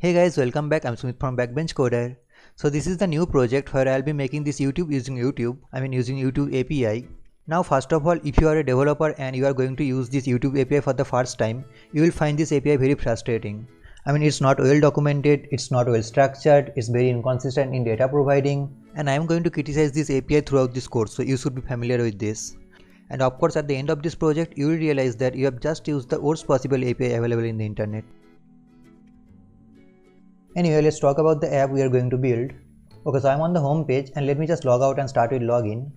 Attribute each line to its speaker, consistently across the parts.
Speaker 1: Hey guys, welcome back. I'm Sumit from Backbench Coder. So this is the new project where I'll be making this using YouTube API. Now first of all, if you are a developer and you are going to use this YouTube API for the first time, you will find this API very frustrating. It's not well documented, it's not well structured, it's very inconsistent in data providing, and I am going to criticize this API throughout this course, so you should be familiar with this. And of course at the end of this project, you will realize that you have just used the worst possible API available in the internet. Anyway, let's talk about the app we are going to build. Okay, so I'm on the home page and let me just log out and start with login.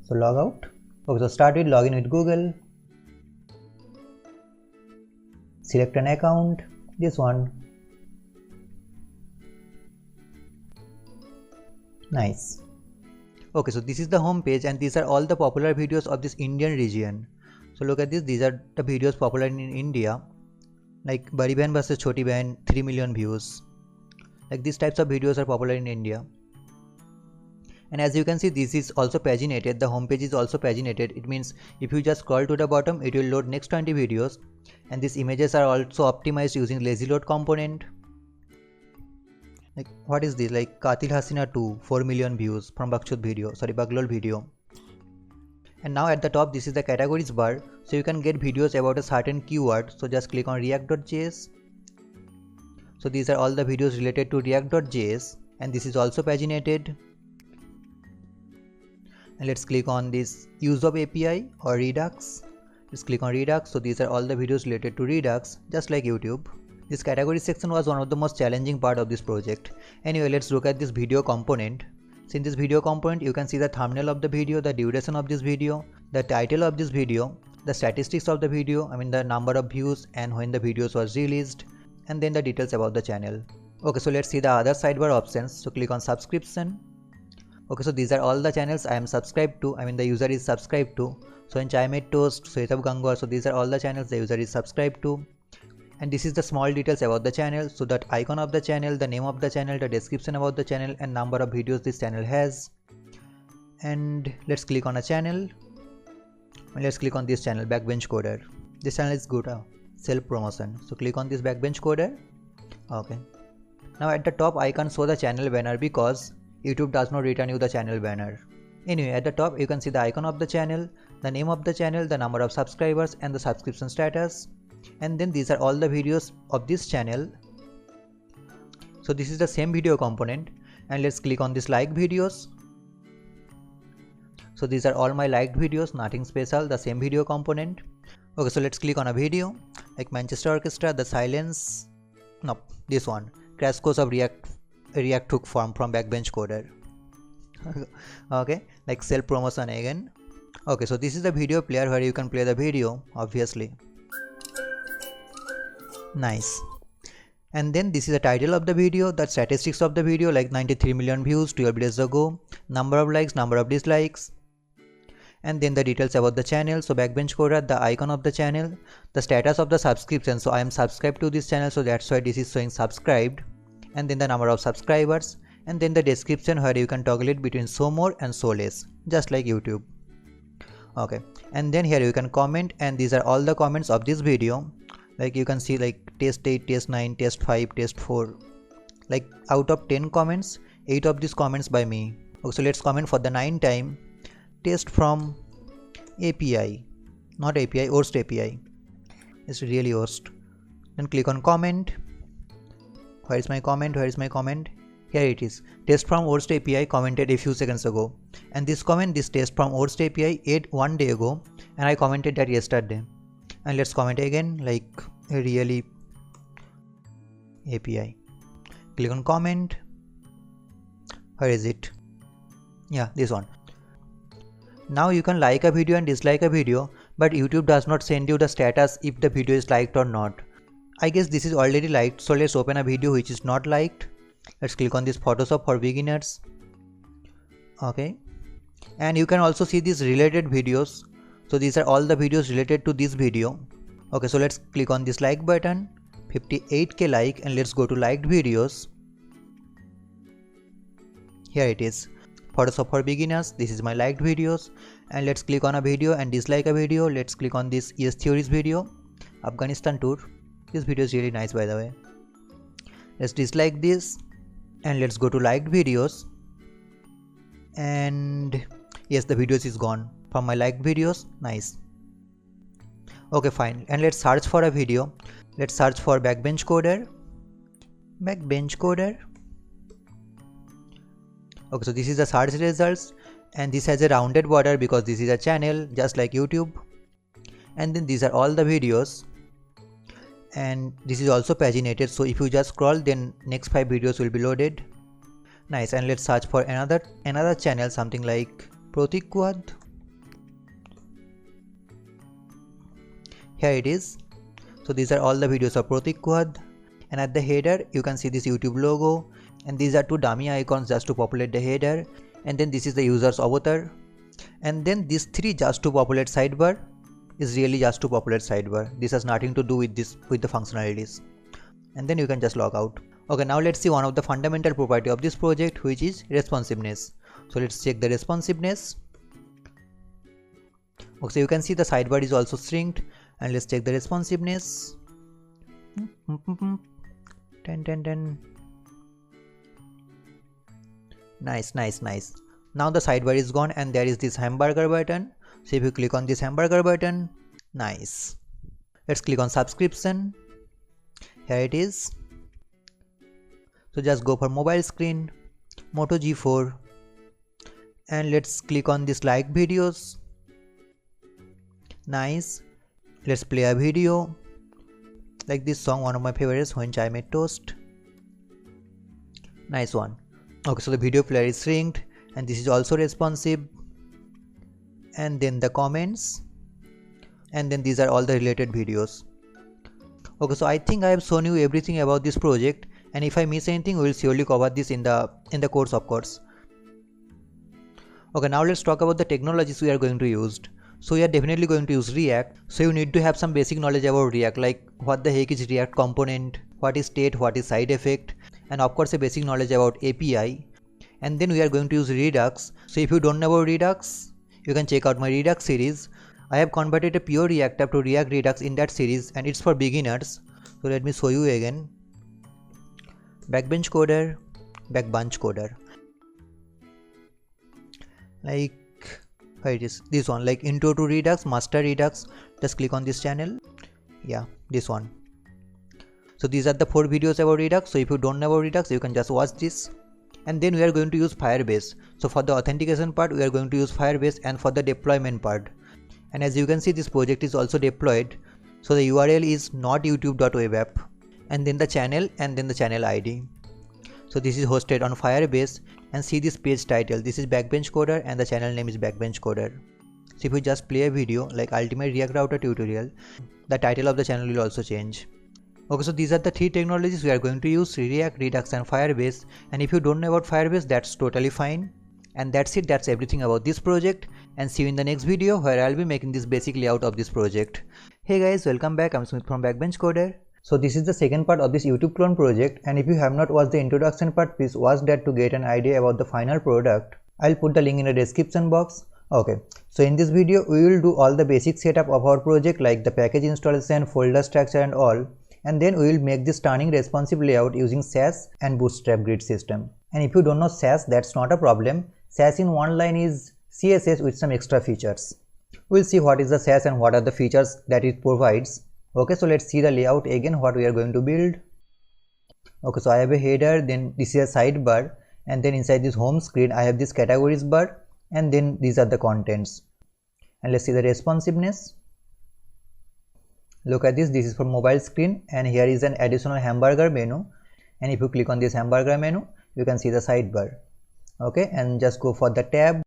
Speaker 1: So log out. Okay, so start with login with Google. Select an account, this one. Nice. Okay, so this is the home page and these are all the popular videos of this Indian region. So look at this, these are the videos popular in India. Like Badi Bahan vs Choti Bahan, 3 million views. Like these types of videos are popular in India. And as you can see, this is also paginated. The homepage is also paginated. It means if you just scroll to the bottom, it will load next 20 videos. And these images are also optimized using lazy load component. Like what is this? Like Katil Hasina 2, 4 million views from Baglol video. And now at the top, this is the categories bar. So you can get videos about a certain keyword. So just click on react.js. So these are all the videos related to react.js, and this is also paginated. And let's click on this use of API or Redux. Let's click on Redux. So these are all the videos related to Redux, just like YouTube. This category section was one of the most challenging part of this project. Anyway, let's look at this video component. So in this video component, you can see the thumbnail of the video, the duration of this video, the title of this video, the statistics of the video, the number of views and when the videos was released, and then the details about the channel. Okay, so let's see the other sidebar options. So click on subscription. Okay, so these are all the channels I am subscribed to, the user is subscribed to. So in Chai Made Toast, Swetab Gangwar, so these are all the channels the user is subscribed to. And this is the small details about the channel. So that icon of the channel, the name of the channel, the description about the channel, and number of videos this channel has. And let's click on a channel. And let's click on this channel, Backbench Coder. This channel is good. Self promotion. So click on this Backbench Coder. Okay. Now at the top icon show the channel banner because YouTube does not return you the channel banner. Anyway, at the top you can see the icon of the channel, the name of the channel, the number of subscribers, and the subscription status. And then these are all the videos of this channel. So this is the same video component, and let's click on this like videos. So these are all my liked videos, nothing special, the same video component. Okay, so let's click on a video like Manchester Orchestra, The Silence. No, this one, Crash Course of React Hook Form from Backbench Coder. Okay, like self promotion again. Okay, so this is the video player where you can play the video, obviously. Nice. And then this is the title of the video, the statistics of the video, like 93 million views 12 days ago, number of likes, number of dislikes, and then the details about the channel. So Backbench Coder, the icon of the channel, the status of the subscription. So I am subscribed to this channel, so that's why this is showing subscribed, and then the number of subscribers, and then the description where you can toggle it between show more and show less, just like YouTube. Okay, and then here you can comment, and these are all the comments of this video. Like you can see like test 8, test 9, test 5, test 4. Like out of 10 comments, 8 of these comments by me. Okay, so let's comment for the 9th time. Test from API, not API, Worst API. It's really worst. Then click on comment. Where is my comment? Where is my comment? Here it is. Test from Worst API commented a few seconds ago. And this comment, this test from Worst API, 1 day ago, and I commented that yesterday. And let's comment again, like really API. Click on comment. Where is it? Yeah, this one. Now you can like a video and dislike a video, but YouTube does not send you the status if the video is liked or not. I guess this is already liked, so let's open a video which is not liked. Let's click on this Photoshop for beginners. Okay. And you can also see these related videos. So these are all the videos related to this video. Okay, so let's click on this like button, 58k like, and let's go to liked videos. Here it is, Photoshop for beginners. This is my liked videos, and let's click on a video and dislike a video. Let's click on this Yes Theories video, Afghanistan tour. This video is really nice, by the way. Let's dislike this and let's go to liked videos, and yes, the videos is gone from my liked videos. Nice. Okay, fine, and let's search for a video. Let's search for backbench coder. Okay, so this is the search results, and this has a rounded border because this is a channel just like YouTube. And then these are all the videos, and this is also paginated, so if you just scroll, then next 5 videos will be loaded. Nice. And let's search for another channel, something like prerequisites. Here it is. So these are all the videos of prerequisites, and at the header you can see this YouTube logo, and these are 2 dummy icons just to populate the header, and then this is the user's avatar, and then these 3 just to populate sidebar is really just to populate sidebar. This has nothing to do with the functionalities, and then you can just log out. Okay, now let's see one of the fundamental property of this project, which is responsiveness. So let's check the responsiveness. Okay, so you can see the sidebar is also synced, and let's check the responsiveness. 10. Nice. Now the sidebar is gone, and there is this hamburger button. So if you click on this hamburger button, nice. Let's click on subscription. Here it is. So just go for mobile screen, Moto G4, and let's click on this like videos. Nice. Let's play a video like this song, one of my favorites, When Chai Made Toast. Nice one. Okay, so the video player is synced, and this is also responsive. And then the comments, and then these are all the related videos. Okay, so I think I have shown you everything about this project, and if I miss anything, we will surely cover this in the course, of course. Okay, now let's talk about the technologies we are going to use. So we are definitely going to use React. So you need to have some basic knowledge about React, like what the heck is React component, what is state, what is side effect, and of course a basic knowledge about API. And then we are going to use Redux. So if you don't know about Redux, you can check out my Redux series. I have converted a pure React app to React Redux in that series, and it's for beginners. So let me show you again. Backbench coder, backbench coder. Like, where it is, this one, like intro to Redux, master Redux. Just click on this channel. Yeah, this one. So these are the 4 videos about Redux. So if you don't know about Redux, you can just watch this. And then we are going to use Firebase. So for the authentication part, we are going to use Firebase, and for the deployment part. And as you can see, this project is also deployed. So the URL is not youtube.webapp, and then the channel, and then the channel ID. So this is hosted on Firebase, and see this page title. This is Backbench Coder, and the channel name is Backbench Coder. So if you just play a video like Ultimate React Router tutorial, the title of the channel will also change. Okay, so these are the 3 technologies we are going to use: React, Redux, and Firebase. And if you don't know about Firebase, that's totally fine. And that's it, that's everything about this project, and see you in the next video where I'll be making this basic layout of this project. Hey guys, welcome back. I'm Smith from Backbench Coder. So this is the second part of this YouTube clone project, and if you have not watched the introduction part, please watch that to get an idea about the final product. I'll put the link in the description box. Okay, so in this video we will do all the basic setup of our project, like the package installation, folder structure and all. And then we will make this turning responsive layout using Sass and Bootstrap grid system. And if you don't know Sass, that's not a problem. Sass in one line is CSS with some extra features. We'll see what is the Sass and what are the features that it provides. Okay, so let's see the layout again, what we are going to build. Okay, so I have a header, then this is a sidebar, and then inside this home screen I have this categories bar, and then these are the contents. And let's see the responsiveness. Look at this, this is for mobile screen, and here is an additional hamburger menu, and if you click on this hamburger menu, you can see the sidebar. Okay, and just go for the tab.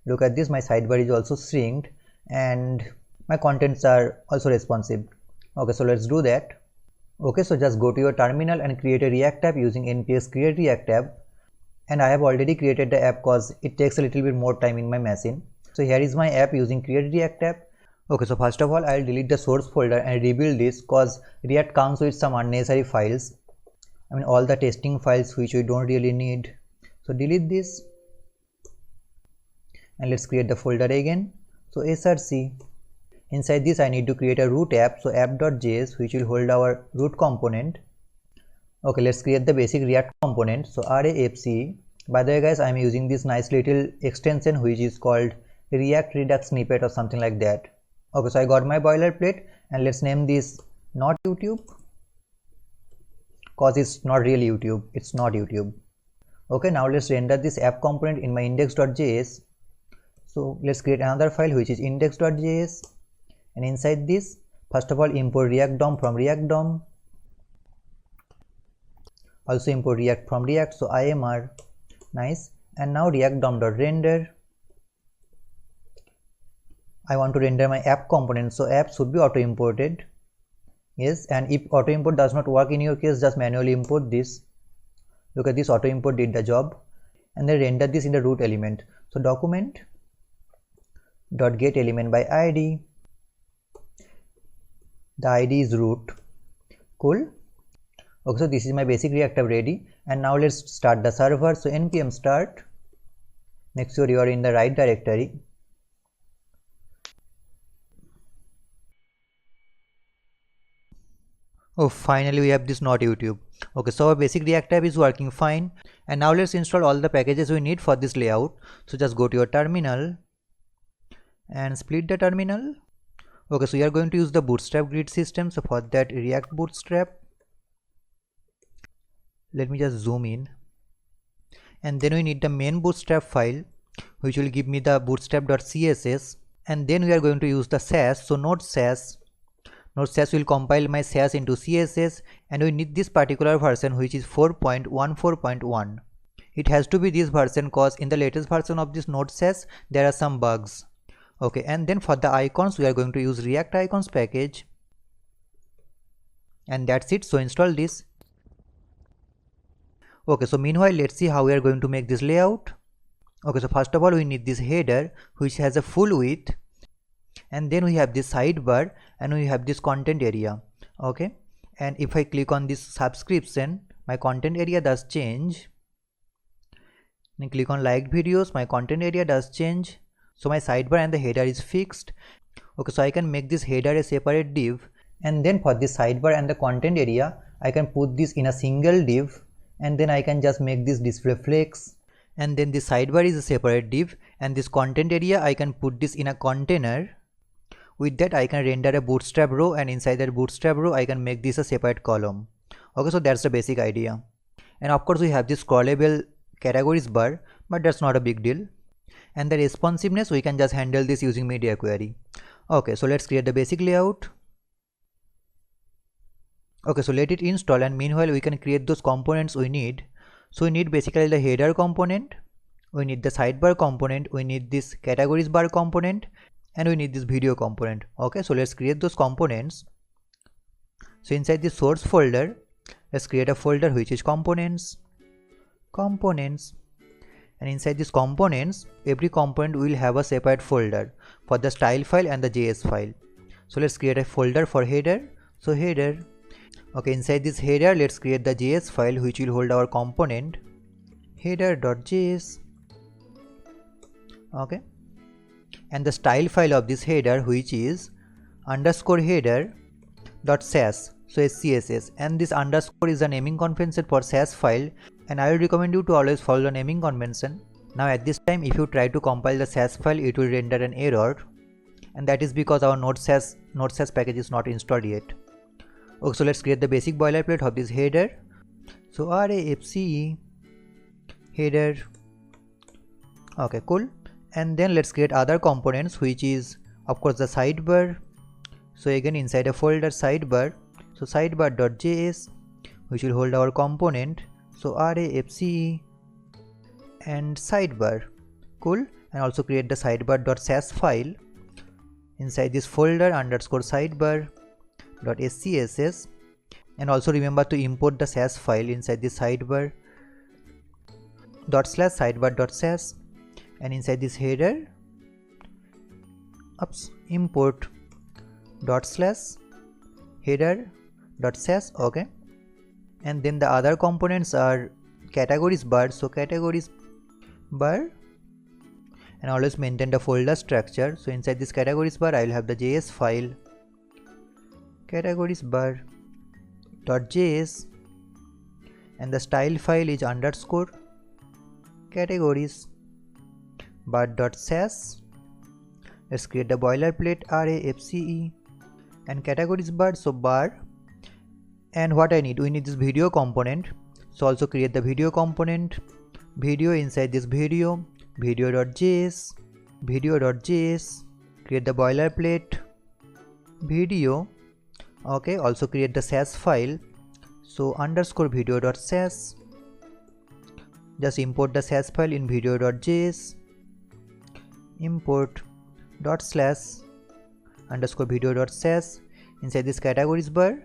Speaker 1: Look at this, my sidebar is also synced, and my contents are also responsive. Okay, so let's do that. Okay, so just go to your terminal and create a React app using npx create React app, and I have already created the app because it takes a little bit more time in my machine. So here is my app using create React app. Okay, so first of all I'll delete the source folder and rebuild this because React comes with some unnecessary files. I mean all the testing files which we don't really need. So delete this, and let's create the folder again. So src. Inside this I need to create a root app, so app.js, which will hold our root component. Okay, let's create the basic React component. So RAFC. By the way guys, I'm using this nice little extension which is called React Redux snippet or something like that. Okay, so I got my boilerplate and let's name this not YouTube, cause it's not really YouTube, it's not YouTube. Okay, now let's render this app component in my index.js. So let's create another file which is index.js, and inside this, first of all import React DOM from React DOM. Also import React from React, so IMR, nice. And now React DOM.render. I want to render my app component, so app should be auto imported. Yes, and if auto import does not work in your case, just manually import this. Look at this, auto import did the job. And then render this in the root element. So document dot get element by id. The id is root. Cool. Okay, so this is my basic React app ready, and now let's start the server. So npm start. Make sure you are in the right directory. Oh, finally we have this not YouTube. Okay, so our basic React app is working fine, and now let's install all the packages we need for this layout. So just go to your terminal and split the terminal. Okay, so you are going to use the Bootstrap grid system. So for that, React Bootstrap. Let me just zoom in, and then we need the main bootstrap file which will give me the bootstrap.css, and then we are going to use the Sass. So node Sass will compile my Sass into CSS, and we need this particular version which is 4.14.1. It has to be this version cause in the latest version of this node Sass there are some bugs. Okay, and then for the icons we are going to use React icons package, and that's it. So install this. Okay, so meanwhile let's see how we are going to make this layout. Okay, so first of all we need this header which has a full width, and then we have this sidebar, and we have this content area. Okay, and if I click on this subscription, my content area does change. Then click on liked videos, my content area does change. So my sidebar and the header is fixed. Okay, so I can make this header a separate div, and then for this sidebar and the content area I can put this in a single div, and then I can just make this display flex, and then the sidebar is a separate div, and this content area I can put this in a container. With that I can render a bootstrap row, and inside that bootstrap row I can make this a separate column. Okay, so that's the basic idea. And of course we have this scrollable categories bar, but that's not a big deal. And the responsiveness we can just handle this using media query. Okay, so let's create the basic layout. Okay, so let it install, and meanwhile we can create those components we need. So we need basically the header component, we need the sidebar component, we need this categories bar component, and we need this video component. Okay, so let's create those components. So inside the source folder, let's create a folder which is components, and inside these components, every component will have a separate folder for the style file and the JS file. So let's create a folder for header. So header. Okay, inside this header let's create the JS file which will hold our component header.js. Okay, and the style file of this header which is _header.sass, so SCSS, and this underscore is a naming convention for Sass file, and I will recommend you to always follow the naming convention. Now at this time if you try to compile the Sass file, it will render an error, and that is because our node Sass package is not installed yet. Okay, so let's create the basic boilerplate of this header. So RAFC header. Okay, cool. And then let's create other components which is of course the sidebar. So again inside a folder sidebar, so sidebar.js which will hold our component, so RAFC and sidebar. Cool. And also create the sidebar.sass file inside this folder _sidebar.scss, and also remember to import the Sass file inside this sidebar /sidebar.sass, and inside this header import /header.sass. okay, and then the other components are categories bar, so categories bar, and always maintain the folder structure. So inside this categories bar I will have the JS file categories bar.js, and the style file is underscore categories bar.sass. Let's create the boilerplate RAFCE and categories bar, so bar. And what I need, we need this video component, so also create the video component, video inside this video, video.js, create the boilerplate video. Okay, also create the Sass file, so underscore video.sass. Just import the Sass file in video.js, import /_ underscore video.sass. Inside this categories bar,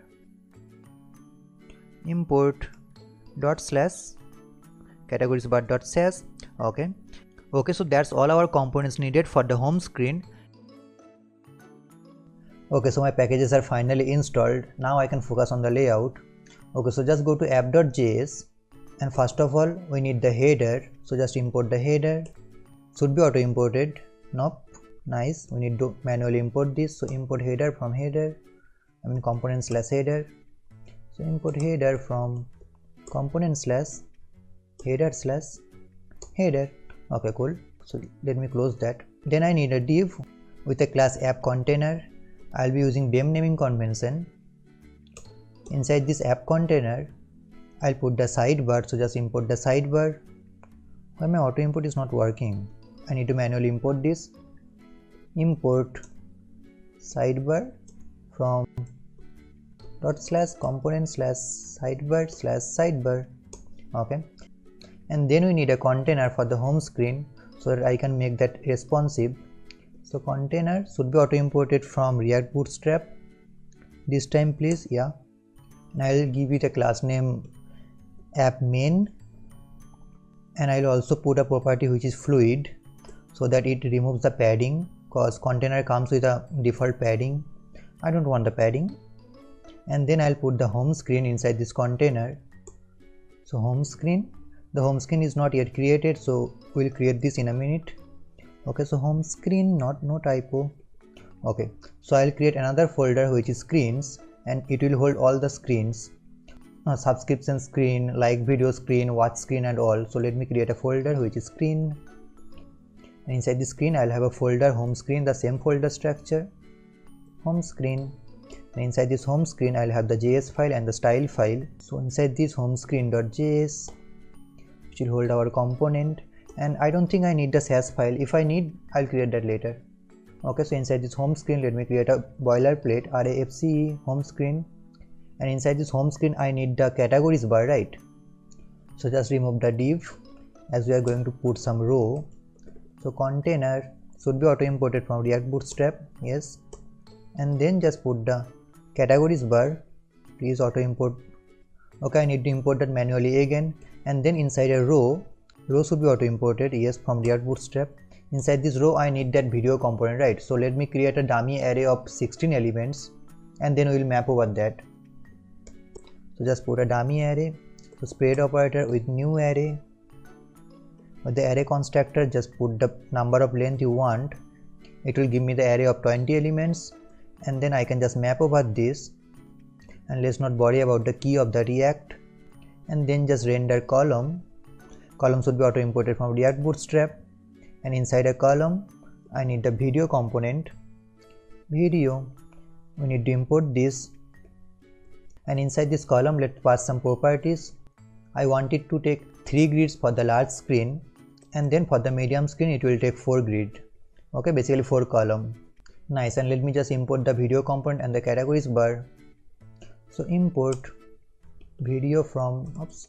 Speaker 1: import // categories bar.sass. Okay, so that's all our components needed for the home screen. Okay, so my packages are finally installed. Now I can focus on the layout. Okay, so just go to app.js, and first of all we need the header, so just import the header. Should be auto imported. Nope. Nice. We need to manually import this, so import header from header, component / header. So import header from component / header / header. Okay, cool. So let me close that. Then I need a div with a class app container. I'll be using dem naming convention. Inside this app container, I'll put the sidebar, so just import the sidebar. Why my auto import is not working? I need to manually import this. Import sidebar from ./component /sidebar/sidebar. Okay, and then we need a container for the home screen so that I can make that responsive. So container should be auto imported from React Bootstrap this time, please. Yeah, and I'll give it a class name app main, and I'll also put a property which is fluid so that it removes the padding, because container comes with a default padding. I don't want the padding. And then I'll put the home screen inside this container. So home screen, the home screen is not yet created, so we'll create this in a minute. Okay, so home screen, no typo. Okay, so I'll create another folder which is screens, and it will hold all the screens, subscription screen, like video screen, watch screen and all. So let me create a folder which is screen, and inside the screen I'll have a folder home screen, the same folder structure, home screen. And inside this home screen I'll have the JS file and the style file. So inside this home screen.js, which will hold our component, and I don't think I need the Sass file. If I need, I'll create that later. Okay, so inside this home screen, let me create a boilerplate RAFCE home screen, and inside this home screen I need the categories bar, right? So just remove the div as we are going to put some row. So container should be auto imported from React Bootstrap, yes, and then just put the categories bar, please auto import. Okay, I need to import that manually again, and then inside a row should be auto imported, yes, from React Bootstrap. Inside this row I need that video component, right? So let me create a dummy array of 16 elements, and then we will map over that. So just put a dummy array, so spread operator with new array. With the array constructor, just put the number of length you want. It will give me the array of 20 elements, and then I can just map over this, and let's not worry about the key of the React. And then just render column. Column should be auto imported from React Bootstrap, and inside a column I need the video component, video. We need to import this, and inside this column let's pass some properties. I want it to take 3 grids for the large screen, and then for the medium screen it will take 4 grid. Okay, basically 4 column. Nice. And let me just import the video component and the categories bar. So import video from //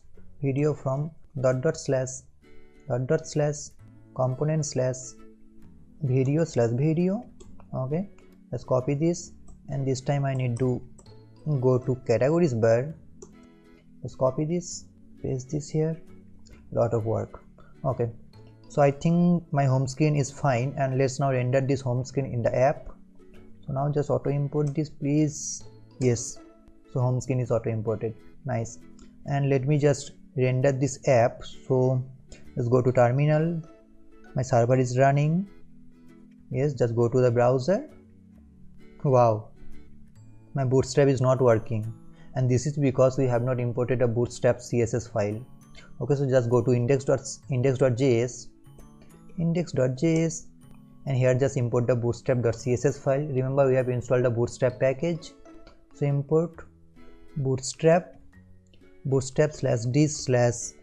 Speaker 1: component / video. Okay, let's copy this, and this time I need to go to categories bar. Let's copy this, paste this here. Lot of work. Okay, so I think my home screen is fine, and let's now render this home screen in the app. So now just auto import this, please. Yes, so home screen is auto imported. Nice. And let me just render this app. So let's go to terminal. My server is running. Yes, just go to the browser. Wow, my Bootstrap is not working. and this is because we have not imported a bootstrap CSS file. Okay, so just go to index.js, and here just import the bootstrap.css file. Remember, we have installed a bootstrap package, so import bootstrap slash this slash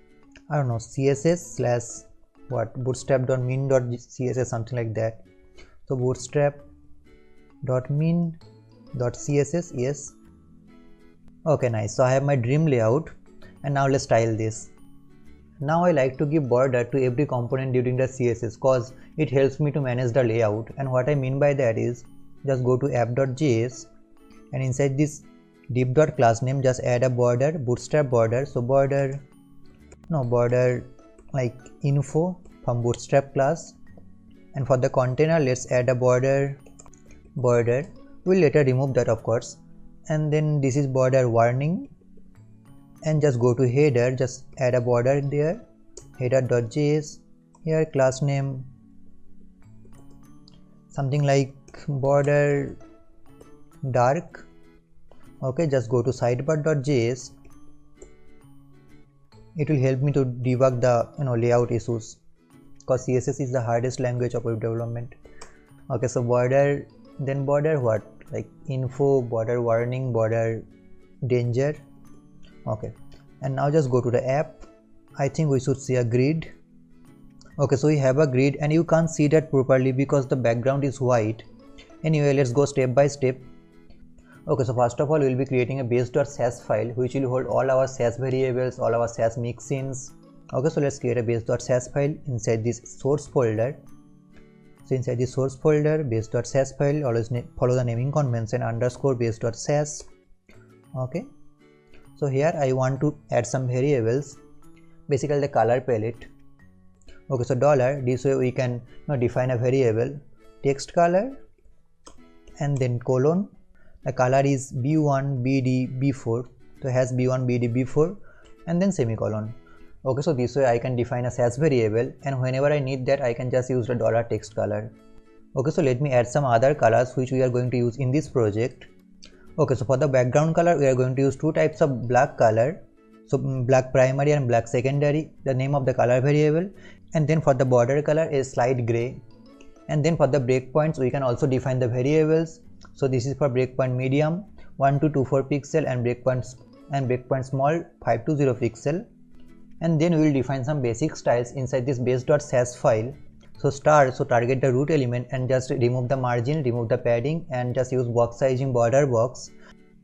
Speaker 1: I don't know css slash what bootstrap.min.css, something like that. So bootstrap.min.css, yes. Okay, nice. So I have my dream layout, and now let's style this. Now I like to give border to every component during the CSS cause it helps me to manage the layout, and what I mean by that is just go to app.js, and inside this div.class name just add a border, bootstrap border. So border like info from bootstrap class, and for the container let's add a border. We'll later remove that of course, and then this is border warning, and just go to header, just add a border there, header.js, here class name something like border dark. Okay, just go to sidebar.js. It will help me to debug the layout issues, because CSS is the hardest language of web development. Okay, so border, then border what, like info, border warning, border danger. Okay, and now just go to the app. I think we should see a grid. Okay, so we have a grid, and you can't see that properly because the background is white. Anyway, let's go step by step. Okay, so first of all, we will be creating a base.sass file which will hold all our Sass variables, all our Sass mixins. Okay, so let's create a base.sass file inside this source folder. So inside this source folder, base.sass file, always follow the naming convention _base.sass. Okay, so here I want to add some variables, basically the color palette. Okay, so $, this way we can define a variable text color, and then colon. The color is B1, BD, B4, so has B1, BD, B4, and then semicolon. Okay, so this way I can define a Sass variable, and whenever I need that I can just use the $text color. Okay, so let me add some other colors which we are going to use in this project. Okay, so for the background color we are going to use two types of black color, so black primary and black secondary, the name of the color variable, and then for the border color is light gray. And then for the breakpoints we can also define the variables. So this is for breakpoint medium 1224 pixel and breakpoint small 520 pixel. And then we will define some basic styles inside this base.sass file. So target the root element and just remove the margin, remove the padding, and just use box sizing border box.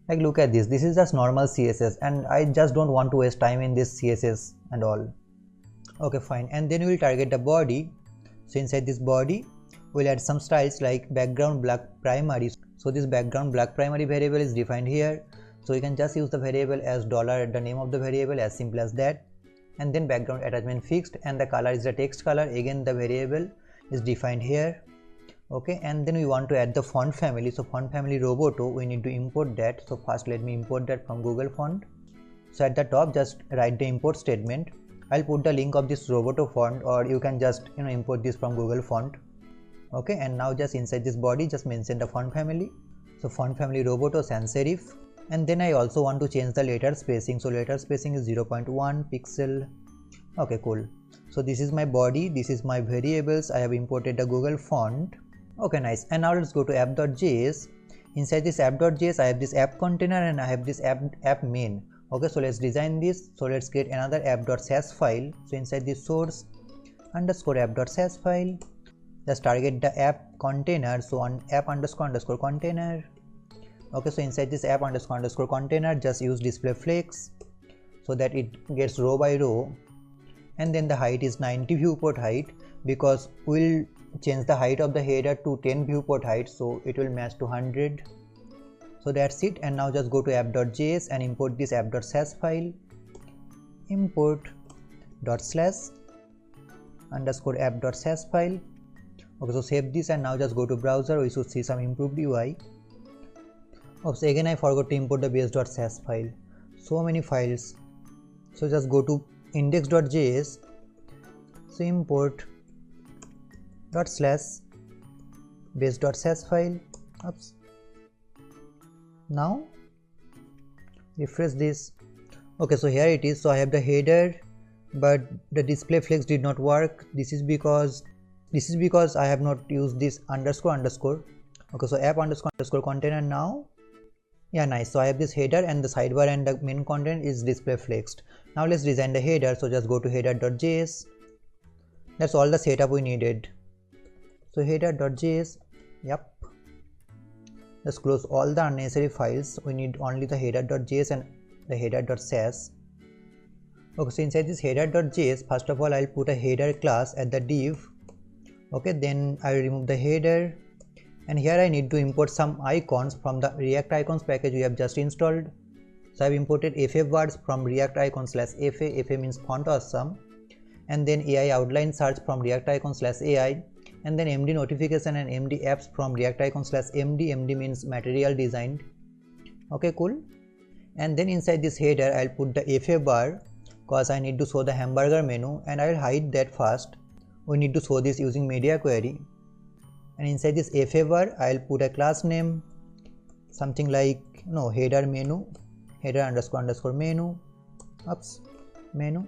Speaker 1: Like look at this is just normal CSS, and I just don't want to waste time in this CSS and all. Okay, fine. And then we will target the body. So inside this body we'll add some styles like background black primary. So this background black primary variable is defined here, so you can just use the variable as $, the name of the variable, as simple as that. And then background attachment fixed, and the color is the text color, again the variable is defined here. Okay, and then we want to add the font family. So font family Roboto, we need to import that. So first let me import that from Google Font. So at the top just write the import statement. I'll put the link of this Roboto font, or you can just import this from Google Font. Okay, and now just inside this body just mention the font family. So font family Roboto sans serif, and then I also want to change the letter spacing. So letter spacing is 0.1 pixel. Okay, cool. So this is my body, this is my variables. I have imported the Google Font. Okay, nice. And now let's go to app.js. Inside this app.js I have this app container and I have this app main. Okay, so let's design this. So let's create another app.sass file. So inside this source _ app.sass file, just target the app container. So on app __ container. Okay, so inside this app __ container just use display flex so that it gets row by row, and then the height is 90 viewport height, because we'll change the height of the header to 10 viewport height, so it will match to 100. So that's it. And now just go to app.js and import this app.sass file. Import /_ app.sass file. Okay, so save this and now just go to browser. We should see some improved UI. Okay, so again I forgot to import the base.sass file. So many files. So just go to index.js. So import /base.sass file. Oops. Now refresh this. Okay, so here it is. So I have the header, but the display flex did not work. This is because I have not used this underscore. Okay, so app underscore container now. Yeah, nice. So I have this header and the sidebar and the main content is display flexed. Now let's design the header. So just go to header.js. That's all the setup we needed. So header.js, yep. Let's close all the unnecessary files. We need only the header.js and the header.sass. Okay, so inside this header.js, first of all I'll put a header class at the div. Okay, then I'll remove the header, and here I need to import some icons from the React icons package we have just installed. So I've imported FF words from React icon/FA. FA means font awesome, and then AI outline search from React icon/AI, and then MD notification and MD apps from React icon/MD. MD means material designed. Okay, cool. And then inside this header I'll put the FA bar because I need to show the hamburger menu, and I'll hide that first. We need to show this using media query. And inside this FA bar I'll put a class name, something like header menu, header underscore menu, menu.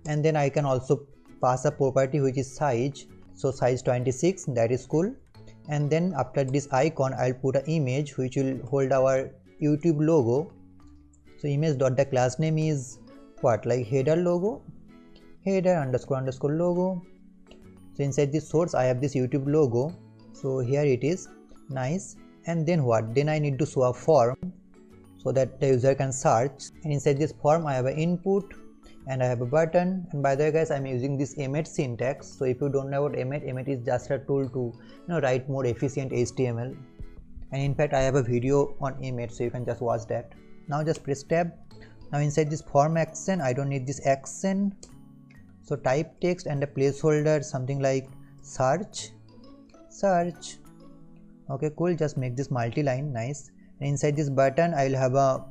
Speaker 1: And then I can also pass a property which is size. So size 26, that is cool. And then after this icon I'll put an image which will hold our YouTube logo. So image dot the class name is what, like header logo, header underscore logo. So inside this source I have this YouTube logo. So here it is, nice. And then what, then I need to show a form so that the user can search, and inside this form I have an input and I have a button. And by the way guys, I'm using this emmet syntax. So if you don't know about emmet is just a tool to write more efficient HTML, and in fact I have a video on emmet, so you can just watch that. Now just press tab. Now inside this form action I don't need this action, so type text and a placeholder, something like search. Okay, cool. Just make this multi-line, nice. And inside this button I will have a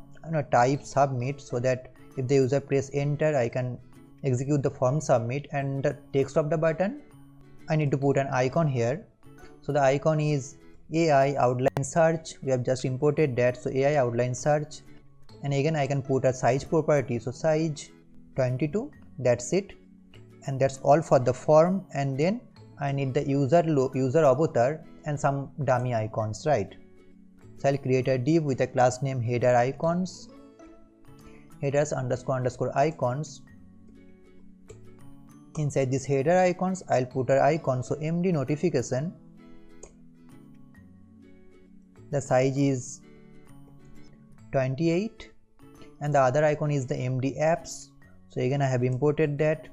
Speaker 1: type submit, so that if the user press enter I can execute the form submit. And the text of the button I need to put an icon here. So the icon is AI outline search. We have just imported that, so AI outline search. And again I can put a size property, so size 22, that's it. And that's all for the form. And then I need the user avatar and some dummy icons, right? So I'll create a div with a class name header icons, headers underscore icons. Inside this header icons I'll put an icon, so MD notification. The size is 28, and the other icon is the MD apps. So again I have imported that.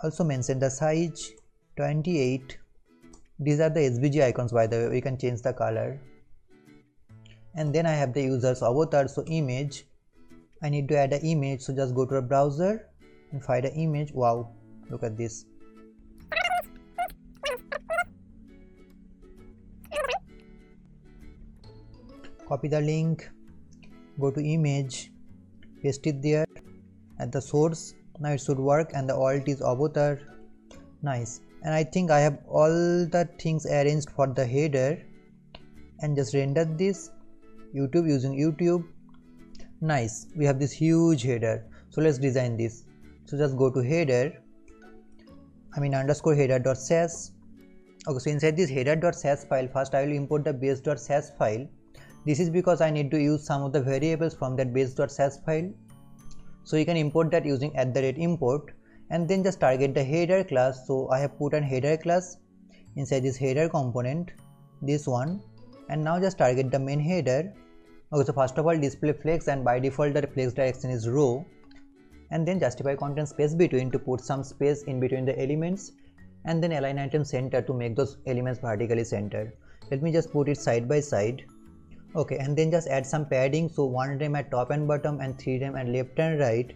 Speaker 1: Also mention the size 28. These are the SVG icons, by the way, we can change the color. And then I have the user's avatar, so image. I need to add an image, so just go to a browser and find an image. Wow, look at this. Copy the link, go to image, paste it there at the source. Now it should work, and the alt is avatar, nice. And I think I have all the things arranged for the header, and just render this YouTube using YouTube, nice. We have this huge header, so let's design this. So just go to header, underscore header.sass. Okay, so inside this header.sass file, first I will import the base.sass file. This is because I need to use some of the variables from that base.sass file. So you can import that using @import, and then just target the header class. So I have put an header class inside this header component, this one, and now just target the main header. Okay, so first of all display flex, and by default the flex direction is row, and then justify content space between to put some space in between the elements, and then align item center to make those elements vertically centered. Let me just put it side by side. Okay, and then just add some padding, so 1 rem at top and bottom and 3 rem at left and right.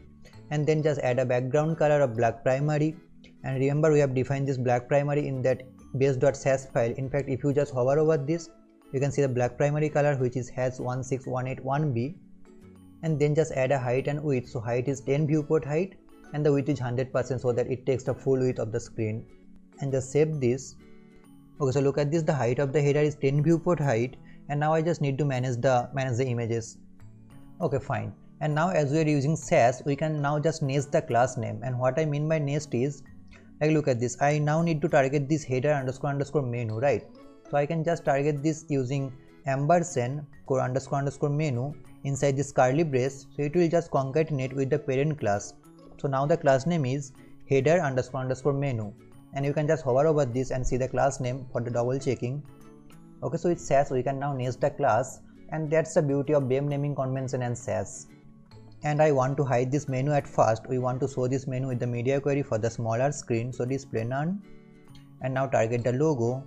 Speaker 1: And then just add a background color of black primary, and remember we have defined this black primary in that base.sass file. In fact, if you just hover over this, you can see the black primary color, which is #16181B. And then just add a height and width. So height is 10 viewport height and the width is 100%, so that it takes the full width of the screen. And just save this. Okay, so look at this, the height of the header is 10 viewport height, and now I just need to manage the images. Okay, fine. And now as we are using Sass, we can now just nest the class name. And what I mean by nest is, like look at this, I now need to target this header underscore underscore menu, right? So I can just target this using ampersand core underscore underscore menu inside this curly brace. So it will just concatenate with the parent class. So now the class name is header underscore underscore menu, and you can just hover over this and see the class name for the double checking. Okay, so with Sass we can now nest the class, and that's the beauty of BEM naming convention and Sass. And I want to hide this menu at first. We want to show this menu with the media query for the smaller screen, so display none. And now target the logo,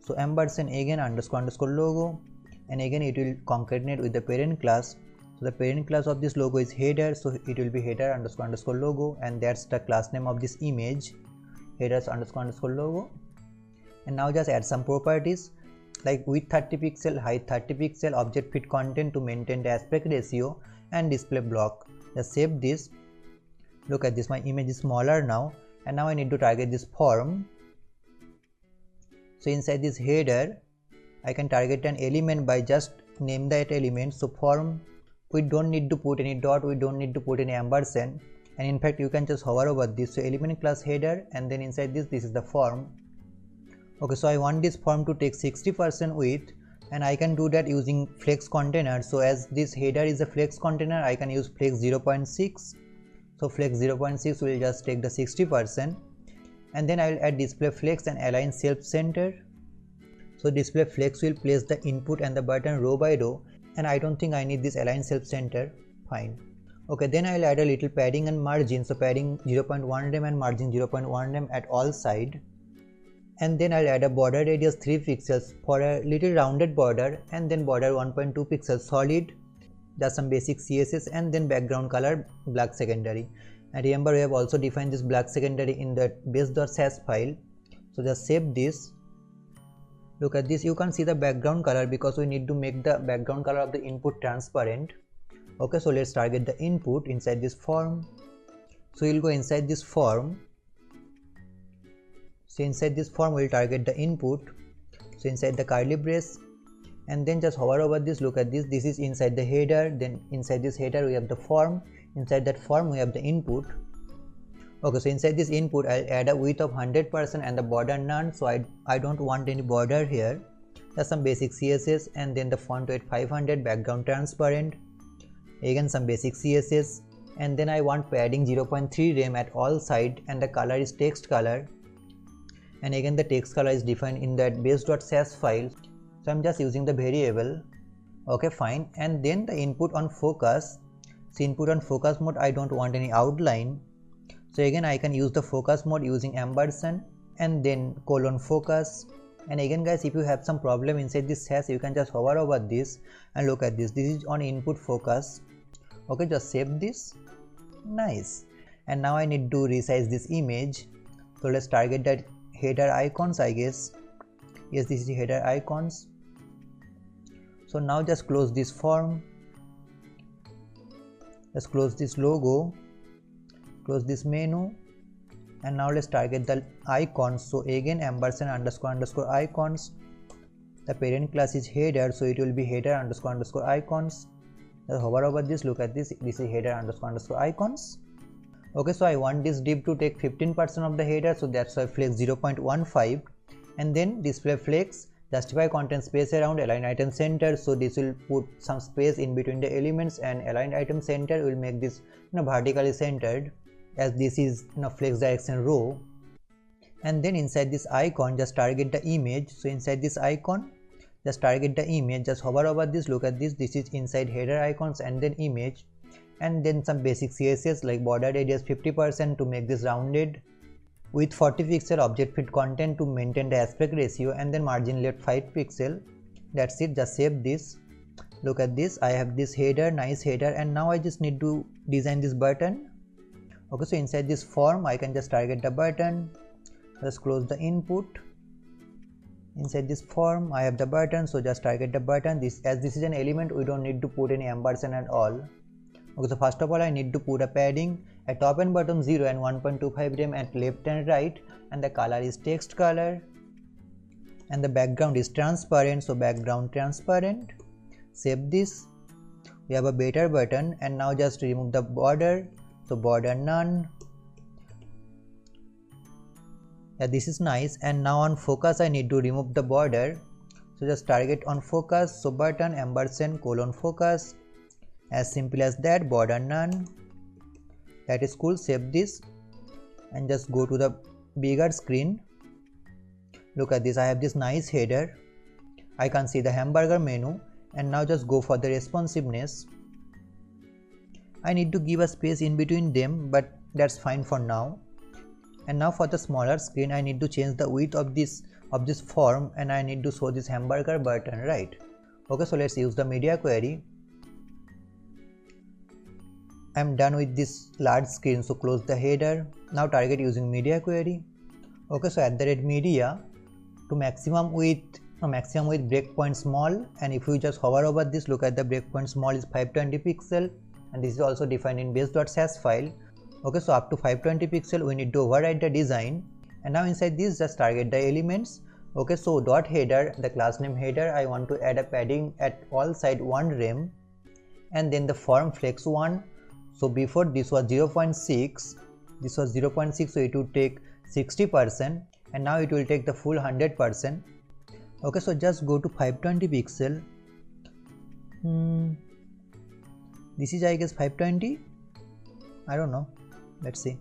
Speaker 1: so ampersand again underscore underscore logo, and again it will concatenate with the parent class. So the parent class of this logo is header, so it will be header underscore underscore logo, and that's the class name of this image, headers underscore underscore logo. And now just add some properties like width 30 pixel, height 30 pixel, object fit content to maintain the aspect ratio, and display block. Just save this. Look at this, my image is smaller now, and now I need to target this form. So inside this header I can target an element by just name that element. So form, we don't need to put any dot, we don't need to put any ampersand, and in fact you can just hover over this. So element class header, and then inside this is the form. Okay, so I want this form to take 60% width, and I can do that using flex container. So as this header is a flex container, I can use flex 0.6. So flex 0.6 will just take the 60%, and then I will add display flex and align self center. So display flex will place the input and the button row by row, and I don't think I need this align self center. Fine. Okay, then I will add a little padding and margin. So padding 0.1 rem and margin 0.1 rem at all side. And then I'll add a border radius 3 pixels for a little rounded border, and then border 1.2 pixels solid, just some basic CSS, and then background color black secondary. And remember, we have also defined this black secondary in the base.sass file. So just save this. Look at this, you can see the background color because we need to make the background color of the input transparent. Okay, so let's target the input inside this form. So we'll go inside this form. So inside this form we'll target the input, so inside the curly brace, and then just hover over this. Look at this, this is inside the header, then inside this header we have the form, inside that form we have the input. Okay, so inside this input I'll add a width of 100% and the border none, so I don't want any border here. Just some basic CSS, and then the font weight 500, background transparent, again some basic CSS, and then I want padding 0.3 rem at all side, and the color is text color. And again the text color is defined in that base.sass file, so I'm just using the variable. Okay, fine. And then the input on focus, so input on focus mode I don't want any outline, so again I can use the focus mode using ampersand and then colon focus. And again guys, if you have some problem inside this Sass, you can just hover over this and look at this, this is on input focus. Okay, just save this. Nice. And now I need to resize this image, so let's target that header icons, I guess. Yes, this is the header icons. So now just close this form, let's close this logo, close this menu, and now let's target the icons. So again ampersand underscore underscore icons, the parent class is header, so it will be header underscore underscore icons. Just hover over this, look at this, this is header underscore underscore icons. Okay, so I want this div to take 15% of the header, so that's why flex 0.15, and then display flex, justify content space around, align item center. So this will put some space in between the elements, and align item center will make this vertically centered, as this is flex direction row. And then inside this icon just target the image. So inside this icon just target the image, just hover over this, look at this, this is inside header icons and then image, and then some basic CSS like border radius 50% to make this rounded, with 40 pixel object fit content to maintain the aspect ratio, and then margin left 5 pixel. That's it, just save this. Look at this, I have this header, nice header, and now I just need to design this button. Okay, so inside this form I can just target the button, just close the input. Inside this form I have the button, so just target the button. As this is an element, we don't need to put any ampersand at all. Okay, so first of all I need to put a padding at top and bottom 0 and 1.25 rem at left and right, and the color is text color, and the background is transparent, so background transparent. Save this. we have a better button, and now just remove the border, so border none. Yeah, this is nice. And now on focus I need to remove the border, so just target on focus, so button ampersand colon focus, as simple as that, border none. That is cool. Save this and just go to the bigger screen. Look at this, I have this nice header, I can see the hamburger menu, and now just go for the responsiveness. I need to give a space in between them, but that's fine for now. And now for the smaller screen I need to change the width of this form, and I need to show this hamburger button, right? Okay, so let's use the media query. I'm done with this large screen, so close the header. Now target using media query. Okay, so at the red media to maximum width breakpoint small, and if you just hover over this, look at the breakpoint small is 520 pixel, and this is also defined in base.sass file. Okay, so up to 520 pixel we need to override the design, and now inside this just target the elements. Okay, so dot header, the class name header, I want to add a padding at all side 1 rem, and then the form flex 1. So before this was 0.6, this was 0.6, so it would take 60%, and now it will take the full 100%. Okay, so just go to 520 pixel. This is I guess 520, I don't know, let's see.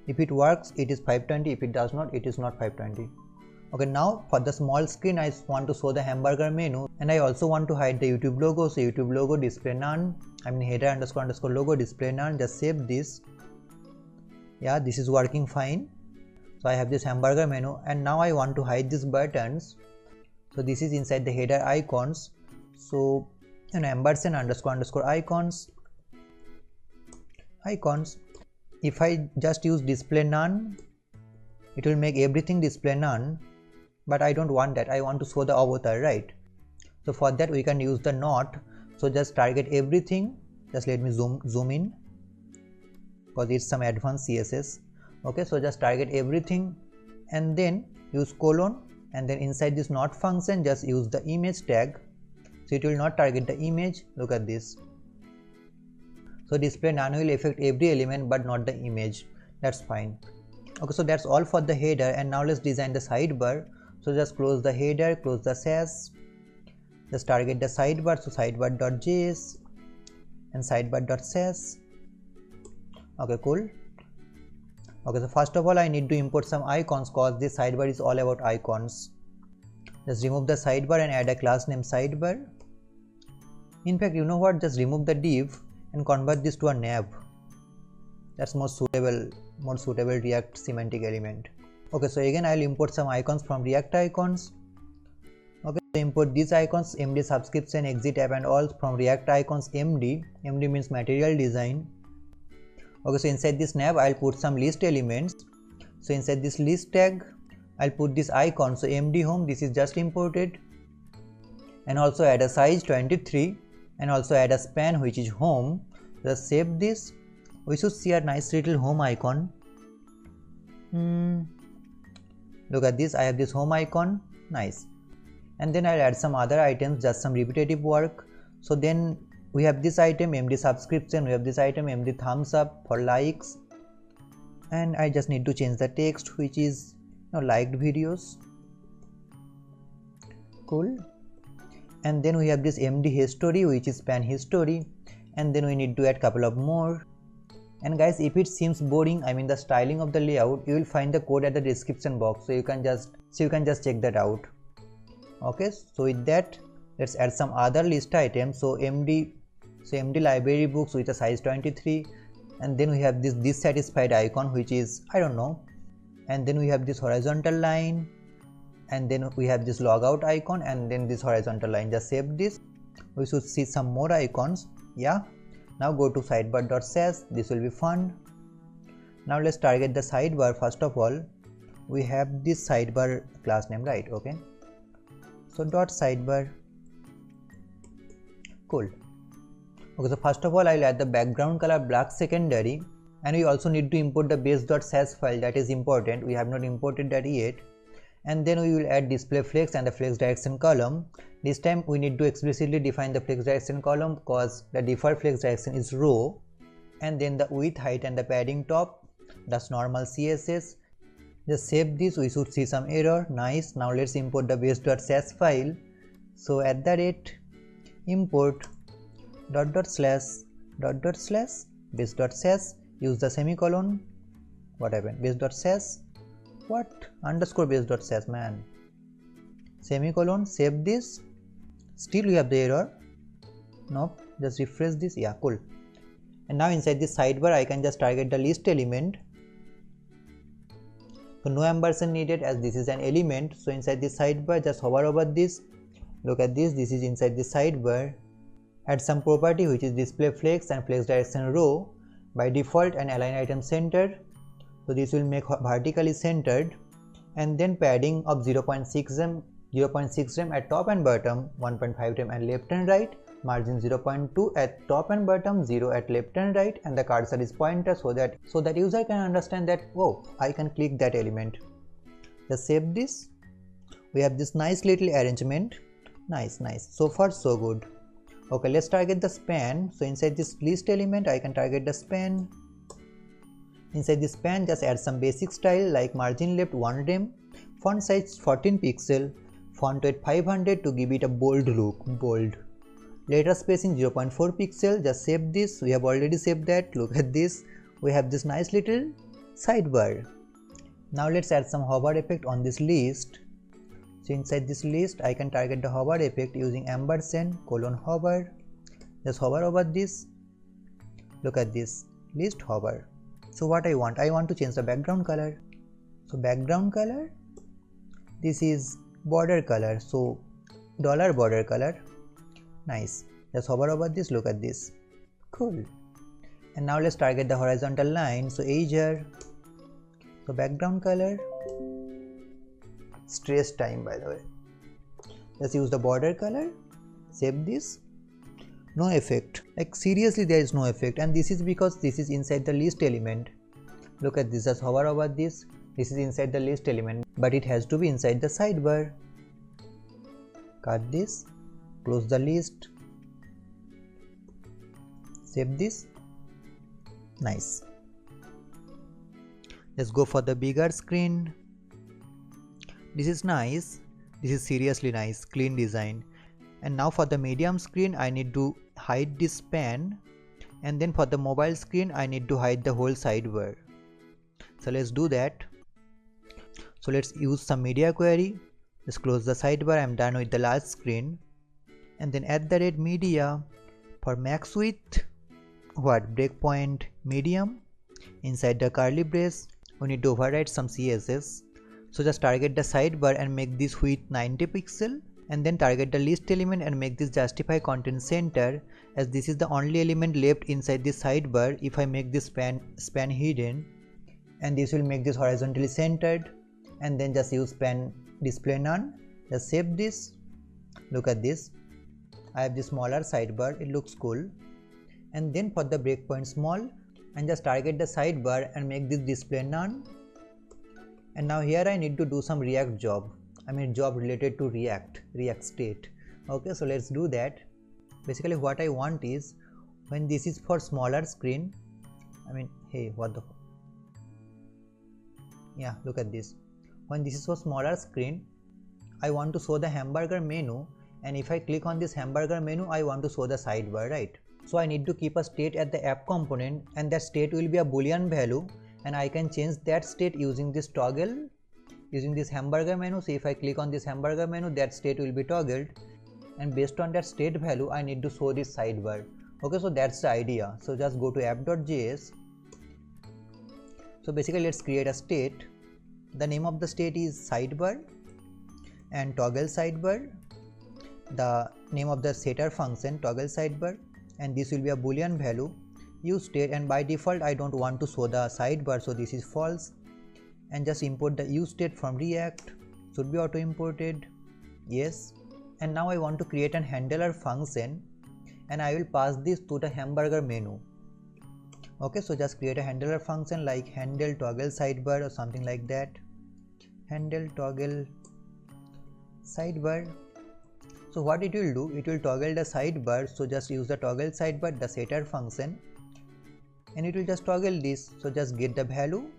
Speaker 1: If it works it is 520, if it does not it is not 520. Okay, now for the small screen I want to show the hamburger menu, and I also want to hide the YouTube logo, so YouTube logo display none, I mean header underscore logo display none. Just save this. Yeah, this is working fine. So I have this hamburger menu, and now I want to hide these buttons, so this is inside the header icons. So ampersand underscore icons. If I just use display none, it will make everything display none, but I don't want that, I want to show the avatar, right? So for that we can use the not. So just target everything, just let me zoom in because it's some advanced CSS. Okay, so just target everything and then use colon, and then inside this not function just use the image tag, so it will not target the image. Look at this. So display none will affect every element but not the image. That's fine. Okay, so that's all for the header, and now let's design the sidebar. So just close the header, close the Sass, just target the sidebar, so sidebar.js and sidebar.sass. Okay, cool. Okay, so first of all I need to import some icons cause this sidebar is all about icons. Just remove the sidebar and add a class name sidebar. In fact, you know what, just remove the div and convert this to a nav. That's more suitable React semantic element. Okay, so again I'll import some icons from React icons. Okay, so import these icons, md subscription, exit app and all from React icons md. md means material design. Okay, so inside this nav I'll put some list elements. So inside this list tag I'll put this icon, so md home, this is just imported, and also add a size 23 and also add a span which is home. Just save this. We should see a nice little home icon. Look at this, I have this home icon, nice. And then I'll add some other items, just some repetitive work. So then we have this item md subscription, we have this item md thumbs up for likes, and I just need to change the text which is liked videos. Cool. And then we have this md history which is span history, and then we need to add couple of more. And guys, if it seems boring, I mean the styling of the layout, you will find the code at the description box, so you can just check that out. Okay, so with that let's add some other list items. So md library books with a size 23, and then we have this dissatisfied icon which is I don't know, and then we have this horizontal line, and then we have this logout icon, and then this horizontal line. Just save this. We should see some more icons. Yeah, now go to sidebar.sass, this will be fun. Now let's target the sidebar. First of all we have this sidebar class name, right? Okay, so dot sidebar. Cool. Okay, so first of all I'll add the background color black secondary, and we also need to import the base.sass file, that is important, we have not imported that yet. and then we will add display flex and the flex direction column. This time we need to explicitly define the flex direction column because the default flex direction is row, and then the width, height and the padding top, that's normal CSS. Just save this, we should see some error. Nice. Now let's import the base.sass file. So at the rate import base.sass, use the semicolon. What happened? Base.sass, what? Underscore base.sass, man. Semicolon, save this. Still we have the error. Nope, just refresh this. Yeah, cool. And now inside this sidebar I can just target the list element. So no ampersand needed as this is an element. So inside this sidebar just hover over this. Look at this, this is inside the sidebar. Add some property which is display flex and flex direction row. By default and align item center. So this will make vertically centered, and then padding of 0.6 rem at top and bottom, 1.5 rem at left and right, margin 0.2 at top and bottom, 0 at left and right, and the cursor is pointer so that user can understand that, oh, I can click that element. Just save this. We have this nice little arrangement. Nice. So far so good. Okay, let's target the span. So inside this list element I can target the span. Inside this span just add some basic style like margin left 1 rem, font size 14 pixel, font weight 500 to give it a bold look, bold. Letter spacing 0.4 pixel, just save this. We have already saved that. Look at this. We have this nice little sidebar. Now let's add some hover effect on this list. So inside this list I can target the hover effect using ampersand : hover. Just hover over this. Look at this, list hover. So what I want to change the background color. So background color, this is border color, so $border color. Nice. Just hover over this. Look at this, cool. And now let's target the horizontal line. So edger. So background color, stress time, by the way. Just use the border color. Save this. No effect, like seriously there is no effect, and this is because this is inside the list element. Look at this, just hover over this. This is inside the list element, but it has to be inside the sidebar. Cut this, close the list, save this. Nice. Let's go for the bigger screen. This is nice. This is seriously nice, clean design. And now for the medium screen I need to hide this span, and then for the mobile screen I need to hide the whole sidebar. So let's do that. So let's use some media query. Just close the sidebar. I'm done with the large screen. And then at the red media for max width, what, breakpoint medium. Inside the curly brace we need to override some CSS. So just target the sidebar and make this width 90 pixel. And then target the list element and make this justify content center, as this is the only element left inside this sidebar. If I make this span hidden, and this will make this horizontally centered, and then just use span display none. Just save this. Look at this. I have this smaller sidebar, it looks cool. And then for the breakpoint small, and just target the sidebar and make this display none. And now here I need to do some React job. Job related to React state. Okay, so let's do that. Basically what I want is, when this is for smaller screen, hey, what the, yeah, look at this. When this is for smaller screen, I want to show the hamburger menu, and if I click on this hamburger menu I want to show the sidebar, right? So I need to keep a state at the app component, and that state will be a boolean value, and I can change that state using this toggle, using this hamburger menu. So if I click on this hamburger menu, that state will be toggled, and based on that state value I need to show this sidebar. Okay, so that's the idea. So just go to app.js. So basically let's create a state. The name of the state is sidebar and toggle sidebar. The name of the setter function toggle sidebar, and this will be a boolean value. Use state, and by default I don't want to show the sidebar, so this is false. And just import the use state from React. Should be auto imported. Yes. And now I want to create an handler function, and I will pass this to the hamburger menu. Okay, so just create a handler function like handle toggle sidebar or something like that. handle toggle sidebar. So what it will do, it will toggle the sidebar. So just use the toggle sidebar, the setter function, and it will just toggle this. So just get the value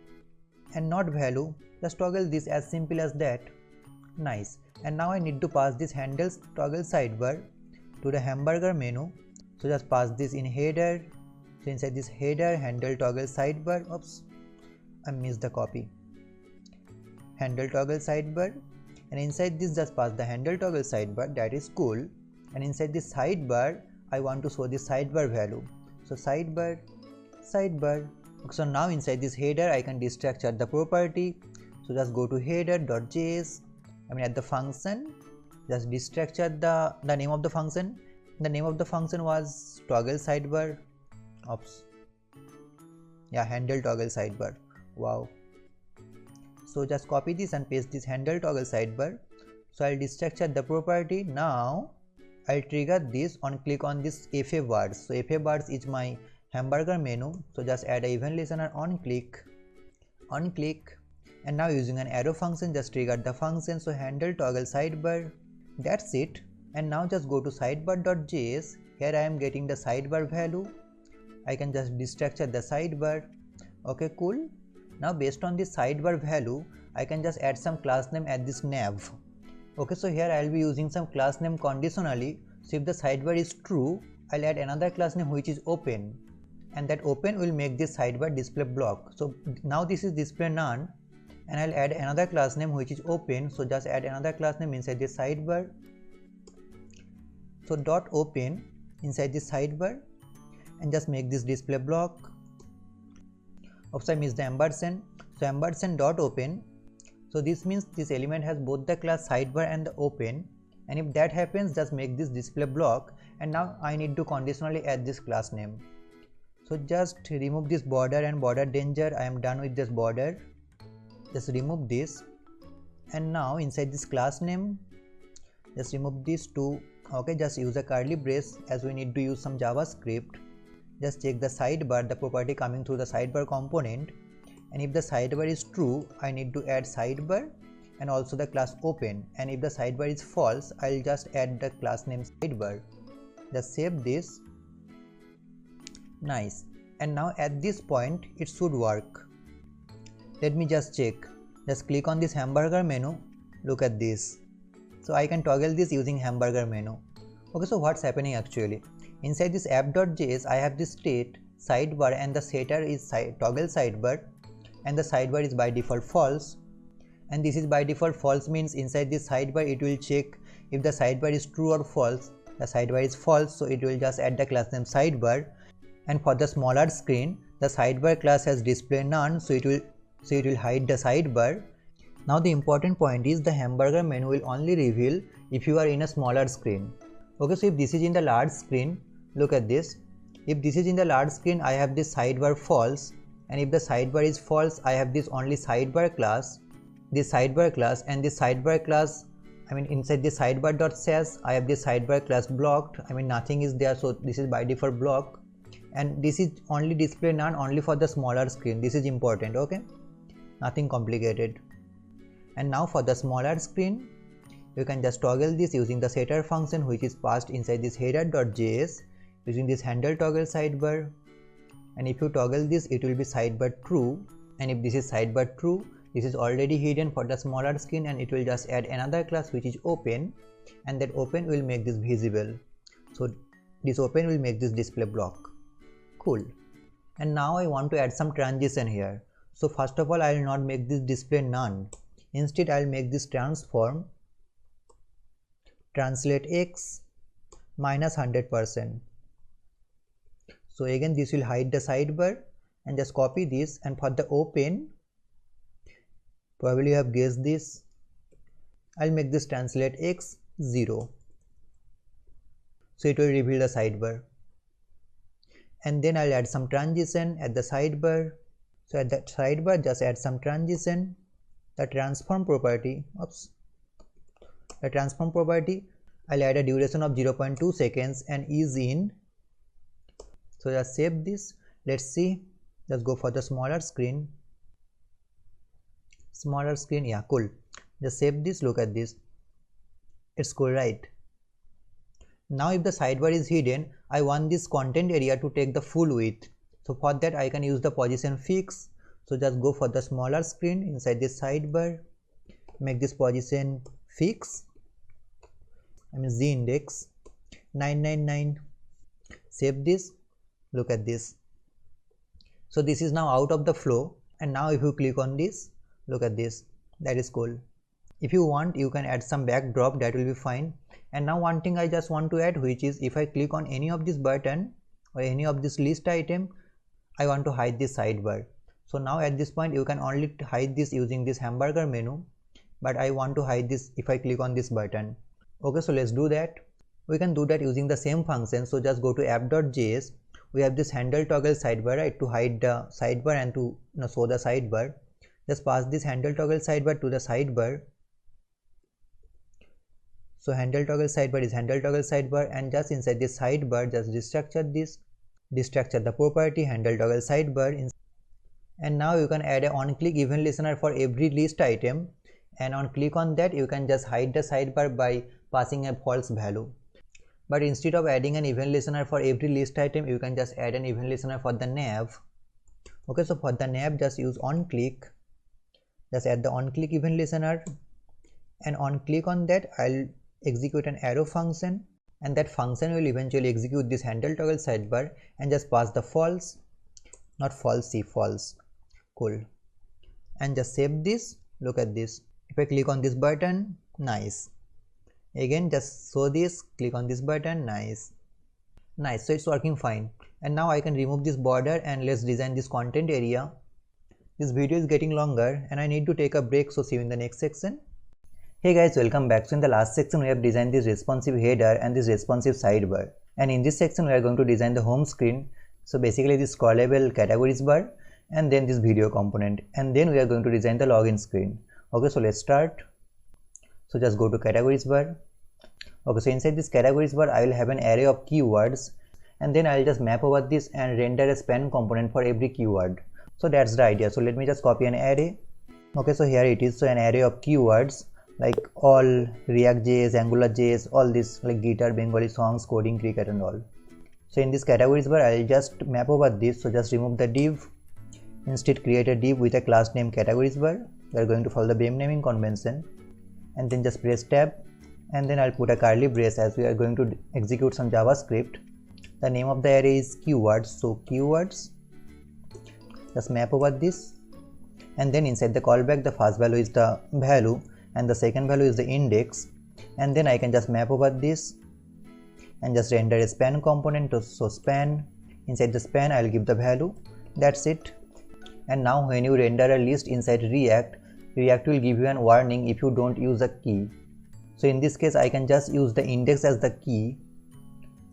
Speaker 1: and not value, just toggle this, as simple as that. Nice. And now I need to pass this handles toggle sidebar to the hamburger menu. So just pass this in header. So inside this header, handle toggle sidebar, oops, I missed the copy, handle toggle sidebar, and inside this just pass the handle toggle sidebar, that is cool. And inside this sidebar, I want to show the sidebar value. So sidebar. So now inside this header, I can destructure the property. So just go to header.js, at the function, just destructure the name of the function. The name of the function was toggle sidebar. Oops. Yeah, handle toggle sidebar. Wow. So just copy this and paste this handle toggle sidebar. So I'll destructure the property. Now I'll trigger this on click on this FA bars. So FA bars is my hamburger menu. So just add a event listener on click, and now using an arrow function, just trigger the function. So handle toggle sidebar. That's it. And now just go to sidebar.js. Here I am getting the sidebar value. I can just destructure the sidebar. Okay, cool. Now based on this sidebar value, I can just add some class name at this nav. Okay, so here I will be using some class name conditionally. So if the sidebar is true, I'll add another class name which is open, and that open will make this sidebar display block. So now this is display none, and I'll add another class name which is open. So just add another class name inside this sidebar. So dot open inside this sidebar, and just make this display block. Oops, I missed the ampersand. So ampersand dot open. So this means this element has both the class sidebar and the open, and if that happens, just make this display block. And now I need to conditionally add this class name. So just remove this border and border danger. I am done with this border. Just remove this, and now inside this class name, just remove these two. Okay, just use a curly brace as we need to use some JavaScript. Just check the sidebar, the property coming through the sidebar component, and if the sidebar is true, I need to add sidebar and also the class open, and if the sidebar is false, I'll just add the class name sidebar. Just save this. Nice. And now at this point it should work. Let me just check. Just click on this hamburger menu. Look at this. So I can toggle this using hamburger menu. Okay, so what's happening actually? Inside this app.js, I have this state sidebar, and the setter is toggle sidebar, and the sidebar is by default false. And this is by default false means inside this sidebar it will check if the sidebar is true or false. The sidebar is false, so it will just add the class name sidebar. And for the smaller screen, the sidebar class has display none, so it will hide the sidebar. Now the important point is the hamburger menu will only reveal if you are in a smaller screen. Okay, so if this is in the large screen, look at this. If this is in the large screen, I have this sidebar false, and if the sidebar is false, I have this only sidebar class, and this sidebar class, inside the sidebar.sass, I have this sidebar class blocked. Nothing is there, so this is by default block, and this is only display none only for the smaller screen. This is important. Okay, nothing complicated. And now for the smaller screen, you can just toggle this using the setter function which is passed inside this header.js using this handle toggle sidebar. And if you toggle this, it will be sidebar true, and if this is sidebar true, this is already hidden for the smaller screen, and it will just add another class which is open, and that open will make this visible. So this open will make this display block. Cool. And now I want to add some transition here. So first of all, I will not make this display none. Instead, I will make this transform translate x minus 100%. So again, this will hide the sidebar, and just copy this, and for the open, probably you have guessed this, I'll make this translate x 0. So it will reveal the sidebar. And then I'll add some transition at the sidebar. So at that sidebar, just add some transition. The transform property, I'll add a duration of 0.2 seconds and ease in. So just save this. Let's see. Let's go for the smaller screen. smaller screen. Yeah, cool. Just save this. Look at this. It's cool, right? Now if the sidebar is hidden, I want this content area to take the full width. So for that I can use the position fix. So just go for the smaller screen inside this sidebar, make this position fix, z index 999, save this. Look at this. So this is now out of the flow, and now if you click on this, look at this. That is cool. If you want, you can add some backdrop, that will be fine. And now one thing I just want to add, which is if I click on any of this button or any of this list item, I want to hide this sidebar. So now at this point you can only hide this using this hamburger menu, but I want to hide this if I click on this button. Okay, so let's do that. We can do that using the same function. So just go to app.js. We have this handle toggle sidebar, right, to hide the sidebar and to show the sidebar. Just pass this handle toggle sidebar to the sidebar. So handle toggle sidebar is handle toggle sidebar, and just inside this sidebar just destructure this, destructure the property handle toggle sidebar. And now you can add a on click event listener for every list item, and on click on that you can just hide the sidebar by passing a false value. But instead of adding an event listener for every list item, you can just add an event listener for the nav. Okay, so for the nav just use on click, just add the on click event listener, and on click on that I'll execute an arrow function, and that function will eventually execute this handle toggle sidebar and just pass the false, not false, false. Cool. And just save this. Look at this. If I click on this button, nice. Again just show this, click on this button, nice. So it's working fine. And now I can remove this border and let's design this content area. This video is getting longer and I need to take a break, so see you in the next section. Hey guys, welcome back. So in the last section we have designed this responsive header and this responsive sidebar, and in this section we are going to design the home screen. So basically this scrollable categories bar and then this video component, and then we are going to design the login screen. Okay, so let's start. So just go to categories bar. Okay, so inside this categories bar I will have an array of keywords, and then I will just map over this and render a span component for every keyword. So that's the idea. So let me just copy an array. Okay, so here it is. So an array of keywords like all React.js, Angular.js, all this like guitar, Bengali songs, coding, cricket and all. So in this categories bar I will just map over this. So just remove the div, instead create a div with a class name categories bar. We are going to follow the BEM naming convention, and then just press tab, and then I'll put a curly brace as we are going to execute some JavaScript. The name of the array is keywords, so keywords, just map over this, and then inside the callback the first value is the value and the second value is the index, and then I can just map over this and just render a span component. So span, inside the span I'll give the value. That's it. And now when you render a list inside React will give you a warning if you don't use a key. So in this case I can just use the index as the key.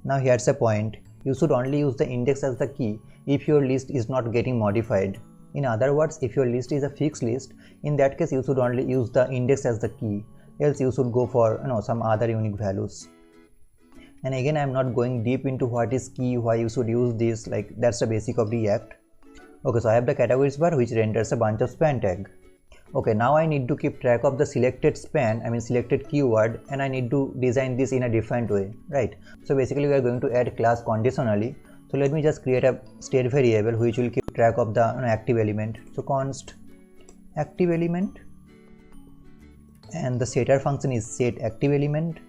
Speaker 1: Now here's a point, you should only use the index as the key if your list is not getting modified. In other words, if your list is a fixed list, in that case you should only use the index as the key, else you should go for some other unique values. And again I am not going deep into what is key, why you should use this, like that's the basic of React. Okay, so I have the categories bar which renders a bunch of span tag. Okay, now I need to keep track of the selected span, selected keyword, and I need to design this in a different way, right? So basically we are going to add class conditionally. So let me just create a state variable which will keep track of the active element. So const active element, and the setter function is set active element.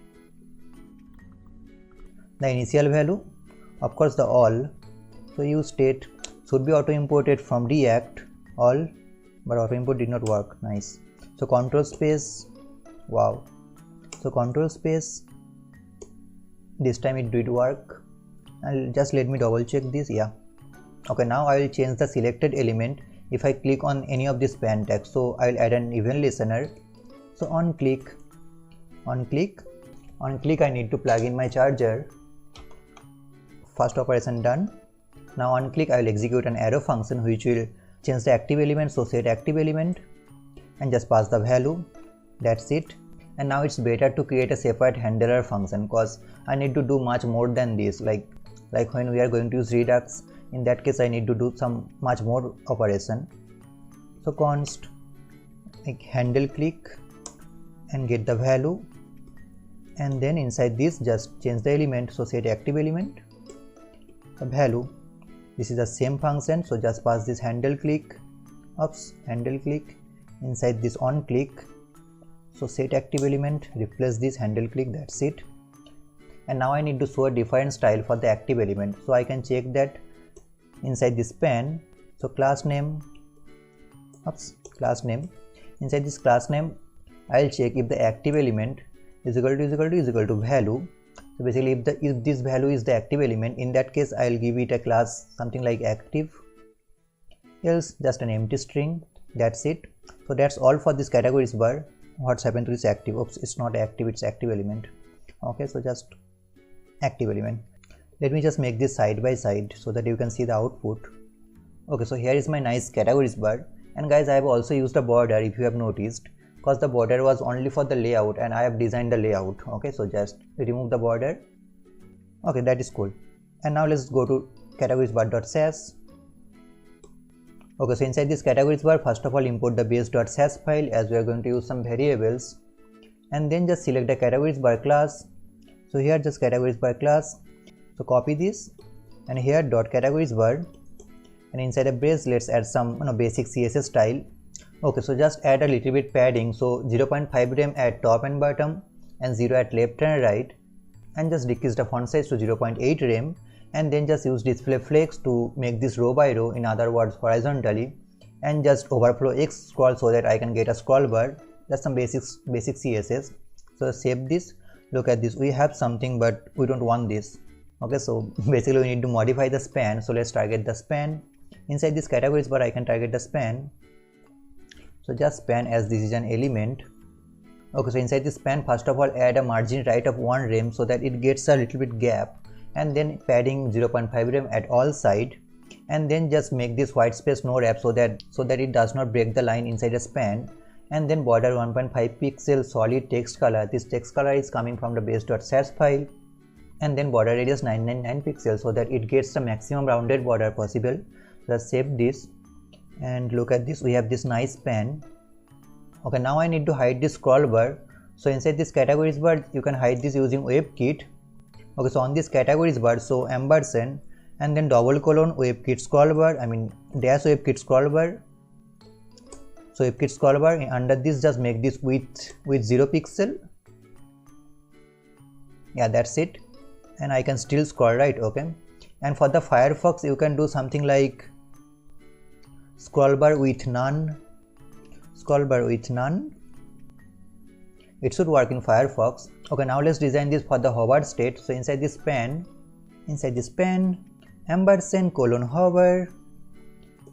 Speaker 1: The initial value, of course the all. So use state should be auto imported from React all, but auto import did not work. Nice. So control space, wow. So control space, this time it did work. And just let me double check this. Yeah. Okay, now I will change the selected element if I click on any of this span tags. So I will add an event listener. So on click I need to plug in my charger. First operation done. Now on click I will execute an arrow function which will change the active element. So set active element and just pass the value. That's it. And now it's better to create a separate handler function because I need to do much more than this. Like when we are going to use Redux, in that case I need to do some much more operation. So const like handle click and get the value, and then inside this just change the element. So set active element, the value, this is the same function, so just pass this handle click, handle click inside this on click. So set active element, replace this handle click, that's it. And now I need to show a different style for the active element, so I can check that inside this span. So class name, class name, inside this class name I'll check if the active element is equal to value. So basically if this value is the active element, in that case I'll give it a class something like active, else just an empty string, that's it. So that's all for this categories bar. What's happened to this active? Oops, it's not active, it's active element. Okay, so just active element. Let me just make this side by side so that you can see the output. Okay, so here is my nice categories bar, and guys, I have also used a border, if you have noticed, because the border was only for the layout and I have designed the layout. Okay, so just remove the border. Okay, that is cool. And now let's go to categories bar.sass. Okay, so inside this categories bar, first of all import the base.sass file, as we are going to use some variables, and then just select the categories bar class. So here just categories bar class, so copy this, and here dot categories bar, and inside a brace let's add some basic CSS style. Okay, so just add a little bit padding, so 0.5 rem at top and bottom and 0 at left and right, and just decrease the font size to 0.8 rem, and then just use display flex to make this row by row, in other words horizontally, and just overflow X scroll so that I can get a scroll bar. That's some basic CSS. So save this. Look at this, we have something but we don't want this. Okay, so basically we need to modify the span, so let's target the span. Inside this categories bar I can target the span, so just span as this is an element. Okay, so inside this span, first of all add a margin right of 1 rem so that it gets a little bit gap, and then padding 0.5 rem at all side, and then just make this white space no wrap so that it does not break the line inside a span, and then border 1.5 pixel solid text color. This text color is coming from the base.sass file, and then border radius 999 pixels so that it gets the maximum rounded border possible. Just save this, and look at this, we have this nice span. Okay, now I need to hide this scroll bar, so inside this categories bar you can hide this using WebKit. Okay, so on this categories bar, so ampersand and then double colon WebKit scroll bar, dash WebKit scroll bar. So WebKit scroll bar, under this just make this width with 0 pixel. Yeah, that's it, and I can still scroll right. Okay, and for the Firefox you can do something like scroll bar with none, scroll bar with none. It should work in Firefox. Okay, now let's design this for the hover state. So inside this span, ampersand colon hover.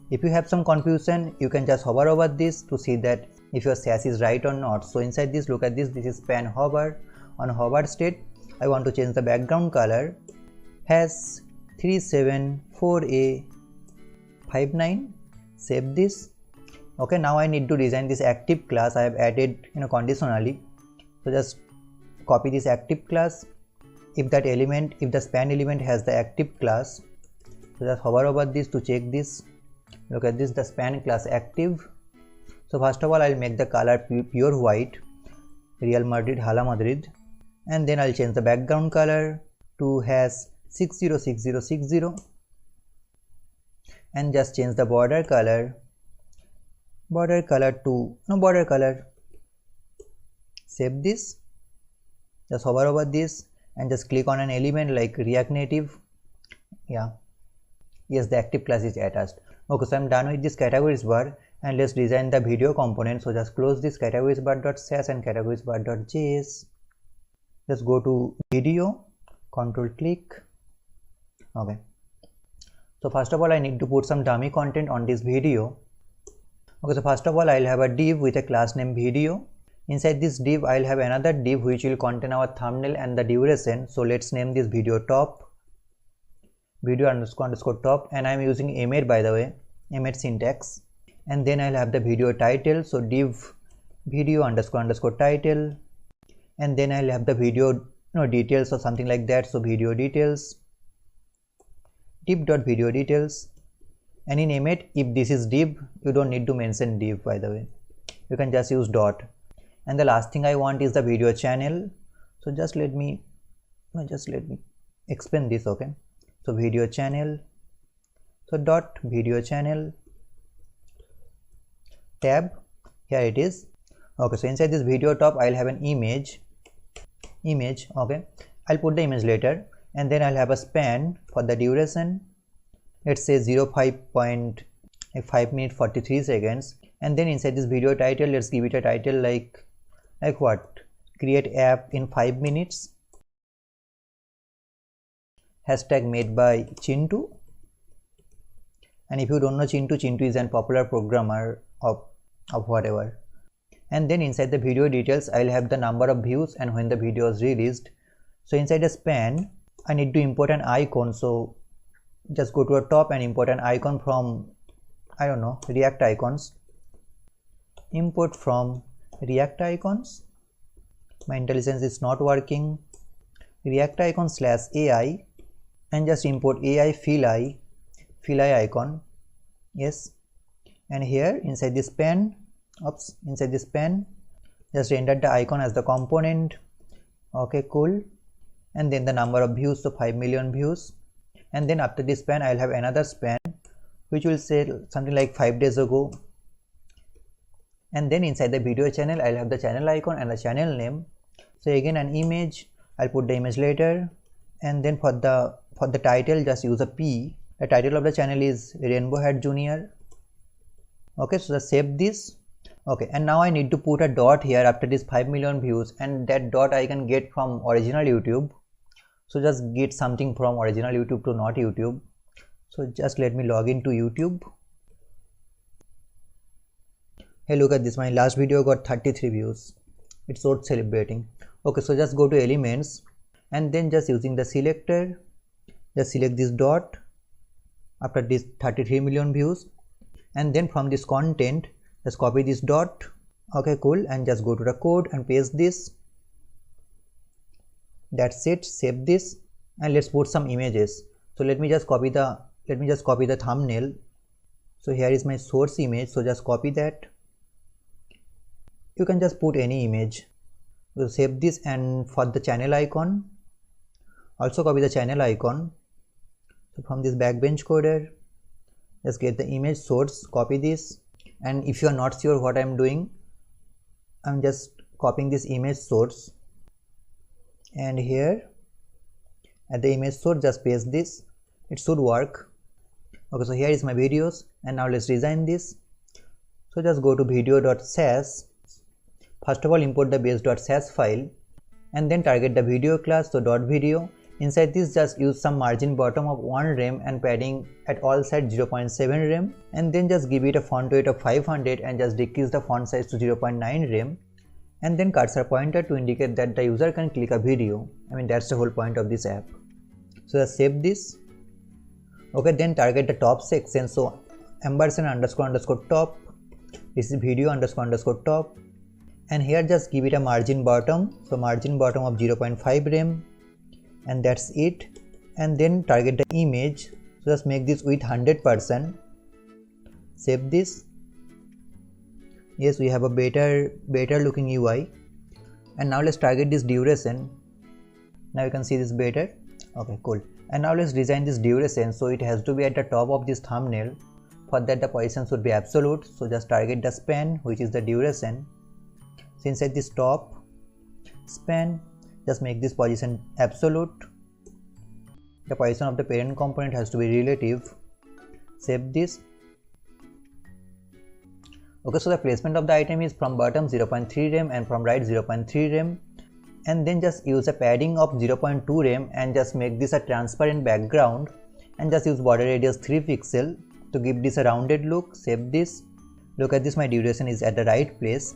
Speaker 1: If you have some confusion, you can just hover over this to see that if your Sass is right or not. So inside this, look at this, this is span hover. On hover state, I want to change the background color as 374A59. Save this. Okay, now I need to design this active class I have added conditionally. So just copy this active class. If the span element has the active class, so just hover over this to check this. Look at this, the span class active. So first of all I'll make the color pure white, Real Madrid, Hala Madrid, and then I'll change the background color to has 606060, and just change the border color to no border color. Save this, just hover over this and just click on an element like React Native. Yeah, yes, the active class is attached. Okay, so I'm done with this categories bar, and let's design the video component. So just close this categories bar.sass and categories bar.js. Let's go to video, control click. Okay, so first of all I need to put some dummy content on this video. Okay, so first of all I'll have a div with a class name video. Inside this div I'll have another div which will contain our thumbnail and the duration. So let's name this video top, video underscore top, and I'm using emmet, by the way, emmet syntax. And then I'll have the video title, so div video underscore title, and then I'll have the video details or something like that, so video details, div.video details. And in emmet, if this is div, you don't need to mention div, by the way. you can just use dot. And the last thing I want is the video channel. So just let me explain this. Okay, so video channel, so dot video channel tab, here it is. Okay, so inside this video top I'll have an image. Okay, I'll put the image later, and then I'll have a span for the duration. Let's say 5 minutes 43 seconds. And then inside this video title, let's give it a title like what? Create app in 5 minutes. Hashtag made by Chintu. And if you don't know Chintu is a popular programmer of whatever. And then inside the video details, I'll have the number of views and when the video was released. So inside the span, I need to import an icon. So just go to a top and import an icon from, I don't know, React icons. Import from React icons. My IntelliSense is not working. React icon /AI, and just import AI fill eye icon. Yes, and here inside this span, just render the icon as the component. Okay, cool. And then the number of views, so 5 million views. And then after this span, I'll have another span which will say something like 5 days ago. And then inside the video channel, I'll have the channel icon and the channel name. So again, an image, I'll put the image later. And then for the title, just use a P. The title of the channel is Rainbow Hat Junior. Okay, so just save this. Okay, and now I need to put a dot here after this 5 million views, and that dot I can get from original YouTube. So just get something from original YouTube to not YouTube. So just let me log into YouTube. Hey, look at this, my last video got 33 views. It's worth celebrating. Okay, so just go to elements, and then just using the selector, just select this dot after this 33 million views, and then from this content, just copy this dot. Okay, cool, and just go to the code and paste this. That's it. Save this, and let's put some images. So let me just copy the thumbnail. So here is my source image, so just copy that. You can just put any image. We'll save this, and for the channel icon, also copy the channel icon. So from this backbench coder, just get the image source, copy this. And if you are not sure what I'm doing, I'm just copying this image source, and here at the image source just paste this. It should work. Okay, so here is my videos, and now let's design this. So just go to video.sass. First of all, import the base.sass file, and then target the video class, so .video. Inside this, just use some margin bottom of 1 rem and padding at all sides 0.7 rem, and then just give it a font weight of 500 and just decrease the font size to 0.9 rem, and then cursor pointer to indicate that the user can click a video. I mean, that's the whole point of this app. So just save this. Okay, then target the top section, so __ top. This is video __ top, and here just give it a margin bottom, so margin bottom of 0.5 rem, and that's it. And then target the image, so just make this width 100%. Save this. Yes, we have a better looking UI. And now let's target this duration. Now you can see this better. Okay, cool. And now let's design this duration, so it has to be at the top of this thumbnail. For that, the position should be absolute, so just target the span, which is the duration. So inside this top span, just make this position absolute. The position of the parent component has to be relative. Save this. Okay, so the placement of the item is from bottom 0.3 rem and from right 0.3 rem, and then just use a padding of 0.2 rem and just make this a transparent background, and just use border radius 3 pixel to give this a rounded look. Save this. Look at this, my duration is at the right place.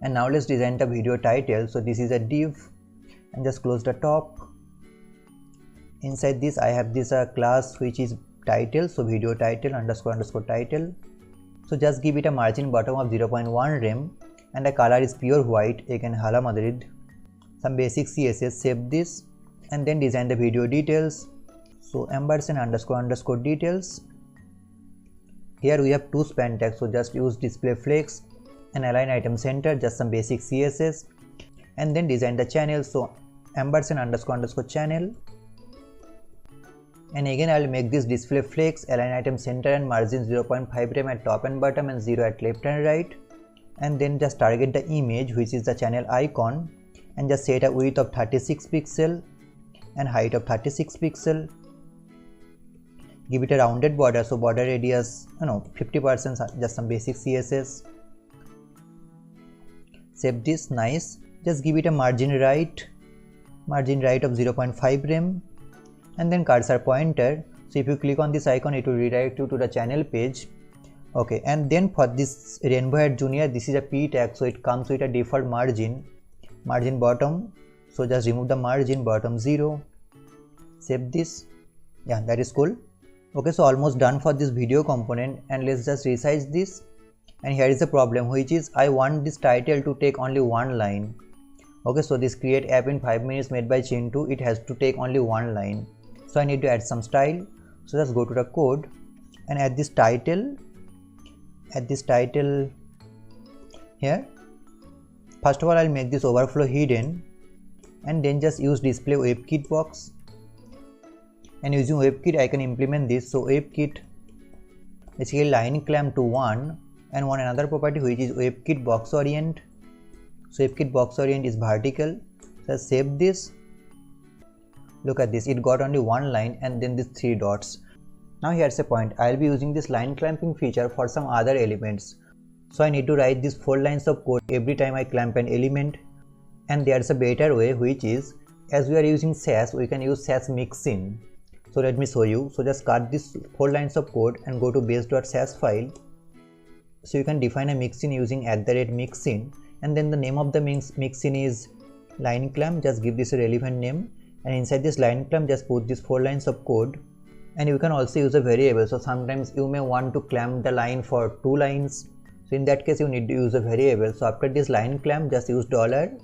Speaker 1: And now let's design the video title. So this is a div, and just close the top. Inside this I have this class which is title, so video title __ title. So just give it a margin bottom of 0.1 rem, and the color is pure white, again Hala Madrid. Some basic CSS. Save this, and then design the video details. So __ details. Here we have two span tags, so just use display flex and align item center, just some basic CSS, and then design the channel. So ampersand underscore underscore channel, and again I will make this display flex, align item center and margin 0.5 rem at top and bottom and 0 at left and right, and then just target the image which is the channel icon and just set a width of 36 pixel and height of 36 pixel. Give it a rounded border, so border radius 50%, just some basic CSS. Save this, nice. Just give it a margin right of 0.5 rem and then cursor pointer. So if you click on this icon, it will redirect you to the channel page. Okay, and then for this Rainbow Hat Junior, this is a P tag, so it comes with a default margin bottom. So just remove the margin, bottom 0. Save this. Yeah, that is cool. Okay, so almost done for this video component, and let's just resize this. And here is the problem, which is I want this title to take only one line. Okay, so this create app in 5 minutes made by Chintu, it has to take only one line. So I need to add some style. So just go to the code and add this title here. First of all, I'll make this overflow hidden, and then just use display WebKit box. And using WebKit I can implement this. So WebKit basically line clamp to 1 and one another property which is WebKit box orient. So WebKit box orient is vertical. So save this. Look at this, it got only one line and then these 3 dots. Now here's a point, I'll be using this line clamping feature for some other elements. So I need to write these 4 lines of code every time I clamp an element. And there's a better way, which is, as we are using Sass, we can use Sass mixin. So let me show you. So just cut this 4 lines of code and go to base.sass file. So you can define a mixin using @mixin, and then the name of the mixin is line clamp. Just give this a relevant name, and inside this line clamp just put these 4 lines of code. And you can also use a variable. So sometimes you may want to clamp the line for 2 lines. So in that case you need to use a variable. So after this line clamp, just use $,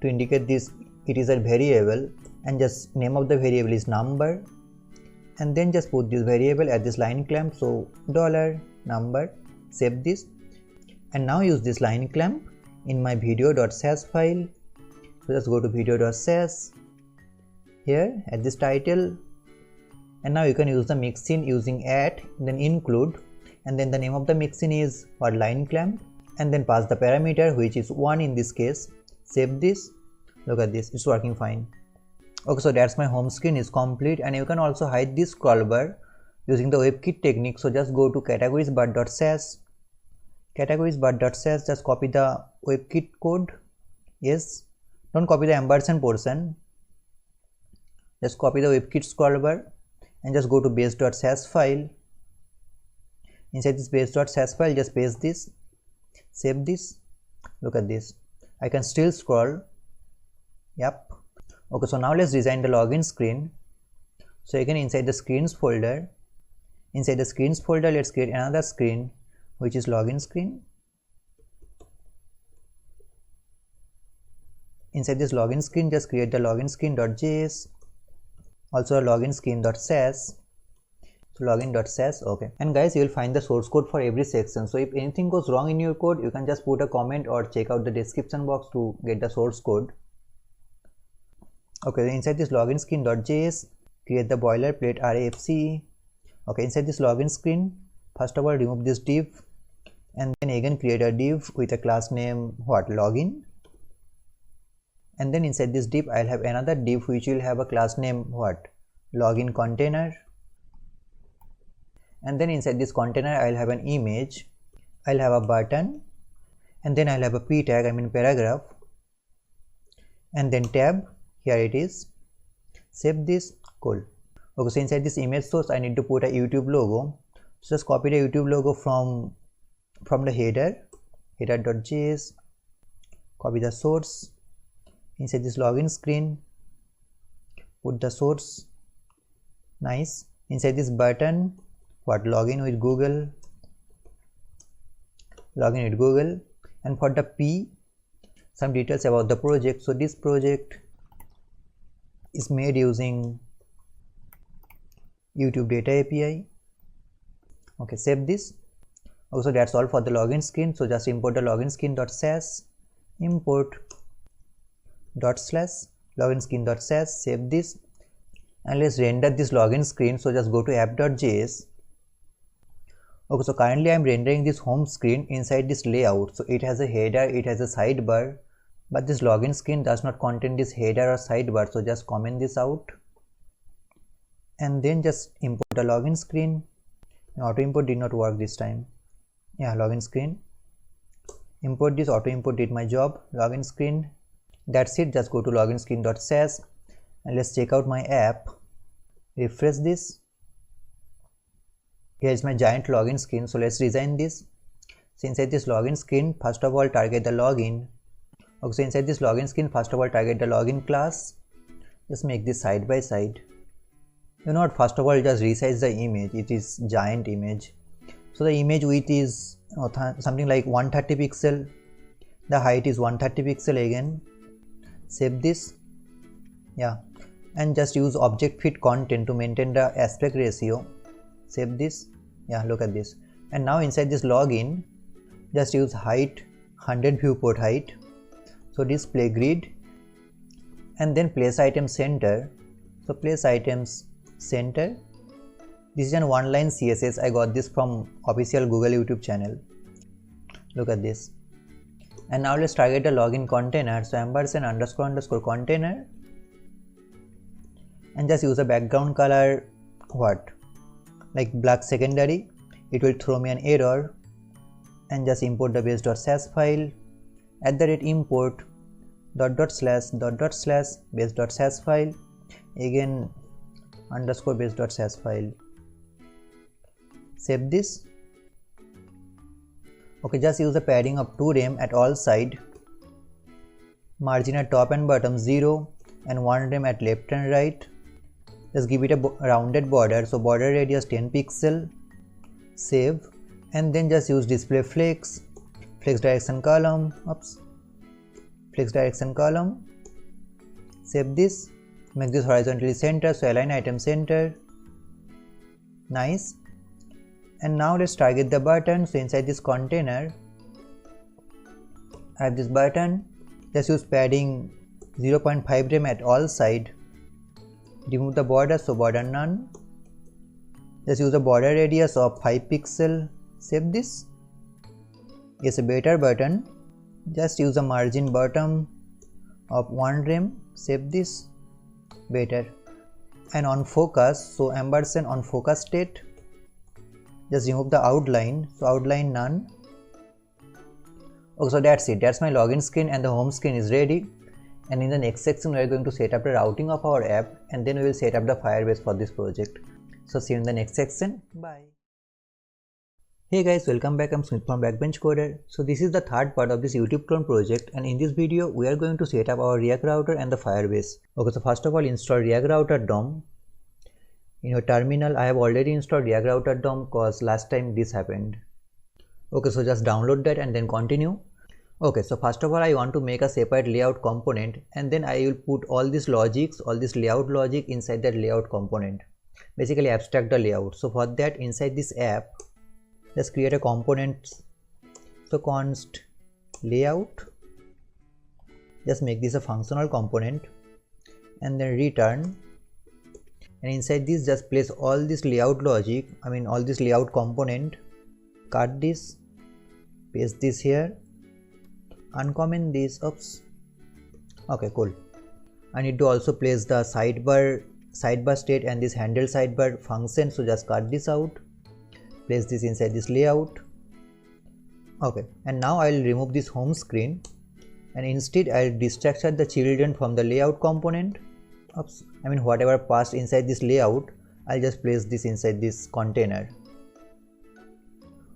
Speaker 1: to indicate this it is a variable, and just name of the variable is number, and then just put this variable at this line clamp. So $number. Save this, and now use this line clamp in my video.sass file. So just go to video.sass here at this title, and now you can use the mixin using then include, and then the name of the mixin is for line clamp, and then pass the parameter which is 1 in this case. Save this. Look at this, it's working fine. Okay, so that's my home screen is complete, and you can also hide this scroll bar using the WebKit technique. So just go to categories bar.sass, just copy the WebKit code. Yes, don't copy the ampersand portion, just copy the WebKit scroll bar and just go to base.sass file. Inside this base.sass file just paste this, save this. Look at this, I can still scroll. Yep. Okay, so now let's design the login screen. So again, inside the screens folder, let's create another screen which is login screen. Inside this login screen, just create the login screen.js, also a login screen.sass. So login.sass. Okay, and guys, you will find the source code for every section. So if anything goes wrong in your code, you can just put a comment or check out the description box to get the source code. Okay, inside this login screen.js, create the boilerplate RAFC. Okay, inside this login screen, first of all remove this div, and then again create a div with a class name login, and then inside this div I'll have another div which will have a class name login container, and then inside this container I'll have an image, I'll have a button, and then I'll have a p tag, paragraph, and then tab. Here it is. Save this. Cool. Okay, so inside this image source I need to put a YouTube logo. So just copy the YouTube logo from the header.js, copy the source. Inside this login screen, put the source. Nice. Inside this button, login with Google, and for the P, some details about the project. So this project is made using YouTube data API. Okay, save this. Also, that's all for the login screen. So just import the login screen.sass, import ./login screen.sass, save this, and let's render this login screen. So just go to app.js. Okay, so currently I'm rendering this home screen inside this layout. So it has a header, it has a sidebar, but this login screen does not contain this header or sidebar. So just comment this out and then just import the login screen. Auto import did not work this time. Yeah, login screen, import this. Auto import did my job. Login screen, that's it. Just go to login screen.sass and let's check out my app. Refresh this. Here is my giant login screen. So let's design this. So inside this login screen, first of all target the login. Okay, so inside this login screen, first of all target the login class. Just make this side by side. You know what, first of all just resize the image. It is giant image. So the image width is something like 130 pixel. The height is 130 pixel again. Save this. Yeah, and just use object fit content to maintain the aspect ratio. Save this. Yeah, look at this. And now inside this login, just use height 100 viewport height. So display grid and then place item center. So place items center. This is an one-line CSS. I got this from official Google YouTube channel. Look at this. And now let's target the login container. So ampersand underscore underscore container, and just use a background color like black secondary. It will throw me an error, and just import the base.sass file @import // base.sass file, again underscore base.sass file. Save this. Okay, just use a padding of 2 rem at all side, margin at top and bottom 0 and 1 rem at left and right. Just give it a rounded border, so border radius 10 pixel. Save, and then just use display flex direction column, flex direction column. Save this, make this horizontally center, so align item center. Nice. And now let's target the button. So inside this container, I have this button. Just use padding 0.5 rem at all side. Remove the border, so border none. Just use a border radius of 5 pixel. Save this. Yes, a better button. Just use a margin bottom of 1 rem. Save this. Better. And on focus, so ampersand on focus state. Just remove the outline, so outline none. Okay, so that's it. That's my login screen and the home screen is ready. And in the next section we are going to set up the routing of our app, and then we will set up the Firebase for this project. So see you in the next section. Bye. Hey guys, welcome back. I'm Smith from Backbench Coder. So this is the third part of this YouTube clone project, and in this video we are going to set up our React router and the Firebase. Okay, so first of all install React router DOM. In your terminal, I have already installed React router DOM because last time this happened. Okay, so just download that and then continue. Okay, so first of all I want to make a separate layout component, and then I will put all these logics, all this layout logic inside that layout component. Basically abstract the layout. So for that, inside this app, just create a component. So const layout, just make this a functional component and then return. And inside this just place all this layout logic, all this layout component. Cut this, paste this here, uncomment this. Okay, cool. I need to also place the sidebar state and this handle sidebar function, so just cut this out, place this inside this layout. Okay, and now I will remove this home screen, and instead I will destructure the children from the layout component. Whatever passed inside this layout, I'll just place this inside this container.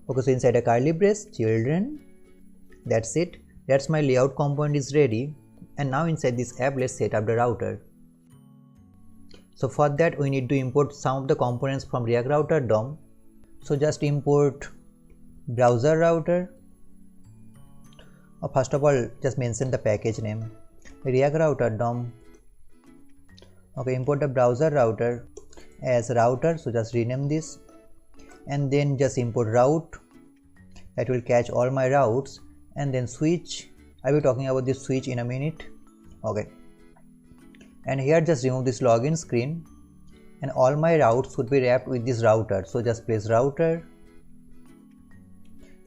Speaker 1: Okay, so inside a curly brace, children. That's it. That's my layout component is ready. And now inside this app, let's set up the router. So for that, we need to import some of the components from React router DOM. So just import browser router. First of all, just mention the package name, React router DOM. Okay, import the browser router as router, so just rename this, and then just import route that will catch all my routes, and then switch. I will be talking about this switch in a minute. Okay, and here just remove this login screen, and all my routes would be wrapped with this router. So just press router.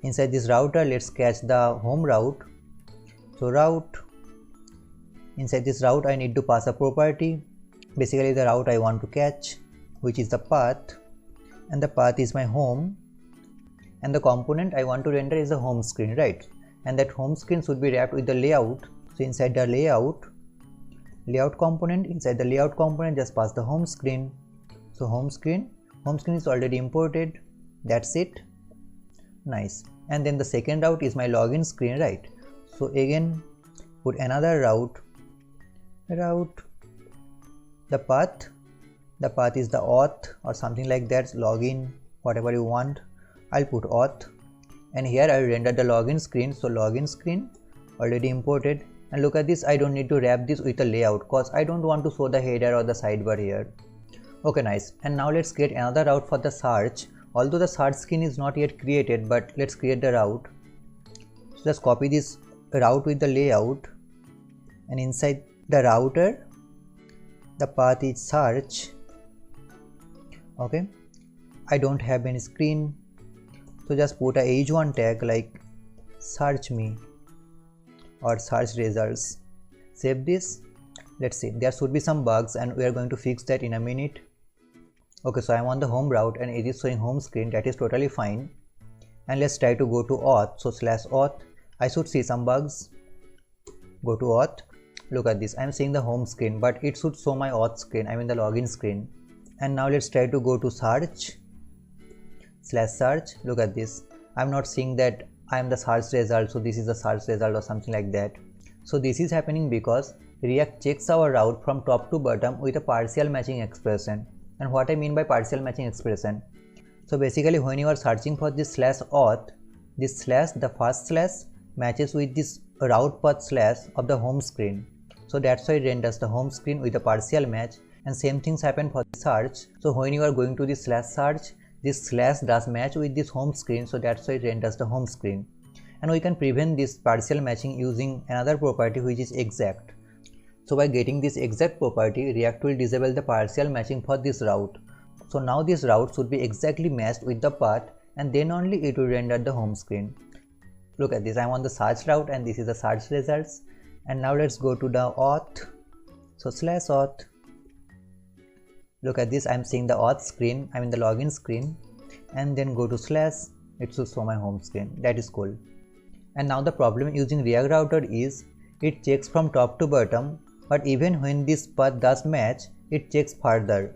Speaker 1: Inside this router, let's catch the home route. So route, inside this route I need to pass a property, basically the route I want to catch, which is the path, and the path is my home, and the component I want to render is the home screen, right? And that home screen should be wrapped with the layout. So inside the layout component, inside the layout component just pass the home screen. So home screen is already imported. That's it. Nice. And then the second route is my login screen, right? So again put another route, the path is the auth or something like that, login, whatever you want. I'll put auth, and here I will render the login screen. So login screen already imported, and look at this, I don't need to wrap this with a layout because I don't want to show the header or the sidebar here. Okay, nice. And now let's create another route for the search. Although the search screen is not yet created, but let's create the route. So just copy this route with the layout, and inside the router the path is search. Okay, I don't have any screen, so just put a h1 tag like search me or search results. Save this. Let's see, there should be some bugs and we are going to fix that in a minute. Okay, so I'm on the home route and it is showing home screen. That is totally fine. And let's try to go to auth. So /auth, I should see some bugs. Go to auth. Look at this, I'm seeing the home screen, but it should show my auth screen, I mean the login screen. And now let's try to go to search, /search. Look at this, I'm not seeing that I am the search result, so this is the search result or something like that. So this is happening because React checks our route from top to bottom with a partial matching expression. And what I mean by partial matching expression, so basically when you are searching for this /auth, this slash, the first slash matches with this route path slash of the home screen. So that's why it renders the home screen with a partial match, and same things happen for the search. So when you are going to this /search, this slash does match with this home screen, so that's why it renders the home screen. And we can prevent this partial matching using another property which is exact. So by getting this exact property, React will disable the partial matching for this route. So now this route should be exactly matched with the path, and then only it will render the home screen. Look at this, I'm on the search route and this is the search results. And now let's go to the auth. So /auth. Look at this, I'm seeing the auth screen, I mean the login screen, and then go to slash, it should show my home screen. That is cool. And now the problem using React router is it checks from top to bottom, but even when this path does match, it checks further.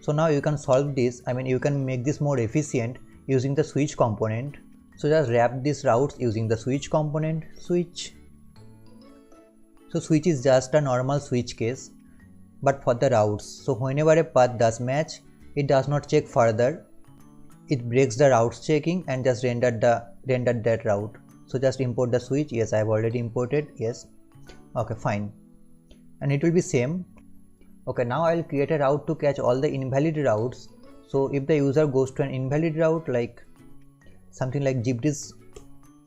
Speaker 1: So now you can solve this, I mean you can make this more efficient using the switch component. So just wrap these routes using the switch component, switch. So switch is just a normal switch case, but for the routes. So whenever a path does match, it does not check further. It breaks the routes checking and just rendered that route. So just import the switch. Yes, I have already imported. Yes. Okay, fine. And it will be same. Okay, now I will create a route to catch all the invalid routes. So if the user goes to an invalid route like something like gypdies.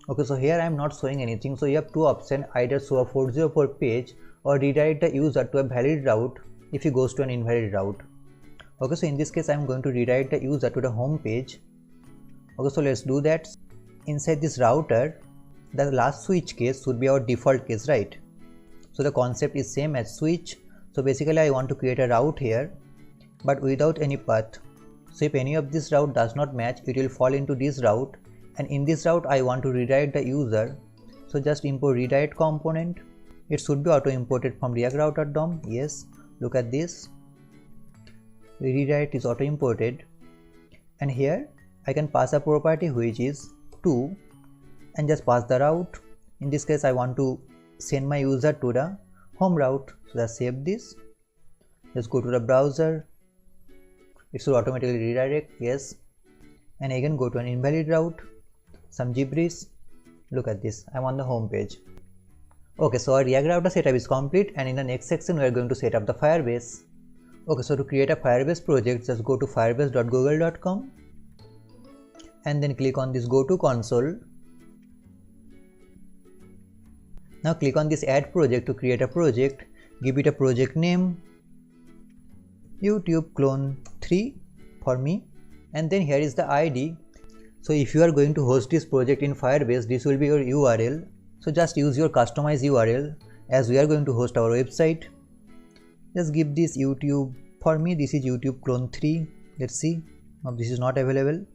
Speaker 1: Okay, so here I am not showing anything. So you have two options, either show a 404 page or redirect the user to a valid route if he goes to an invalid route. Okay, so in this case I am going to redirect the user to the home page. Okay, so let's do that. Inside this router, the last switch case should be our default case, right? So the concept is same as switch. So basically I want to create a route here, but without any path. So if any of this route does not match, it will fall into this route, and in this route I want to redirect the user. So just import redirect component. It should be auto imported from React router DOM. Yes, look at this. Redirect is auto imported, and here I can pass a property which is to, and just pass the route. In this case I want to send my user to the home route. So just save this. Let's go to the browser. It should automatically redirect. Yes, and again go to an invalid route, some gibberish. Look at this, I'm on the home page. Okay, so our React router setup is complete, and in the next section we are going to set up the Firebase. Okay, so to create a Firebase project, just go to firebase.google.com and then click on this go to console. Now click on this add project to create a project. Give it a project name, YouTube clone 3 for me, and then here is the ID. So if you are going to host this project in Firebase, this will be your URL. So just use your customized URL as we are going to host our website. Just give this YouTube, for me this is YouTube clone 3. Let's see. Now this is not available.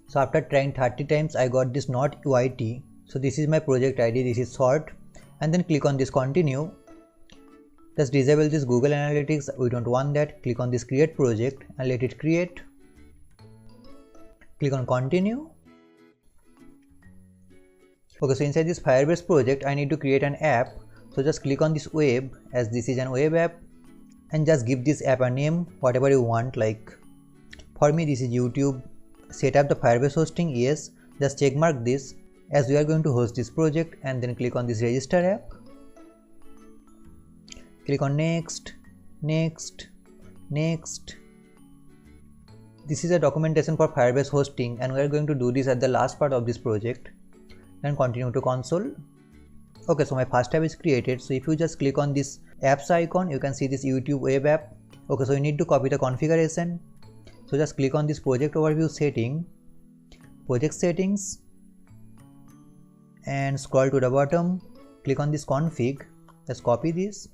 Speaker 1: So after trying 30 times I got this not UIT. So this is my project ID, this is sort, and then click on this continue. Just disable this Google Analytics, we don't want that. Click on this create project and let it create. Click on continue. Okay, so inside this Firebase project I need to create an app. So just click on this web, as this is an web app, and just give this app a name, whatever you want. Like for me this is YouTube. Set up the Firebase hosting, yes. Just check mark this as we are going to host this project, and then click on this register app. Click on next, next, next. This is a documentation for Firebase hosting, and we are going to do this at the last part of this project. Then continue to console. Okay, so my first app is created. So if you just click on this apps icon, you can see this YouTube web app. Okay, so you need to copy the configuration. So just click on this project overview setting, project settings, and scroll to the bottom. Click on this config. Just copy this.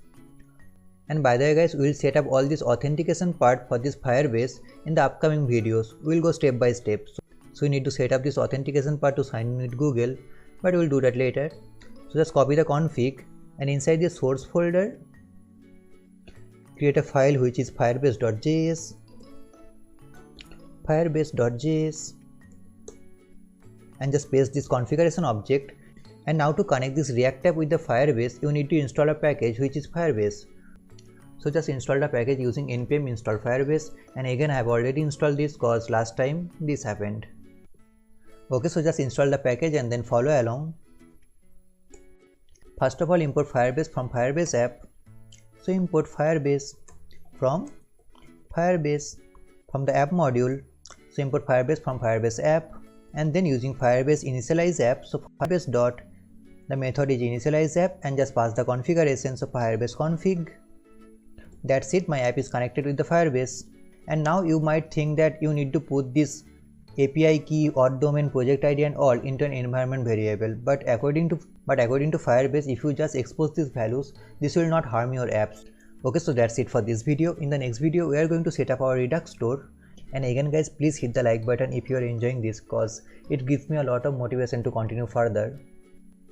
Speaker 1: And by the way guys, we will set up all this authentication part for this Firebase in the upcoming videos. We will go step by step. So you need to set up this authentication part to sign in with Google, but we will do that later. So just copy the config, and inside the source folder create a file which is firebase.js, and just paste this configuration object. And now to connect this React app with the Firebase, you need to install a package which is Firebase. So just install the package using npm install Firebase, and again I have already installed this because last time this happened. Okay, so just install the package and then follow along. First of all, import Firebase from Firebase app. So import Firebase from the app module. So import Firebase from Firebase app, and then using Firebase initialize app. So Firebase dot, the method is initialize app, and just pass the configuration. So Firebase config. That's it, my app is connected with the Firebase. And now you might think that you need to put this API key, auth domain, project ID and all into an environment variable, but according to Firebase, if you just expose these values, this will not harm your apps. Okay, so that's it for this video. In the next video we are going to set up our Redux store. And again guys, please hit the like button if you are enjoying this, cause it gives me a lot of motivation to continue further.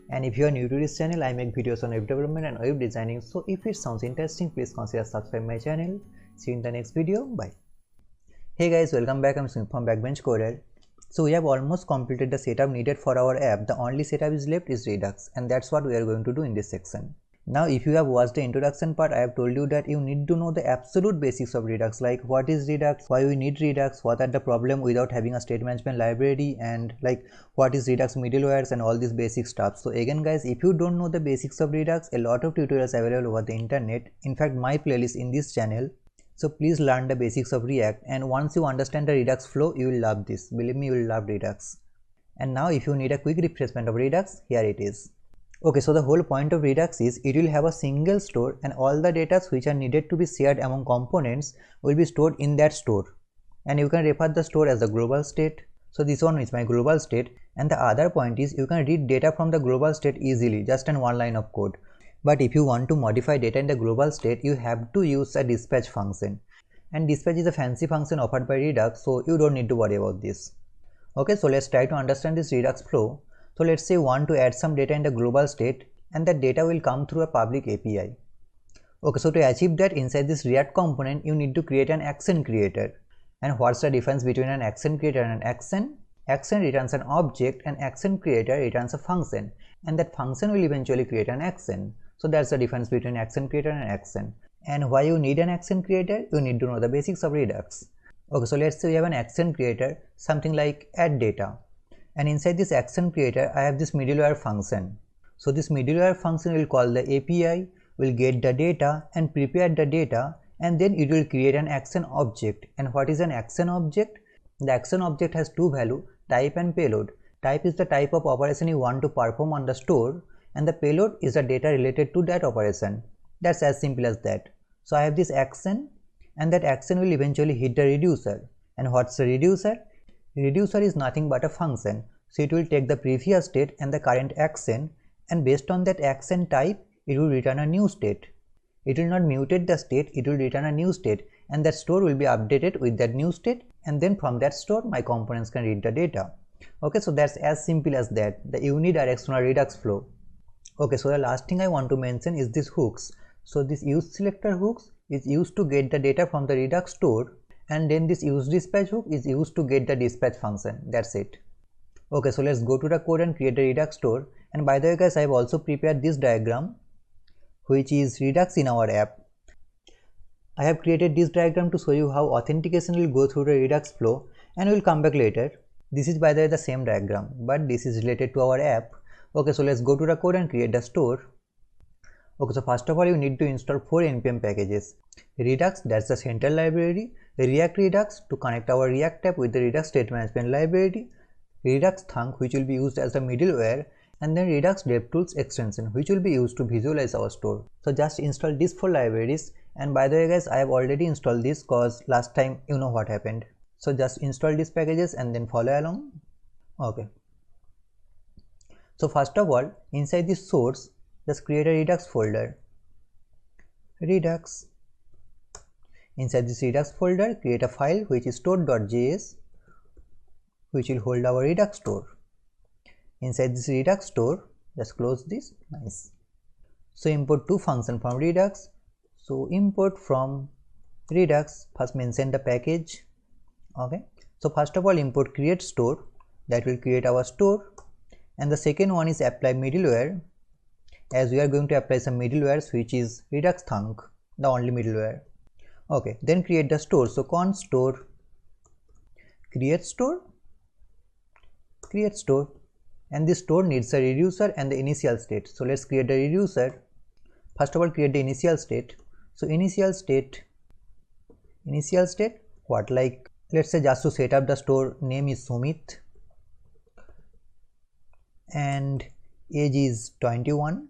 Speaker 1: And if you are new to this channel, I make videos on web development and web designing, so if it sounds interesting, please consider subscribe my channel. See you in the next video. Bye. Hey guys, welcome back. I'm Singh from Backbench Coder. So we have almost completed the setup needed for our app. The only setup is left is Redux, and that's what we are going to do in this section. Now if you have watched the introduction part, I have told you that you need to know the absolute basics of Redux, like what is Redux, why we need Redux, what are the problem without having a state management library, and like what is Redux middlewares and all this basic stuff. So again guys, if you don't know the basics of Redux, a lot of tutorials available over the internet, in fact my playlist in this channel. So please learn the basics of React, and once you understand the Redux flow, you will love this. Believe me, you will love Redux. And now if you need a quick refreshment of Redux, here it is. Okay, so the whole point of Redux is it will have a single store, and all the data which are needed to be shared among components will be stored in that store. And you can refer the store as the global state. So this one is my global state, and the other point is you can read data from the global state easily, just in one line of code. But if you want to modify data in the global state, you have to use a dispatch function. And dispatch is a fancy function offered by Redux, so you don't need to worry about this. Okay, so let's try to understand this Redux flow. So let's say you want to add some data in the global state, and that data will come through a public API. Okay, so to achieve that, inside this React component, you need to create an action creator. And what's the difference between an action creator and an action? Action returns an object, and action creator returns a function, and that function will eventually create an action. So that's the difference between action creator and action. And why you need an action creator? You need to know the basics of Redux. Okay, so let's say we have an action creator, something like add data. And inside this action creator, I have this middleware function. So this middleware function will call the API will get the data and prepare the data, and then it will create an action object. And what is an action object? The action object has two values, type and payload. Type is the type of operation you want to perform on the store, and the payload is the data related to that operation. That's as simple as that. So I have this action, and that action will eventually hit the reducer. And what's the reducer? Reducer is nothing but a function. So it will take the previous state and the current action, and based on that action type, it will return a new state. It will not mutate the state, it will return a new state, and that store will be updated with that new state, and then from that store my components can read the data. Okay, so that's as simple as that, the unidirectional Redux flow. Okay, so the last thing I want to mention is this hooks. So this useSelector hooks is used to get the data from the Redux store, and then this useDispatch hook is used to get the dispatch function. That's it. Okay, so let's go to the code and create a Redux store. And by the way guys, I have also prepared this diagram, which is Redux in our app. I have created this diagram to show you how authentication will go through the Redux flow, and we'll come back later. This is by the way the same diagram, but this is related to our app. Okay, so let's go to the code and create the store. Okay, so first of all you need to install 4 npm packages. Redux, that's the central library. React Redux to connect our React app with the Redux state management library. Redux Thunk, which will be used as the middleware, and then Redux DevTools extension, which will be used to visualize our store. So just install these 4 libraries. And by the way guys, I have already installed this cause last time you know what happened. So just install these packages and then follow along. Okay. So first of all, inside this source, just create a Redux folder. Redux. Inside this Redux folder, create a file which is store.js, which will hold our Redux store. Inside this Redux store, just close this. Nice. So import 2 functions from Redux. So import from Redux, first mention the package. Okay. So first of all, import create store, that will create our store. And the second one is apply middleware, as we are going to apply some middleware which is Redux Thunk, the only middleware. Okay, then create the store. So const store, create store, and this store needs a reducer and the initial state. So let's create the reducer. First of all, create the initial state. So initial state, what, like let's say just to set up the store name is Sumit and age is 21.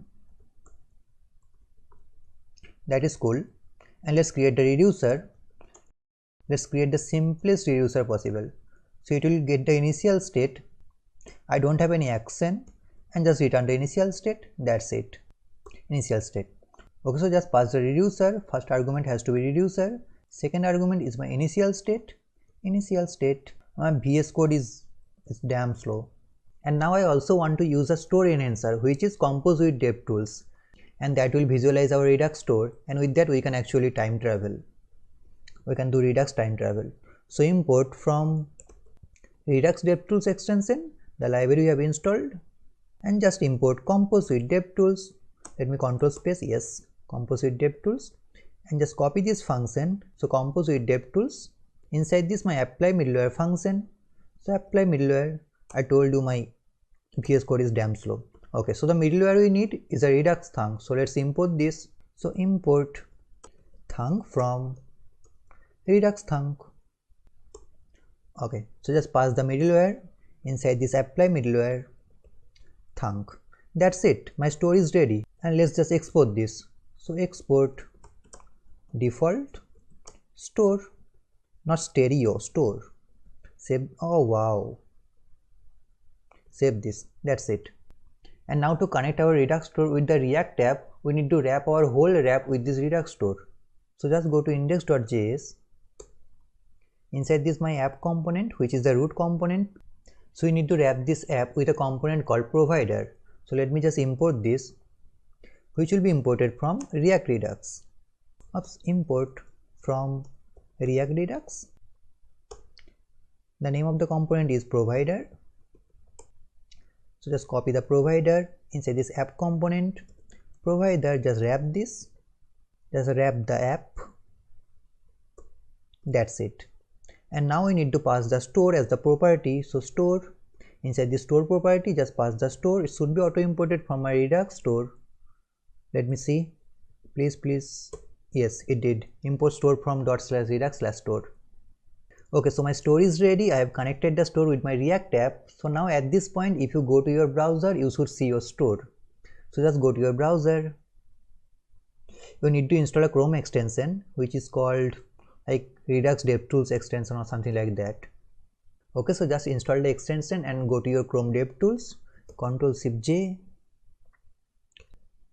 Speaker 1: That is cool. And let's create the reducer. Let's create the simplest reducer possible. So it will get the initial state. I don't have any action, and just return the initial state. That's it. Initial state. Okay, so just pass the reducer. First argument has to be reducer. Second argument is my initial state. My VS Code is damn slow. And now I also want to use a store enhancer, which is compose with DevTools, and that will visualize our Redux store, and with that we can actually time travel. We can do Redux time travel. So import from Redux DevTools extension, the library we have installed, and just import compose with DevTools. Let me control space, yes, compose with DevTools, and just copy this function. So compose with DevTools. Inside this my apply middleware function. So apply middleware, I told you my VS Code is damn slow. Okay, so the middleware we need is a Redux Thunk. So let's import this. So import Thunk from Redux Thunk. Okay, so just pass the middleware inside this apply middleware Thunk. That's it. My store is ready, and let's just export this. So export default store, not stereo, store. Save. Oh wow. Save this. That's it. And now to connect our Redux store with the React app, we need to wrap our whole app with this Redux store. So just go to index.js. Inside this my app component, which is the root component. So we need to wrap this app with a component called provider. So let me just import this, which will be imported from React Redux. Oops, import from React Redux. The name of the component is provider. So just copy the provider inside this app component. Provider, just wrap this. Just wrap the app. That's it. And now we need to pass the store as the property. So store, inside the store property, just pass the store. It should be auto imported from my Redux store. Let me see. please. Yes, it did. Import store from ./redux/store. Okay, so my store is ready. I have connected the store with my React app. So now at this point, if you go to your browser, you should see your store. So just go to your browser. You need to install a Chrome extension, which is called like Redux DevTools extension or something like that. Okay, so just install the extension and go to your Chrome DevTools, Ctrl+Shift+J,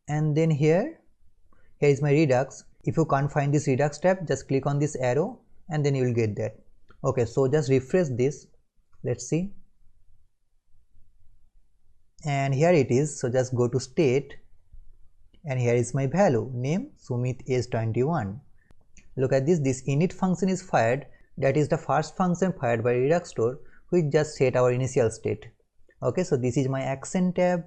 Speaker 1: and then here is my Redux. If you can't find this Redux tab, just click on this arrow and then you will get that. Okay, so just refresh this. Let's see. And here it is. So just go to state, and here is my value, name Sumit age 21. Look at this. This init function is fired. That is the first function fired by Redux store, which just set our initial state. Okay, so this is my action tab.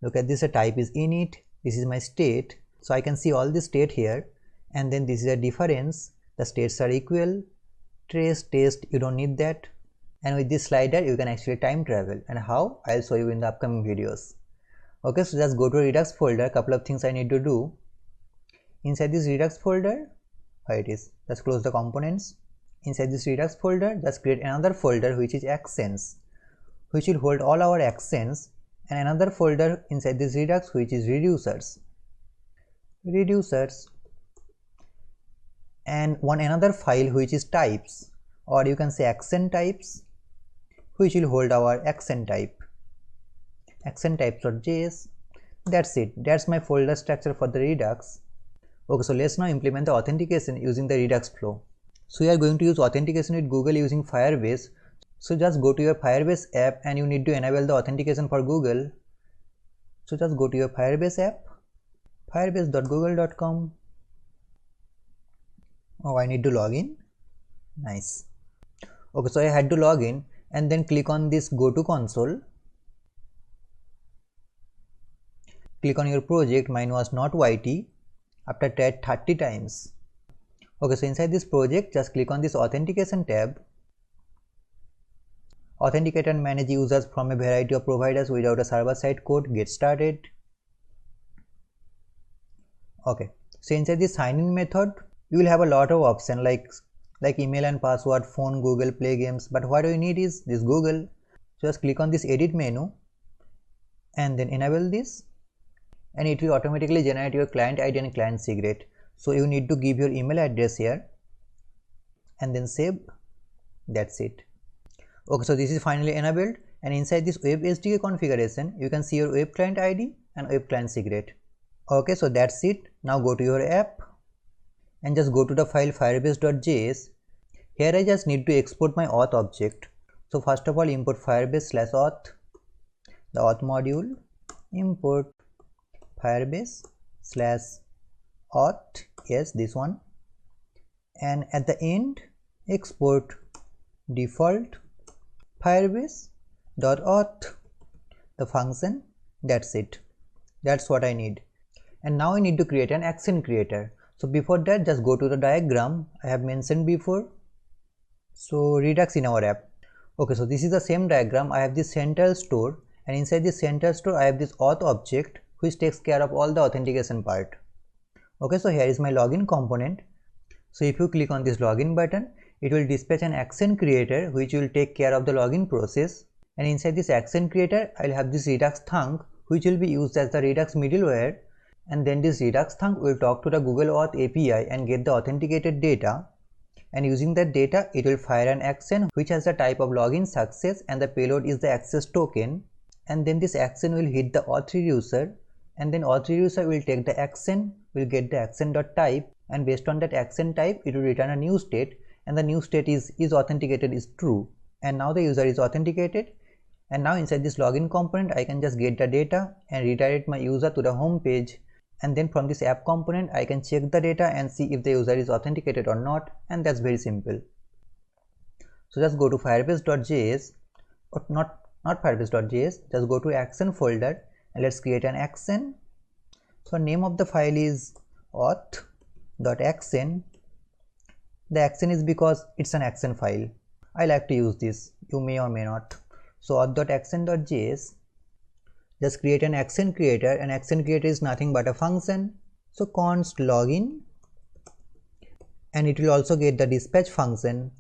Speaker 1: Look at this. The type is init. This is my state. So I can see all the state here, and then this is a difference. The states are equal. Trace, test, you don't need that. And with this slider you can actually time travel, and how I'll show you in the upcoming videos. Okay, so just go to Redux folder. Couple of things I need to do. Inside this Redux folder, here it is. Just close the components. Inside this Redux folder, just create another folder which is actions, which will hold all our actions, and another folder inside this Redux which is reducers, and another file which is types, or you can say action types, which will hold our action type, action types.js. That's it. That's my folder structure for the Redux. Okay, so let's now implement the authentication using the Redux flow. So we are going to use authentication with Google using Firebase. So just go to your Firebase app and you need to enable the authentication for Google. So just go to your Firebase app, firebase.google.com. Oh, I need to log in. Nice. Okay, so I had to log in and then click on this go to console. Click on your project. Mine was not YT. After that 30 times. Okay, so inside this project, just click on this authentication tab. Authenticate and manage users from a variety of providers without a server-side code. Get started. Okay, so inside this sign in method, you will have a lot of options like email and password, phone, Google, Play games, but what you need is this Google. So just click on this edit menu and then enable this, and it will automatically generate your client ID and client secret. So you need to give your email address here and then save. That's it. Okay, so this is finally enabled, and inside this web SDK configuration you can see your web client ID and web client secret. Okay, so that's it. Now go to your app and just go to the file firebase.js. Here I just need to export my auth object. So first of all, import firebase/auth, the auth module, import firebase/auth, yes, this one, and at the end export default firebase.auth, the function. That's it. That's what I need. And now I need to create an action creator. So before that, just go to the diagram I have mentioned before. So Redux in our app. Okay, so this is the same diagram. I have this central store, and inside this central store I have this auth object which takes care of all the authentication part. Okay, so here is my login component. So if you click on this login button, it will dispatch an action creator which will take care of the login process, and inside this action creator I will have this Redux thunk which will be used as the Redux middleware, and then this Redux thunk will talk to the Google Auth API and get the authenticated data, and using that data it will fire an action which has the type of login success, and the payload is the access token, and then this action will hit the auth reducer, and then auth reducer will take the action, will get the action.type, and based on that action type it will return a new state, and the new state is authenticated is true, and now the user is authenticated. And now inside this login component I can just get the data and redirect my user to the home page, and then from this app component I can check the data and see if the user is authenticated or not, and that's very simple. So just go to firebase.js, or not firebase.js, just go to action folder and let's create an action. So name of the file is auth.action. The action is because it's an action file. I like to use this, you may or may not. So auth.action.js, just create an action creator, and action creator is nothing but a function. So const login, and it will also get the dispatch function,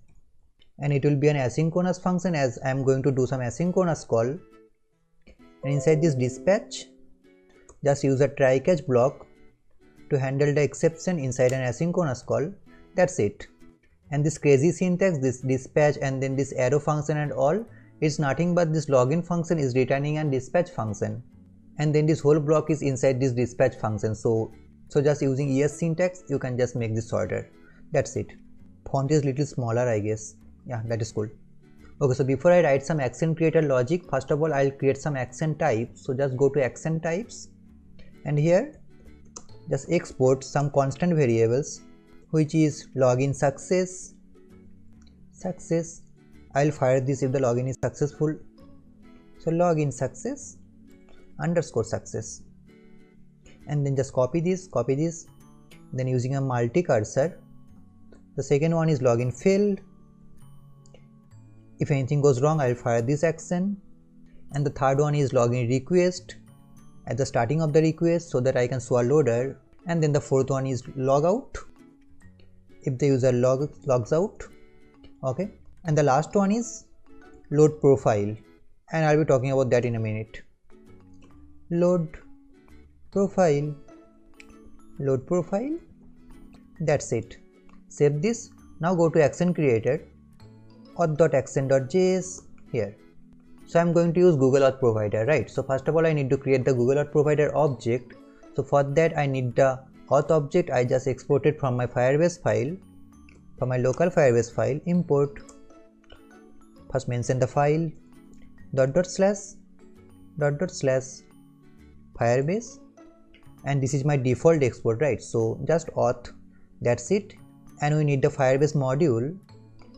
Speaker 1: and it will be an asynchronous function as I am going to do some asynchronous call. And inside this dispatch, just use a try catch block to handle the exception inside an asynchronous call. That's it. And this crazy syntax, this dispatch and then this arrow function and all, it's nothing but this login function is returning an dispatch function, and then this whole block is inside this dispatch function. So just using ES syntax you can just make this shorter. That's it. Font is little smaller, I guess. Yeah, that is cool. Okay, so before I write some action creator logic, first of all I'll create some action types. So just go to action types, and here just export some constant variables, which is login success. I'll fire this if the login is successful. So login success underscore success, and then just copy this, then using a multi cursor. The second one is login failed. If anything goes wrong, I'll fire this action. And the third one is login request at the starting of the request so that I can show a loader. And then the fourth one is logout if the user logs out. Okay, and the last one is load profile, and I'll be talking about that in a minute. Load profile, that's it. Save this. Now go to action creator, auth.action.js here. So I'm going to use Google Auth provider, right? So first of all I need to create the Google Auth provider object. So for that I need the auth object I just exported from my Firebase file, from my local Firebase file. Import, first mention the file, // Firebase, and this is my default export, right? So just auth, that's it. And we need the Firebase module,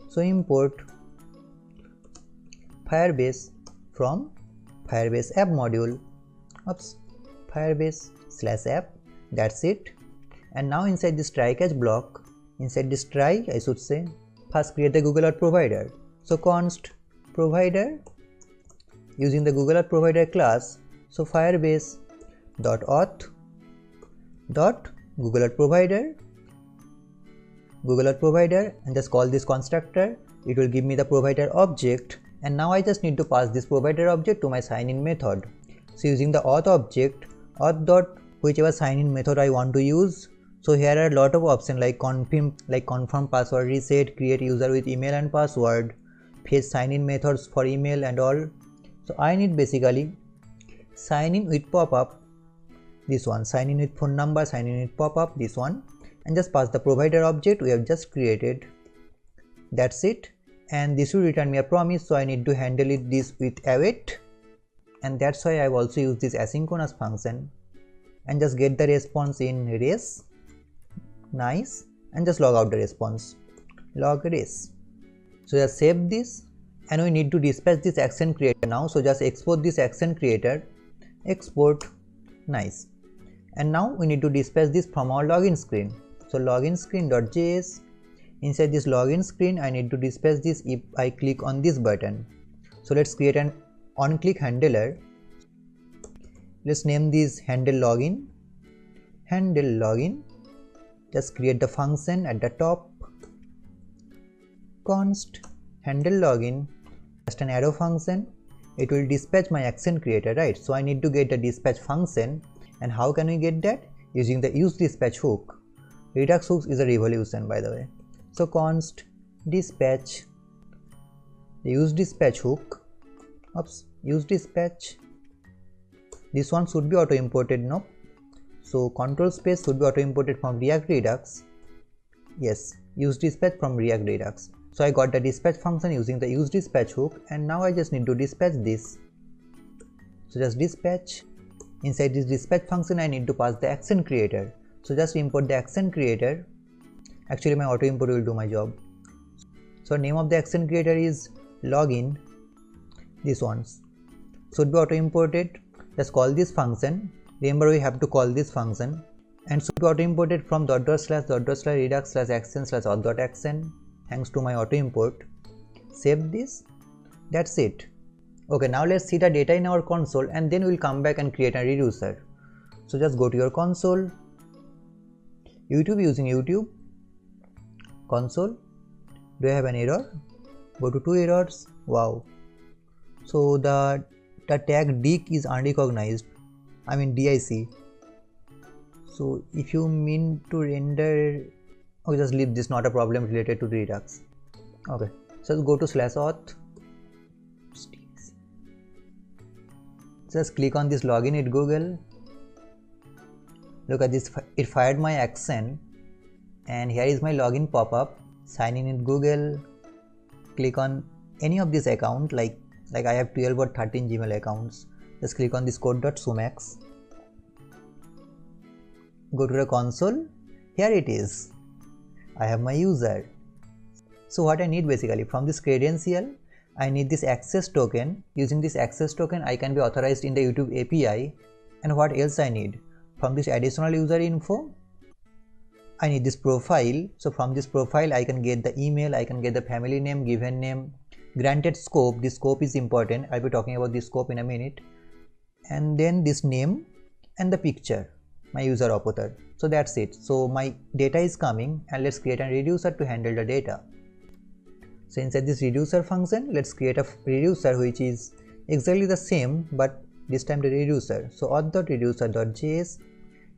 Speaker 1: so import Firebase from Firebase app module, Firebase/app, that's it. And now inside this try catch block, inside this try I should say, first create the Google Auth provider. So const provider using the Google Auth provider class. So Firebase.auth Google Auth provider, and just call this constructor. It will give me the provider object, and now I just need to pass this provider object to my sign in method. So using the auth object, auth. Whichever sign in method I want to use. So here are a lot of options like confirm password reset, create user with email and password, fetch sign in methods for email and all. So I need basically sign in with pop-up, this one, sign in with phone number, sign in with pop-up, this one, and just pass the provider object we have just created. That's it. And this will return me a promise, so I need to handle this with await, and that's why I've also used this asynchronous function. And just get the response in res, nice, and just log out the response, log res. So just save this, and we need to dispatch this action creator now. So just export this action creator, export, nice. And now we need to dispatch this from our login screen. So login screen.js, inside this login screen I need to dispatch this if I click on this button. So let's create an on-click handler. Let's name this handle login, just create the function at the top, const handle login, just an arrow function. It will dispatch my action creator, right? So I need to get the dispatch function, and how can we get that? Using the use dispatch hook. Redux hooks is a revolution, by the way. So const dispatch, the use dispatch hook, use dispatch. This one should be auto imported, no? So control space should be auto imported from React Redux. Yes, use dispatch from React Redux. So I got the dispatch function using the use dispatch hook, and now I just need to dispatch this. So just dispatch. Inside this dispatch function I need to pass the action creator. So just import the action creator. Actually my auto import will do my job. So name of the action creator is login. This one should be auto imported. Just call this function. Remember we have to call this function, and should be auto imported from //redux/action/auth.action. Thanks to my auto import. Save this. That's it. Okay, now let's see the data in our console, and then we'll come back and create a reducer. So just go to your console, YouTube, using YouTube console. Do I have an error? Go to 2 errors. Wow. So the tag dic is unrecognized. I mean DIC. So if you mean to render, okay, just leave this, not a problem related to Redux. Okay, so go to /auth. Just click on this login at Google. Look at this, it fired my action, and here is my login pop-up. Sign in with Google. Click on any of this account, like I have 12 or 13 Gmail accounts. Just click on this code.sumax. Go to the console. Here it is. I have my user. So what I need basically from this credential, I need this access token. Using this access token, I can be authorized in the YouTube API. And what else I need? From this additional user info, I need this profile. So from this profile, I can get the email, I can get the family name, given name, granted scope. This scope is important. I'll be talking about this scope in a minute. And then this name and the picture, my user avatar. So that's it. So my data is coming, and let's create a reducer to handle the data. So inside this reducer function, let's create a reducer which is exactly the same, but this time the reducer. So auth.reducer.js.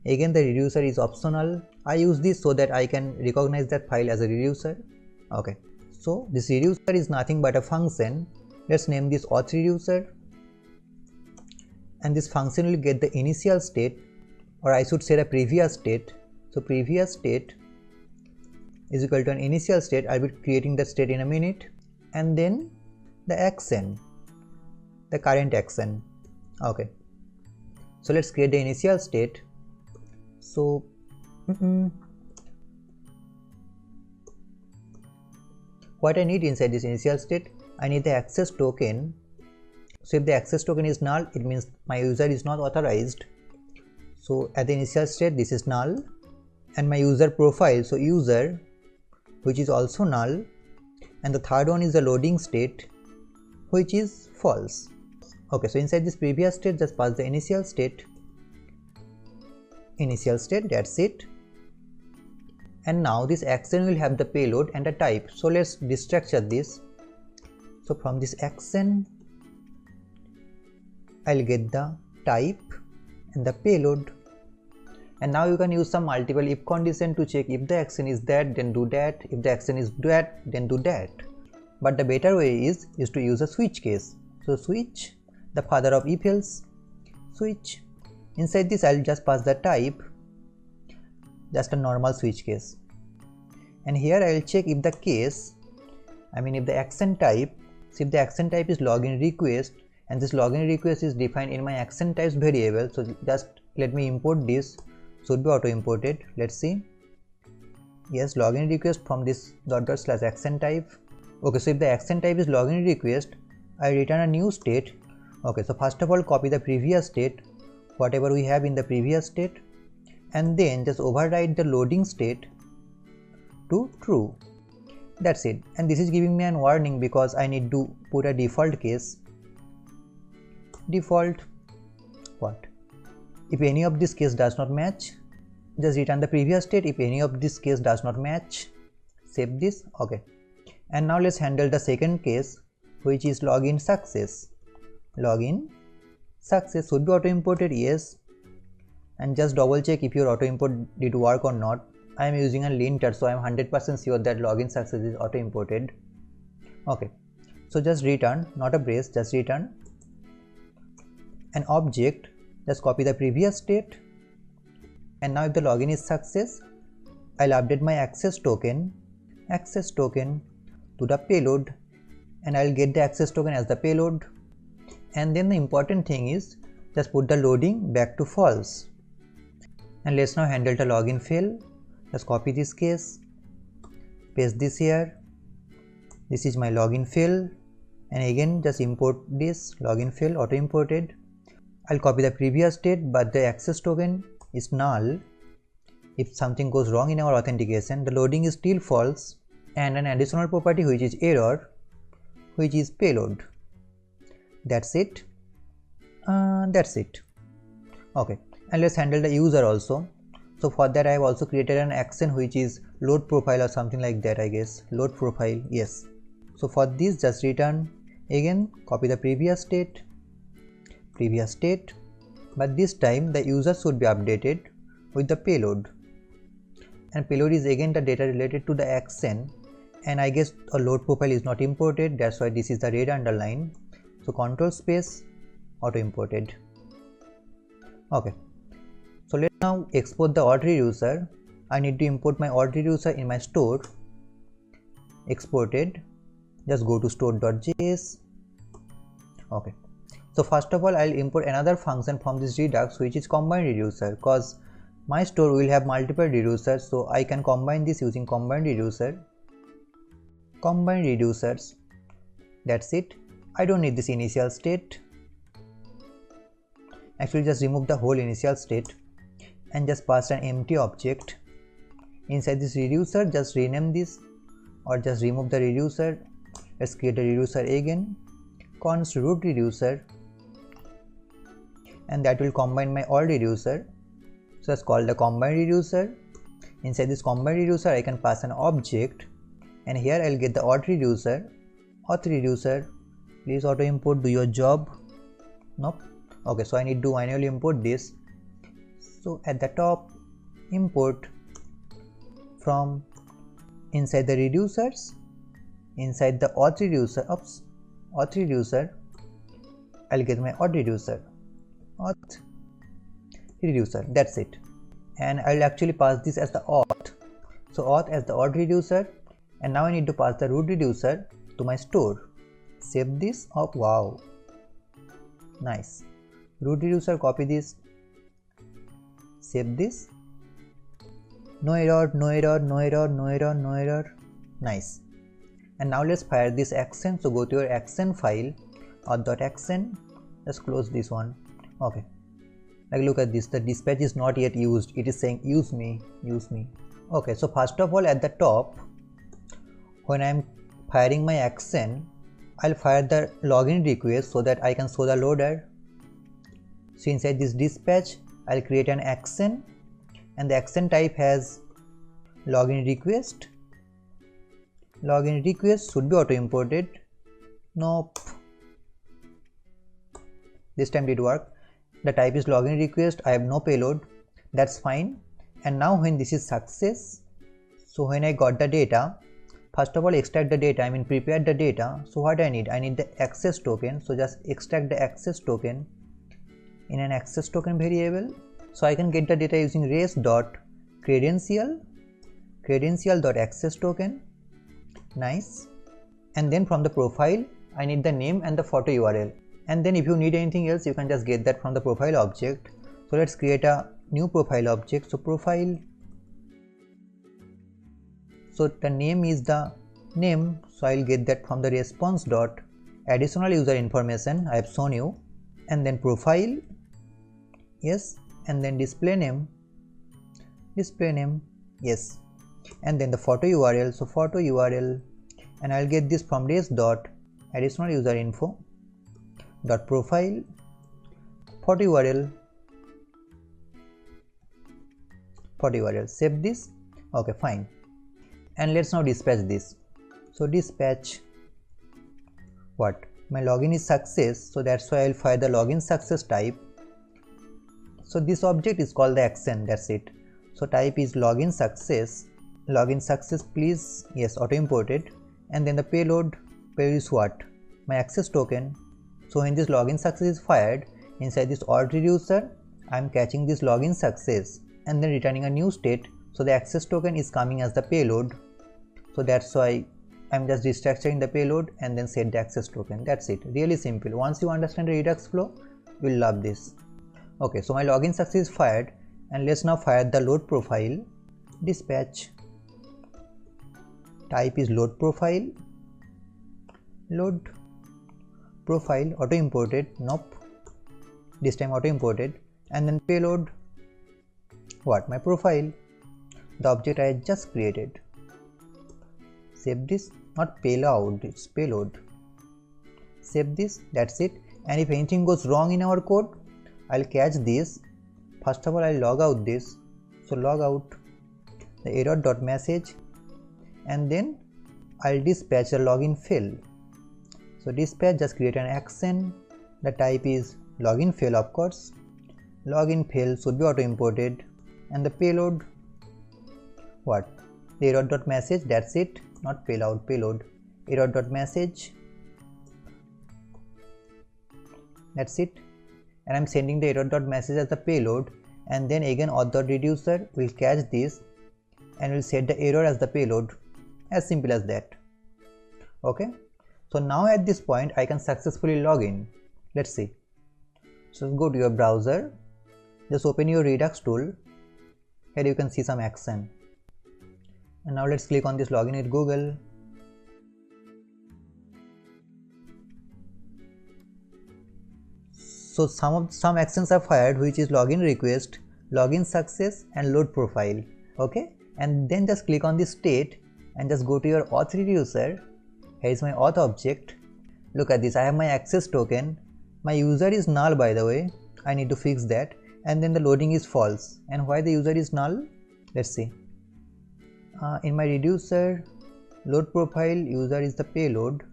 Speaker 1: Again, the reducer is optional. I use this so that I can recognize that file as a reducer. Okay. So this reducer is nothing but a function. Let's name this auth reducer. And this function will get the initial state, or I should say the previous state. So previous state is equal to an initial state. I'll be creating that state in a minute. And then the action, the current action. Okay. So let's create the initial state. So what I need inside this initial state, I need the access token. So if the access token is null, it means my user is not authorized. So at the initial state, this is null, and my user profile, so user, which is also null, and the third one is the loading state, which is false. Okay, so inside this previous state, just pass the initial state, that's it. And now this action will have the payload and a type. So let's destructure this. So from this action, I'll get the type and the payload. And now you can use some multiple if condition to check if the action is that, then do that. If the action is that, then do that. But the better way is to use a switch case. So switch, the father of if else, switch. Inside this, I'll just pass the type, just a normal switch case. And here I'll check if the case, if the action type, so if the action type is login request, and this login request is defined in my action types variable. So just let me import this, should be auto imported. Let's see. Yes, login request from this /action type. Okay, so if the action type is login request, I return a new state. Okay, so first of all, copy the previous state, whatever we have in the previous state, and then just override the loading state to true. That's it. And this is giving me a warning because I need to put a default case. Default what? If any of this case does not match, just return the previous state. If any of this case does not match, save this. Okay. And now let's handle the second case, which is login success. Login success should be auto imported, yes. And just double check if your auto import did work or not. I am using a linter, so I am 100% sure that login success is auto imported. Okay. So just return, not a brace, just return an object. Just copy the previous state, and now if the login is success, I'll update my access token to the payload, and I'll get the access token as the payload. And then the important thing is just put the loading back to false. And let's now handle the login fail. Just copy this case, paste this here. This is my login fail, and again just import this login fail auto imported. I'll copy the previous state, but the access token is null. If something goes wrong in our authentication, the loading is still false, and an additional property which is error, which is payload. That's it. Okay, and let's handle the user also. So for that I have also created an action which is load profile or something like that, I guess. Load profile, yes. So for this just return again, copy the previous state, but this time the user should be updated with the payload, and payload is again the data related to the action, and I guess a load profile is not imported, that's why this is the red underline. So control space auto imported. Okay, so let's now export the auth reducer. I need to import my auth reducer in my store. Exported, just go to store.js. Okay, so first of all I'll import another function from this Redux which is combine reducer, cause my store will have multiple reducers, so I can combine this using combine reducer. Combine reducers, that's it. I don't need this initial state. Actually just remove the whole initial state and just pass an empty object. Inside this reducer just rename this or just remove the reducer. Let's create a reducer again, const root reducer, and that will combine my all reducer. So let's call the combine reducer. Inside this combine reducer I can pass an object, and here I'll get the auth reducer. Auth reducer, please auto import, do your job. Nope. Okay, so I need to manually import this. So at the top, import from inside the reducers, inside the auth reducer, auth reducer, I'll get my auth reducer, auth reducer, that's it. And I'll actually pass this as the auth. So auth as the auth reducer, and now I need to pass the root reducer to my store. Save this. Oh wow, nice. Root reducer, copy this, save this. No error, no error, no error, no error, no error. Nice. And now let's fire this action. So go to your action file, auth.action. Let's close this one. Okay. Like look at this, the dispatch is not yet used. It is saying use me, use me. Okay, so first of all at the top, when I am firing my action, I'll fire the login request so that I can show the loader. So inside this dispatch, I'll create an action, and the action type has login request. Login request should be auto imported. Nope. This time did work. The type is login request. I have no payload. That's fine. And now when this is success, so when I got the data, first of all extract the data, prepare the data. So what I need the access token. So just extract the access token in an access token variable. So I can get the data using credential.access token. Nice. And then from the profile I need the name and the photo URL, and then if you need anything else you can just get that from the profile object. So let's create a new profile object. So profile, so the name is the name, so I'll get that from the response dot additional user information I have shown you, and then profile, yes, and then display name, yes, and then the photo URL, so photo URL, and I'll get this from res dot additional user info dot profile photo URL, save this. Okay, fine. And let's now dispatch this. So dispatch what? My login is success, so that's why I'll fire the login success type. So this object is called the action, that's it. So type is login success, please, yes, auto imported. And then the payload is what? My access token. So when this login success is fired, inside this auth reducer I am catching this login success and then returning a new state. So the access token is coming as the payload. So that's why I'm just restructuring the payload and then set the access token. That's it. Really simple. Once you understand the Redux flow, you'll love this. Okay, so my login success is fired, and let's now fire the load profile. Dispatch. Type is load profile. Load profile auto imported. Nope. This time auto imported. And then payload. What? My profile. The object I just created. Save this. Not payload, it's payload. Save this. That's it. And if anything goes wrong in our code, I'll catch this. First of all, I'll log out this. So log out the error.message, and then I'll dispatch a login fail. So dispatch, just create an action. The type is login fail, of course. Login fail should be auto imported, and the payload, what? The error.message, that's it, not payload, payload. Error.message, that's it, and I'm sending the error.message as the payload, and then again auth.reducer will catch this and will set the error as the payload. As simple as that. Okay, so now at this point I can successfully log in. Let's see. So go to your browser, just open your Redux tool. Here you can see some action, and now let's click on this login with Google. So some actions are fired, which is login request, login success, and load profile. Okay, and then just click on this state and just go to your auth reducer. Here is my auth object. Look at this, I have my access token. My user is null, by the way. I need to fix that. And then the loading is false. And why the user is null? Let's see. In my reducer, load profile, user is the payload.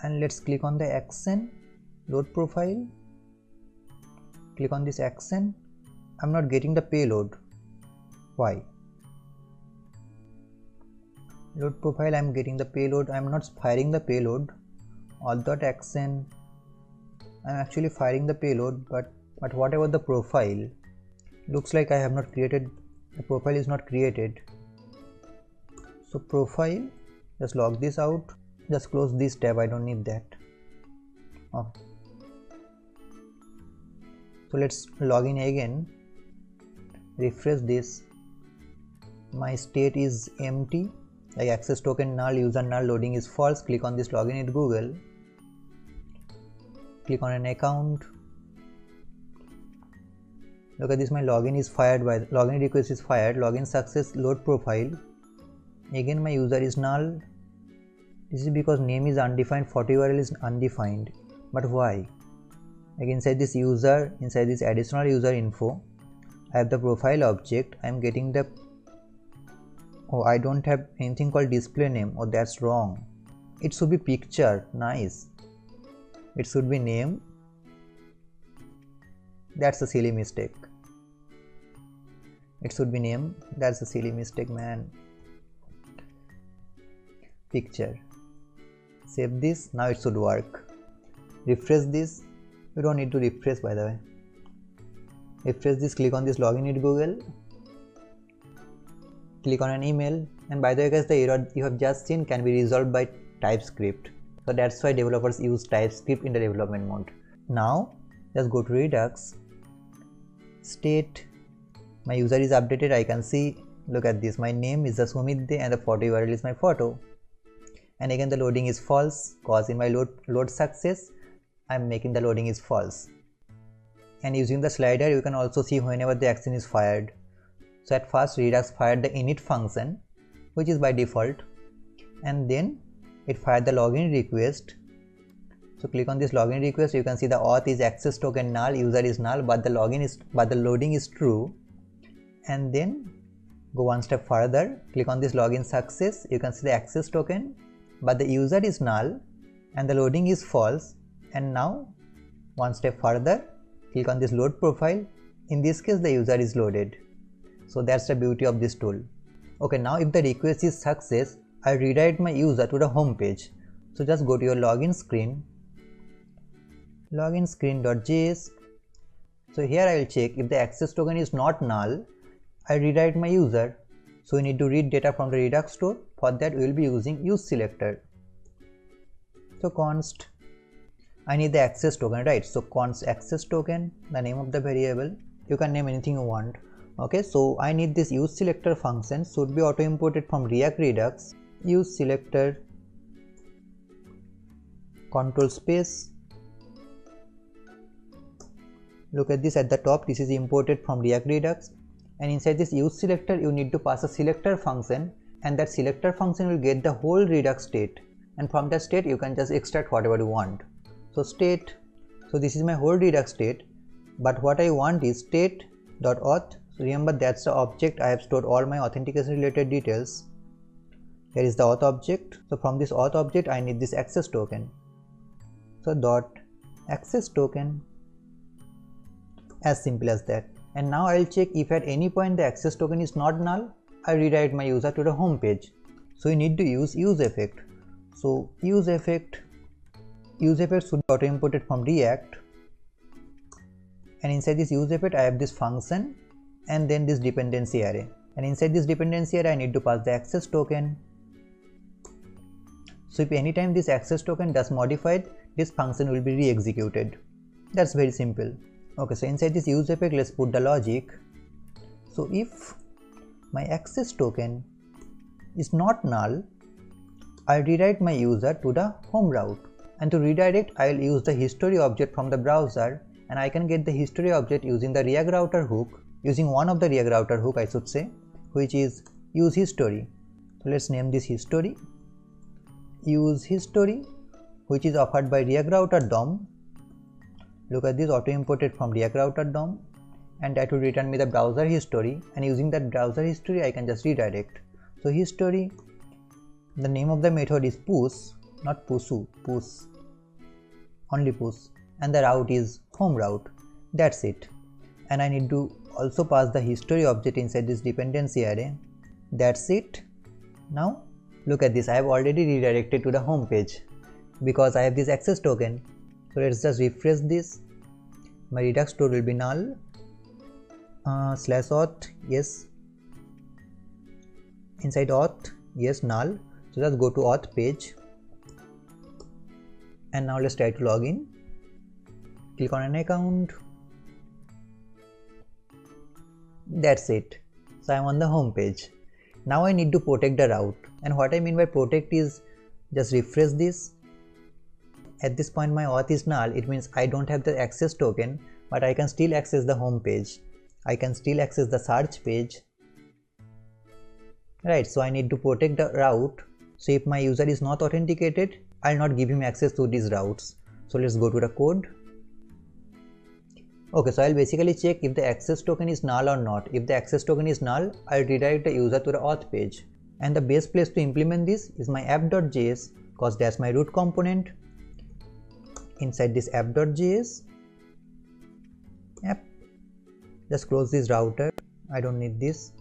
Speaker 1: And let's click on the action, load profile. Click on this action. I'm not getting the payload. Why? Load profile, I'm getting the payload. I'm not firing the payload. Auth.action, I'm actually firing the payload, but what about the profile? Looks like I have not created, the profile is not created. So profile, just log this out, just close this tab, I don't need that. Oh. So let's log in again, refresh this. My state is empty, like access token null, user null, loading is false. Click on this login with Google. Click on an account. Look at this, my login is fired by login request is fired, login success, load profile. Again my user is null. This is because name is undefined, photo URL is undefined. But why? Like inside this user, inside this additional user info, I have the profile object. I am getting the, oh, I don't have anything called display name. Oh, that's wrong. It should be picture. Nice. It should be name. That's a silly mistake. It should be name. That's a silly mistake, man. Picture. Save this. Now it should work. Refresh this. You don't need to refresh, by the way. Refresh this. Click on this login with Google. Click on an email. And by the way guys, the error you have just seen can be resolved by TypeScript. So that's why developers use TypeScript in the development mode. Now just go to Redux, state, my user is updated. I can see, look at this, my name is the Sumit De and the photo URL is my photo. And again the loading is false, cause in my load success I'm making the loading is false. And using the slider you can also see whenever the action is fired. So at first Redux fired the init function, which is by default, and then it fired the login request. So click on this login request. You can see the auth is access token null, user is null, but the loading is true. And then go one step further. Click on this login success. You can see the access token, but the user is null, and the loading is false. And now one step further. Click on this load profile. In this case, the user is loaded. So that's the beauty of this tool. Okay, now if the request is success, I redirect my user to the home page. So just go to your login screen, login screen.js. So here I will check if the access token is not null, I redirect my user. So we need to read data from the Redux store. For that we will be using useSelector. So const, I need the access token, right? So const access token, the name of the variable. You can name anything you want. Okay, so I need this useSelector function, should be auto imported from React Redux. useSelector control space. Look at this at the top, this is imported from React Redux, and inside this useSelector you need to pass a selector function, and that selector function will get the whole Redux state, and from that state you can just extract whatever you want. So state, so this is my whole Redux state, but what I want is state.auth, So remember, that's the object I have stored all my authentication related details. Here is the auth object. So from this auth object I need this access token. So dot access token, as simple as that. And now I'll check if at any point the access token is not null, I redirect my user to the home page. So you need to use effect. So use effect should be auto imported from React, and inside this use effect I have this function and then this dependency array, and inside this dependency array I need to pass the access token. So if anytime this access token does modified, this function will be re-executed. That's very simple. Okay, so inside this use effect let's put the logic. So if my access token is not null, I redirect my user to the home route, and to redirect I will use the history object from the browser, and I can get the history object using the React router hook, using one of the React router hook I should say, which is use history. So let's name this history, use history, which is offered by React router DOM. Look at this, auto imported from React router DOM, and that will return me the browser history, and using that browser history I can just redirect. So history, the name of the method is push, not pushu, push, only push, and the route is home route. That's it. And I need to also pass the history object inside this dependency array. That's it. Now look at this, I have already redirected to the home page because I have this access token. So let's just refresh this. My Redux store will be null. /auth, yes. Inside auth, yes, null. So just go to auth page, and now let's try to log in. Click on an account. That's it. So I'm on the home page. Now I need to protect the route, and what I mean by protect is just refresh this. At this point my auth is null. It means I don't have the access token, but I can still access the home page. I can still access the search page. Right, so I need to protect the route. So if my user is not authenticated, I'll not give him access to these routes. So let's go to the code. Okay, so I'll basically check if the access token is null or not. If the access token is null, I'll redirect the user to the auth page. And the best place to implement this is my app.js, because that's my root component. Inside this app.js, app, just close this router, I don't need this.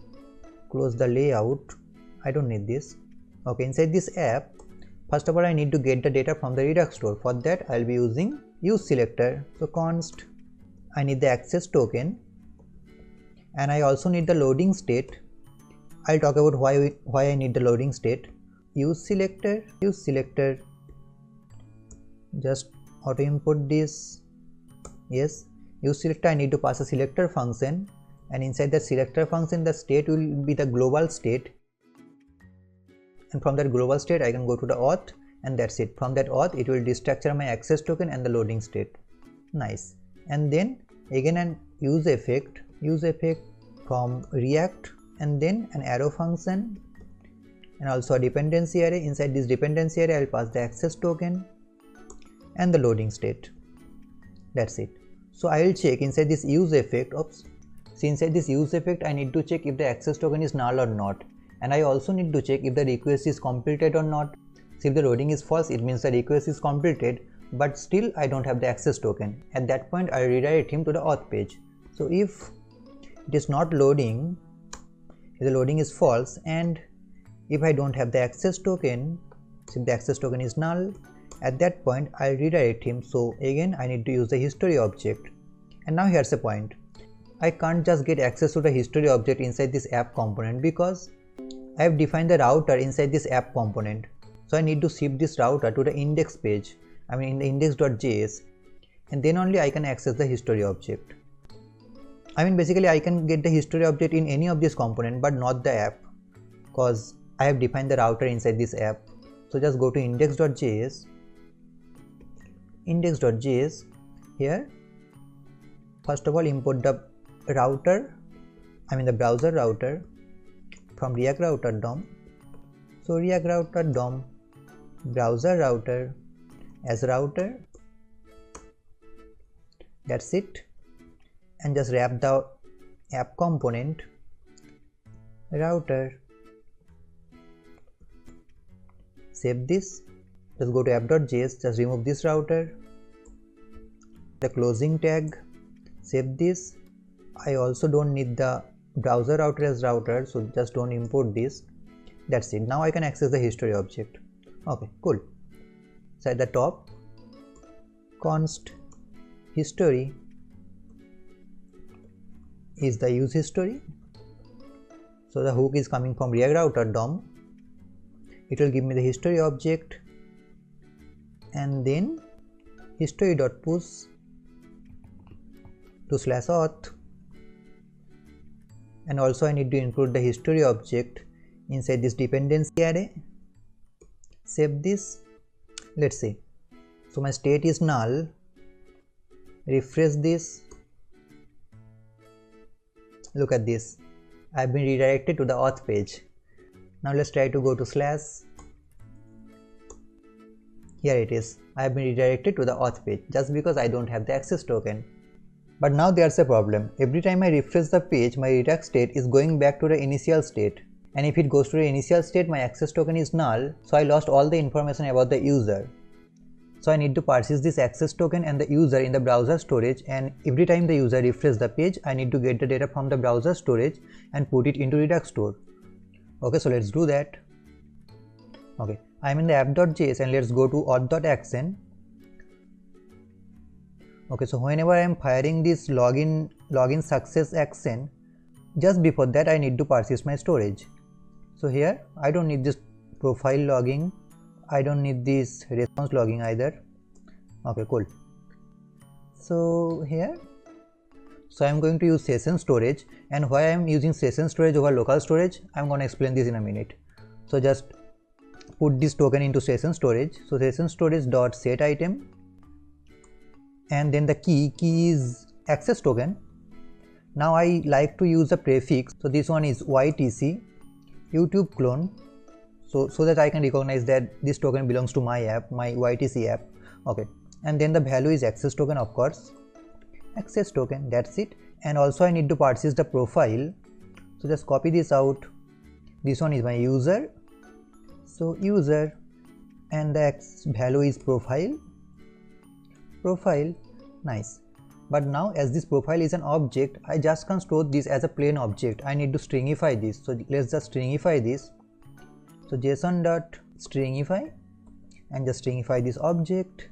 Speaker 1: Close the layout, I don't need this. Okay, inside this app, first of all I need to get the data from the Redux store. For that I'll be using use selector. So const, I need the access token, and I also need the loading state. I'll talk about why I need the loading state. Use selector, just auto import this. Yes, use selector, I need to pass a selector function, and inside the selector function the state will be the global state, and from that global state I can go to the auth, and that's it. From that auth it will destructure my access token and the loading state. Nice. And then again an use effect from React, and then an arrow function, and also a dependency array. Inside this dependency array I'll pass the access token and the loading state. That's it. So I will check inside this use effect. See, inside this use effect I need to check if the access token is null or not, and I also need to check if the request is completed or not. So if the loading is false, it means the request is completed, but still I don't have the access token. At that point I redirect him to the auth page. So if it is not loading, if the loading is false, and if I don't have the access token, so if the access token is null, at that point I redirect him. So again I need to use the history object. And now here's the point, I can't just get access to the history object inside this app component, because I have defined the router inside this app component. So I need to ship this router to the index page, I mean in the index.js, and then only I can access the history object. I mean basically I can get the history object in any of this component, but not the app, because I have defined the router inside this app. So just go to index.js, here first of all import the router, I mean the browser router from React router DOM. So React router DOM browser router as router, that's it, and just wrap the app component, router. Save this. Just go to app.js, just remove this router, the closing tag, save this. I also don't need the browser router as router, so just don't import this. That's it. Now I can access the history object. Okay, cool. So at the top, const history is the use history. So the hook is coming from React router DOM. It will give me the history object, and then history.push to /auth, and also I need to include the history object inside this dependency array. Save this. Let's see. So my state is null. Refresh this. Look at this. I've been redirected to the auth page. Now let's try to go to /. Here it is. I have been redirected to the auth page just because I don't have the access token. But now there's a problem. Every time I refresh the page, my Redux state is going back to the initial state. And if it goes to the initial state, my access token is null, so I lost all the information about the user. So I need to persist this access token and the user in the browser storage, and every time the user refreshes the page, I need to get the data from the browser storage and put it into Redux store. Okay, so let's do that. Okay, I'm in the app.js and let's go to auth.action. Okay, so whenever I am firing this login success action, just before that I need to persist my storage. So here I don't need this profile logging, I don't need this response logging either. Okay, cool. So here, so I'm going to use session storage, and why I'm using session storage over local storage, I'm going to explain this in a minute. So just put this token into session storage. So session storage dot set item, and then the key is access token. Now I like to use a prefix, so this one is YTC YouTube clone, so that I can recognize that this token belongs to my app, my YTC app. Okay, and then the value is access token, of course, access token, that's it. And also I need to persist the profile, so just copy this out. This one is my user, so user, and the value is profile, nice. But now as this profile is an object, I just can't store this as a plain object, I need to stringify this. So let's just stringify this. So json.stringify, and just stringify this object,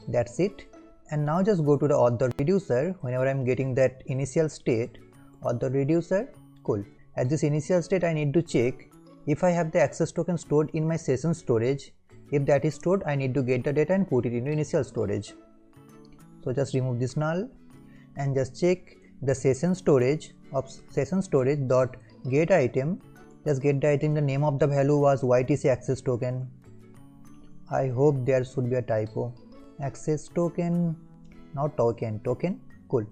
Speaker 1: that's it. And now just go to the auth.reducer. Whenever I'm getting that initial state, auth.reducer, cool. At this initial state I need to check if I have the access token stored in my session storage. If that is stored, I need to get the data and put it into initial storage. So just remove this null and just check the session storage of session storage dot get item. Just get the item, the name of the value was YTC access token. I hope there should be a typo. Access token, not token, cool.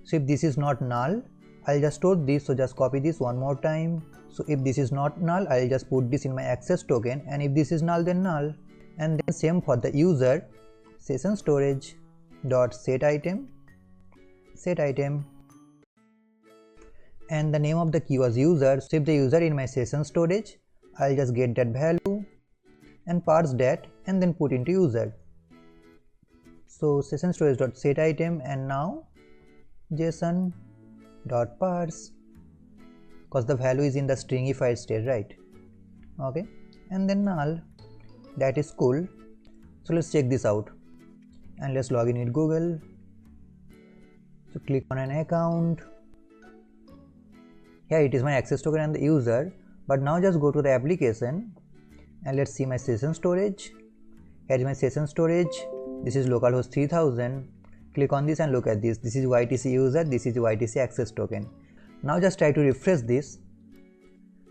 Speaker 1: So if this is not null, I'll just store this, so just copy this one more time. So if this is not null, I'll just put this in my access token, and if this is null, then null. And then same for the user, session storage dot set item, and the name of the key was user. So if the user in my session storage, I'll just get that value and parse that and then put into user. So session storage dot set item, and now json dot parse, because the value is in the stringified state, right? Okay, and then null, that is cool. So let's check this out and let's log in with Google. So click on an account. Here it is my access token and the user. But now just go to the application and let's see my session storage. Here is my session storage. This is localhost 3000. Click on this and look at this. This is YTC user, this is YTC access token. Now just try to refresh this.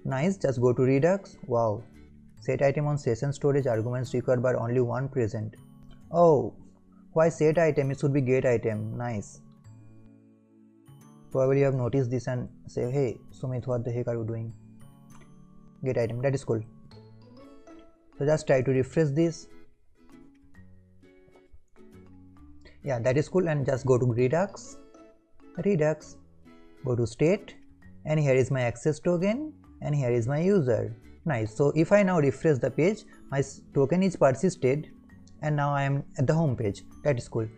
Speaker 1: Nice, just go to Redux. Wow, set item on session storage arguments required but only one present. Oh, why set item? It should be get item. Nice. Probably you have noticed this and say, hey Sumit, what the heck are you doing? Get item, that is cool. So just try to refresh this. Yeah, that is cool, and just go to Redux, go to state, and here is my access token, and here is my user. Nice. So if I now refresh the page, my token is persisted, and now I am at the home page. That is cool.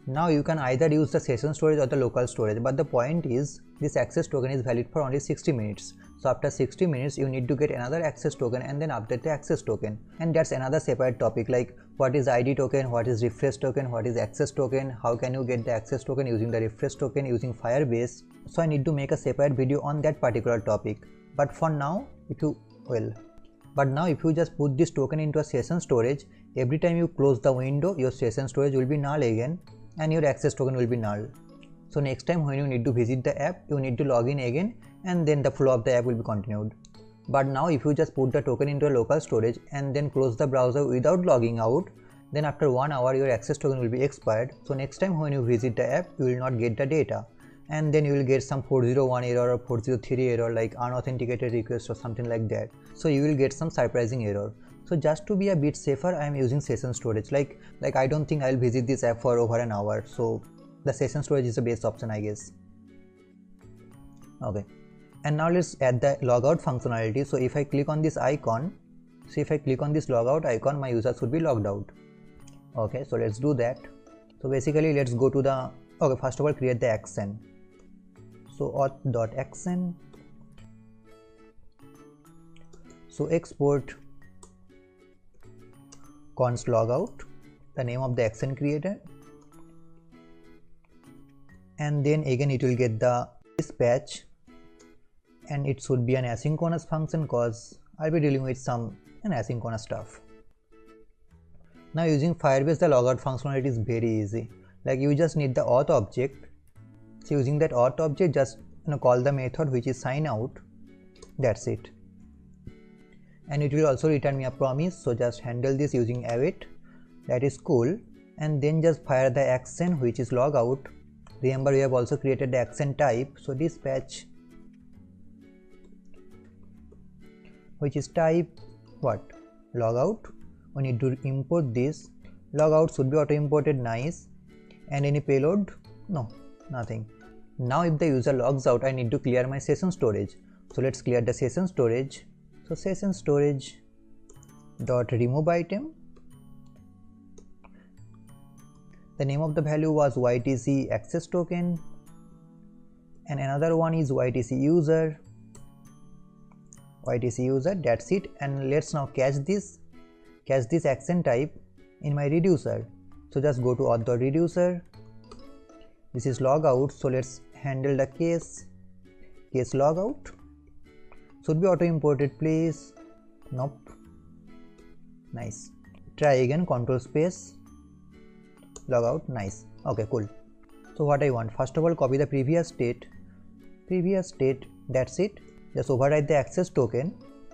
Speaker 1: Now you can either use the session storage or the local storage, but the point is this access token is valid for only 60 minutes. So after 60 minutes you need to get another access token and then update the access token, and that's another separate topic, like what is ID token, what is refresh token, what is access token, how can you get the access token using the refresh token using Firebase. So I need to make a separate video on that particular topic. But for now, if you just put this token into a session storage, every time you close the window, your session storage will be null again and your access token will be null. So next time when you need to visit the app, you need to log in again, and then the flow of the app will be continued. But now if you just put the token into a local storage and then close the browser without logging out, then after 1 hour your access token will be expired. So next time when you visit the app, you will not get the data, and then you will get some 401 error or 403 error, like unauthenticated request or something like that. So you will get some surprising error. So just to be a bit safer, I am using session storage. Like I don't think I will visit this app for over an hour, so the session storage is the best option, I guess. Okay, and now let's add the logout functionality. So if I click on this icon, logout icon, my user should be logged out. Okay, so let's do that. So basically let's go to the, okay, first of all create the action. So auth.action, so export const logout, the name of the action creator, and then again it will get the dispatch, and it should be an asynchronous function because I'll be dealing with some asynchronous stuff. Now using Firebase, the logout functionality is very easy. Like you just need the auth object. So using that auth object, just call the method which is sign out. That's it. And it will also return me a promise. So just handle this using await. That is cool. And then just fire the action which is logout. Remember we have also created the action type. So dispatch, which is type what? Logout. We need to import this. Logout should be auto imported. Nice. And any payload? No, nothing. Now if the user logs out, I need to clear my session storage. So let's clear the session storage. So session storage dot remove item. The name of the value was YTC access token, and another one is YTC user. That's it. And let's now catch this action type in my reducer. So just go to auth.reducer. This is logout, so let's handle the case logout. Should be auto imported, please. Nope. Nice. Try again, control space logout. Nice. Okay, cool. So what I want, first of all copy the previous state. That's it. Just override the access token.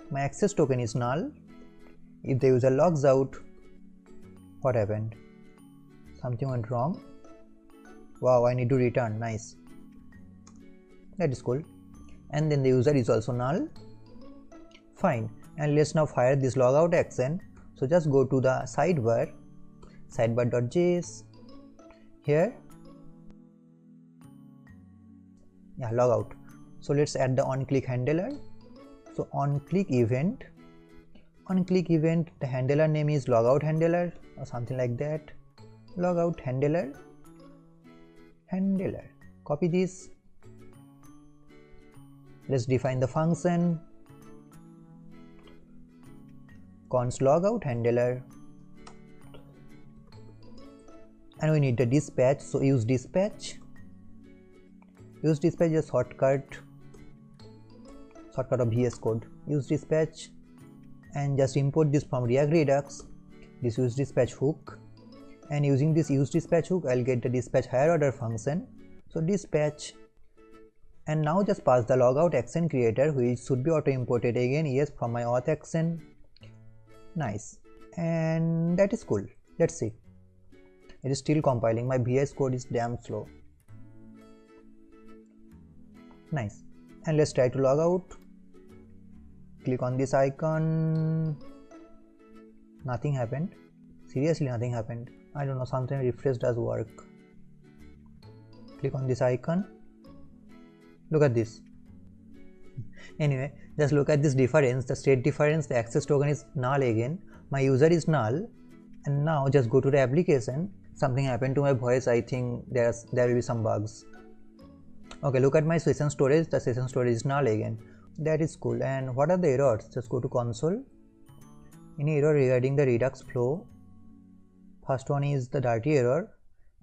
Speaker 1: My access token is null. If the user logs out, what happened? Something went wrong. Wow, I need to return. Nice. That is cool. And then the user is also null. Fine. And let's now fire this logout action. So just go to the sidebar.js. Here. Yeah, logout. So let's add the onClick handler. So onClick event, the handler name is logout handler or something like that. Logout handler. Copy this. Let's define the function const logout handler, and we need the dispatch. So use dispatch. Is a shortcut of VS Code. Use dispatch and just import this from React Redux. This use dispatch hook, and using this use dispatch hook I'll get the dispatch higher order function. So dispatch, and now just pass the logout action creator, which should be auto imported again, yes, from my auth action. Nice. And that is cool. Let's see. It is still compiling. My VS Code is damn slow. Nice. And let's try to log out. Click on this icon. Nothing happened. Seriously, nothing happened. I don't know, sometimes refresh does work. Click on this icon. Look at this. Anyway, just look at this difference, the state difference, the access token is null again, my user is null, and now just go to the application. Something happened to my voice, I think there will be some bugs. Okay, look at my session storage, the session storage is null again. That is cool. And what are the errors? Just go to console. Any error regarding the Redux flow? First one is the dirty error,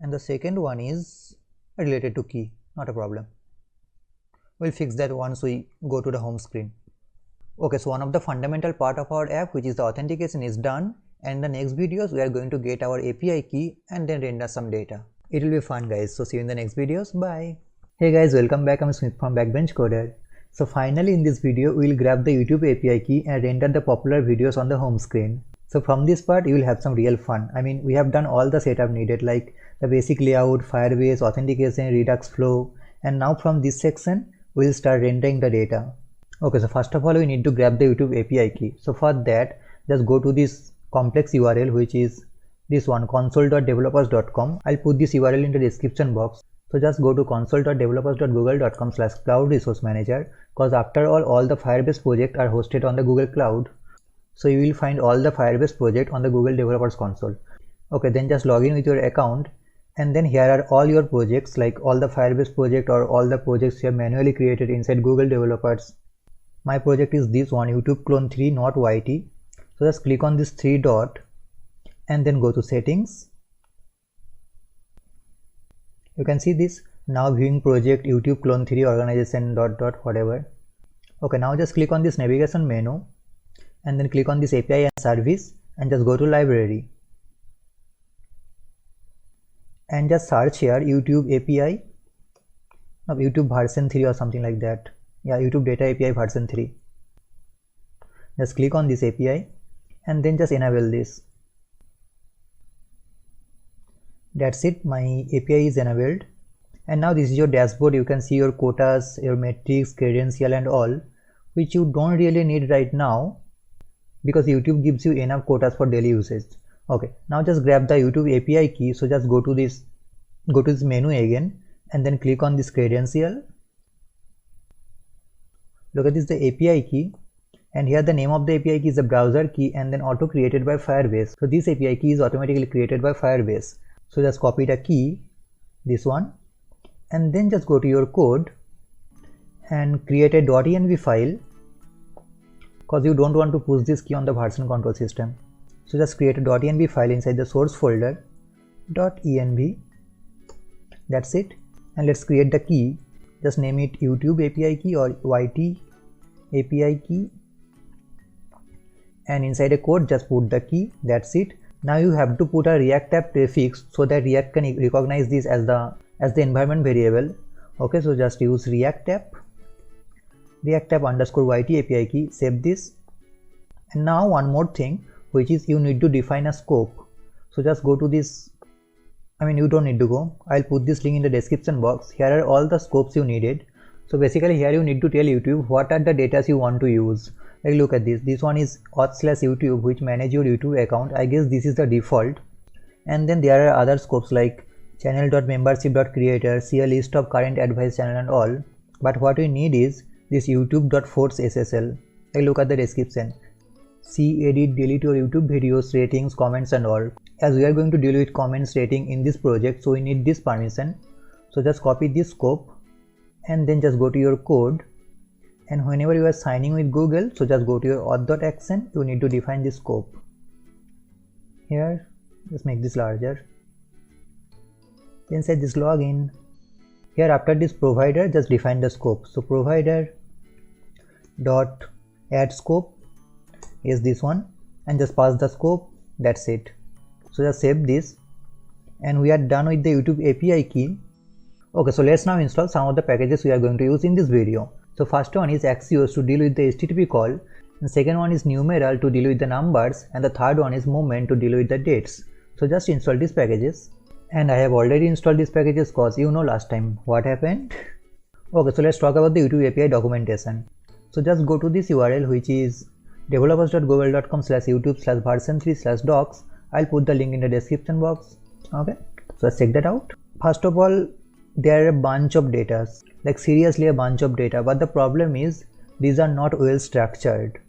Speaker 1: and the second one is related to key. Not a problem. We'll fix that once we go to the home screen. Okay, so one of the fundamental part of our app, which is the authentication, is done, and in the next videos we are going to get our API key and then render some data. It will be fun, guys. So see you in the next videos. Bye. Hey guys, welcome back. I'm Smith from Backbench Coder. So finally in this video we will grab the YouTube API key and render the popular videos on the home screen. So from this part you will have some real fun. I mean, we have done all the setup needed, like the basic layout, Firebase, authentication, Redux flow, and now from this section we will start rendering the data. Okay, so first of all we need to grab the YouTube API key. So for that, just go to this complex URL, which is this one, console.developers.com. I'll put this URL in the description box. So just go to console.developers.google.com/cloud-resource-manager, because after all the Firebase projects are hosted on the Google Cloud. So you will find all the Firebase project on the Google Developers Console. Okay, then just log in with your account, and then here are all your projects, like all the Firebase project or all the projects you have manually created inside Google Developers. My project is this one, YouTube clone 3, not YT. So just click on this 3 dot and then go to settings. You can see this now viewing project YouTube clone 3 organization ... whatever. Okay, now just click on this navigation menu and then click on this API and service and just go to library and just search here YouTube API, YouTube version 3 or something like that. Yeah, YouTube data API version 3. Just click on this API and then just enable this. That's it, my API is enabled. And now this is your dashboard. You can see your quotas, your metrics, credential and all, which you don't really need right now because YouTube gives you enough quotas for daily usage. Okay, now just grab the YouTube API key. So just go to this menu again and then click on this credential. Look at this, the API key, and here the name of the API key is the browser key and then auto created by Firebase. So this API key is automatically created by Firebase. So just copy the key, this one, and then just go to your code and create a .env file, because you don't want to push this key on the version control system. So just create a .env file inside the source folder, .env. That's it. And let's create the key. Just name it YouTube API key or YT API key. And inside a code, just put the key. That's it. Now you have to put a React app prefix so that React can recognize this as the environment variable. Okay, so just use React app underscore YT API key. Save this. And now one more thing, which is you need to define a scope. So just go to this. I mean, you don't need to go. I'll put this link in the description box. Here are all the scopes you needed. So basically here you need to tell YouTube what are the data you want to use. Like look at this. This one is auth/YouTube, which manage your YouTube account. I guess this is the default. And then there are other scopes like channel.membership.creator, see a list of current advice channel and all. But what we need is this youtube.force SSL. Like look at the description. See, edit, delete your YouTube videos, ratings, comments and all. As we are going to deal with comments, rating in this project, so we need this permission. So just copy this scope and then just go to your code, and whenever you are signing with Google, so just go to your auth.action. You need to define this scope. Here, just make this larger. Then set this login. Here after this provider, just define the scope. So provider dot add scope is this one, and just pass the scope. That's it. So just save this, and we are done with the YouTube API key. Okay, so let's now install some of the packages we are going to use in this video. So first one is Axios to deal with the HTTP call, and second one is numeral to deal with the numbers, and the third one is movement to deal with the dates. So just install these packages, and I have already installed these packages because you know last time what happened. Okay, so let's talk about the YouTube API documentation. So just go to this URL, which is developers.google.com/youtube/version3/docs. I'll put the link in the description box. Okay, so let's check that out. First of all, there are a bunch of data, like seriously a bunch of data, but the problem is these are not well structured.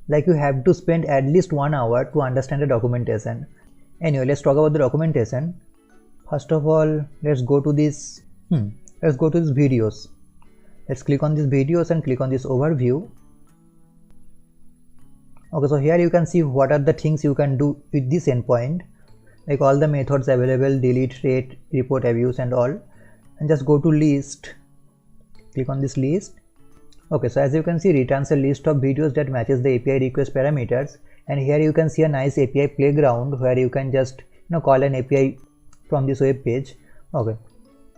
Speaker 1: Like you have to spend at least 1 hour to understand the documentation. Anyway, let's talk about the documentation. First of all, let's go to this videos. Let's click on these videos and click on this overview. Okay, so here you can see what are the things you can do with this endpoint, like all the methods available, delete, rate, report, abuse and all. And just go to list, click on this list. Okay, so as you can see, returns a list of videos that matches the API request parameters, and here you can see a nice API playground where you can just call an API from this web page. Okay,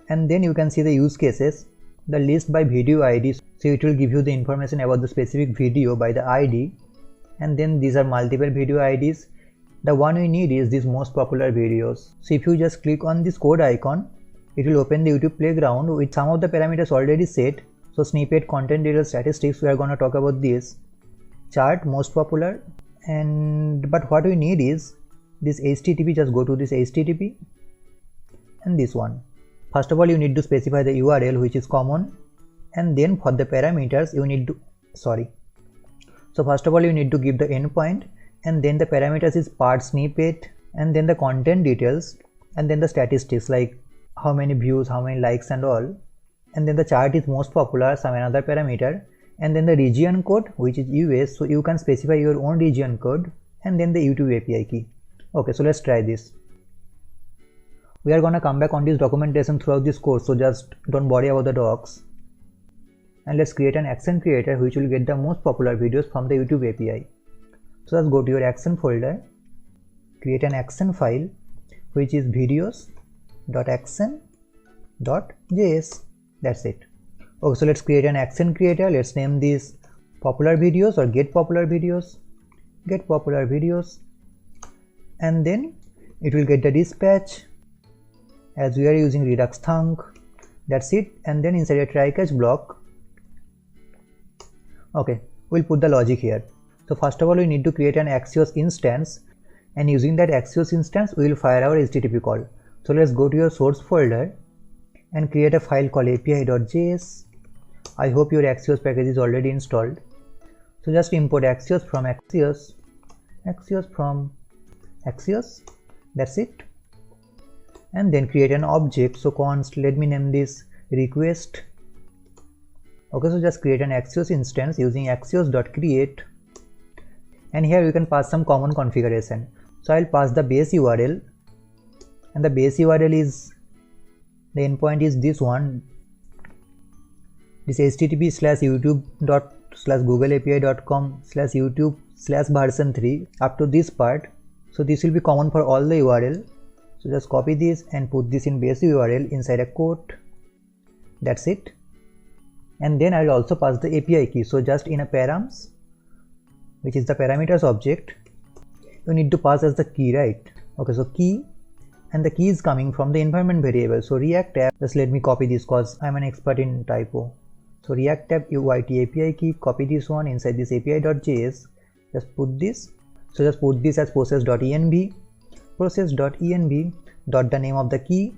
Speaker 1: and then you can see the use cases, the list by video ID, so it will give you the information about the specific video by the ID, and then these are multiple video IDs. The one we need is these most popular videos. So if you just click on this code icon, it will open the YouTube playground with some of the parameters already set. So snippet, content details, statistics, we are going to talk about this. Chart, most popular, but what we need is this HTTP. Just go to this HTTP and this one. First of all, you need to specify the URL, which is common, and then for the parameters you need to so first of all you need to give the endpoint, and then the parameters is part snippet, and then the content details, and then the statistics like how many views, how many likes and all, and then the chart is most popular, some another parameter, and then the region code, which is US, so you can specify your own region code, and then the YouTube API key. Okay, so let's try this. We are gonna come back on this documentation throughout this course, so just don't worry about the docs. And let's create an action creator which will get the most popular videos from the YouTube API. So just go to your action folder, create an action file which is videos.action.js. That's it. Okay, so let's create an action creator. Let's name this popular videos or get popular videos, and then it will get the dispatch as we are using Redux Thunk. That's it. And then inside a try catch block, okay, we'll put the logic here. So first of all, we need to create an Axios instance, and using that Axios instance we will fire our HTTP call. So let's go to your source folder and create a file called api.js. I hope your Axios package is already installed. So just import Axios from Axios, that's it. And then create an object. So const, let me name this request. Okay, so just create an Axios instance using axios.create, and here you can pass some common configuration. So I'll pass the base URL, and the base URL is, the endpoint is this one, this http://youtube./googleapi.com/youtube/version3 up to this part. So this will be common for all the URL. So just copy this and put this in base URL inside a quote. That's it. And then I will also pass the API key. So just in a params, which is the parameters object, you need to pass as the key, right? Okay, so key, and the key is coming from the environment variable. So React app, just let me copy this because I'm an expert in typo. So React app UIT API key, copy this one inside this api.js, just put this. So just put this as process.env dot the name of the key,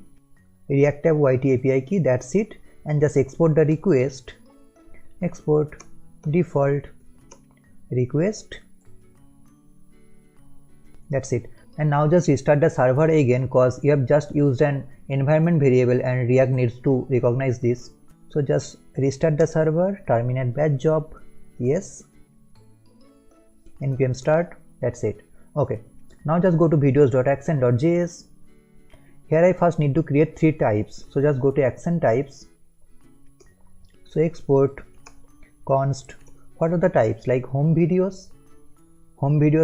Speaker 1: React app UIT API key, that's it. And just export the request, export default request, that's it. And now just restart the server again because you have just used an environment variable and React needs to recognize this. So just restart the server, terminate batch job, yes, npm start, that's it. Okay, now just go to videos.action.js. Here I first need to create 3 types. So just go to action types. So export const, what are the types, like home videos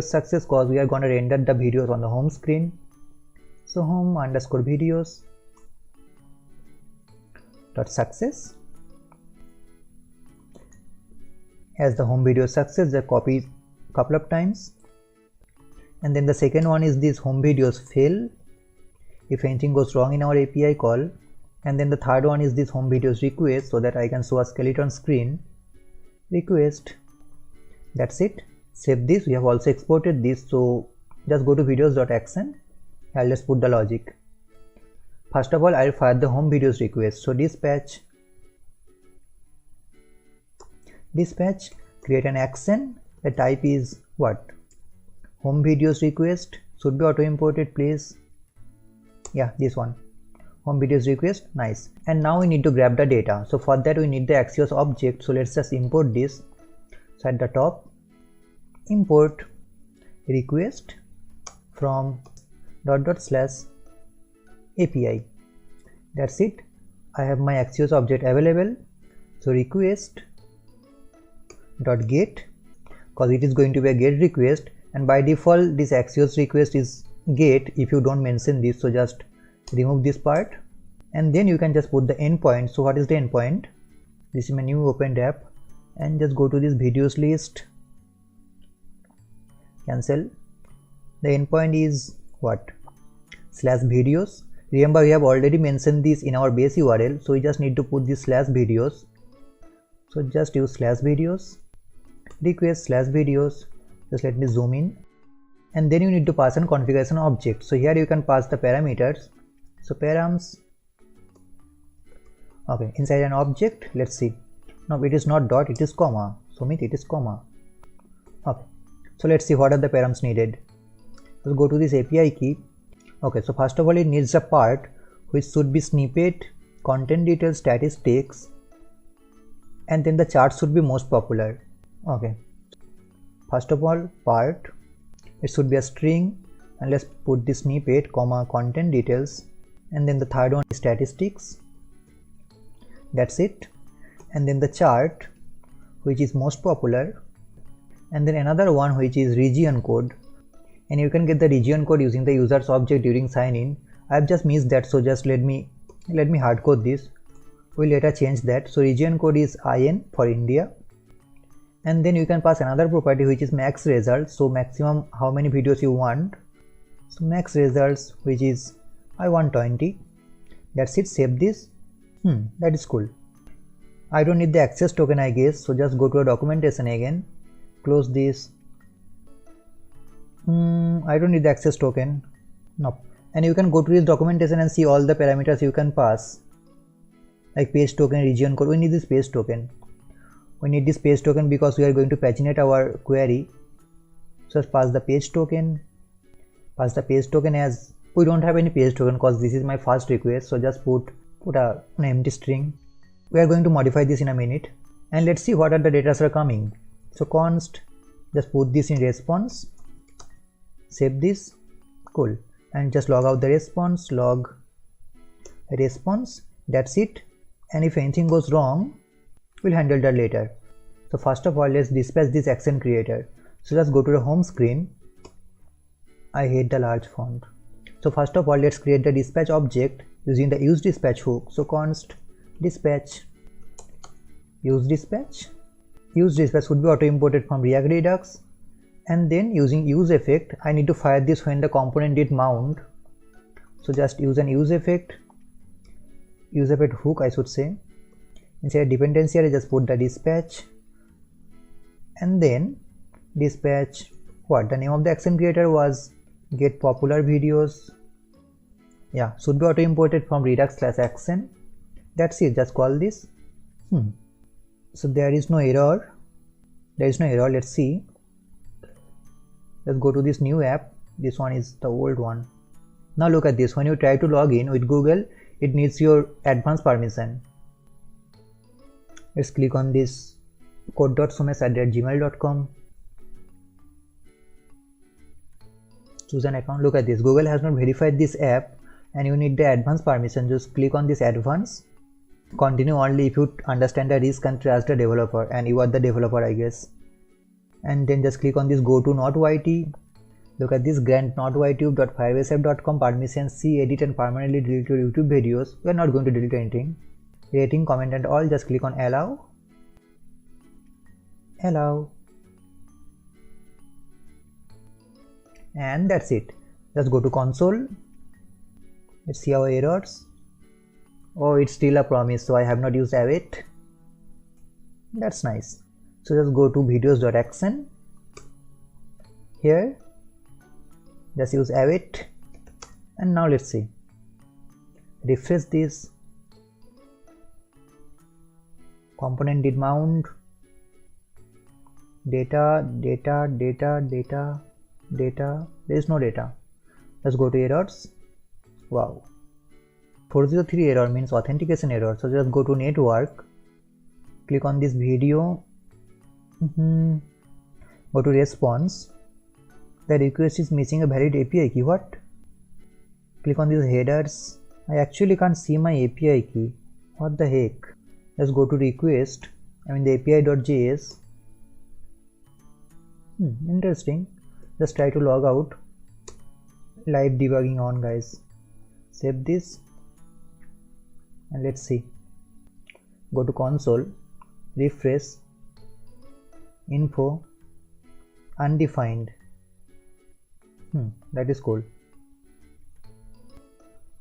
Speaker 1: success, cause we are going to render the videos on the home screen. So home underscore videos dot success as the home video success, just copy couple of times. And then the second one is this home videos fail if anything goes wrong in our API call. And then the third one is this home videos request, so that I can show a skeleton screen request. That's it. Save this. We have also exported this. So just go to videos.action. I'll just put the logic. first of all I'll fire the home videos request. So dispatch create an action. The type is what? Home videos request. Should be auto imported, please. Yeah, this one, home videos request. Nice. And now we need to grab the data. So for that we need the Axios object. So let's just import this. So at the top, import request from /API. That's it. I have my Axios object available. So request dot get, because it is going to be a get request, and by default this Axios request is get if you don't mention this. So just remove this part, and then you can just put the endpoint. So what is the endpoint? This is my new opened app, and just go to this videos list, cancel. The endpoint is what? /videos. Remember, we have already mentioned this in our base URL, so we just need to put this /videos. So just use /videos, request /videos. Just let me zoom in, and then you need to pass an configuration object. So here you can pass the parameters. So params, okay, inside an object. Let's see. No, it is not dot, it is comma. So it is comma. Okay, so let's see what are the params needed. Let's go to this API key. Okay, so first of all it needs a part which should be snippet, content details, statistics, and then the chart should be most popular. Okay, first of all part, it should be a string, and let's put the snippet, comma, content details, and then the third one is statistics. That's it. And then the chart which is most popular, and then another one which is region code, and you can get the region code using the users object during sign in. I've just missed that, so just let me hard code this. We'll later change that. So region code is IN for India, and then you can pass another property which is max results. So maximum how many videos you want. So max results, which is I want 20. That's it. Save this. That is cool. I don't need the access token, I guess. So just go to a documentation again, close this. I don't need the access token. Nope. And you can go to this documentation and see all the parameters you can pass, like page token, region code. We need this page token. We need this page token because we are going to paginate our query. So just pass the page token. Pass the page token as we don't have any page token because this is my first request. So just put an empty string. We are going to modify this in a minute, and let's see what are the data are coming. So const, just put this in response. Save this. Cool. And just log out the response, log response. That's it. And if anything goes wrong, we'll handle that later. So first of all, let's dispatch this action creator. So let's go to the home screen. I hate the large font. So first of all, let's create the dispatch object using the use dispatch hook. So const dispatch, use dispatch. Use dispatch would be auto imported from React Redux. And then using use effect, I need to fire this when the component did mount. So just use an use effect hook, I should say. Inside dependency, I just put the dispatch, and then dispatch what? The name of the action creator was get popular videos. Yeah, should be auto imported from Redux/action. That's it. Just call this. So there is no error. Let's see. Let's go to this new app. This one is the old one. Now look at this. When you try to log in with Google, it needs your advanced permission. Let's click on this code.sumesh@gmail.com. Choose an account. Look at this. Google has not verified this app, and you need the advanced permission. Just click on this advanced. Continue only if you understand the risk and trust the developer, and you are the developer, I guess. And then just click on this go to not YT. Look at this grant not ytube.firebaseapp.com permission, see, edit and permanently delete your YouTube videos. We are not going to delete anything. Rating, comment and all, just click on allow. And that's it. Just go to console. Let's see our errors. Oh, it's still a promise, so I have not used await. That's nice. So just go to videos.action. Here, just use await, and now let's see. refresh this, component did mount, data, there is no data. Let's go to errors. Wow, 403 error means authentication error. So just go to network, click on this video, go to response. The request is missing a valid API key. What? Click on these headers. I actually can't see my API key. What the heck? Let's go to request. The API.js. Interesting. Just try to log out. Live debugging on, guys. Save this and let's see. Go to console, refresh, info, undefined. That is cool.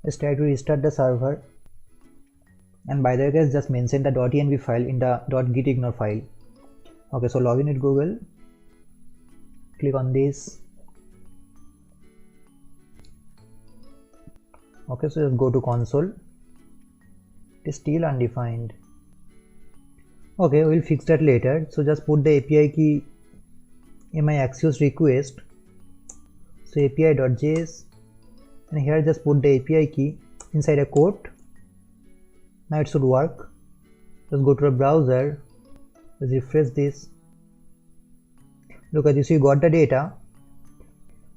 Speaker 1: Let's try to restart the server. And by the way, guys, just mention the .env file in the .gitignore file. Okay, so login with Google. Click on this. Okay, so just go to console. It is still undefined. Okay, we'll fix that later. So just put the API key in my Axios request. So API.js, and here just put the API key inside a quote. Now it should work. Just go to a browser, just refresh this. Look at this, you got the data.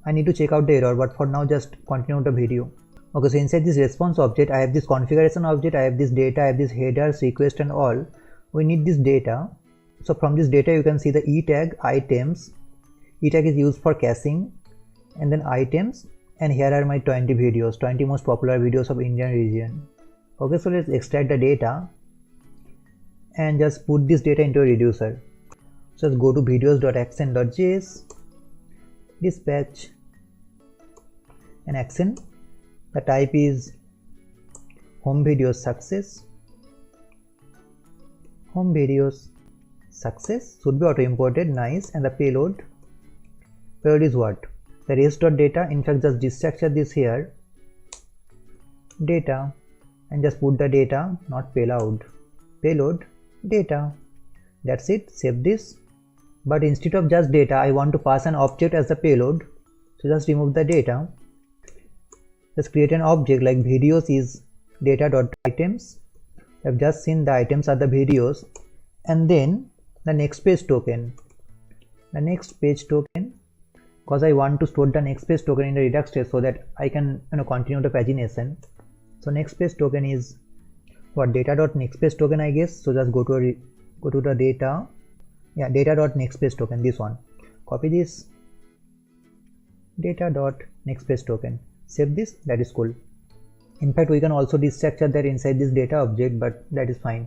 Speaker 1: I need to check out the error, but for now just continue the video. Okay, so inside this response object, I have this configuration object, I have this data, I have this headers, request and all. We need this data. So from this data you can see the E tag, items. E tag is used for caching, and then items, and here are my 20 videos, 20 most popular videos of Indian region. Okay, so let's extract the data and just put this data into a reducer. So let's go to videos.accent.js, dispatch, and accent. The type is home videos success. Home videos success should be auto imported, nice. And the payload is what? The res.data. In fact, just destructure this here, data, and just put the data, not payload, data. That's it. Save this. But instead of just data, I want to pass an object as the payload. So just remove the data. Just create an object like videos is data.items. I've just seen the items are the videos, and then the next page token. The next page token, because I want to store the next page token in the Redux test so that I can continue the pagination. So next page token is what? Data.nextPage token, I guess. So just go to the data. Yeah, data.nextPage token, this one. Copy this, data.nextPage token. Save this. That is cool. In fact, we can also destructure that inside this data object, but that is fine.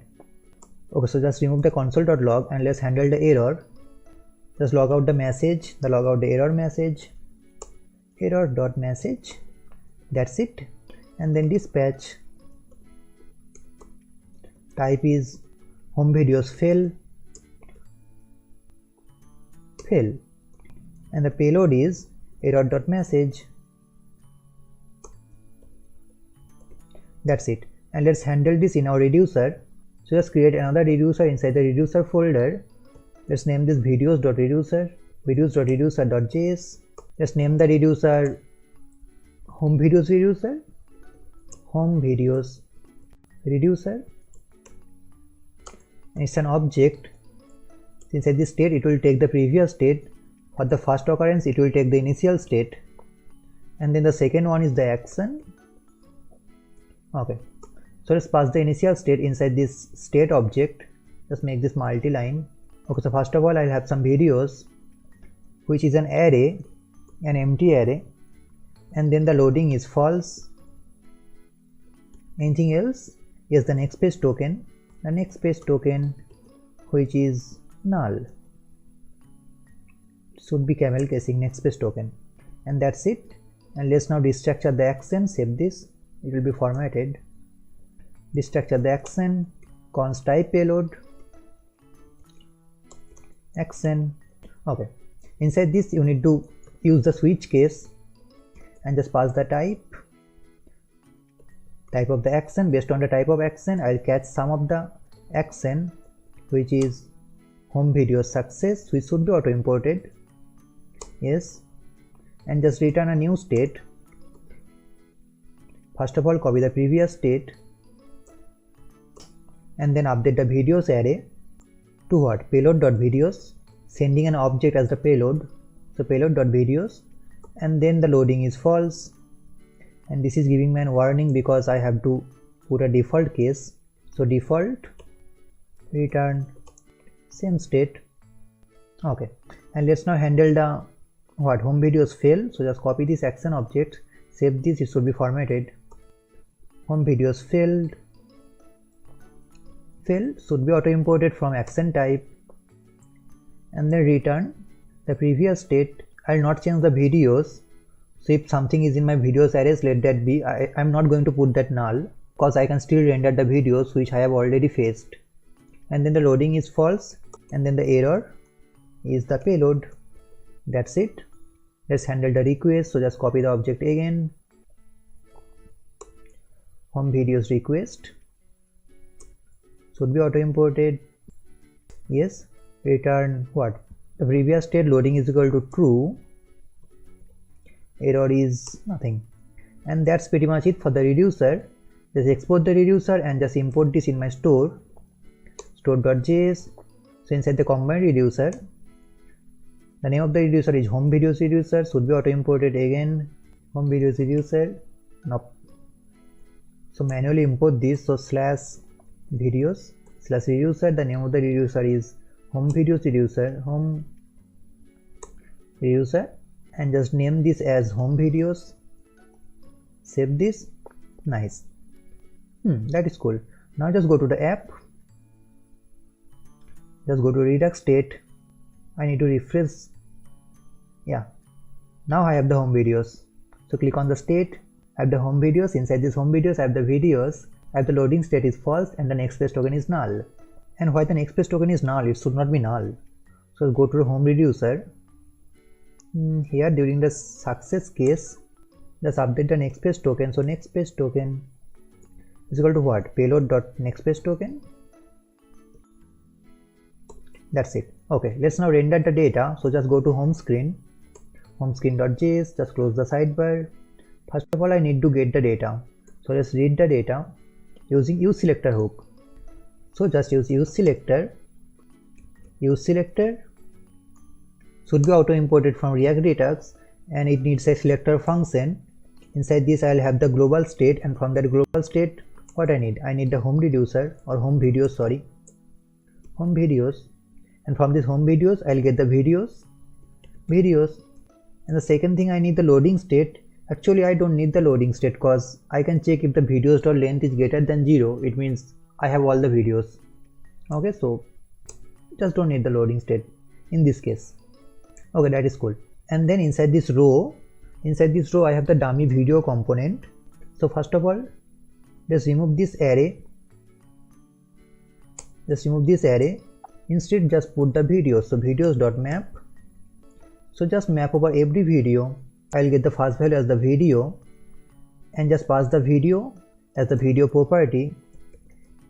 Speaker 1: Okay, so just remove the console.log and let's handle the error. Just log out the message, log out the error message, error.message. That's it. And then dispatch. Type is home videos fail, and the payload is error.message. That's it. And let's handle this in our reducer. So just create another reducer inside the reducer folder. Let's name this videos.reducer, videos.reducer.js. Let's name the reducer home videos reducer, home videos reducer. And it's an object. Inside this state, it will take the previous state. For the first occurrence, it will take the initial state. And then the second one is the action. Okay, so let's pass the initial state inside this state object. Just make this multi-line. Okay, so first of all, I'll have some videos, which is an array, an empty array, and then the loading is false. Anything else? Yes, the next page token. The next page token, which is null, should be camel casing next page token, and that's it. And let's now destructure the action. Save this. It will be formatted. Destructure the action, const type payload, action. Okay, inside this you need to use the switch case and just pass the type type of the action. Based on the type of action, I'll catch some of the action which is home video success, which should be auto imported. Yes, and just return a new state. First of all, copy the previous state and then update the videos array to what? Payload.videos, sending an object as the payload. So payload.videos, and then the loading is false, and this is giving me a warning because I have to put a default case. So default return same state. Okay, and let's now handle the what? Home videos fail. So just copy this action object, save this, it should be formatted. Home videos failed should be auto imported from action type, and then return the previous state. I'll not change the videos. So if something is in my videos arrays, let that be. I'm not going to put that null because I can still render the videos which I have already faced. And then the loading is false, and then the error is the payload. That's it. Let's handle the request. So just copy the object again. Home videos request should be auto imported. Yes, return what? The previous state, loading is equal to true, error is nothing. And that's pretty much it for the reducer. Just export the reducer and just import this in my store.js. So inside the combined reducer, the name of the reducer is home videos reducer, should be auto imported again. Home videos reducer. Nope. So manually import this. So /videos/reducer, the name of the reducer is home videos reducer, home reducer, and just name this as home videos. Save this. Nice. That is cool. Now just go to the app. Just go to Redux state. I need to refresh. Yeah, now I have the home videos. So click on the state. I have the home videos. Inside this home videos, I have the videos. I have the loading state is false and the next place token is null. And why the next place token is null? It should not be null. So go to the home reducer. Here during the success case, just update the next place token. So next place token is equal to what? Payload.nextPageToken. That's it. Okay, let's now render the data. So just go to home screen, homescreen.js, just close the sidebar. First of all, I need to get the data. So let's read the data using useSelector hook. So just use useSelector. useSelector should be auto imported from React Redux, and it needs a selector function. Inside this I'll have the global state, and from that global state what I need the home reducer or home videos, home videos, and from this home videos I'll get the videos, and the second thing I need the loading state. Actually I don't need the loading state because I can check if the videos.length is greater than 0. It means I have all the videos. Okay, so just don't need the loading state in this case. Okay, that is cool. And then inside this row I have the dummy video component. So first of all, just remove this array. Instead just put the videos. So videos.map. So just map over every video. I'll get the first value as the video and just pass the video as the video property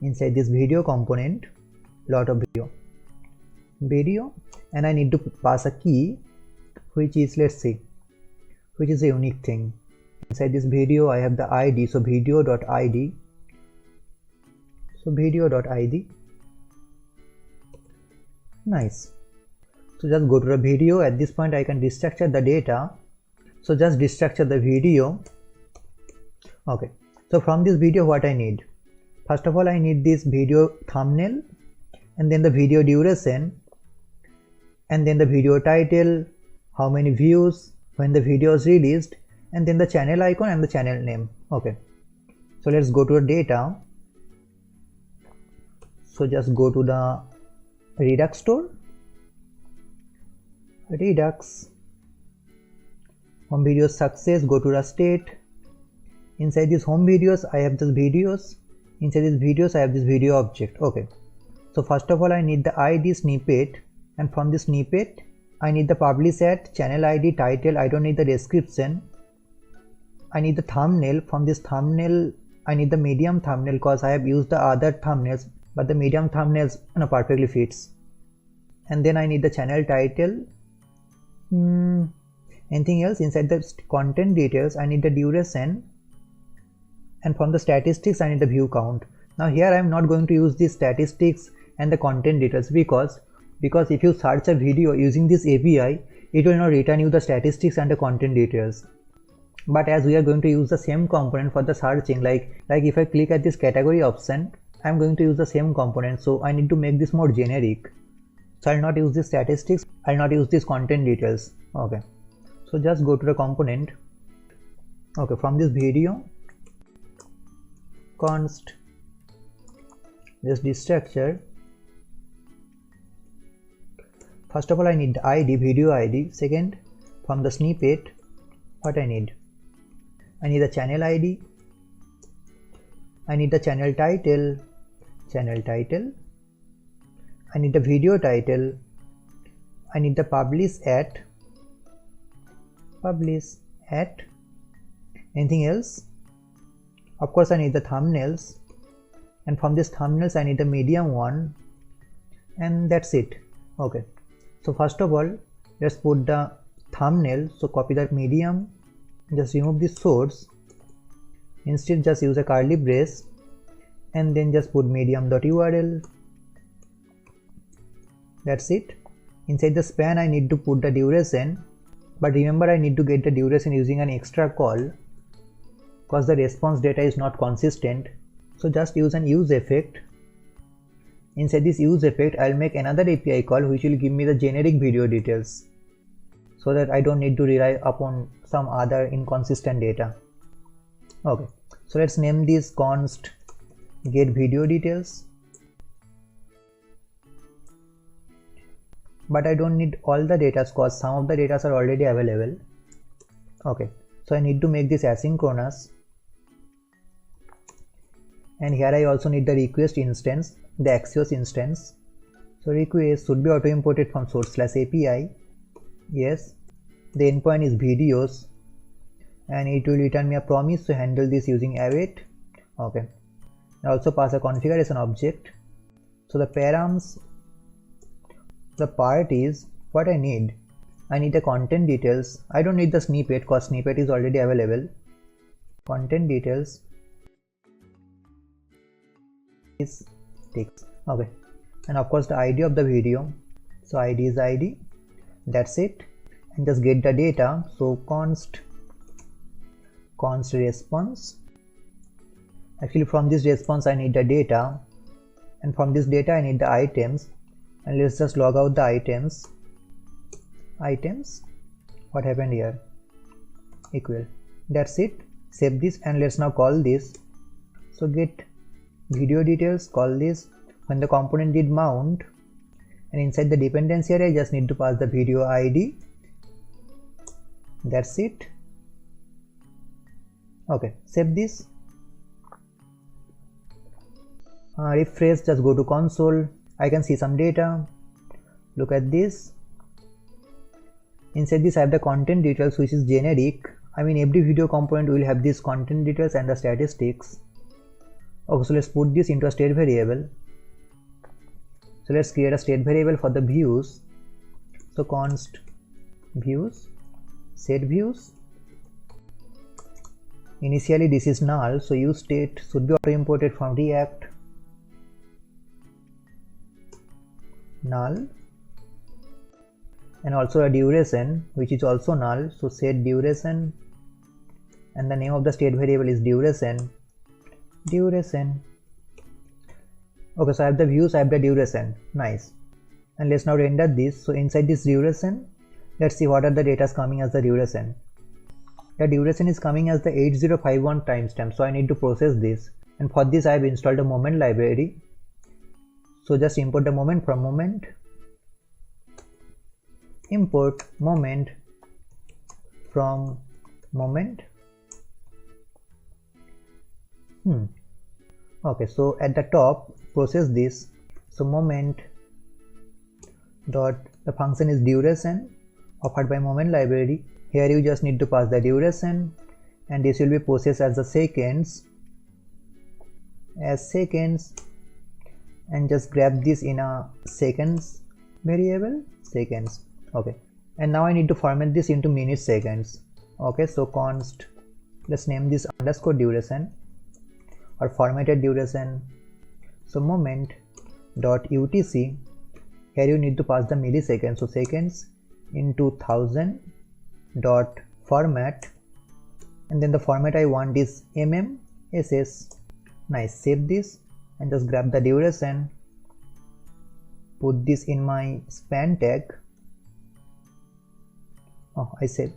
Speaker 1: inside this video component, lot of video, and I need to pass a key which is, let's see, which is a unique thing. Inside this video I have the ID, so video.id. Nice. So just go to the video. At this point I can destructure the data. So just destructure the video. Okay, so from this video what I need? First of all, I need this video thumbnail, and then the video duration, and then the video title, how many views, when the video is released, and then the channel icon and the channel name. Okay, so let's go to the data. So just go to the Redux store, Redux, home videos success, go to the state. Inside these home videos I have this videos. Inside these videos I have this video object. Okay, so first of all I need the ID snippet, and from this snippet I need the publish at, channel ID, title. I don't need the description. I need the thumbnail. From this thumbnail I need the medium thumbnail because I have used the other thumbnails, but the medium thumbnails perfectly fits. And then I need the channel title. Anything else? Inside the content details I need the duration, and from the statistics I need the view count. Now here I am not going to use the statistics and the content details because if you search a video using this API, it will not return you the statistics and the content details. But as we are going to use the same component for the searching, like if I click at this category option, I am going to use the same component, so I need to make this more generic. So I'll not use this statistics, I'll not use this content details. Okay, so just go to the component. Okay, from this video const this structure. First of all, I need the ID, video ID. Second, from the snippet, what I need the channel ID, I need the channel title, I need the video title, I need the publish at. Anything else? Of course I need the thumbnails, and from this thumbnails I need the medium one, and that's it. Okay, so first of all let's put the thumbnail. So copy that medium, just remove the source, instead just use a curly brace and then just put medium.url. That's it. Inside the span I need to put the duration, but remember I need to get the duration using an extra call because the response data is not consistent. So just use an use effect. Inside this use effect I'll make another API call which will give me the generic video details, so that I don't need to rely upon some other inconsistent data. Okay, so let's name this const get video details, but I don't need all the data because some of the data are already available. Okay, so I need to make this asynchronous, and here I also need the request instance, the Axios instance. So request should be auto imported from source/API. Yes, the endpoint is videos, and it will return me a promise to handle this using await. Okay, I also pass a configuration object. So the params, the part is what I need the content details. I don't need the snippet because snippet is already available. Content details is text. Okay, and of course the ID of the video. So ID is ID. That's it. And just get the data. So const response. Actually from this response I need the data, and from this data I need the items, and let's just log out the items. What happened here? Equal. That's it. Save this and let's now call this. So get video details, call this when the component did mount, and inside the dependency array I just need to pass the video ID. That's it. Okay, save this. Refresh, just go to console. I can see some data. Look at this. Inside this I have the content details which is generic. I mean every video component will have this content details and the statistics. Okay, so let's put this into a state variable. So let's create a state variable for the views. So const views, set views. Initially this is null, so use state should be auto imported from React. Null, and also a duration which is also null, so set duration, and the name of the state variable is duration. Okay, so I have the views, I have the duration. Nice. And let's now render this. So inside this duration, let's see what are the data coming as the duration. The duration is coming as the 8051 timestamp, so I need to process this, and for this I have installed a moment library. So just import the moment from moment, import moment from moment. Okay, so at the top process this. So moment dot, the function is duration offered by moment library. Here you just need to pass the duration, and this will be processed as the seconds. as seconds and just grab this in a seconds variable, seconds. Okay, and now I need to format this into minutes, seconds. Okay, so const, let's name this underscore duration or formatted duration. So moment dot UTC, here you need to pass the milliseconds, so seconds into 1000 dot format, and then the format I want is MMSS. Nice, save this and just grab the duration, put this in my span tag. Oh, I said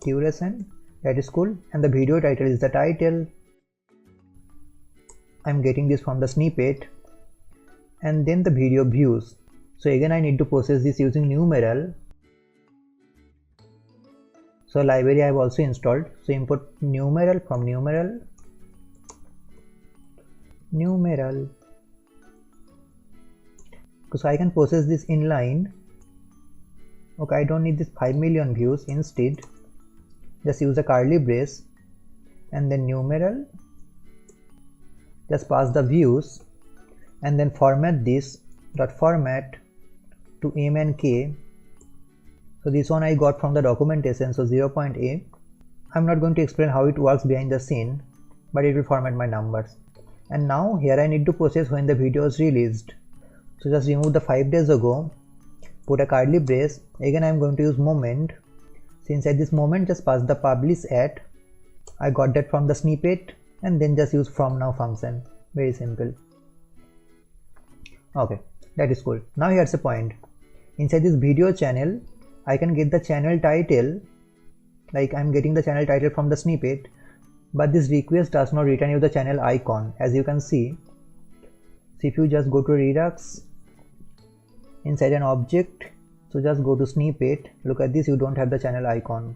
Speaker 1: duration, that is cool, and the video title is the title. I'm getting this from the snippet, and then the video views. So again I need to process this using numeral. So library I have also installed, so import numeral from numeral, so I can process this inline. Okay, I don't need this 5 million views, instead just use a curly brace and then numeral, just pass the views and then format this dot format to M and K. So this one I got from the documentation, so 0.8. I'm not going to explain how it works behind the scene, but it will format my numbers. And now here I need to process when the video is released. So just remove the 5 days ago, put a curly brace, again I'm going to use moment. So inside this moment just pass the publish at, I got that from the snippet, and then just use from now function, very simple. Okay, that is cool. Now here's a point, inside this video channel I can get the channel title, like I'm getting the channel title from the snippet, but this request does not return you the channel icon, as you can see. So if you just go to Redux, inside an object, so just go to snippet, look at this, you don't have the channel icon,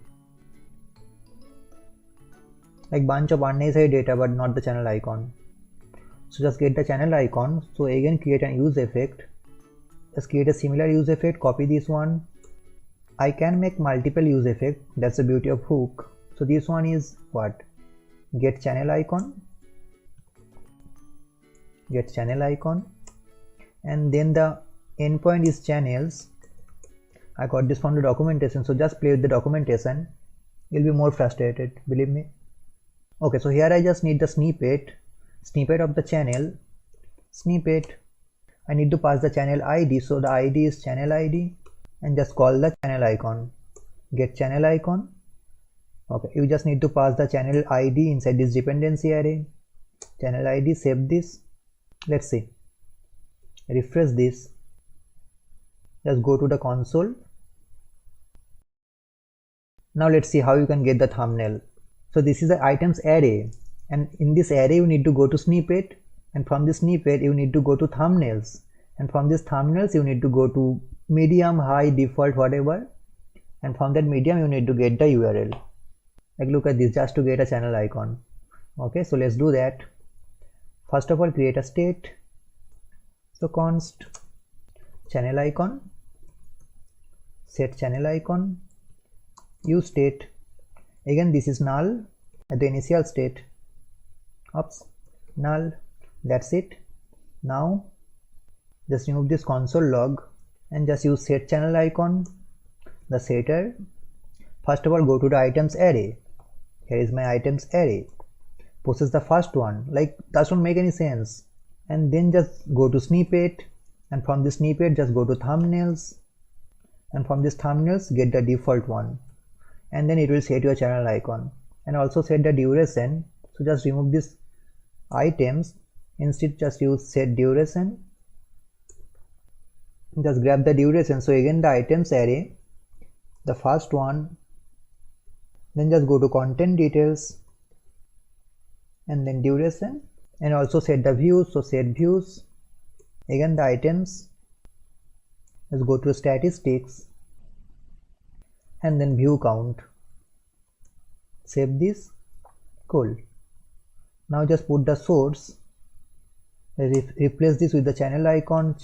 Speaker 1: like bunch of unnecessary data but not the channel icon. So just get the channel icon. So again create an use effect, just create a similar use effect, copy this one. I can make multiple use effect, that's the beauty of hook. So this one is what, get channel icon, and then the endpoint is channels. I got this from the documentation, so just play with the documentation, you'll be more frustrated, believe me. Okay, so here I just need the snippet of the channel, I need to pass the channel ID, so the ID is channel ID, and just call the channel icon, get channel icon. Okay, you just need to pass the channel ID inside this dependency array, channel ID, save this. Let's see, refresh this, just go to the console. Now let's see how you can get the thumbnail. So this is the items array, and in this array you need to go to snippet, and from this snippet you need to go to thumbnails, and from this thumbnails you need to go to medium, high, default, whatever, and from that medium you need to get the URL. Like look at this, just to get a channel icon. Okay, so let's do that. First of all, create a state, so const channel icon, set channel icon, use state, again this is null at the initial state, oops, null, that's it. Now just remove this console log and just use set channel icon, the setter. First of all, go to the items array, here is my items array, process the first one, like doesn't make any sense, and then just go to snippet, and from this snippet just go to thumbnails, and from this thumbnails get the default one, and then it will set your channel icon, and also set the duration. So just remove this items, instead just use set duration, just grab the duration. So again the items array, the first one, then just go to content details and then duration, and also set the views, so set views, again the items, let's go to statistics and then view count, save this, cool. Now just put the source, replace this with the channel icon,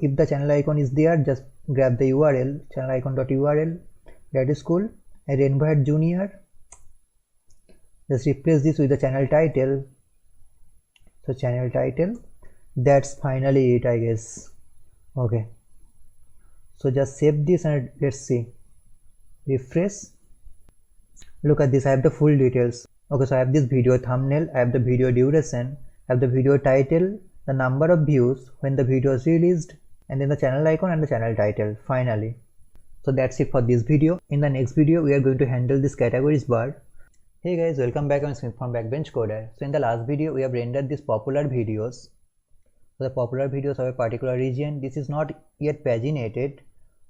Speaker 1: if the channel icon is there just grab the URL, channel icon.url, that is cool. And Rainbow Hat Junior, just replace this with the channel title, So channel title, that's finally it, I guess. Okay, so just save this and let's see, refresh. Look at this, I have the full details. Okay, so I have this video thumbnail, I have the video duration, I have the video title, the number of views when the video is released, and then the channel icon and the channel title finally. So that's it for this video. In the next video we are going to handle this categories bar. Hey guys, welcome back. I'm Smith from Backbench Coder. So in the last video we have rendered these popular videos. So the popular videos of a particular region, this is not yet paginated.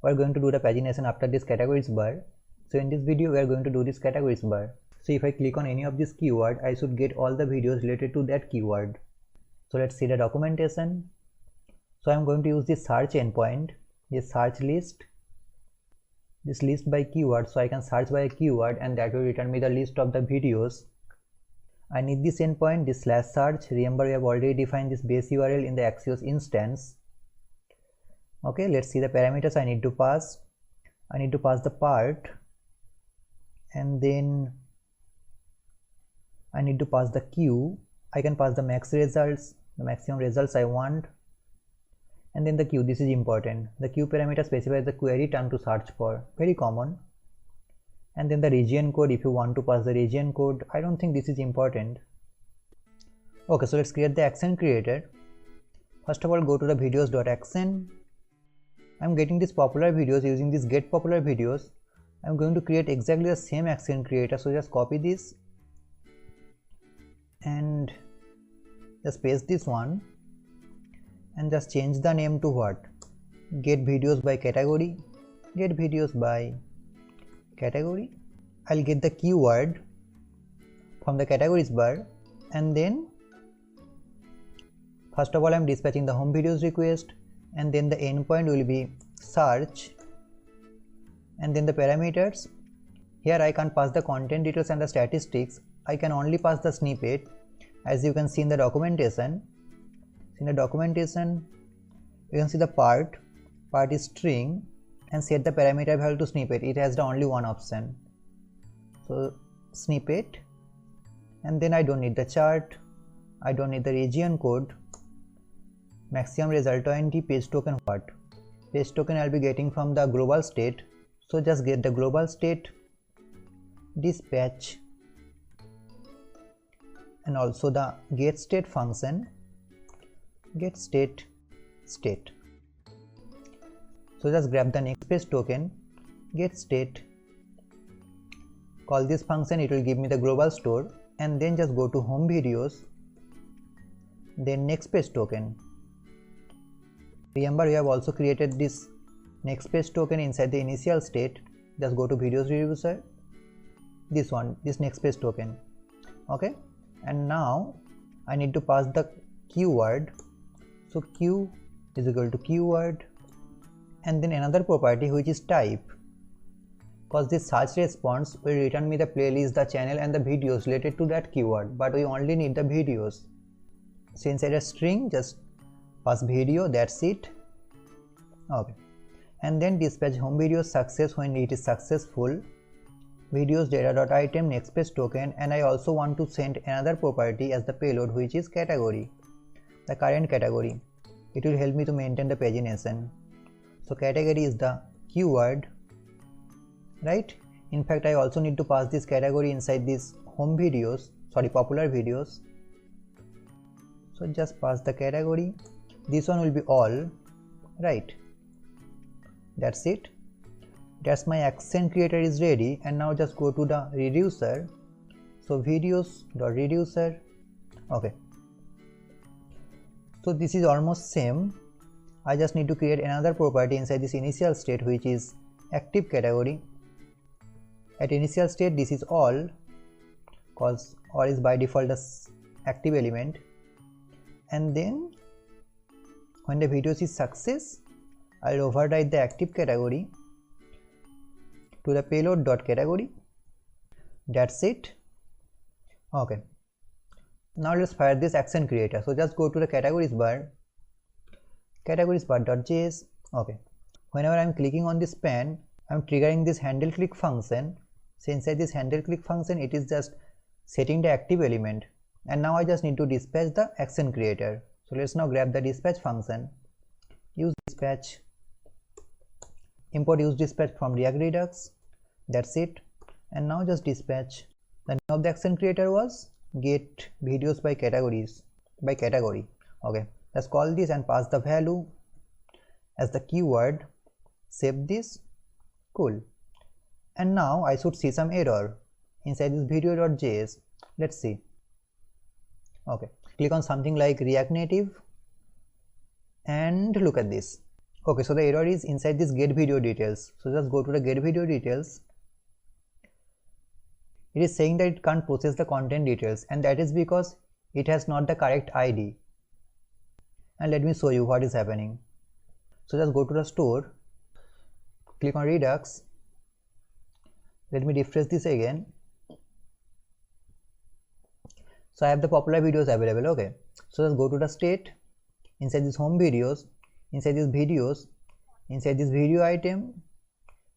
Speaker 1: We are going to do the pagination after this categories bar. So in this video we are going to do this categories bar. So if I click on any of this keyword, I should get all the videos related to that keyword. So let's see the documentation. So I'm going to use this search endpoint, this search list, this list by keyword. So I can search by a keyword and that will return me the list of the videos. I need this endpoint, this /search. Remember, we have already defined this base URL in the Axios instance. Okay, let's see the parameters I need to pass. I need to pass the part, and then I need to pass the queue. I can pass the max results, the maximum results I want, and then the queue. This is important. The queue parameter specifies the query term to search for, very common. And then the region code, if you want to pass the region code. I don't think this is important. Okay, so let's create the action creator. First of all, go to the videos.action. I'm getting these popular videos using this get popular videos. I'm going to create exactly the same action creator. So just copy this and just paste this one and just change the name to what? Get videos by category. Get videos by category. I'll get the keyword from the categories bar, and then first of all I'm dispatching the home videos request, and then the endpoint will be search, and then the parameters. Here I can't pass the content details and the statistics. I can only pass the snippet, as you can see in the documentation. In the documentation you can see the part is string, and set the parameter value to snippet. It has the only one option, so snippet. And then I don't need the chart, I don't need the region code. Maximum result 20. Page token, what? Page token I'll be getting from the global state. So just get the global state, dispatch, and also the get state function, get state. So just grab the next page token, get state, call this function, it will give me the global store, and then just go to home videos, then next page token. Remember, we have also created this next page token inside the initial state. Just go to videos reducer, this one, this next page token. Okay, and now I need to pass the keyword. So q is equal to keyword, and then another property which is type, because this search response will return me the playlist, the channel and the videos related to that keyword, but we only need the videos. So inside a string just pass video, that's it. Okay, and then dispatch home videos success when it is successful, videos data.item next page token. And I also want to send another property as the payload, which is category, the current category. It will help me to maintain the pagination. So category is the keyword, right? In fact, I also need to pass this category inside this home videos, popular videos. So just pass the category. This one will be all, right? That's it. That's my action creator is ready. And now just go to the reducer. So videos.reducer. Okay, so this is almost same. I just need to create another property inside this initial state, which is active category. At initial state this is all, because all is by default as active element. And then when the videos is success, I'll override the active category to the payload.category. That's it. Okay, now let's fire this action creator. So just go to the categories bar, categories bar.js. Okay, whenever I'm clicking on this pen, I'm triggering this handle click function. So inside this handle click function, it is just setting the active element. and now I just need to dispatch the action creator. So let's now grab the dispatch function, use dispatch, import use dispatch from React Redux. That's it. And now just dispatch. The name of the action creator was get videos by category. Okay, let's call this and pass the value as the keyword. Save this. Cool. And now I should see some error inside this video.js. Let's see. Okay, click on something like React Native and look at this. Okay, so the error is inside this get video details. So just go to the get video details. It is saying that it can't process the content details, and that is because it has not the correct ID. And let me show you what is happening. So just go to the store, click on Redux. Let me refresh this again. So I have the popular videos available. Okay, so just go to the state, inside this home videos, inside these videos, inside this video item,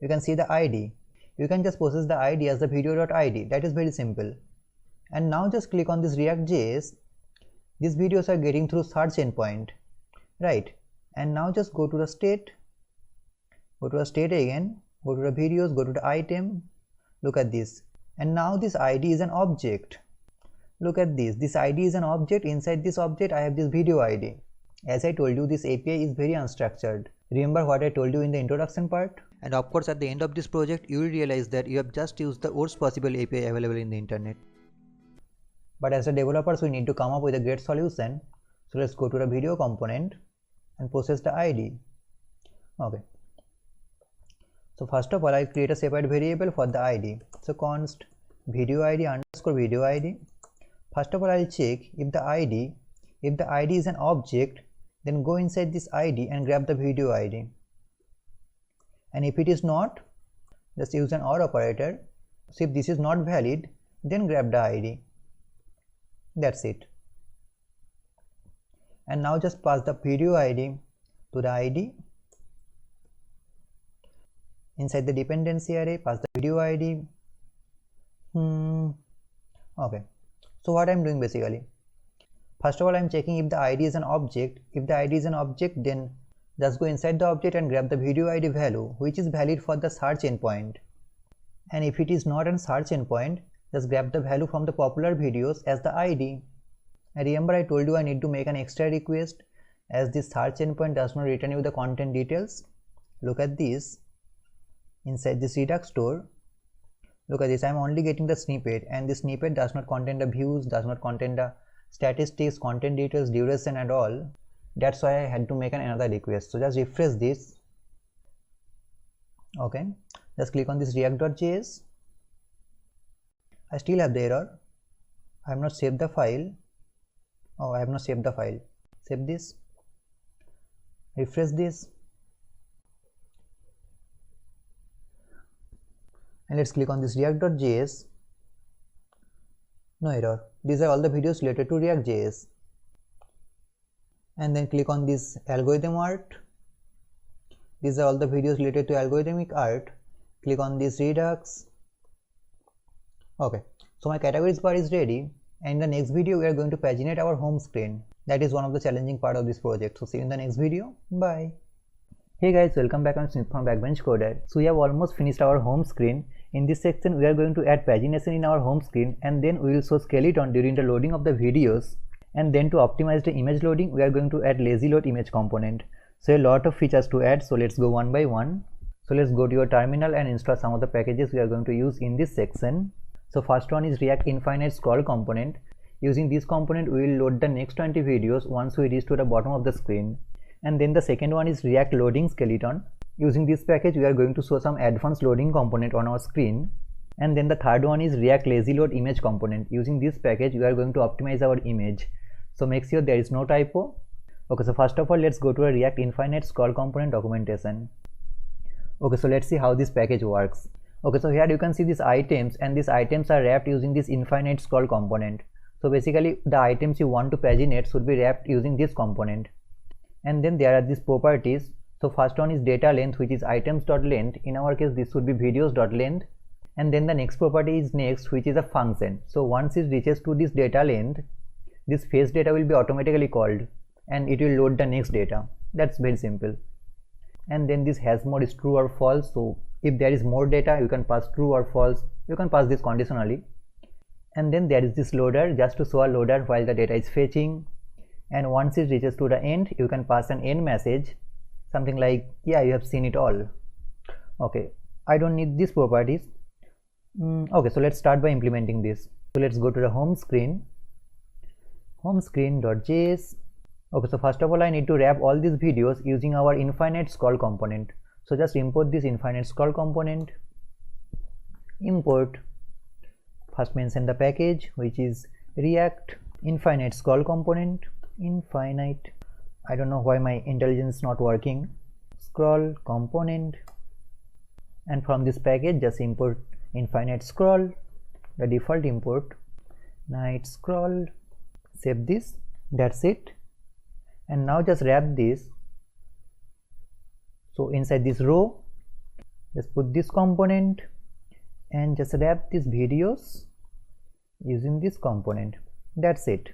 Speaker 1: you can see the ID. You can just process the ID as the video.id. That is very simple. And now just click on this React.js. These videos are getting through search endpoint, right? And now just go to the state, go to the state again, go to the videos, go to the item, look at this. And now this ID is an object. Look at this. This ID is an object. Inside this object I have this video ID. As I told you, this API is very unstructured. Remember what I told you in the introduction part? And of course at the end of this project you will realize that you have just used the worst possible API available in the internet. But as a developers we need to come up with a great solution. So let's go to the video component and process the ID. Okay. So first of all I'll create a separate variable for the ID. So const video ID underscore video ID. First of all I'll check if the ID is an object, then go inside this ID and grab the video ID. And if it is not, just use an OR operator. So if this is not valid, then grab the ID. That's it. And now just pass the video ID to the ID. Inside the dependency array, pass the video ID. Okay. So what I'm doing basically, first of all I'm checking if the ID is an object. If the ID is an object, then just go inside the object and grab the video ID value which is valid for the search endpoint. And if it is not a search endpoint, just grab the value from the popular videos as the ID. And remember I told you I need to make an extra request as this search endpoint does not return you the content details. Look at this. Inside this Redux store, look at this, I am only getting the snippet, and this snippet does not contain the views, does not contain the statistics, content details, duration and all. That's why I had to make another request. So just refresh this. Okay, just click on this react.js. I still have the error. I have not saved the file. Oh, I have not saved the file. Save this, refresh this, and let's click on this react.js. No error. These are all the videos related to React.js. And then click on this algorithm art. These are all the videos related to algorithmic art. Click on this Redux. Okay, so my categories bar is ready, and in the next video we are going to paginate our home screen. That is one of the challenging part of this project. So see you in the next video. Bye. Hey guys, welcome back on Smith from Backbench Coder. So we have almost finished our home screen. In this section we are going to add pagination in our home screen, and then we will show skeleton during the loading of the videos. And then to optimize the image loading, we are going to add lazy load image component. So a lot of features to add, so let's go one by one. So let's go to your terminal and install some of the packages we are going to use in this section. So first one is React Infinite Scroll component. Using this component we will load the next 20 videos once we reach to the bottom of the screen. And then the second one is React Loading Skeleton. Using this package we are going to show some advanced loading component on our screen. And then the third one is React Lazy Load Image component. Using this package we are going to optimize our image. So make sure there is no typo. Okay, so first of all let's go to a React Infinite Scroll component documentation. Okay, so let's see how this package works. Okay, so here you can see these items, and these items are wrapped using this infinite scroll component. So basically the items you want to paginate should be wrapped using this component. And then there are these properties. So first one is data length, which is items.length. In our case this should be videos.length. And then the next property is next, which is a function. So once it reaches to this data length, this fetch data will be automatically called and it will load the next data. That's very simple. And then this has mode is true or false, so if there is more data you can pass true or false, you can pass this conditionally. And then there is this loader, just to show a loader while the data is fetching, and once it reaches to the end you can pass an end message, something like, yeah, you have seen it all. Okay, I don't need these properties. Okay, so let's start by implementing this. So let's go to the home screen, homescreen.js. Okay, so first of all I need to wrap all these videos using our infinite scroll component. So just import this infinite scroll component, import, first mention the package which is React infinite scroll component, infinite, I don't know why my intelligence is not working, scroll component, and from this package just import infinite scroll, the default import, night scroll, save this, that's it. And now just wrap this. So inside this row just put this component and just wrap these videos using this component, that's it.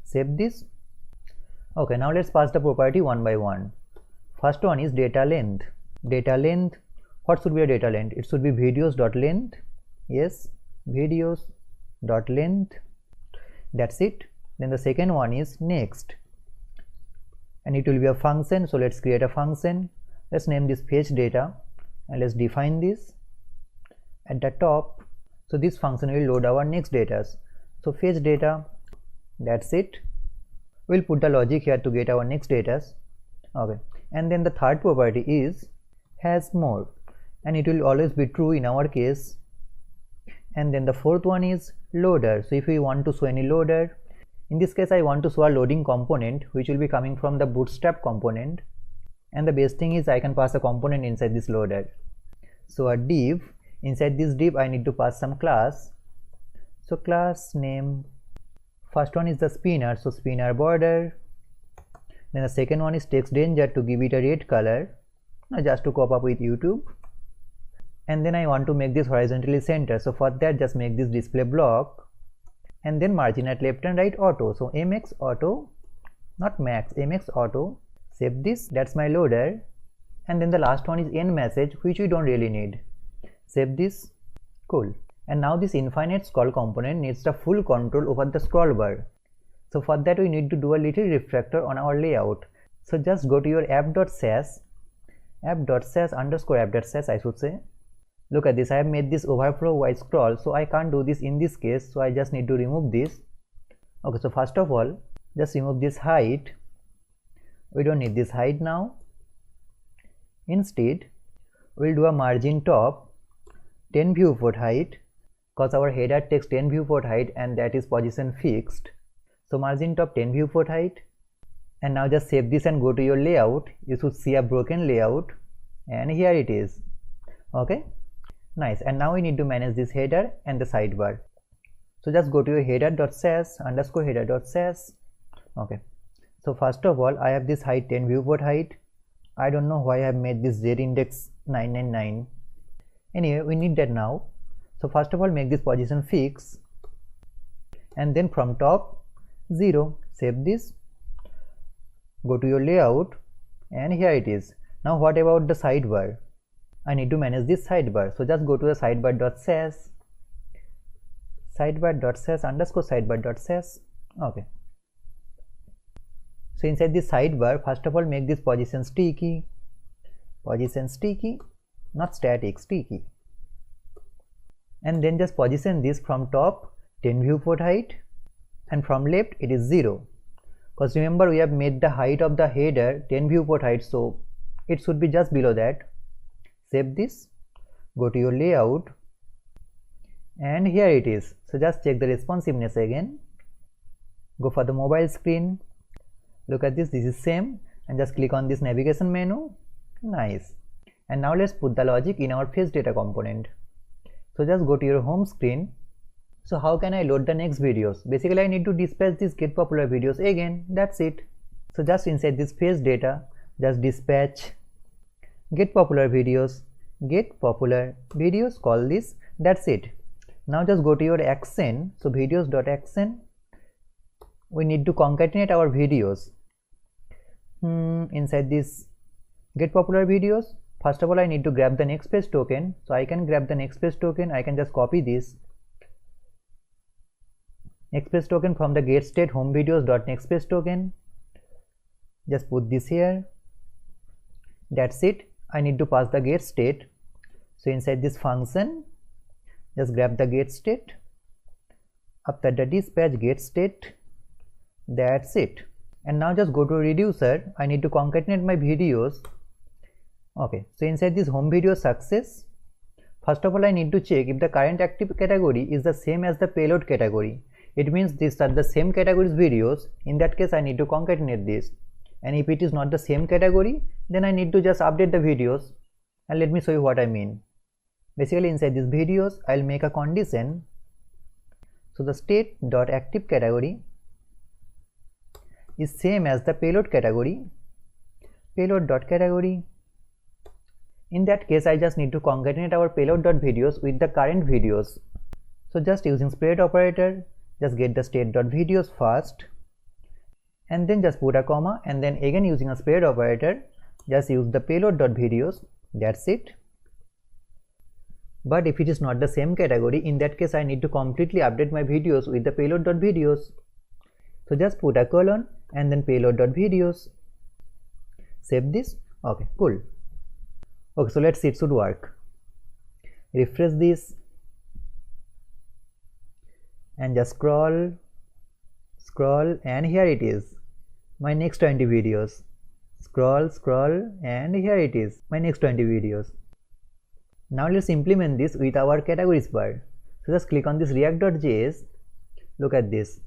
Speaker 1: Save this. Okay, now let's pass the property one by one. First one is data length. Data length, what should be a data length? It should be videos.length. Yes, videos.length, that's it. Then the second one is next, and it will be a function, so let's create a function. Let's name this fetch data and let's define this at the top. So this function will load our next data. So fetch data, that's it. We'll put the logic here to get our next data. Okay, and then the third property is has more, and it will always be true in our case. And then the fourth one is loader. So if we want to show any loader, in this case I want to show a loading component which will be coming from the bootstrap component, and the best thing is I can pass a component inside this loader. So a div, inside this div I need to pass some class. So class name, first one is the spinner, so spinner border. Then the second one is text danger, to give it a red color, just to cope up with YouTube. And then I want to make this horizontally center, so for that just make this display block, and then margin at left and right auto, so mx auto, not max, mx auto. Save this, that's my loader. And then the last one is end message, which we don't really need. Save this, cool. And now this infinite scroll component needs the full control over the scroll bar. So for that we need to do a little refractor on our layout. So just go to your app.sass I should say. Look at this, I have made this overflow while scroll, so I can't do this in this case, so I just need to remove this. Okay, so first of all just remove this height. We don't need this height now. Instead we'll do a margin top 10 viewport height, because our header takes 10 viewport height and that is position fixed. So margin top 10 viewport height. And now just save this and go to your layout. You should see a broken layout, and here it is. Okay, nice. And now we need to manage this header and the sidebar. So just go to your header.sass underscore header.sass. Okay, so first of all I have this height 10 viewport height. I don't know why I have made this z index 999. Anyway, we need that now. So first of all make this position fix, and then from top 0. Save this, go to your layout, and here it is. Now what about the sidebar? I need to manage this sidebar, so just go to the sidebar.sass underscore sidebar.sass. Okay, so inside this sidebar, first of all make this position sticky, not static, sticky, and then just position this from top 10 viewport height, and from left it is 0, because remember we have made the height of the header 10 viewport height, so it should be just below that. Save this, go to your layout, and here it is. So just check the responsiveness again, go for the mobile screen, look at this, this is same, and just click on this navigation menu. Nice. And now let's put the logic in our fetch data component. So just go to your home screen. So how can I load the next videos? Basically I need to dispatch these get popular videos again, that's it. So just inside this fetch data just dispatch get popular videos, call this, that's it. Now just go to your action, so videos.action, we need to concatenate our videos inside this get popular videos. First of all, I need to grab the next page token. So I can grab the next page token. I can just copy this next page token from the get state home videos dot next page token. Just put this here. That's it. I need to pass the get state. So inside this function, just grab the get state. After the dispatch get state. That's it. And now just go to reducer. I need to concatenate my videos. Okay, so inside this home video success, first of all I need to check if the current active category is the same as the payload category. It means these are the same categories videos. In that case I need to concatenate this, and if it is not the same category, then I need to just update the videos. And let me show you what I mean. Basically inside these videos I'll make a condition. So the state.active category is same as the payload category, payload.category. In that case, I just need to concatenate our payload.videos with the current videos. So just using spread operator, just get the state.videos first, and then just put a comma, and then again using a spread operator, just use the payload.videos. That's it. But if it is not the same category, in that case I need to completely update my videos with the payload.videos. So just put a colon and then payload.videos. Save this. Okay, cool. Okay, so let's see, it should work. Refresh this and just scroll, and here it is, my next 20 videos. Scroll, and here it is, my next 20 videos. Now let's implement this with our categories bar. So just click on this react.js. Look at this.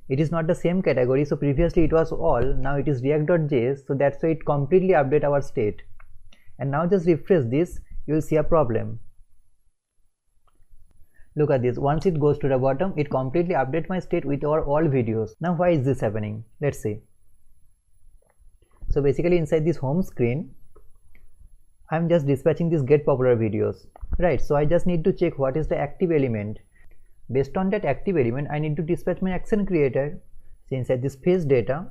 Speaker 1: It is not the same category, so previously it was all, now it is react.js, so that's why it completely update our state. And now just refresh this, you will see a problem. Look at this, once it goes to the bottom, it completely updates my state with our all videos. Now why is this happening? Let's see. So basically inside this home screen, I'm just dispatching this get popular videos, right? So I just need to check what is the active element. Based on that active element, I need to dispatch my action creator. So inside this page data,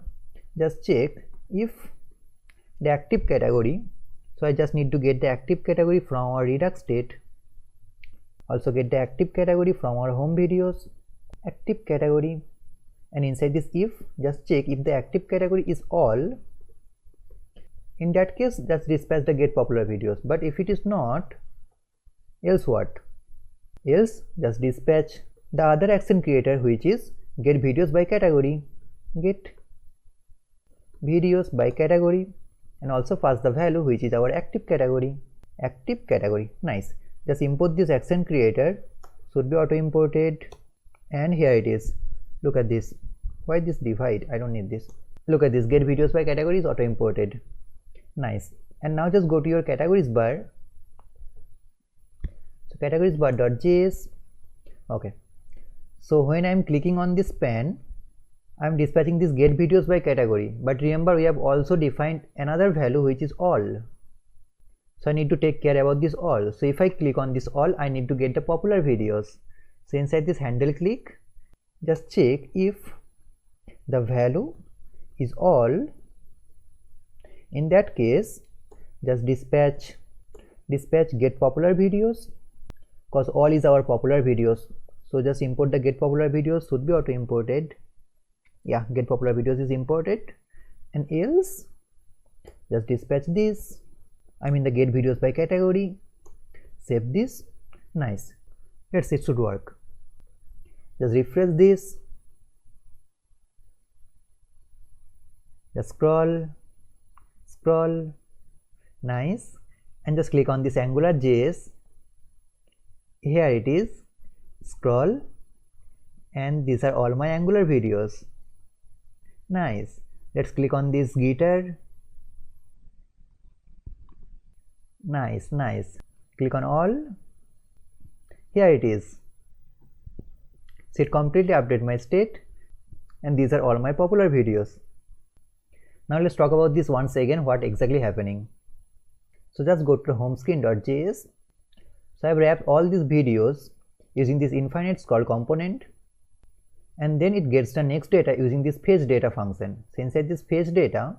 Speaker 1: just check if the active category. So I just need to get the active category from our Redux state. Also get the active category from our home videos, active category, and inside this if, just check if the active category is all. In that case, just dispatch the get popular videos. But if it is not, else what? Else just dispatch the other action creator, which is get videos by category. Get videos by category, and also pass the value, which is our active category. Active category. Nice. Just import this action creator, should be auto imported, and here it is. Look at this. Why this divide? I don't need this. Look at this, get videos by category is auto imported. Nice. And now just go to your categories bar. So categories bar.js. Okay. So when I'm clicking on this pen, I'm dispatching this get videos by category. But remember, we have also defined another value, which is all. So I need to take care about this all. So if I click on this all, I need to get the popular videos. So inside this handle click, just check if the value is all. In that case, just dispatch get popular videos, because all is our popular videos. So just import the get popular videos, should be auto imported. Yeah, get popular videos is imported. And else just dispatch this, I mean the get videos by category. Save this. Nice. Let's see, it should work. Just refresh this. Just scroll. Nice. And just click on this AngularJS. Here it is. Scroll, and these are all my Angular videos. Nice. Let's click on this guitar. Nice. Click on all. Here it is. So it completely updated my state, and these are all my popular videos. Now let's talk about this once again, what exactly happening. So just go to home screen.js. So I've wrapped all these videos using this infinite scroll component, and then it gets the next data using this fetch data function. So inside this fetch data,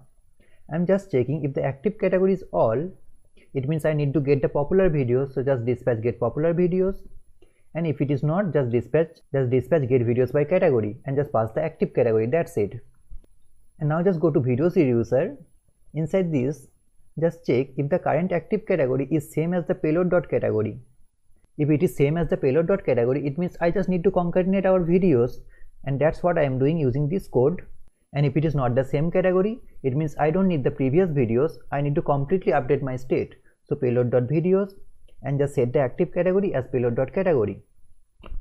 Speaker 1: I'm just checking if the active category is all. It means I need to get the popular videos, so just dispatch get popular videos, and if it is not, just dispatch get videos by category and just pass the active category. That's it. And now just go to videos reducer. Inside this, just check if the current active category is same as the payload.category. If it is same as the payload.category, it means I just need to concatenate our videos, and that's what I am doing using this code. And if it is not the same category, it means I don't need the previous videos. I need to completely update my state. So payload.videos, and just set the active category as payload.category.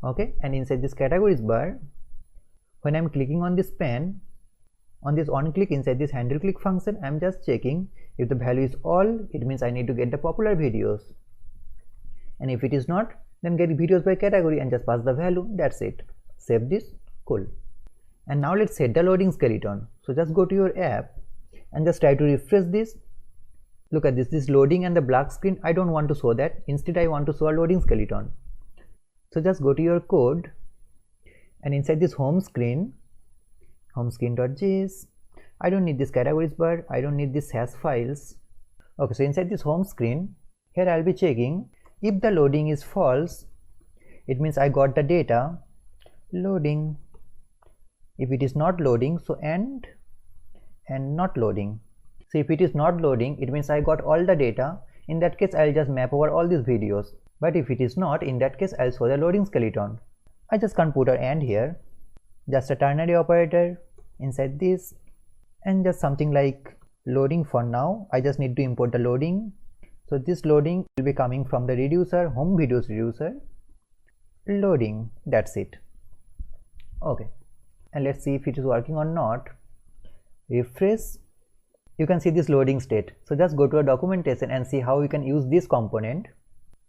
Speaker 1: Okay, and inside this categories bar, when I'm clicking on this pen, on this on click inside this handle click function, I'm just checking if the value is all. It means I need to get the popular videos, and if it is not, then get videos by category and just pass the value. That's it. Save this. Cool. And now let's set the loading skeleton. So just go to your app and just try to refresh this. Look at this loading and the black screen. I don't want to show that. Instead, I want to show a loading skeleton. So just go to your code, and inside this home screen, homescreen.js, I don't need this categories bar. I don't need this Sass files. Okay, so inside this home screen, here I'll be checking if the loading is false. It means I got the data loading. If it is not loading, so and not loading. So if it is not loading, it means I got all the data. In that case, I'll just map over all these videos. But if it is not, in that case, I'll show the loading skeleton. I just can't put an and here. Just a ternary operator inside this, and just something like loading for now. I just need to import the loading. So this loading will be coming from the reducer, home videos reducer. Loading. That's it. Okay. And let's see if it is working or not. Refresh. You can see this loading state. So just go to a documentation and see how you can use this component.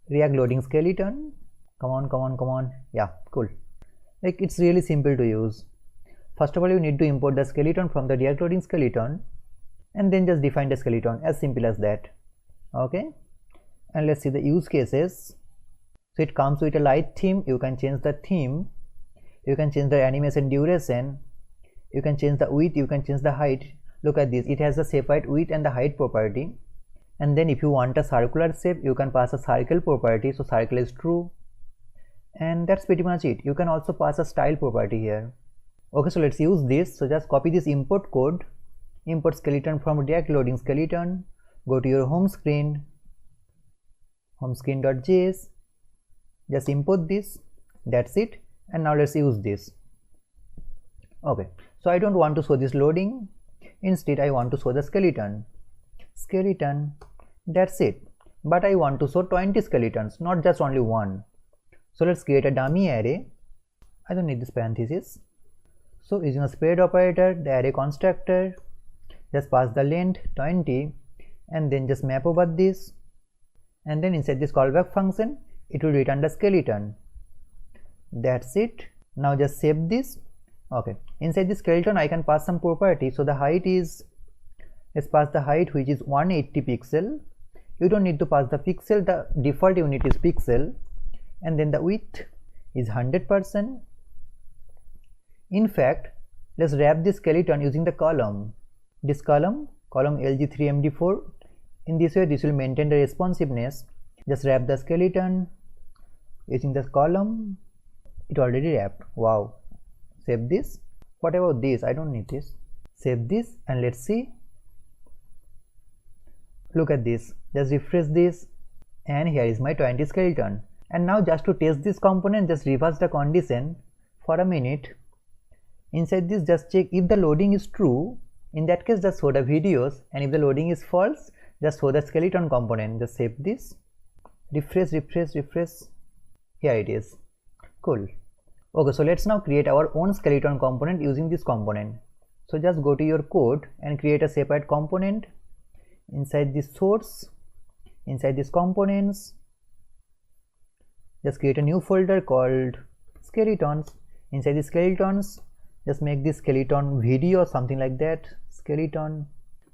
Speaker 1: React loading skeleton. Come on. Yeah, cool. Like, it's really simple to use. First of all, you need to import the skeleton from the React loading skeleton, and then just define the skeleton. As simple as that. Okay. And let's see the use cases. So it comes with a light theme. You can change the theme. You can change the animation duration. You can change the width. You can change the height. Look at this. It has the shape height, width, and the height property. And then if you want a circular shape, you can pass a circle property. So circle is true. And that's pretty much it. You can also pass a style property here. Okay, so let's use this. So just copy this import code. Import skeleton from React loading skeleton. Go to your home screen. Homescreen.js. Just import this. That's it. And now let's use this. Okay, so I don't want to show this loading. Instead, I want to show the skeleton. That's it. But I want to show 20 skeletons, not just only one. So let's create a dummy array. I don't need this parenthesis. So using a spread operator, the array constructor, just pass the length 20, and then just map over this. And then inside this callback function, it will return the skeleton. That's it. Now just save this. Okay, inside the skeleton I can pass some property. So the height is, let's pass the height, which is 180 pixel. You don't need to pass the pixel, the default unit is pixel. And then the width is 100%. In fact, let's wrap this skeleton using the column. This column LG3MD4. In this way, this will maintain the responsiveness. Just wrap the skeleton using this column. It already wrapped. Wow. Save this. What about this? I don't need this. Save this and let's see. Look at this. Just refresh this, and here is my 20 skeleton. And now just to test this component, just reverse the condition for a minute. Inside this, just check if the loading is true. In that case, just show the videos, and if the loading is false, just show the skeleton component. Just save this. Refresh. Here it is. Cool. Okay, so let's now create our own skeleton component using this component. So just go to your code and create a separate component. Inside this source, inside these components, just create a new folder called skeletons. Inside the skeletons, just make this skeleton video or something like that. Skeleton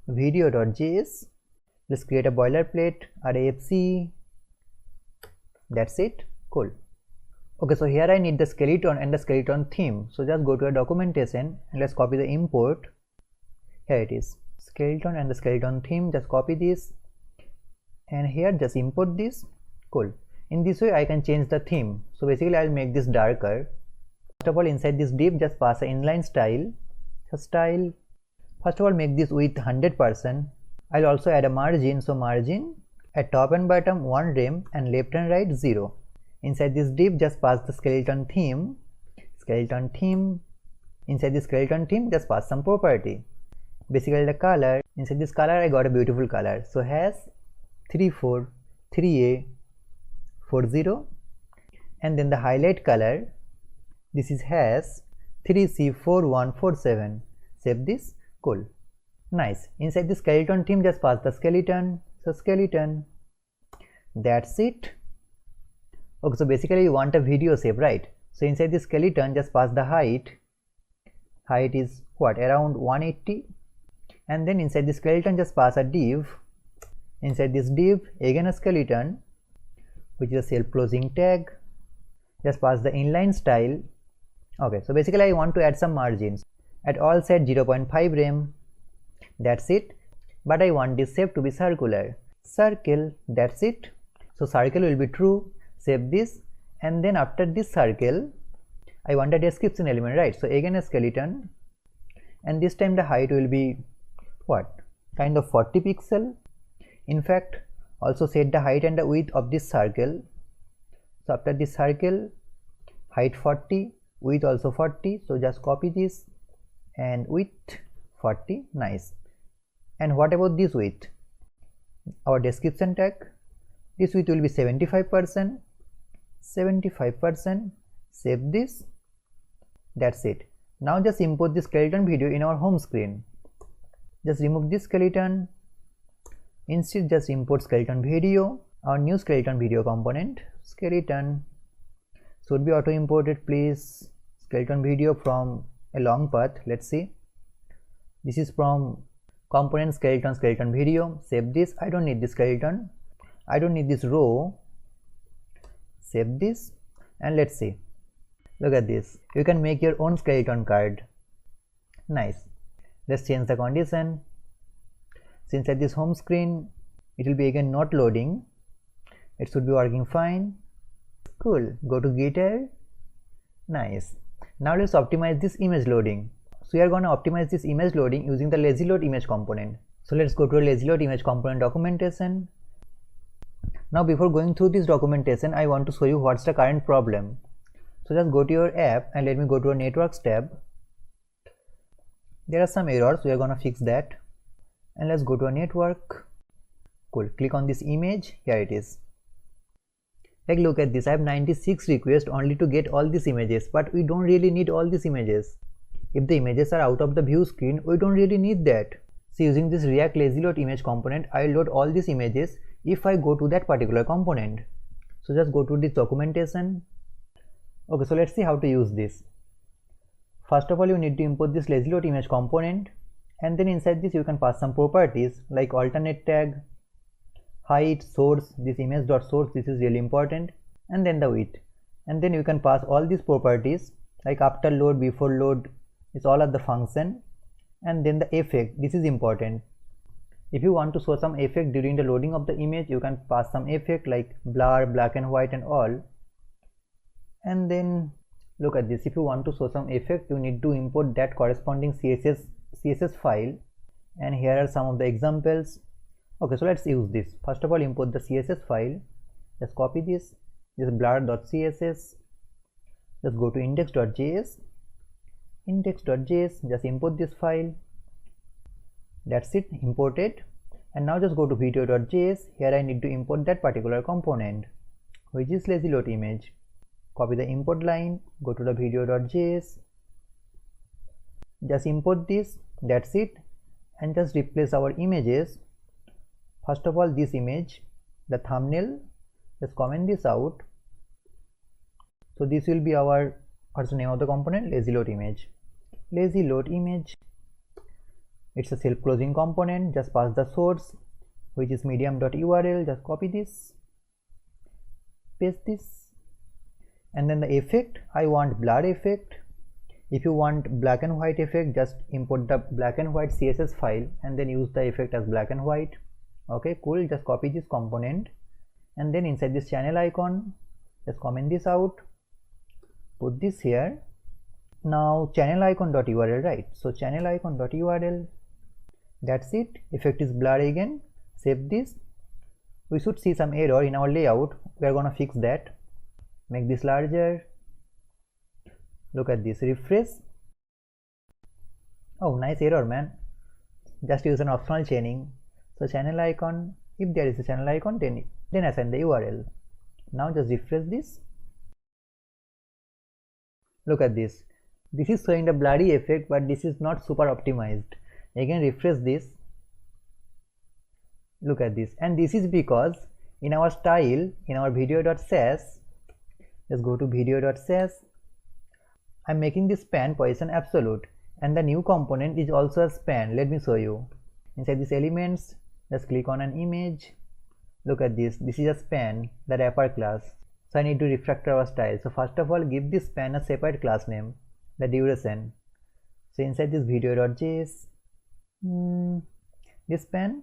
Speaker 1: video.js. Let's create a boilerplate, RAFC. That's it. Cool. Okay, so here I need the skeleton and the skeleton theme. So just go to a documentation and let's copy the import. Here it is, skeleton and the skeleton theme. Just copy this and here just import this. Cool. In this way I can change the theme. So basically I'll make this darker. First of all, inside this div just pass an inline style. So style, first of all make this width 100%. I'll also add a margin. So margin at top and bottom 1 rem and left and right 0. Inside this div just pass the skeleton theme. Skeleton theme. Inside the skeleton theme just pass some property. Basically the color. Inside this color I got a beautiful color. So has 343840, and then the highlight color, this is has 3C4147. Save this. Cool. Nice. Inside the skeleton theme just pass the skeleton. So skeleton. That's it. Okay, so basically you want a video shape, right? So inside the skeleton just pass the height. Height is what, around 180, and then inside the skeleton just pass a div. Inside this div again a skeleton, which is a self-closing tag. Just pass the inline style. Okay, so basically I want to add some margins. At all set 0.5 rem. That's it. But I want this shape to be circular. Circle. That's it. So circle will be true. Save this, and then after this circle I want a description element, right? So again a skeleton, and this time the height will be what, kind of 40 pixel. In fact, also set the height and the width of this circle. So after this circle, height 40, width also 40. So just copy this and width 40. Nice. And what about this width? Our description tag, this width will be 75%. 75%. Save this. That's it. Now just import the skeleton video in our home screen. Just remove this skeleton. Instead just import skeleton video, our new skeleton video component. Skeleton should be auto imported, please. Skeleton video from a long path. Let's see. This is from component skeleton video. Save this. I don't need this skeleton. I don't need this row. Save this, and let's see. Look at this. You can make your own skeleton card. Nice. Let's change the condition. Since at this home screen it will be again not loading, it should be working fine. Cool. Go to Gitter. Nice. Now let's optimize this image loading. So we are going to optimize this image loading using the lazy load image component. So let's go to a lazy load image component documentation. Now before going through this documentation, I want to show you what's the current problem. So just go to your app and let me go to a networks tab. There are some errors, we are gonna fix that. And let's go to a network. Cool. Click on this image. Here it is. Like, look at this. I have 96 requests only to get all these images, but we don't really need all these images. If the images are out of the view screen, we don't really need that. So using this React lazy load image component, I will load all these images if I go to that particular component. So just go to this documentation. Okay, so let's see how to use this. First of all, you need to import this lazy load image component, and then inside this you can pass some properties like alternate tag, height, source, this image.source, this is really important, and then the width. And then you can pass all these properties like after load, before load, it's all at the function. And then the effect, this is important. If you want to show some effect during the loading of the image, you can pass some effect like blur, black and white and all. And then look at this. If you want to show some effect, you need to import that corresponding CSS file. And here are some of the examples. Okay, so let's use this. First of all, import the CSS file. Just copy this. This is blur.css. Just go to index.js. Index.js. Just import this file. That's it, imported. And now just go to video.js. Here I need to import that particular component, which is lazy load image. Copy the import line, go to the video.js, just import this. That's it. And just replace our images. First of all, this image, the thumbnail, just comment this out. So this will be our, what's the name of the component? Lazy load image. Lazy load image. It's a self-closing component. Just pass the source, which is medium.url. Just copy this, paste this, And then the effect, I want blur effect. If you want black and white effect, just import the black and white CSS file and then use the effect as black and white. Okay, cool. Just copy this component and then inside this channel icon, just comment this out, put this here. Now channel icon.url, right? So channel icon.url, that's it. Effect is blur again. Save this. We should see some error in our layout. We are gonna fix that. Make this larger. Look at this, refresh. Oh, nice error, man. Just use an optional chaining. So channel icon, if there is a channel icon, then assign the URL. Now just refresh this. Look at this. This is showing the blurry effect, but this is not super optimized. Again, refresh this. Look at this. And this is because in our style, in our video.sass, let's go to video.sass. I'm making this span position absolute, and the new component is also a span. Let me show you. Inside these elements, just click on an image. Look at this. This is a span, the wrapper class. So I need to refactor our style. So first of all, give this span a separate class name, the duration. So inside this video.js, this span,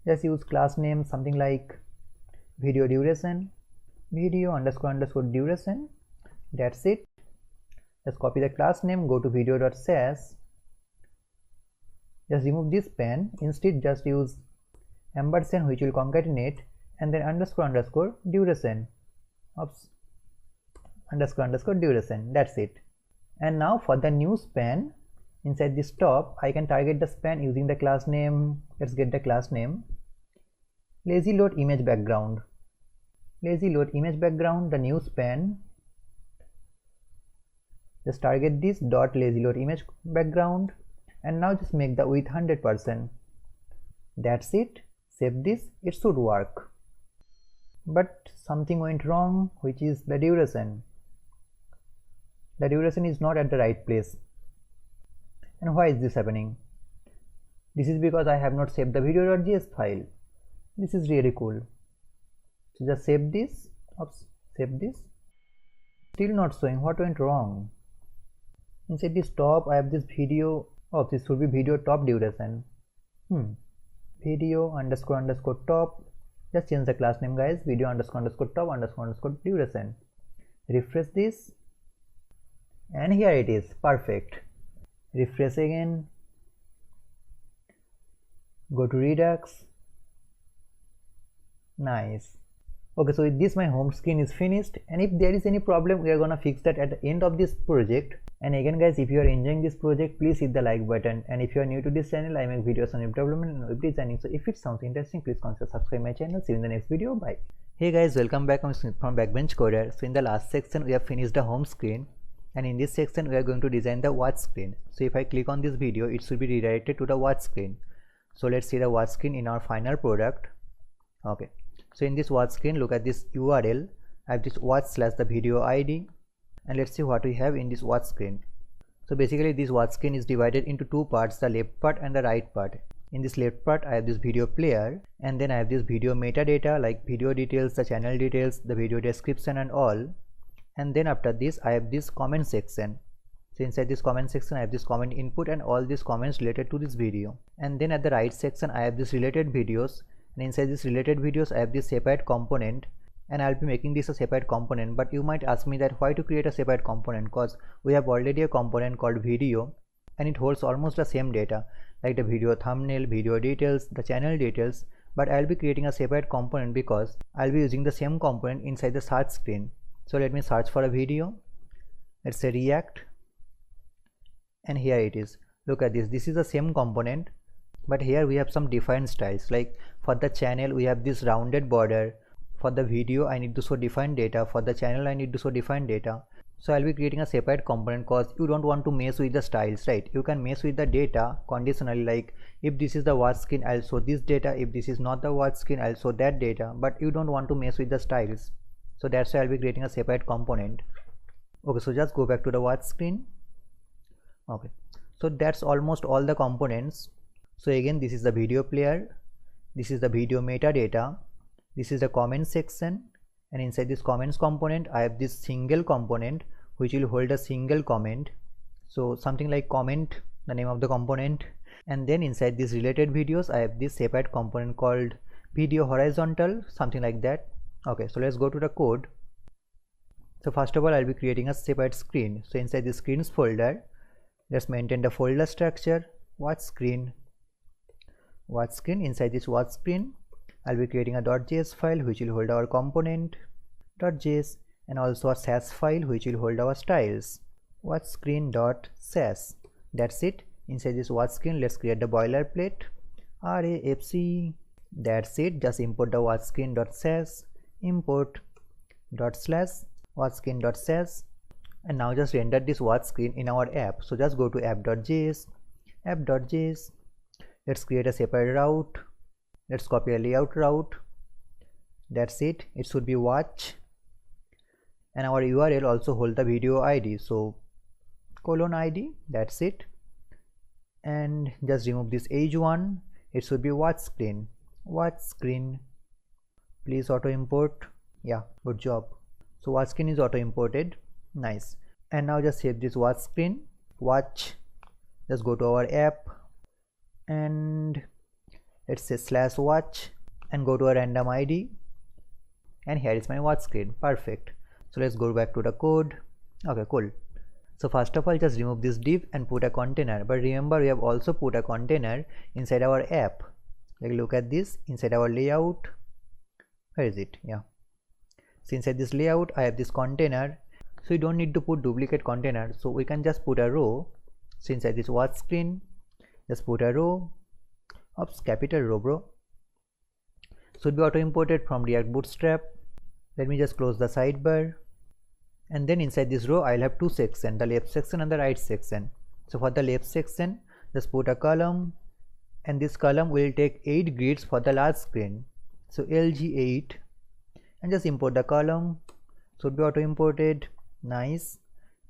Speaker 1: just use class name something like video duration, video underscore duration. That's it. Just copy the class name, go to video.sass, just remove this span. Instead just use ampersand, which will concatenate, and then underscore duration. Oops, underscore duration. That's it. And now for the new span, inside this top, I can target the span using the class name. Let's get the class name, lazy load image background. Lazy load image background, the new span. Just target this dot lazy load image background, and now just make the width 100%. That's it. Save this. It should work. But something went wrong, which is the duration. The duration is not at the right place. And why is this happening? This is because I have not saved the video.js file. This is really cool. So just save this. Oops, save this. Still not showing. What went wrong? Inside this top, I have this video. Oh, this should be video top duration. Video underscore top. Just change the class name, guys. Video underscore top underscore duration. Refresh this, and here it is. Perfect. Refresh again. Go to Redux. Nice. Okay, so with this my home screen is finished, and if there is any problem, we are gonna fix that at the end of this project. And again guys, if you are enjoying this project, please hit the like button, and if you are new to this channel, I make videos on web development and web designing, so if it sounds interesting, please consider subscribe my channel. See you in the next video. Bye. Hey guys, welcome back. I'm Smith from Backbench Coder. So in the last section we have finished the home screen, and in this section we are going to design the watch screen. So if I click on this video, it should be redirected to the watch screen. So let's see the watch screen in our final product. Okay, so in this watch screen, look at this URL. I have this watch / the video ID, and let's see what we have in this watch screen. So basically this watch screen is divided into two parts, the left part and the right part. In this left part, I have this video player, and then I have this video metadata like video details, the channel details, the video description and all. And then after this, I have this comment section. So inside this comment section, I have this comment input and all these comments related to this video. And then at the right section, I have this related videos, and inside this related videos, I have this separate component, and I'll be making this a separate component. But you might ask me that why to create a separate component, because we have already a component called video, and it holds almost the same data like the video thumbnail, video details, the channel details. But I'll be creating a separate component because I'll be using the same component inside the search screen. So let me search for a video. Let's say React, and here it is. Look at this. This is the same component, but here we have some defined styles. Like for the channel, we have this rounded border. For the video, I need to show defined data. For the channel, I need to show defined data. So I'll be creating a separate component because you don't want to mess with the styles, right? You can mess with the data conditionally, like if this is the watch screen, I'll show this data. If this is not the watch screen, I'll show that data. But you don't want to mess with the styles. So that's why I'll be creating a separate component. Okay, so just go back to the watch screen. Okay, so that's almost all the components. So again, this is the video player, this is the video metadata, this is the comment section, and inside this comments component I have this single component which will hold a single comment, so something like comment, the name of the component. And then inside these related videos I have this separate component called video horizontal, something like that. Okay, so let's go to the code. So first of all I'll be creating a separate screen. So inside the screens folder, let's maintain the folder structure, watch screen. Inside this watch screen I'll be creating a .js file which will hold our component .js, and also a Sass file which will hold our styles, watch screen.sass. That's it. Inside this watch screen let's create the boilerplate RAFC. That's it. Just import the watch screen.sass, import /watch screen.sass, and now just render this watch screen in our app. So just go to app.js, let's create a separate route. Let's copy a layout route. That's it. It should be watch, and our URL also hold the video ID, so :id. That's it. And just remove this h1. It should be watch screen. Please auto import. Yeah, good job. So watch screen is auto imported. Nice. And now just save this watch screen. Watch. Just go to our app and let's say /watch and go to a random ID, and here is my watch screen. Perfect. So let's go back to the code. Okay, cool. So first of all just remove this div and put a container, but remember we have also put a container inside our app. Like look at this, inside our layout. Where is it? Yeah, so inside this layout I have this container, so you don't need to put duplicate container, so we can just put a row. So inside this watch screen just put a row. Oops, capital row, bro. Should be auto imported from React Bootstrap. Let me just close the sidebar, and then inside this row I'll have two sections, the left section and the right section. So for the left section just put a column, and this column will take 8 grids for the large screen, so lg8, and just import the column. Should be auto imported. Nice.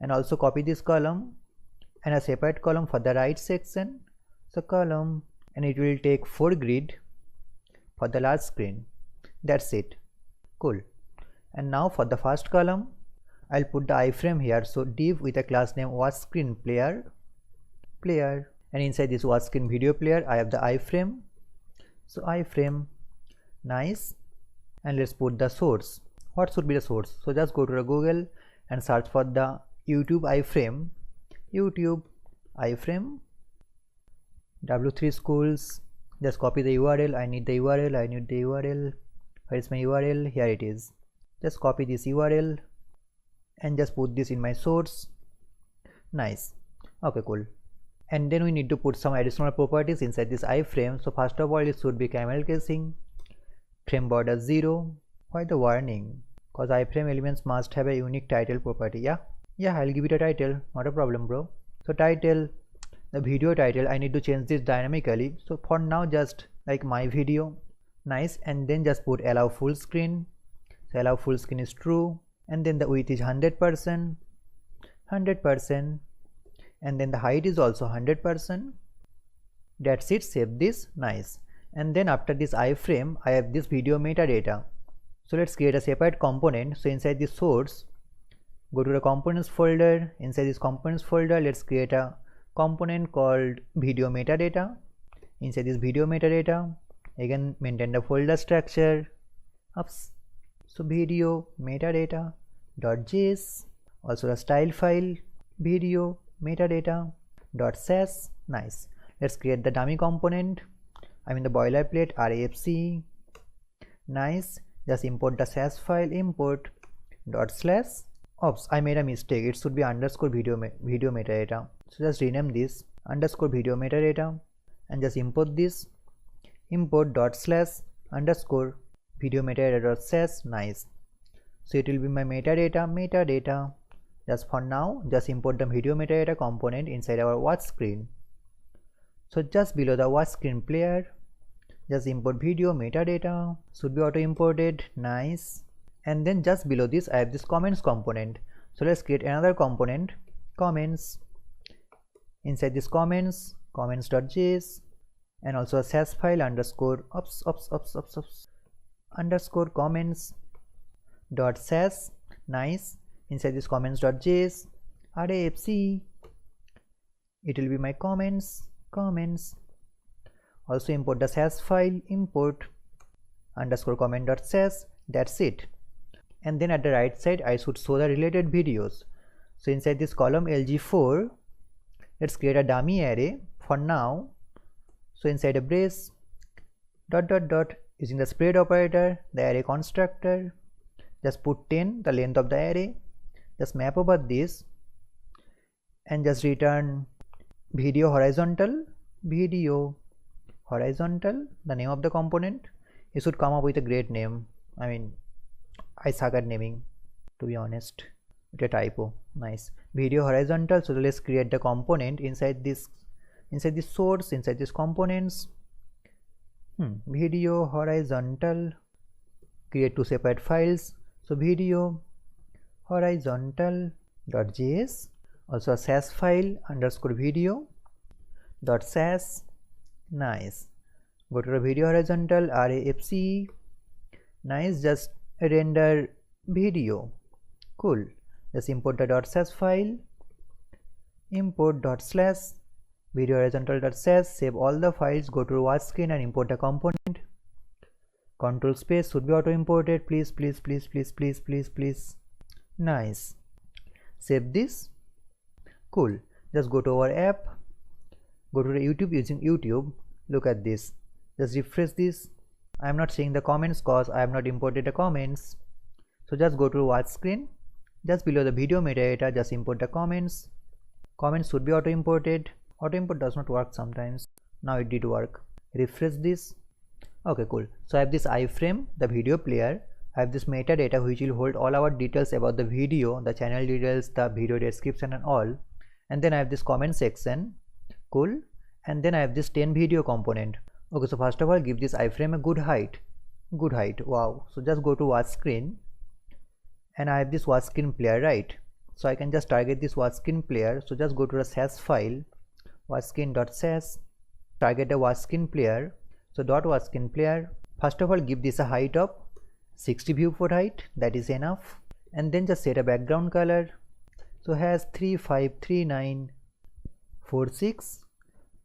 Speaker 1: And also copy this column and a separate column for the right section, so column, and it will take 4 grid for the large screen. That's it. Cool. And now for the first column I'll put the iframe here, so div with a class name watch screen player, and inside this watch screen video player I have the iframe, so iframe. Nice. And let's put the source. What should be the source? So just go to the Google and search for the YouTube iframe, W3 schools. Just copy the URL. I need the URL. Where is my URL? Here it is. Just copy this URL and just put this in my source. Nice. Okay, cool. And then we need to put some additional properties inside this iframe. So first of all it should be camel casing, frame border 0. Why the warning? Because iframe elements must have a unique title property. Yeah, I'll give it a title, not a problem, bro. So title, the video title, I need to change this dynamically, so for now just like my video. Nice. And then just put allow full screen. So allow full screen is true, and then the width is 100%, and then the height is also 100%. That's it. Save this. Nice. And then after this iframe I have this video metadata. So let's create a separate component. So inside this source go to the components folder. Inside this components folder let's create a component called video metadata. Inside this video metadata again maintain the folder structure. Oops. So video metadata.js, also the style file video metadata.sass. Nice. Let's create the dummy component, I mean the boilerplate RAFC. Nice. Just import the Sass file, import /. Oops, I made a mistake. It should be underscore video metadata. So just rename this underscore video metadata and just import this, import /_ video metadata.sass. Nice. So it will be my metadata. Just for now just import the video metadata component inside our watch screen. So just below the watch screen player just import video metadata, should be auto imported. Nice. And then just below this I have this comments component. So let's create another component, comments. Inside this comments.js, and also a Sass file underscore comments dot sass, nice. Inside this comments.js, arrayfc, it will be my comments. Also import the sass file, import underscore comment.sass, that's it. And then at the right side I should show the related videos. So inside this column lg4, let's create a dummy array for now. So inside a brace, dot dot dot, using the spread operator, the array constructor, just put 10, the length of the array, just map over this and just return video horizontal, the name of the component. You should come up with a great name. I mean, I suck at naming, to be honest. It's a typo. Nice. Video horizontal. So let's create the component inside this source, inside this components. Video horizontal. Create two separate files. So video horizontal.js, also a sass file underscore video dot sass, nice. Go to the video horizontal arrayfc, nice, just render video, cool. Just import the dot sass file, import dot slash video horizontal dot sass, save all the files, go to watch screen and import the component. Control space should be auto imported, please. Nice. Save this. Cool. Just go to our app, go to the YouTube using YouTube. Look at this. Just refresh this. I am not seeing the comments cause I have not imported the comments. So just go to watch screen. Just below the video metadata, just import the comments. Comments should be auto imported. Auto import does not work sometimes. Now it did work. Refresh this. Okay, cool. So I have this iframe, the video player. I have this metadata which will hold all our details about the video, the channel details, the video description and all. And then I have this comment section, cool. And then I have this 10 video component. Okay, so first of all give this iframe a good height, wow. So just go to watch screen and I have this watch screen player, right? So I can just target this watch screen player. So just go to the sass file, watchscreen.sass, target the watch screen player. So dot watch screen player, first of all give this a height of 60 viewport height, that is enough. And then just set a background color. So has 353946,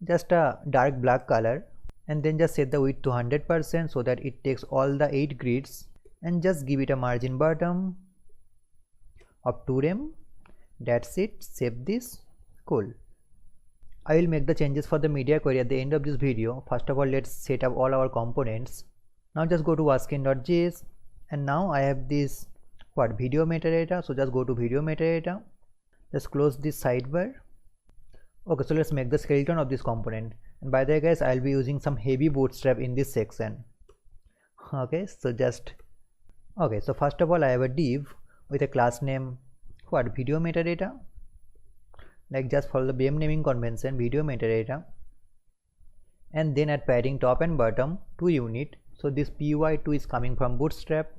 Speaker 1: just a dark black color. And then just set the width to 100% so that it takes all the 8 grids, and just give it a margin bottom of 2 rem. That's it. Save this. Cool. I will make the changes for the media query at the end of this video. First of all, let's set up all our components. Now just go to watchscreen.js and now I have this video metadata. So just go to video metadata, just close this sidebar. Okay, so let's make the skeleton of this component. And by the way guys, I'll be using some heavy bootstrap in this section. Okay, so so first of all I have a div with a class name video metadata. Like just follow the BM naming convention, video metadata. And then at padding top and bottom 2 unit. So this py2 is coming from bootstrap.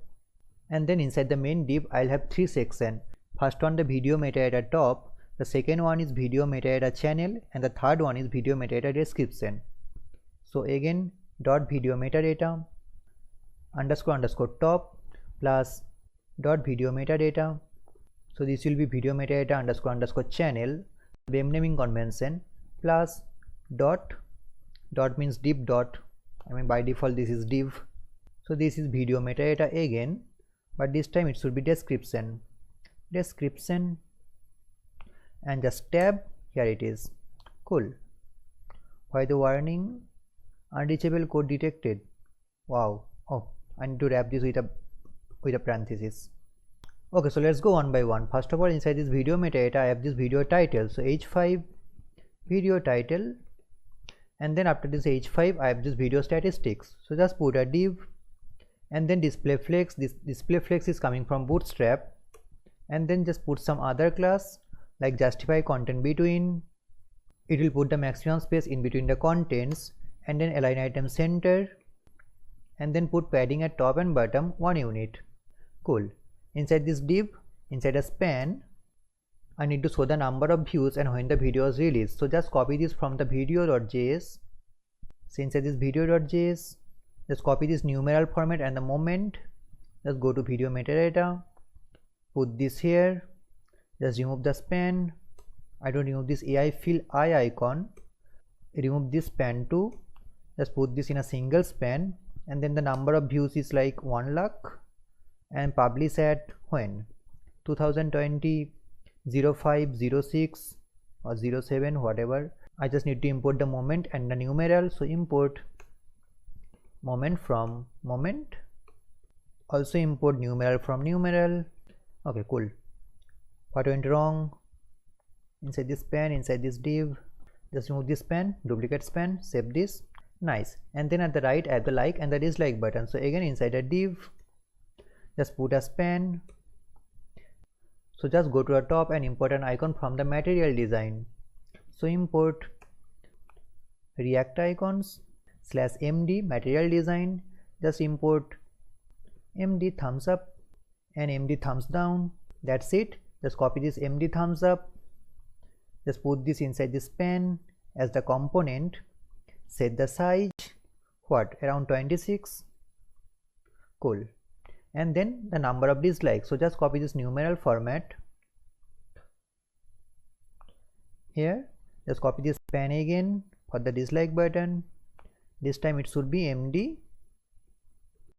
Speaker 1: And then inside the main div I'll have 3 sections. First one the video metadata top, the second one is video metadata channel, and the third one is video metadata description. So again dot video metadata underscore top plus dot video metadata. So this will be video metadata underscore channel, BM naming convention, plus dot means div dot, I mean by default this is div. So this is video metadata again, but this time it should be description, and just tab, here it is. Cool. Why the warning? Unreachable code detected. Wow. Oh, I need to wrap this with a parenthesis. Okay, so let's go one by one. First of all, inside this video metadata I have this video title. So h5 video title, and then after this h5 I have this video statistics. So just put a div and then display flex. This display flex is coming from bootstrap, and then just put some other class like justify content between. It will put the maximum space in between the contents, and then align item center, and then put padding at top and bottom 1 unit. Cool. Inside this div, inside a span, I need to show the number of views and when the video is released. So just copy this from the video.js. So inside this video.js, just copy this numeral format and the moment, Just go to video metadata, put this here, just remove the span. I don't remove this AI fill eye icon, remove this span too, just put this in a single span, and then the number of views is like 1 lakh, and publish at when 2020 05 06 or 07, whatever. I just need to import the moment and the numeral, so import moment from moment, also import numeral from numeral. Okay, cool. What went wrong? Inside this span, inside this div, just remove this span, duplicate span, save this. Nice. And then at the right I have the like and the dislike button. So again inside a div, just put a span. So just go to the top and import an icon from the material design. So import react icons /md material design, just import md thumbs up and md thumbs down. That's it. Just copy this md thumbs up, just put this inside this span as the component, set the size around 26. Cool. And then the number of dislikes, so just copy this numeral format here, just copy this span again for the dislike button. This time it should be md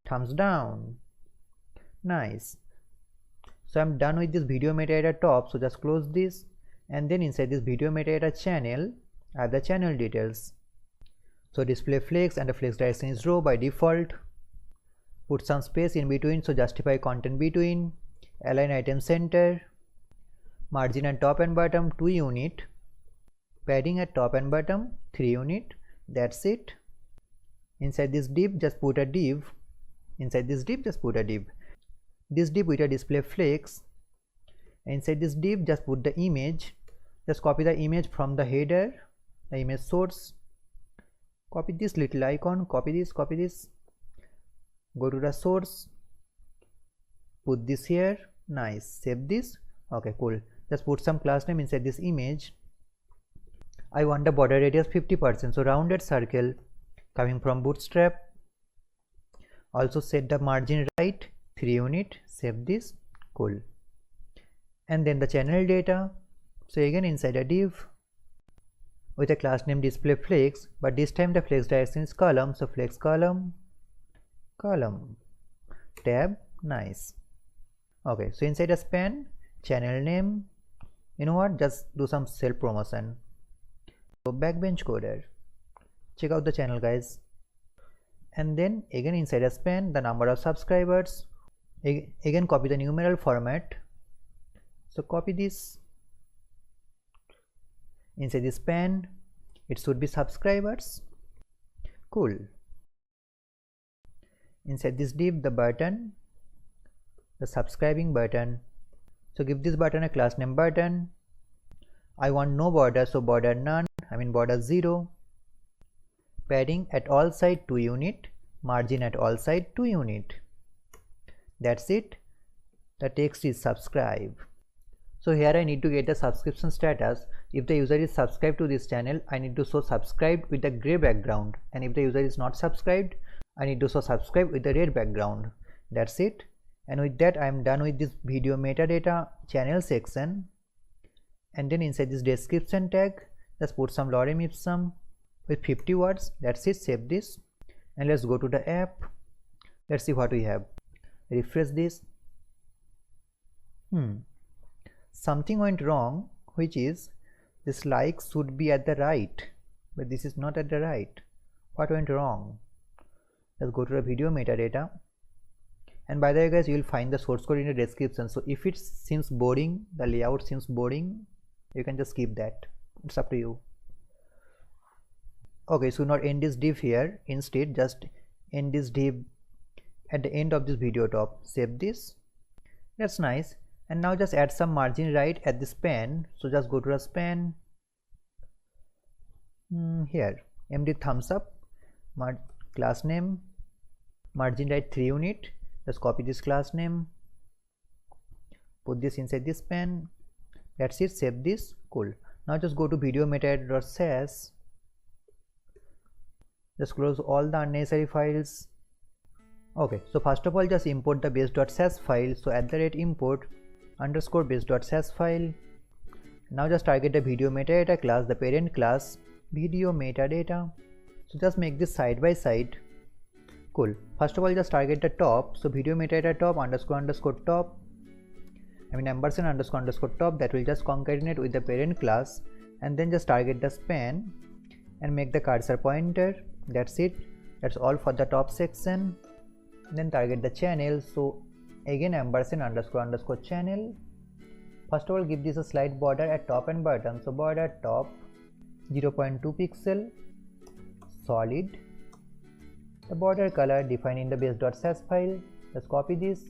Speaker 1: thumbs down. Nice. So I'm done with this video metadata top, so just close this, and then inside this video metadata channel I have the channel details. So display flex and the flex direction is row by default. Put some space in between, so justify content between, align item center, margin at top and bottom 2 unit, padding at top and bottom 3 unit. That's it. Inside this div just put a div, inside this div just put a div, this div with a display flex. Inside this div just put the image, just copy the image from the header, the image source, copy this little icon, copy this, go to the source, put this here. Nice. Save this. Okay, cool. Just put some class name inside this image. I want the border radius 50%, so rounded circle coming from bootstrap. Also set the margin right 3 unit. Save this. Cool. And then the channel data, so again inside a div with a class name display flex, but this time the flex direction is column, so flex column tab. Nice. Okay, so inside a span, channel name, you know what, just do some self promotion. So backbench coder, check out the channel guys. And then again inside a span, the number of subscribers, again copy the numeral format, so copy this inside this span, it should be subscribers. Cool. Inside this div the button, the subscribing button, so give this button a class name button. I want no border, so border none, border 0, padding at all side 2 unit, margin at all side 2 unit. That's it. The text is subscribe. So here I need to get the subscription status. If the user is subscribed to this channel, I need to show subscribed with the gray background, and if the user is not subscribed, I need to show subscribe with the red background. That's it. And with that I am done with this video metadata channel section. And then inside this description tag, just put some lorem ipsum with 50 words. That's it. Save this, and let's go to the app. Let's see what we have. Refresh this. Something went wrong, which is this like should be at the right, but this is not at the right. What went wrong? Let's go to the video metadata. And by the way guys, you will find the source code in the description, so if it seems boring, the layout seems boring, you can just skip that. It's up to you. Okay, so not end this div here, instead just end this div at the end of this video top. Save this. That's nice. And now just add some margin right at the span, so just go to the span here, md thumbs up, class name, margin right 3 unit, just copy this class name, put this inside this span. That's it. Save this. Cool. Now just go to video metadata.sass, just close all the unnecessary files. Okay, so first of all just import the base.sass file. So @import underscore base.sass file. Now just target the video metadata class, the parent class, video metadata. So just make this side by side. Cool. First of all just target the top. So video metadata top underscore top. ampersand underscore top, that will just concatenate with the parent class, and then just target the span and make the cursor pointer. That's it. That's all for the top section. Then target the channel. So again ampersand underscore channel. First of all give this a slight border at top and bottom. So border top 0.2 pixel solid. The border color defined in the base.sass file. Just copy this.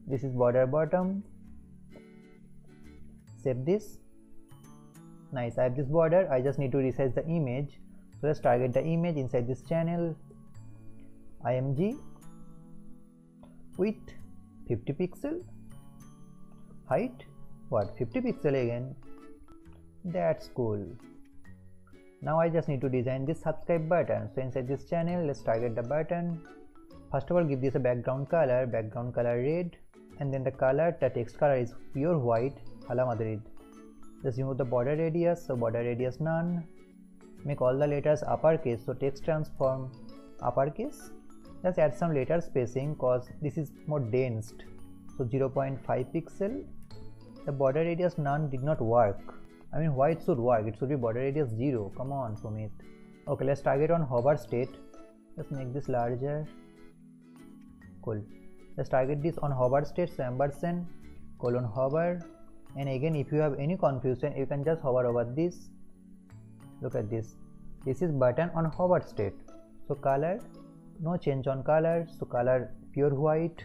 Speaker 1: This is border bottom. Save this. Nice, I have this border. I just need to resize the image. So let's target the image inside this channel. img width 50 pixel, height what 50 pixel again. That's cool. Now I just need to design this subscribe button. So inside this channel let's target the button. First of all give this a background color red, and then the color, the text color is pure white. Just remove the border radius. So border radius none. Make all the letters uppercase. So text transform uppercase. Just add some letter spacing cause this is more dense. So 0.5 pixel. The border radius none did not work. I mean, why it should work? It should be border radius 0. Come on, Sumit. Okay, let's target on hover state. Let's make this larger. Cool. Let's target this on hover state. So ampersand :hover. And again, if you have any confusion, you can just hover over this. Look at this. This is button on hover state. So color, no change on color. So color pure white.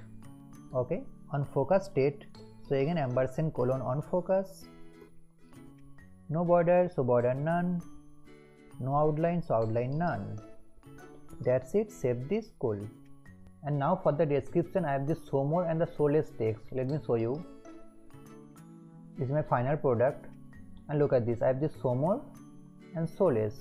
Speaker 1: Okay. On focus state. So again ampersand :on focus. No border, so border none. No outline, so outline none. That's it. Save this. Cool. And now for the description, I have this show more and the show less text. Let me show you. This is my final product, and look at this. I have this show more and show less.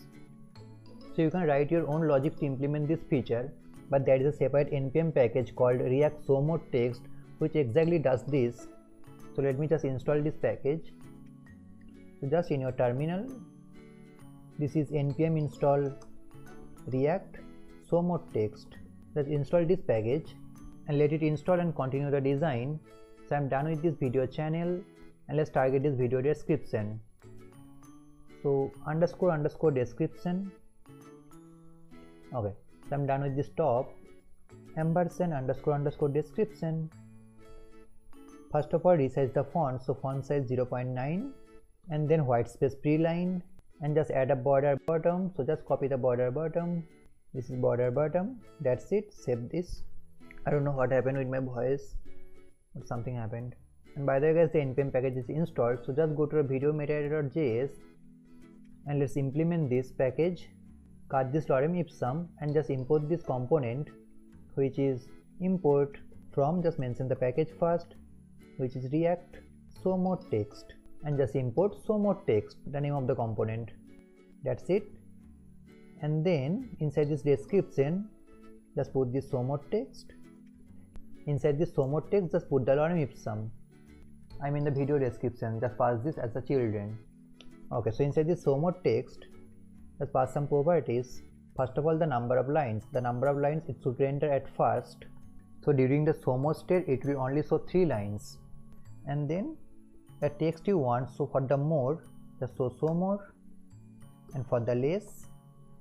Speaker 1: So you can write your own logic to implement this feature, but there is a separate npm package called React Show More Text, which exactly does this. So let me just install this package. So just in your terminal, this is npm install React Show More Text. Let's install this package and let it install and continue the design. So I'm done with this video channel, and let's target this video description. So underscore description. Okay, so I'm done with this top. ampersand underscore description. First of all resize the font. So font size 0.9, and then white space pre-line, and just add a border bottom. So just copy the border bottom. This is border bottom. That's it. Save this. I don't know what happened with my voice, but something happened. And by the way guys, the npm package is installed. So just go to a video metadata.js and let's implement this package. Cut this lorem ipsum and just import this component, which is import from, just mention the package first, which is React Show More Text, and just import show more text, the name of the component. That's it. And then inside this description just put this show more text. Inside this show more text just put the lorem ipsum. I mean the video description, just pass this as the children. Okay, so inside this show more text just pass some properties. First of all, the number of lines. The number of lines it should render at first. So during the show more state it will only show 3 lines. And then the text you want. So for the more, just show more, and for the less,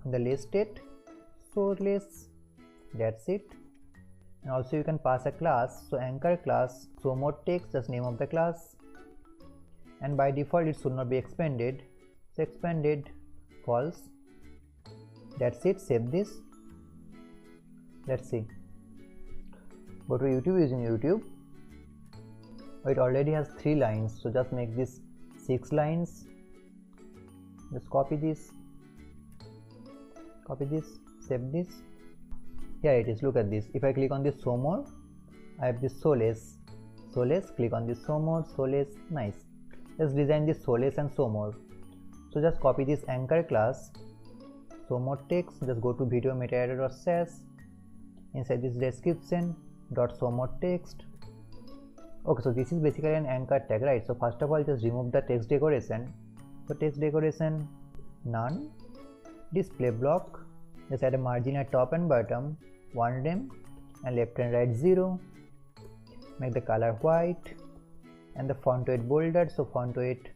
Speaker 1: in the less state, show less. That's it. And also you can pass a class. So anchor class show more text, just name of the class, and by default it should not be expanded. So expanded false. That's it. Save this. Let's see. Go to YouTube using YouTube. It already has 3 lines, so just make this 6 lines. Just copy this, save this. Here it is. Look at this. If I click on this show more, I have this show less. Click on this show more, show less. Nice. Let's design this show less and show more. So just copy this anchor class, show more text. Just go to video metadata.sass. inside this description dot show more text. Okay, so this is basically an anchor tag, right? So first of all, just remove the text decoration. So text decoration none. Display block, just add a margin at top and bottom 1 rem and left and right 0. Make the color white and the font weight bolded, so font weight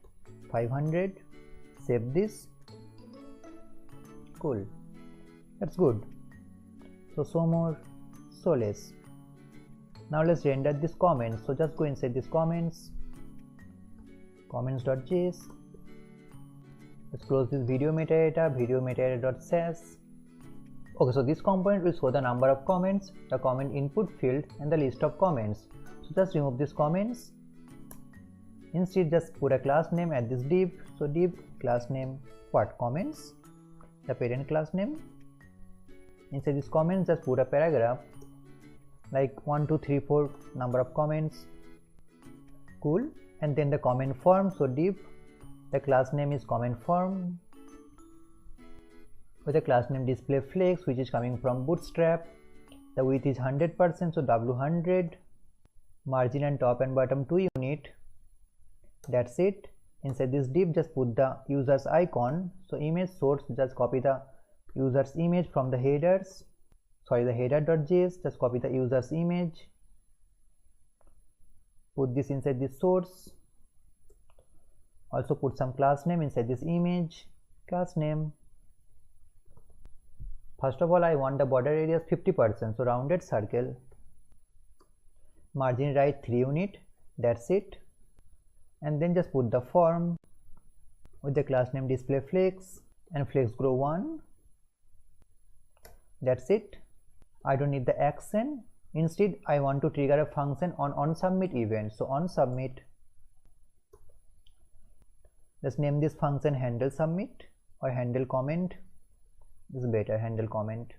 Speaker 1: 500. Save this. Cool, that's good. So show more, show less. Now let's render this comment. So just go inside this comments, comments.js. Let's close this video metadata.sass. Okay, so this component will show the number of comments, the comment input field, and the list of comments. So just remove these comments. Instead, just put a class name at this div. So div class name what? Comments, the parent class name. Inside this comments, just put a paragraph like 1, 2, 3, 4 number of comments. Cool. And then the comment form. So div, the class name is comment form with the class name display flex, which is coming from Bootstrap. The width is 100%, so W100. Margin and top and bottom 2 unit. That's it. Inside this div, just put the user's icon. So image source, just copy the user's image from the headers. Sorry, the header.js, just copy the user's image. Put this inside this source. Also put some class name inside this image. Class name. First of all, I want the border radius 50%, so rounded circle. Margin right 3 unit. That's it. And then just put the form with the class name display flex and flex grow 1. That's it. I don't need the action. Instead, I want to trigger a function on submit event. So on submit, let's name this function handle submit or handle comment. This is better, handle comment.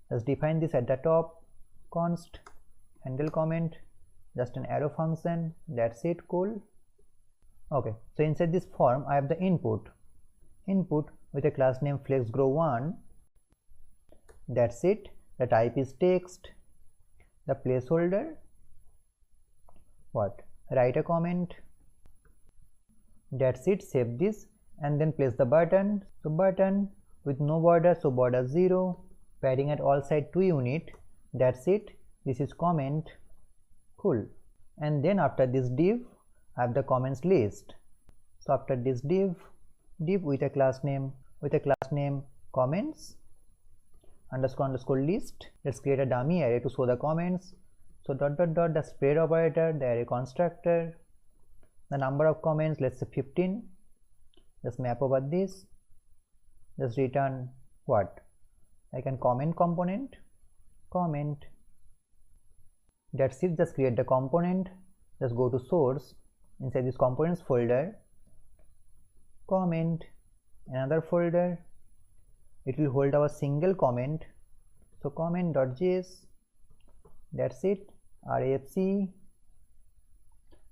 Speaker 1: Let's define this at the top. Const handle comment, just an arrow function. That's it. Cool. Okay, so inside this form, I have the input with a class name flex grow 1. That's it. The type is text. The placeholder what? Write a comment. That's it. Save this and then place the button. So button with no border, so border 0. Padding at all side 2 unit. That's it. This is comment. Cool. And then after this div, I have the comments list. So after this div with a class name comments underscore list. Let's create a dummy array to show the comments. So dot the spread operator, the array constructor, the number of comments, let's say 15. Just map over this. Just return what? Like an comment component. Comment. That's it. Just create the component. Just go to source. Inside this components folder, comment, another folder. It will hold our single comment. So comment.js. That's it. RAFC,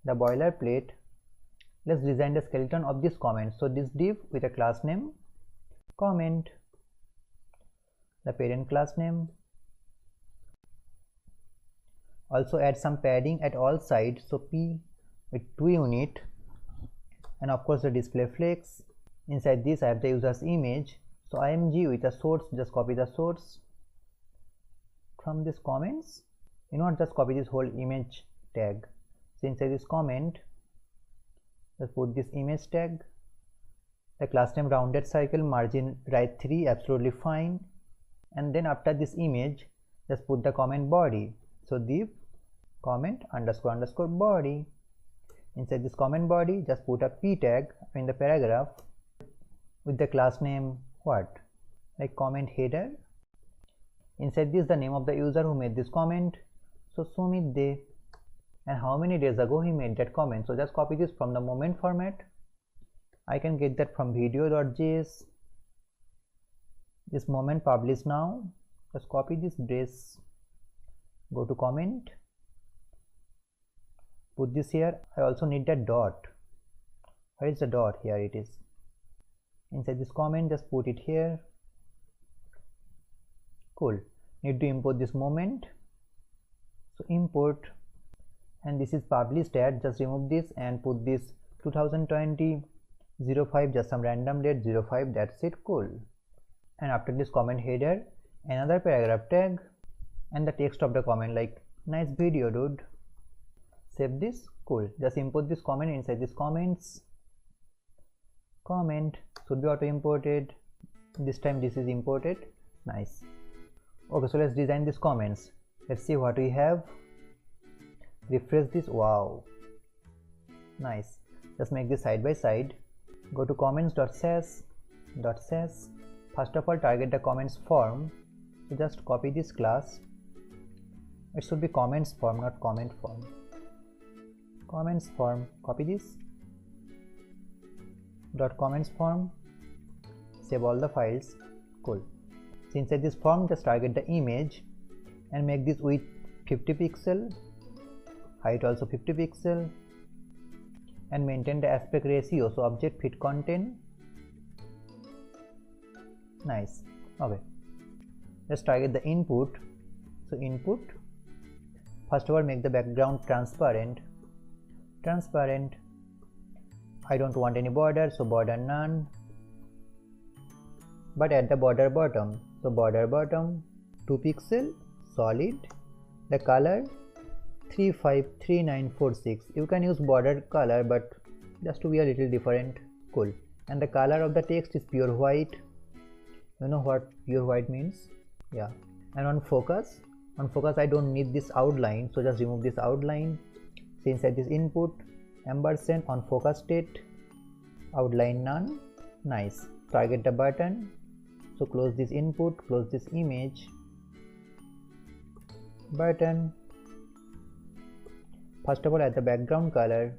Speaker 1: the boilerplate. Let's design the skeleton of this comment. So this div with a class name comment, the parent class name. Also add some padding at all sides. So P with 2 unit, and of course the display flex. Inside this I have the user's image. So img with a source, just copy the source from this comments. You know, just copy this whole image tag. So inside this comment, just put this image tag. The class name rounded circle, margin right 3, absolutely fine. And then after this image, just put the comment body. So div comment underscore body. Inside this comment body, just put a p tag in the paragraph with the class name what? Like comment header. Inside this, the name of the user who made this comment. So Sumit De, and how many days ago he made that comment. So just copy this from the moment format. I can get that from video.js. This moment published now. Just copy this brace. Go to comment. Put this here. I also need that dot. Where is the dot? Here it is. Inside this comment, just put it here. Cool. need to import this moment. So import, and this is published at, just remove this and put this 2020 05, just some random date 05. That's it. Cool. And after this comment header, another paragraph tag and the text of the comment like nice video dude. Save this. Cool. Just import this comment inside this comments. Comment should be auto imported. This time this is imported. Nice. Okay, so let's design these comments. Let's see what we have. Refresh this. Wow, nice. Just make this side by side. Go to comments.sass. First of all, target the comments form. So just copy this class. It should be comments form, not comment form. Comments form. Copy this. .comments form. Save all the files. Cool. So inside this form, just target the image and make this width 50 pixel, height also 50 pixel, and maintain the aspect ratio, so object fit content. Nice. Okay, let's target the input. So input, first of all, make the background transparent. I don't want any border, so border none, but at the border bottom, so border bottom 2 pixel, solid. The color 353946. You can use border color, but just to be a little different. Cool. And the color of the text is pure white. You know what pure white means? Yeah. And on focus I don't need this outline, so just remove this outline. So inside this input, ampersand on focus state, outline none. Nice. Target the button. So close this input, close this image. Button. First of all, add the background color,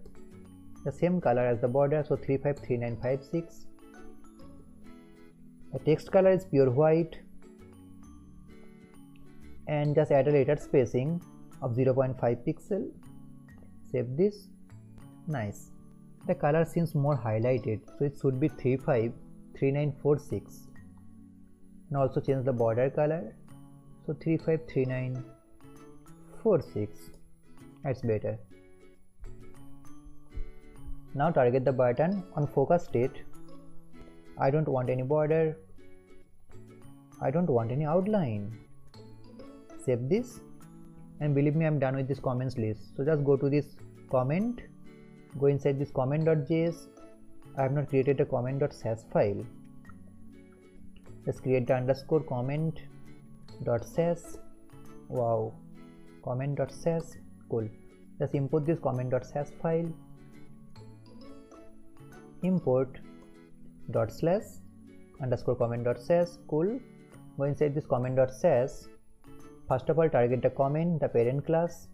Speaker 1: the same color as the border, so 353956. The text color is pure white, and just add a letter spacing of 0.5 pixel. Save this. Nice. The color seems more highlighted, so it should be 353946. And also change the border color, so 353946. That's better. Now target the button on focus state. I don't want any border, I don't want any outline. Save this, and believe me, I'm done with this comments list. So just go to this comment, go inside this comment.js. I have not created a comment.sass file. Just create the underscore comment.sass. Wow, comment.sass. Cool. Just import this comment.sass file. Import ./_comment.sass. Cool. Go inside this comment.sass. First of all, target the comment, the parent class.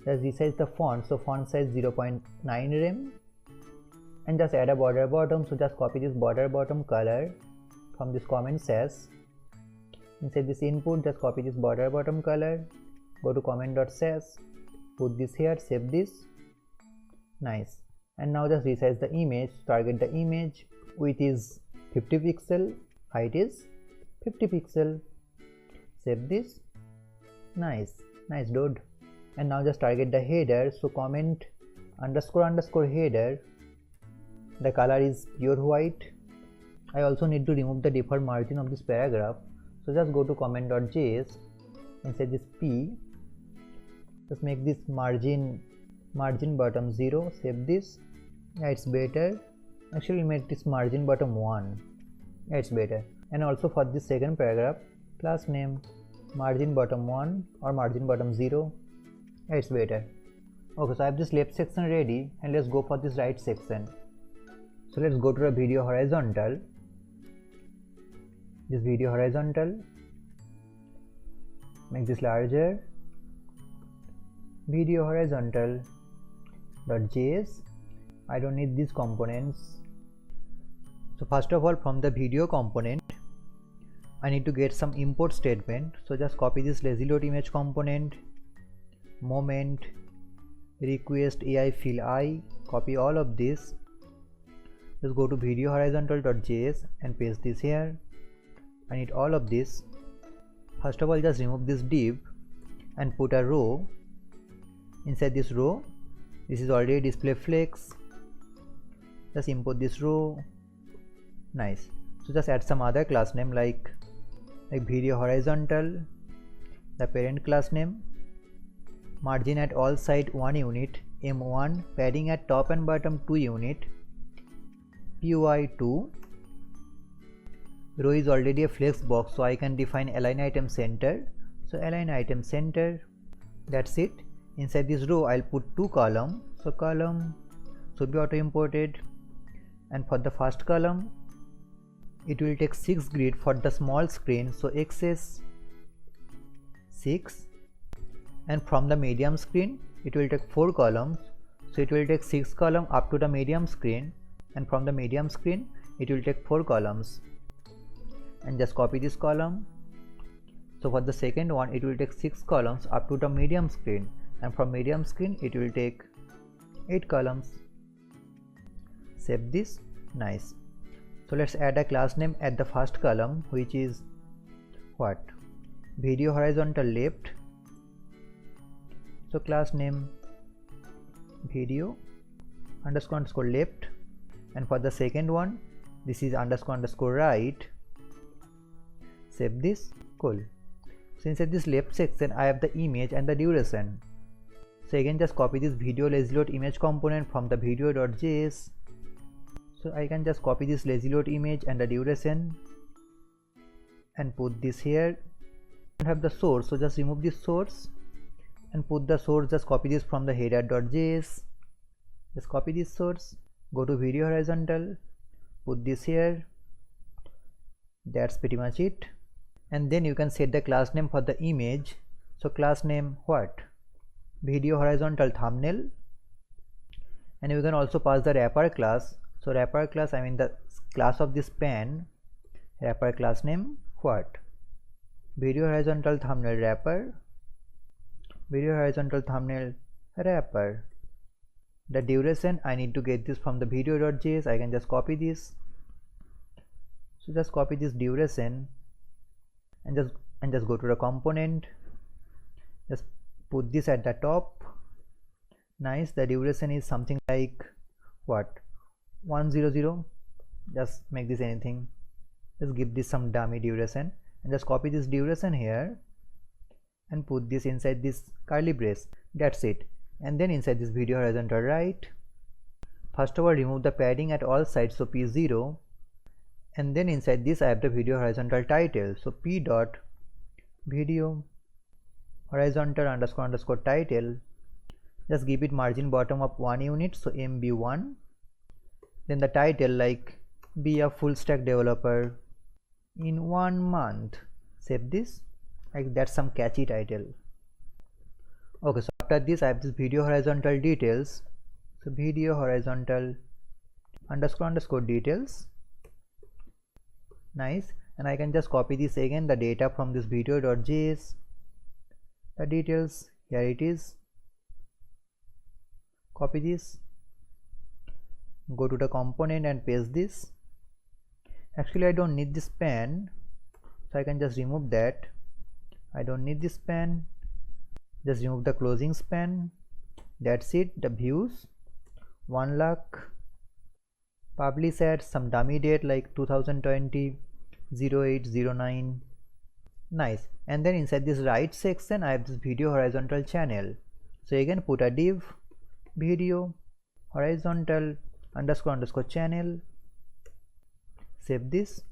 Speaker 1: Just resize the font, so font size 0.9 rem, and just add a border bottom. So just copy this border bottom color from this comment sass. Inside this input, just copy this border bottom color. Go to comment.sass, put this here, save this. Nice. And now just resize the image. Target the image. Width is 50 pixel, height is 50 pixel. Save this. Nice dude. And now just target the header. So comment __ header. The color is pure white. I also need to remove the default margin of this paragraph. So just go to comment.js. Inside this p, just make this margin bottom 0. Save this. Yeah, it's better. Actually, make this margin bottom 1. Yeah, it's better. And also for this second paragraph, class name margin bottom 1 or margin bottom 0. Yeah, it's better. Okay, so I have this left section ready, and let's go for this right section. So let's go to the video horizontal. This video horizontal. Make this larger. Video horizontal .js. I don't need these components. So first of all, from the video component, I need to get some import statement. So just copy this lazy load image component, moment, request AI fill I, copy all of this. Just go to video horizontal.js and paste this here. I need all of this. First of all, just remove this div and put a row. Inside this row, this is already display flex. Just import this row. Nice. So just add some other class name like video horizontal, the parent class name, margin at all side 1 unit, M1, padding at top and bottom 2 unit, POI2. Row is already a flex box, so I can define align item center. So align item center. That's it. Inside this row, I'll put 2 columns. So column should be auto imported, and for the first column, it will take 6 grid for the small screen. So XS 6, and from the medium screen, it will take 4 columns. So it will take 6 columns up to the medium screen, and from the medium screen, it will take 4 columns. And just copy this column. So for the second one, it will take 6 columns up to the medium screen, and from medium screen it will take 8 columns. Save this. Nice. So let's add a class name at the first column, which is what? Video horizontal left. So class name video underscore left, and for the second one, this is underscore right. Save this. Cool. So inside this left section, I have the image and the duration. So again, just copy this video lazy load image component from the video.js. So I can just copy this lazy load image and the duration and put this here. I have the source, so just remove this source and put the source. Just copy this from the header.js. Just copy this source, go to video horizontal, put this here. That's pretty much it. And then you can set the class name for the image. So class name what? Video horizontal thumbnail. And you can also pass the wrapper class. So wrapper class, I mean the class of this pen. Wrapper class name what? Video horizontal thumbnail wrapper. Video horizontal thumbnail wrapper. The duration, I need to get this from the video.js. I can just copy this. So just copy this duration and just go to the component. Just put this at the top. Nice. The duration is something like what? 100. Just make this anything. Just give this some dummy duration and just copy this duration here and put this inside this curly brace. That's it. And then inside this video horizontal right, first of all remove the padding at all sides, so P0. And then inside this I have the video horizontal title, so P dot video horizontal underscore title. Just give it margin bottom up 1 unit, so MB1. Then the title like be a full stack developer in 1 month. Save this. Like that's some catchy title. Okay, so after this I have this video horizontal details. So video horizontal underscore details. Nice. And I can just copy this again, the data from this video.js. The details, here it is. Copy this. Go to the component and paste this. Actually I don't need this pen, so I can just remove that. I don't need this pen. Just remove the closing span. That's it. The views 1 lakh. Publish at some dummy date like 2020 0809. Nice. And then inside this right section I have this video horizontal channel. So again put a div video horizontal underscore channel. Save this.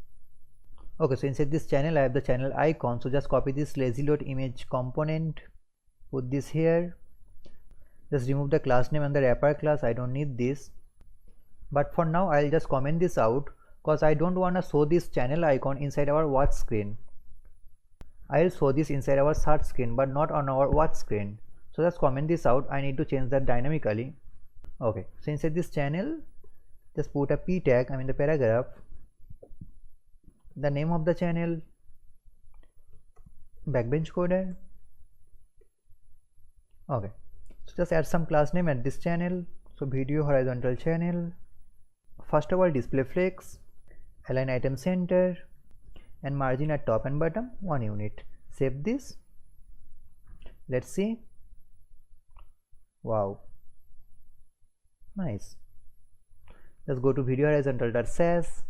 Speaker 1: Okay, so inside this channel I have the channel icon. So just copy this lazy load image component, put this here. Just remove the class name and the wrapper class. I don't need this. But for now I'll just comment this out because I don't want to show this channel icon inside our watch screen. I'll show this inside our search screen but not on our watch screen. So just comment this out. I need to change that dynamically. Okay, so inside this channel just put a p tag, I mean the paragraph, the name of the channel, backbench coder. Okay, so just add some class name at this channel. So video horizontal channel. First of all display flex, align item center, and margin at top and bottom 1 unit. Save this. Let's see. Wow, nice. Let's go to video horizontal.sass.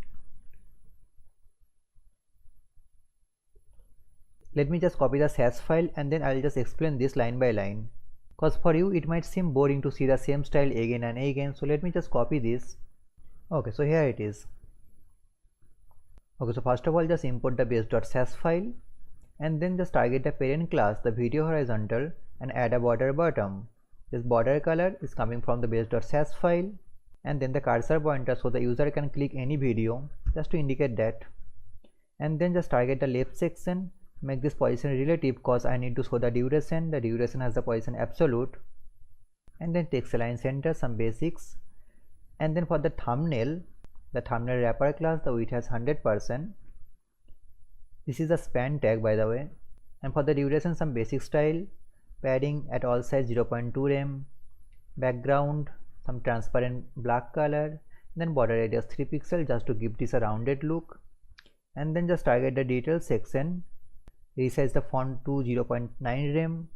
Speaker 1: Let me just copy the Sass file and then I'll just explain this line by line, because for you it might seem boring to see the same style again and again. So let me just copy this. Okay, so here it is. Okay, so first of all just import the base.sass file and then just target the parent class, the video horizontal, and add a border bottom. This border color is coming from the base.sass file, and then the cursor pointer so the user can click any video just to indicate that. And then just target the left section, make this position relative because I need to show the duration. The duration has the position absolute. And then text align center, some basics. And then for the thumbnail wrapper class, the width has 100%. This is a span tag, by the way. And for the duration, some basic style, padding at all size 0.2 rem, background some transparent black color, then border radius 3 pixels just to give this a rounded look. And then just target the details section, resize the font to 0.9 rem.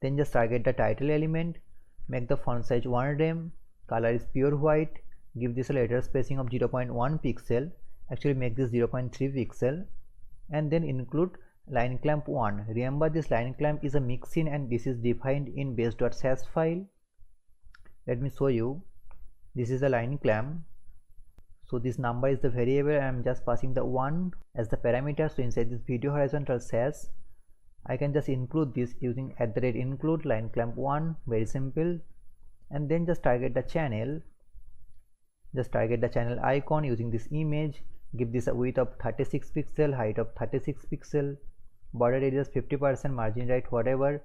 Speaker 1: Then just target the title element, make the font size 1 rem, color is pure white, give this a letter spacing of 0.1 pixel, actually make this 0.3 pixel, and then include line clamp 1. Remember, this line clamp is a mixin and this is defined in base.sass file. Let me show you. This is a line clamp. So this number is the variable. I am just passing the 1 as the parameter. So inside this video horizontal sass, I can just include this using @include line clamp 1. Very simple. And then just target the channel. Just target the channel icon using this image. Give this a width of 36 pixel, height of 36 pixel, border radius 50%, margin right, whatever.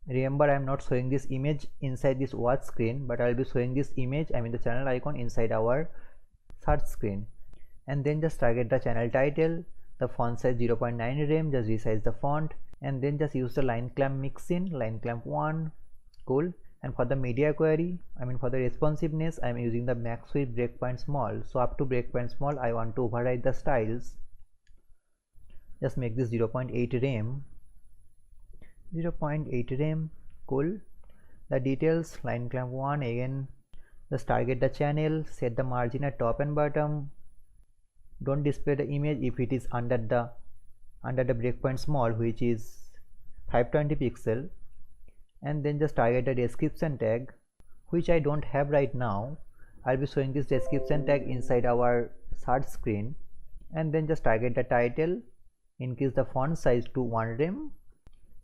Speaker 1: Remember, I am not showing this image inside this watch screen, but I will be showing this image, I mean the channel icon, inside our search screen. And then just target the channel title, the font size 0.9 rem, just resize the font, and then just use the line clamp mixin, line clamp 1. Cool. And for the media query, I mean for the responsiveness, I am using the max with breakpoint small. So up to breakpoint small, I want to override the styles. Just make this 0.8 rem. 0.8 rem. Cool. The details, line clamp 1 again. Just target the channel, set the margin at top and bottom. Don't display the image if it is under the breakpoint small, which is 520 pixel. And then just target the description tag, which I don't have right now. I'll be showing this description tag inside our search screen. And then just target the title, increase the font size to 1 rem,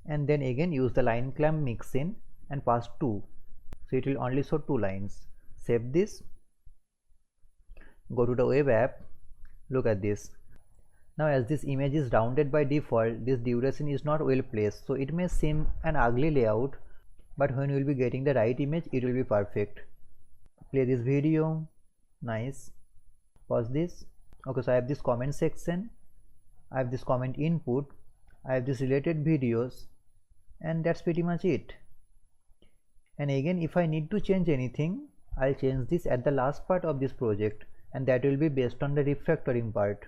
Speaker 1: and then again use the line clamp mixin and pass 2. So it will only show 2 lines. Save this. Go to the web app. Look at this. Now as this image is rounded by default, this duration is not well placed. So it may seem an ugly layout, but when you will be getting the right image, it will be perfect. Play this video. Nice. Pause this. Okay, so I have this comment section, I have this comment input, I have this related videos, and that's pretty much it. And again, if I need to change anything, I'll change this at the last part of this project, and that will be based on the refactoring part.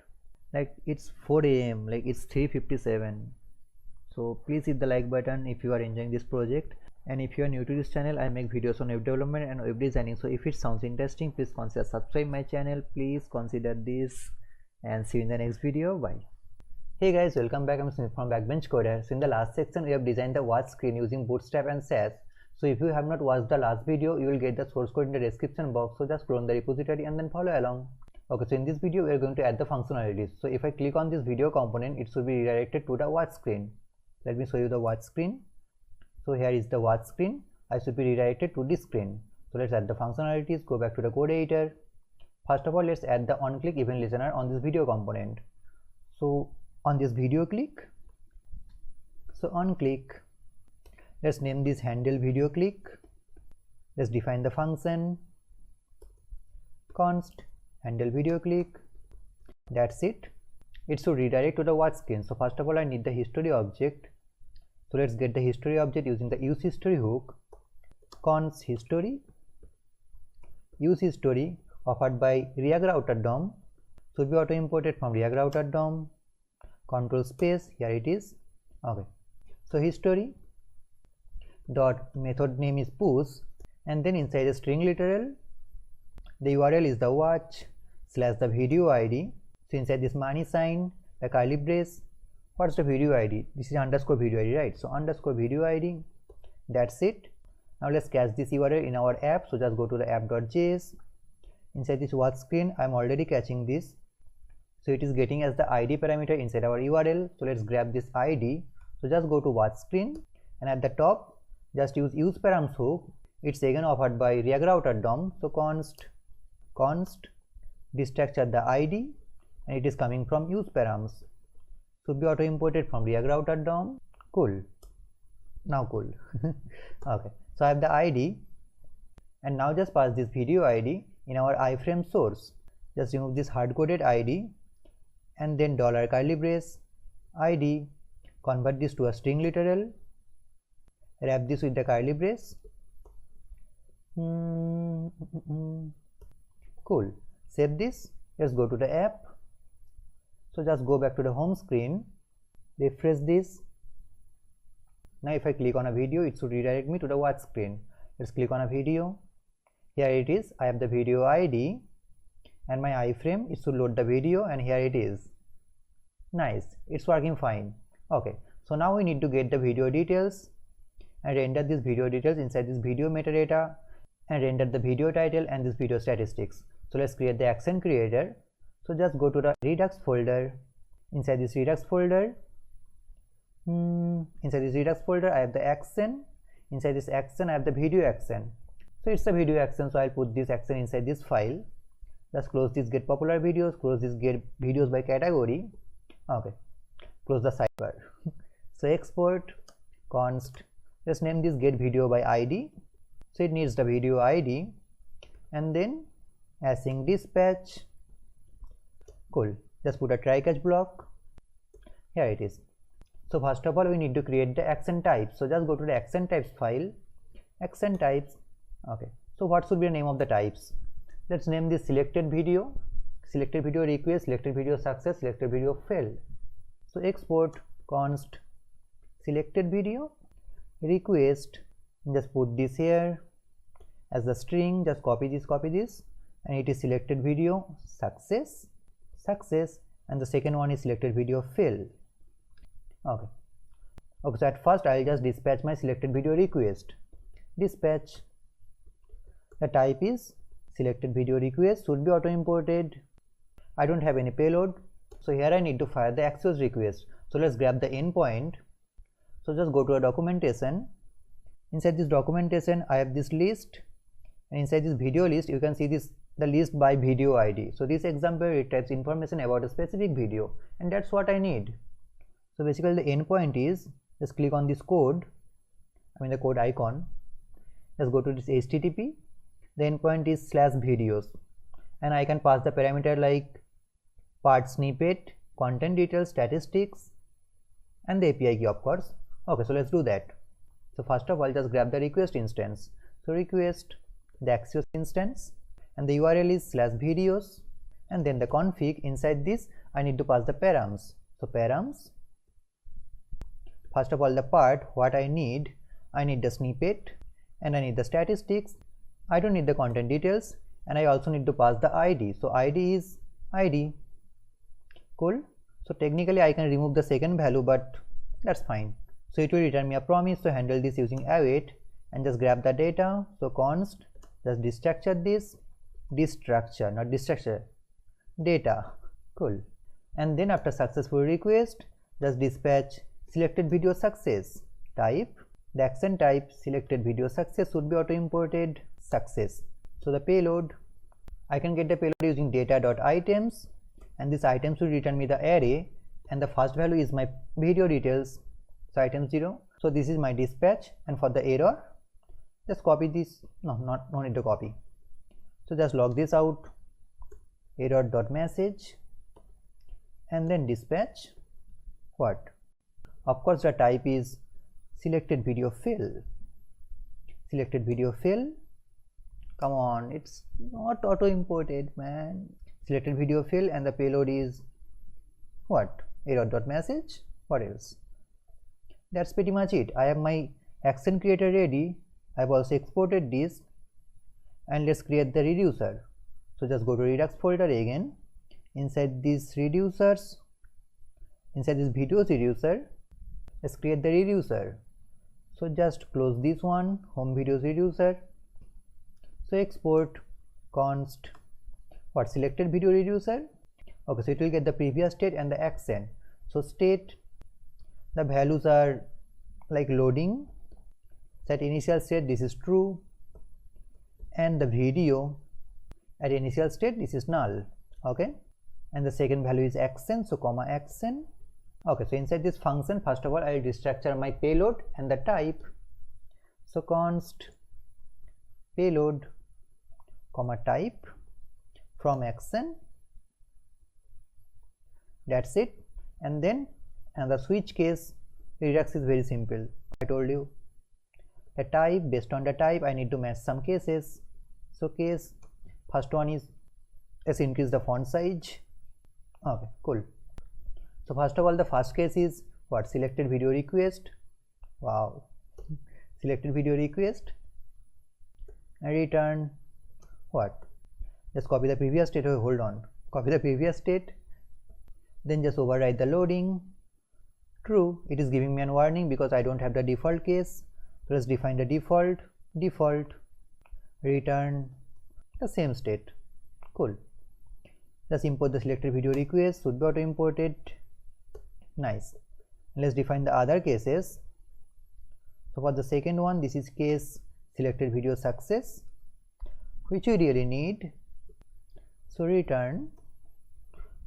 Speaker 1: Like it's 4 AM, like it's 3:57. So please hit the like button if you are enjoying this project. And if you are new to this channel, I make videos on web development and web designing. So if it sounds interesting, please consider subscribe my channel. Please consider this, and see you in the next video. Bye. Hey guys, welcome back. I'm Smith from Backbench Coder. So in the last section, we have designed the watch screen using Bootstrap and Sass. So if you have not watched the last video, you will get the source code in the description box. So just clone the repository and then follow along. Okay, so in this video, we are going to add the functionalities. So if I click on this video component, it should be redirected to the watch screen. Let me show you the watch screen. So here is the watch screen. I should be redirected to this screen. So let's add the functionalities. Go back to the code editor. First of all, let's add the on-click event listener on this video component. So on this video click, so on click, let's name this handle video click. Let's define the function const handle video click. That's it. It should redirect to the watch screen. So first of all, I need the history object. So let's get the history object using the use history hook. Const history, use history offered by React Router DOM, should be auto imported from React Router DOM. Control space, here it is. Okay, so history dot method name is push, and then inside the string literal the URL is the watch slash the video ID. So inside this money sign, the curly brace, what's the video ID? This is underscore video ID, right? So underscore video ID, that's it. Now let's catch this URL in our app. So just go to the app.js. Inside this watch screen, I'm already catching this. So it is getting as the ID parameter inside our URL. So let's grab this ID. So just go to watch screen, and at the top, just use params hook. It's again offered by React Router DOM. So const destructure the ID, and it is coming from use params. Should be auto imported from React Router DOM. Cool. Now cool. Okay. So I have the ID, and now just pass this video ID in our iframe source. Just remove this hard-coded ID, and then $curly brace ID, convert this to a string literal, wrap this with the curly brace. Cool. Save this. Let's go to the app. So just go back to the home screen, refresh this. Now if I click on a video, it should redirect me to the watch screen. Let's click on a video. Here it is. I have the video ID, and my iframe, it should load the video, and here it is. Nice, it's working fine. Okay, so now we need to get the video details and render these video details inside this video metadata, and render the video title and this video statistics. So let's create the action creator. So just go to the Redux folder. Inside this Redux folder, I have the action. Inside this action, I have the video action. So it's a video action, so I'll put this action inside this file. Just close this get popular videos, close this get videos by category. Okay, close the sidebar. So export const, just name this get video by ID. So it needs the video ID, and then async dispatch. Cool. Just put a try catch block. Here it is. So first of all, we need to create the action type. So just go to the action types file, action types. Okay, so what should be the name of the types? Let's name this selected video request, selected video success, selected video failed. So export const selected video request, just put this here as the string, just copy this, and it is selected video success, and the second one is selected video fail. Okay, so at first I'll just dispatch my selected video request. Dispatch, the type is selected video request, should be auto imported. I don't have any payload, so here I need to fire the access request. So let's grab the endpoint. So just go to a documentation. Inside this documentation, I have this list, and inside this video list, you can see this the list by video ID. So this example retrieves information about a specific video, and that's what I need. So basically the endpoint is, just click on this code, the code icon, just go to this HTTP, the endpoint is /videos, and I can pass the parameter like part snippet, content details, statistics, and the API key, of course. Okay, so let's do that. So first of all, just grab the request instance. So request the access instance, and the URL is /videos, and then the config. Inside this, I need to pass the params. So params, first of all, the part, what I need the snippet, and I need the statistics. I don't need the content details, and I also need to pass the ID. So ID is ID. Cool. So technically I can remove the second value, but that's fine. So it will return me a promise. So handle this using await, and just grab the data. So const, just destructure this, destructure, not destructure, data. Cool. And then after successful request, just dispatch selected video success. Type, the action type selected video success should be auto imported success. So the payload, I can get the payload using data.items, and this item should return me the array, and the first value is my video details, so item 0. So this is my dispatch, and for the error, just copy this. No need to copy. So just log this out, error.message, and then dispatch what? Of course the type is selected video fill. Selected video fill, come on, it's not auto imported, man. Selected video fill, and the payload is what? Error.message. What else? That's pretty much it. I have my action creator ready. I've also exported this, and let's create the reducer. So just go to Redux folder again. Inside these reducers, inside this videos reducer, let's create the reducer. So just close this one, home videos reducer. So export const what, selected video reducer. Okay, so it will get the previous state and the action. So state, the values are like loading. Set initial state, this is true, and the video at initial state, this is null. Okay, and the second value is action, so comma action. Okay, so inside this function, first of all I will restructure my payload and the type. So const payload comma type from action, that's it. And then the switch case, Redux is very simple. I told you the type, based on the type I need to match some cases. So case first one is let's increase the font size. Okay, cool. So first of all, the first case is what, selected video request. Wow, selected video request, and return what, just copy the previous state. Oh, hold on, copy the previous state, then just override the loading. True, it is giving me a warning because I don't have the default case. So let's define the default, return the same state. Cool. Let's import the selected video request, should be auto imported. Nice. Let's define the other cases. So for the second one, this is case selected video success, which we really need. So return,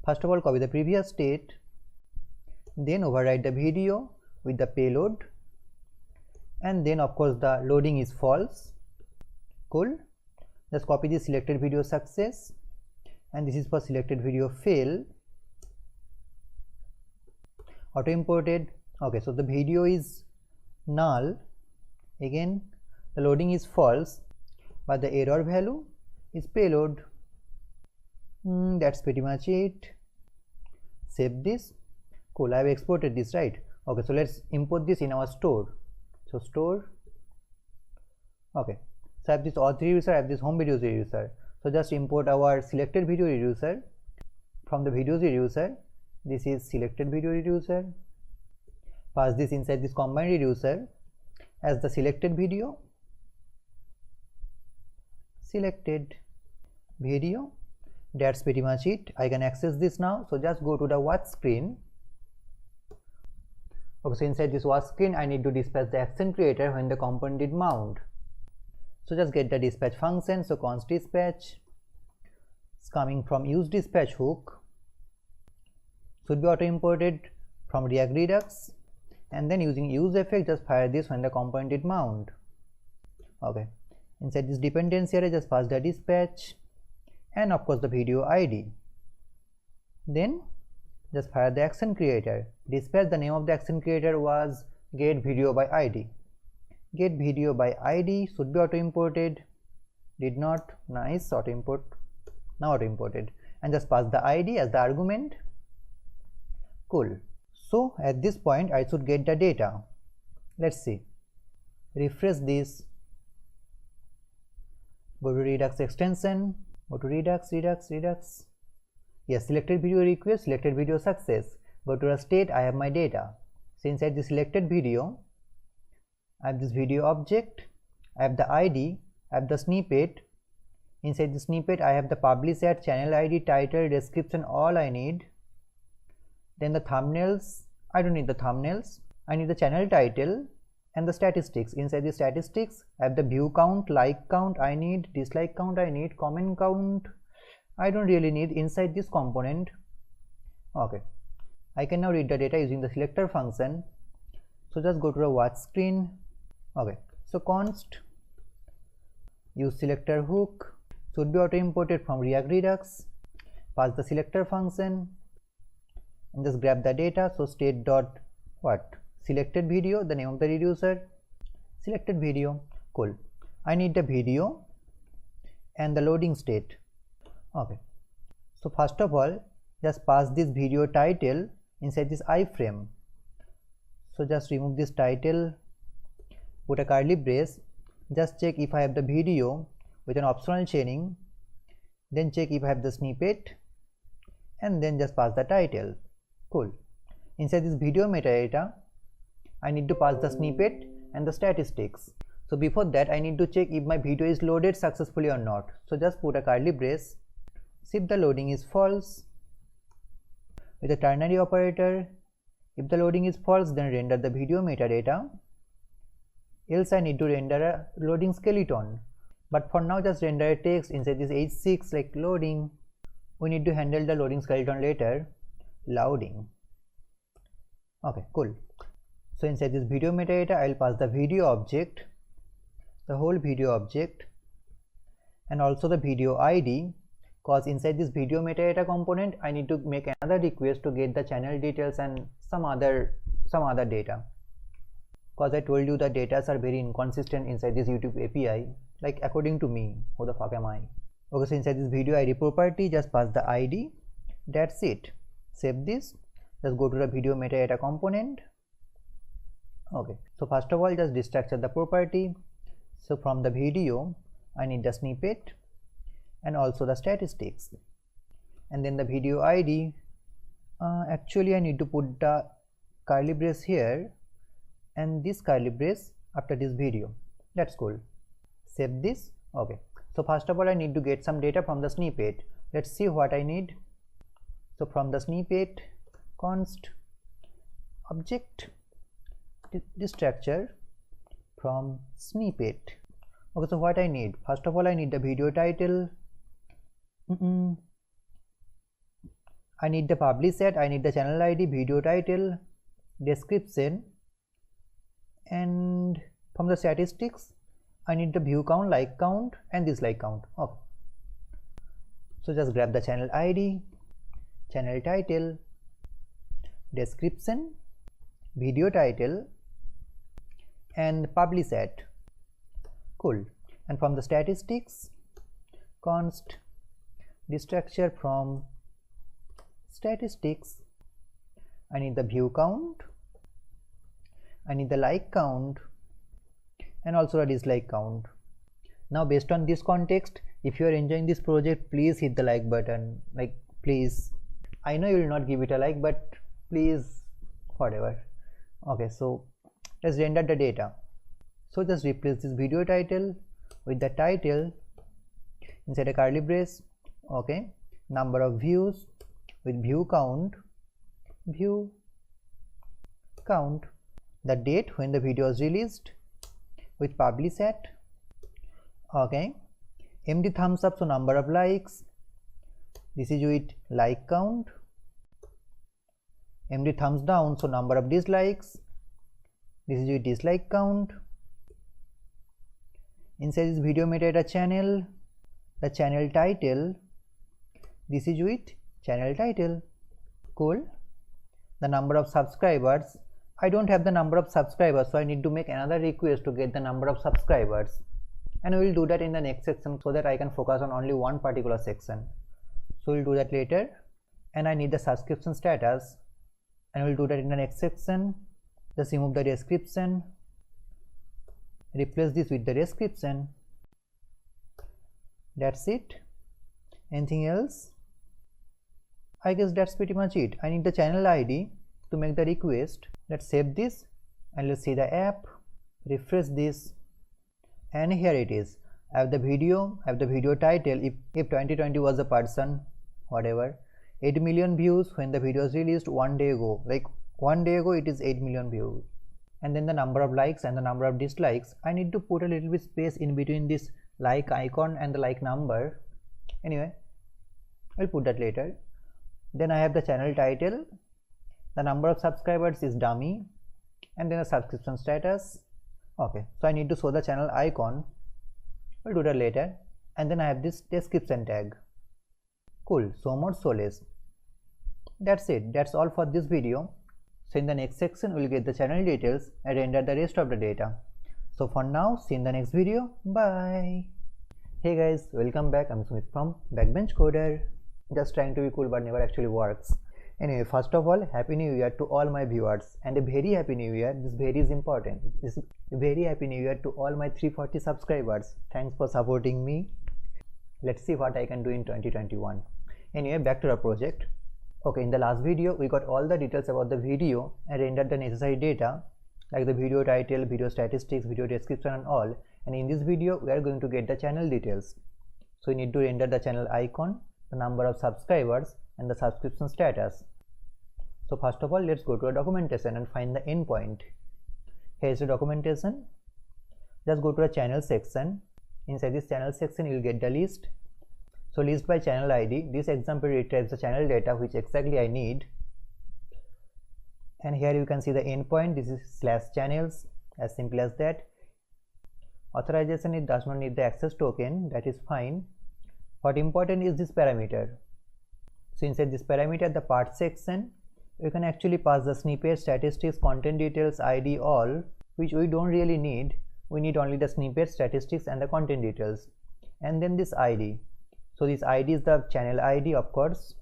Speaker 1: first of all copy the previous state, then override the video with the payload, and then of course the loading is false. Cool. Let's copy the selected video success, and this is for selected video fail, auto imported. Okay, so the video is null, again the loading is false, but the error value is payload. That's pretty much it. Save this. Cool, I have exported this, right? Okay, so let's import this in our store. So store, okay, so I have this auth reducer, I have this home videos reducer. So just import our selected video reducer from the videos reducer. This is selected video reducer. Pass this inside this combined reducer as the selected video, selected video. That's pretty much it. I can access this now. So just go to the watch screen. Okay, so inside this watch screen I need to dispatch the action creator when the component did mount. So just get the dispatch function. So const dispatch, it's coming from use dispatch hook, should be auto imported from React Redux, and then using use effect just fire this when the component did mount. Okay, inside this dependency array just pass the dispatch and of course the video ID, then just fire the action creator. Dispatch, the name of the action creator was get video by ID. Get video by ID should be auto imported. Did not. Nice, auto import. Now auto imported, and just pass the ID as the argument. Cool. So at this point I should get the data. Let's see. Refresh this. Go to Redux extension. Go to Redux. Yes, selected video request, selected video success. Go to the state, I have my data. So inside the selected video, I have this video object, I have the ID, I have the snippet. Inside the snippet, I have the publish ad, channel ID, title, description, all I need. Then the thumbnails, I don't need the thumbnails. I need the channel title and the statistics. Inside the statistics, I have the view count, like count, I need dislike count, I need comment count. I don't really need inside this component. Okay, I can now read the data using the selector function. So just go to the watch screen. Okay, so const use selector hook, should be auto imported from React Redux. Pass the selector function and just grab the data. So state dot what, selected video, the name of the reducer, selected video. Cool, I need the video and the loading state. Okay, so first of all just pass this video title inside this iframe. So just remove this title, put a curly brace, just check if I have the video with an optional chaining, then check if I have the snippet, and then just pass the title. Cool. Inside this video metadata, I need to pass the snippet and the statistics. So before that, I need to check if my video is loaded successfully or not. So just put a curly brace, see if the loading is false. With a ternary operator, if the loading is false, then render the video metadata. Else I need to render a loading skeleton. But for now, just render a text inside this h6 like loading. We need to handle the loading skeleton later. Loading. Okay, cool. So inside this video metadata, I'll pass the video object, the whole video object, and also the video ID, cause inside this video metadata component, I need to make another request to get the channel details and some other data. Cause I told you the data are very inconsistent inside this YouTube API. Like according to me, who the fuck am I? Okay, so inside this video ID property, just pass the ID. That's it. Save this. Just go to the video metadata component. Okay, so first of all, just destructure the property. So from the video, I need the snippet and also the statistics, and then the video ID. Actually, I need to put the curly brace here and this curly brace after this video. That's cool. Save this. Okay, so first of all, I need to get some data from the snippet. Let's see what I need. So from the snippet, const object this structure from snippet. Okay, so what I need, first of all, I need the video title. I need the publish set, I need the channel ID, video title, description, and from the statistics, I need the view count, like count, and dislike count. Okay, so just grab the channel ID, channel title, description, video title, and publish set. Cool. And from the statistics, const this structure from statistics, I need the view count, I need the like count, and also a dislike count. Now based on this context, if you are enjoying this project, please hit the like button. Like, please. I know you will not give it a like, but please, whatever. Okay, so let's render the data. So just replace this video title with the title inside a curly brace. Okay, number of views with view count, the date when the video was released with publish set. Okay, MD thumbs up, so number of likes, this is with like count. MD thumbs down, so number of dislikes, this is with dislike count. Inside this video metadata channel, the channel title, this is with channel title. Cool. The number of subscribers, I don't have the number of subscribers, so I need to make another request to get the number of subscribers, and we will do that in the next section so that I can focus on only one particular section. So we'll do that later. And I need the subscription status, and we'll do that in the next section. Just remove the description, replace this with the description. That's it. Anything else? I guess that's pretty much it. I need the channel ID to make the request. Let's save this and let's see the app. Refresh this, and here it is. I have the video, I have the video title. If 2020 was a person, whatever, 8 million views when the video was released 1 day ago. Like 1 day ago, it is 8 million views. And then the number of likes and the number of dislikes. I need to put a little bit space in between this like icon and the like number. Anyway, I'll put that later. Then I have the channel title, the number of subscribers is dummy, and then a subscription status. Okay, so I need to show the channel icon. We'll do that later. And then I have this description tag. Cool, so more, so less. That's it. That's all for this video. So in the next section, we'll get the channel details and render the rest of the data. So for now, see you in the next video. Bye. Hey guys, welcome back. I'm Sumit from Backbench Coder. Just trying to be cool but never actually works. Anyway, first of all, Happy New Year to all my viewers, and a very Happy New Year. This very is important. This is a very Happy New Year to all my 340 subscribers. Thanks for supporting me. Let's see what I can do in 2021. Anyway, back to our project. Okay, in the last video, we got all the details about the video and rendered the necessary data like the video title, video statistics, video description and all. And in this video, we are going to get the channel details. So we need to render the channel icon, the number of subscribers and the subscription status. So first of all, let's go to a documentation and find the endpoint. Here is the documentation. Just go to a channel section. Inside this channel section, you will get the list. So list by channel ID. This example retrieves the channel data which exactly I need. And here you can see the endpoint. This is /channels, as simple as that. Authorization, it does not need the access token. That is fine. What important is this parameter. So inside this parameter, the part section, you can actually pass the snippet, statistics, content details, ID, all, which we don't really need. We need only the snippet, statistics and the content details. And then this ID. So this ID is the channel ID, of course.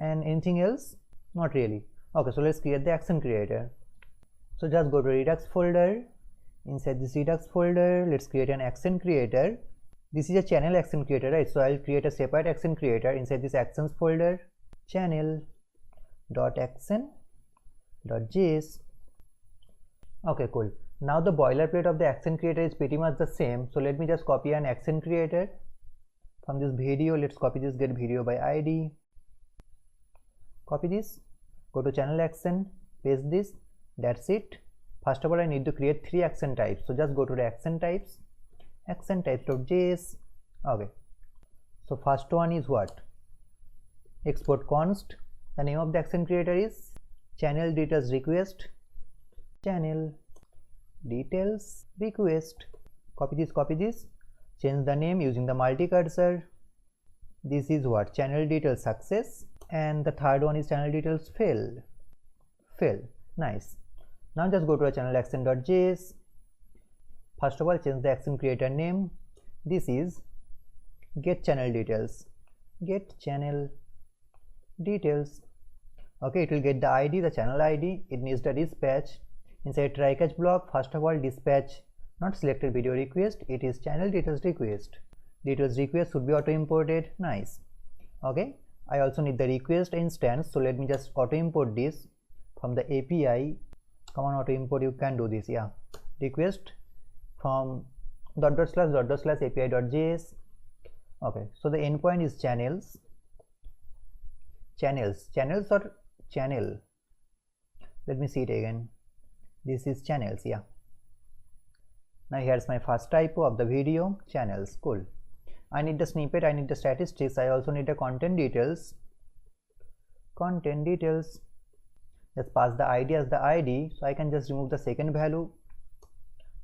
Speaker 1: And anything else? Not really. Okay, so let's create the action creator. So just go to Redux folder. Inside this Redux folder, let's create an action creator. This is a channel action creator, right? So I'll create a separate action creator inside this actions folder. Channel.action.js. Okay, cool. Now the boilerplate of the action creator is pretty much the same. So let me just copy an action creator from this video. Let's copy this get video by ID. Copy this. Go to channel action. Paste this. That's it. First of all, I need to create 3 action types. So just go to the action types. Action types.js. Okay. So first one is what? Export const. The name of the action creator is channel details request. Channel details request. Copy this, copy this. Change the name using the multi-cursor. This is what? Channel details success. And the third one is channel details fail. Fail. Nice. Now just go to a channel action.js. First of all, change the action creator name. This is get channel details. Get channel details. Okay, it will get the ID, the channel ID. It needs the dispatch. Inside try catch block, first of all, dispatch not selected video request. It is channel details request. Details request should be auto imported. Nice. Okay, I also need the request instance. So let me just auto import this from the API. Come on, auto import, you can do this. Yeah, request from //api.js. Okay, so the endpoint is channels. Channels or channel. Let me see it again. This is channels. Yeah. Now here's my first typo of the video. Channels. Cool. I need the snippet. I need the statistics. I also need the content details. Content details. Let's pass the ID as the ID. So I can just remove the second value.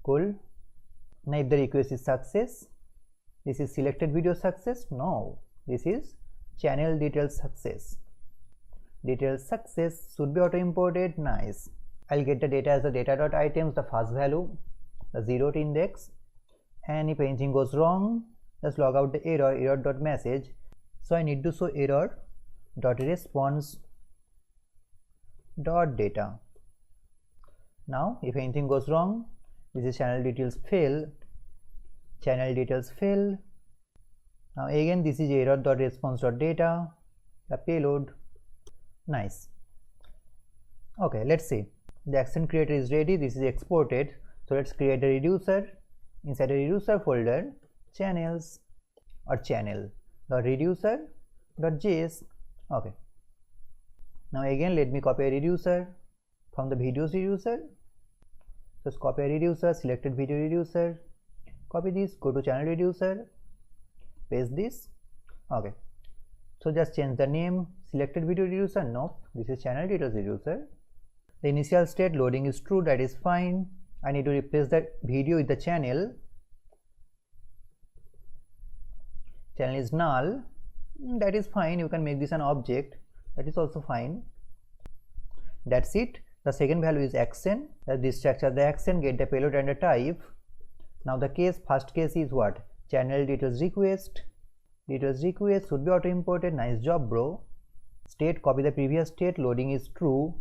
Speaker 1: Cool. Now if the request is success, this is selected video success. No, this is channel details success. Details success should be auto imported. Nice. I'll get the data as the data.items, the first value, the 0th index. And if anything goes wrong, just log out the error, error.message. So I need to show error.response.data. Now if anything goes wrong, this is channel details fail. Channel details fail. Now again, this is error.response.data, the payload. Nice. Okay, let's see. The action creator is ready. This is exported. So let's create a reducer. Inside a reducer folder, channels or channel the reducer.js. Okay. Now again, let me copy a reducer from the videos reducer. Just copy a reducer, selected video reducer. Copy this, go to channel reducer, paste this. Okay. So just change the name, selected video reducer. No, this is channel details reducer. The initial state loading is true. That is fine. I need to replace that video with the channel. Channel is null. That is fine. You can make this an object. That is also fine. That's it. The second value is action. This structure the action, get the payload and the type. Now the first case is what? Channel details request. Details request should be auto imported. Nice job, bro. State, copy the previous state, loading is true.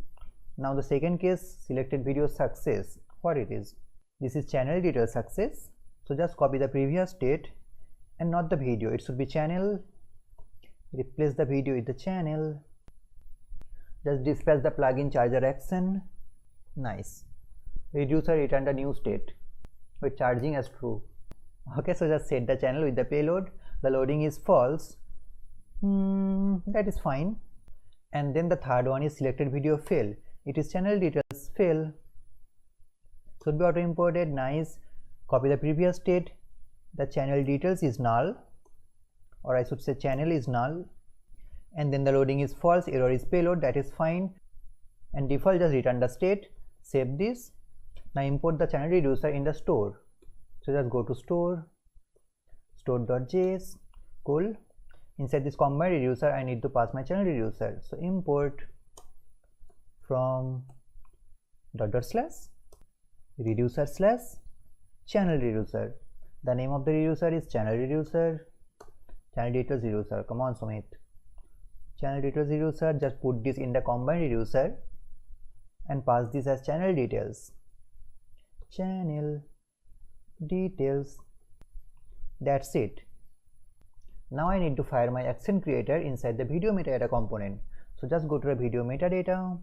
Speaker 1: Now the second case, selected video success, what it is? This is channel detail success. So just copy the previous state and not the video, it should be channel. Replace the video with the channel. Just dispatch the plugin charger action. Nice. Reducer returned a new state with charging as true. Okay, so just set the channel with the payload. The loading is false. That is fine. And then the third one is selected video fail. It is channel details fail. Should be auto imported. Nice. Copy the previous state. The channel details is null, or I should say channel is null. And then the loading is false. Error is payload. That is fine. And default just return the state. Save this. Now import the channel reducer in the store. So just go to store. Store.js. Cool. Inside this combined reducer, I need to pass my channel reducer. So import from /reducer / channel reducer. The name of the reducer is channel reducer. Channel details reducer. Come on, Sumit. Channel details reducer. Just put this in the combined reducer and pass this as channel details. Channel details. That's it. Now I need to fire my action creator inside the video metadata component. So just go to the video metadata.js.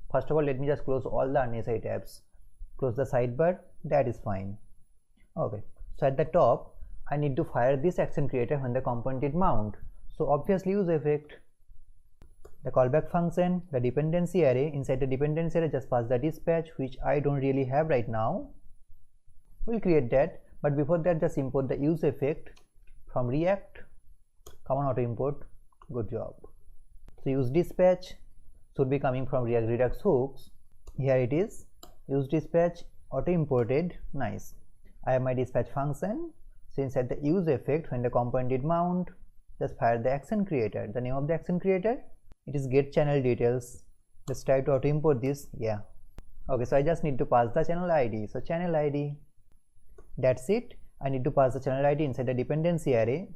Speaker 1: First of all, let me just close all the unnecessary tabs. Close the sidebar. That is fine. Okay. So at the top, I need to fire this action creator when the component is mount. So obviously use effect. The callback function, the dependency array. Inside the dependency array, just pass the dispatch, which I don't really have right now. We'll create that. But before that, just import the use effect from React. Come on, auto import. Good job. So use dispatch should be coming from React Redux hooks. Here it is. Use dispatch, auto imported. Nice. I have my dispatch function. So inside the use effect, when the component is mount, just fire the action creator. The name of the action creator, it is get channel details. Let's try to auto import this. Yeah. Okay, so I just need to pass the channel ID. So channel ID. That's it. I need to pass the channel ID inside the dependency array.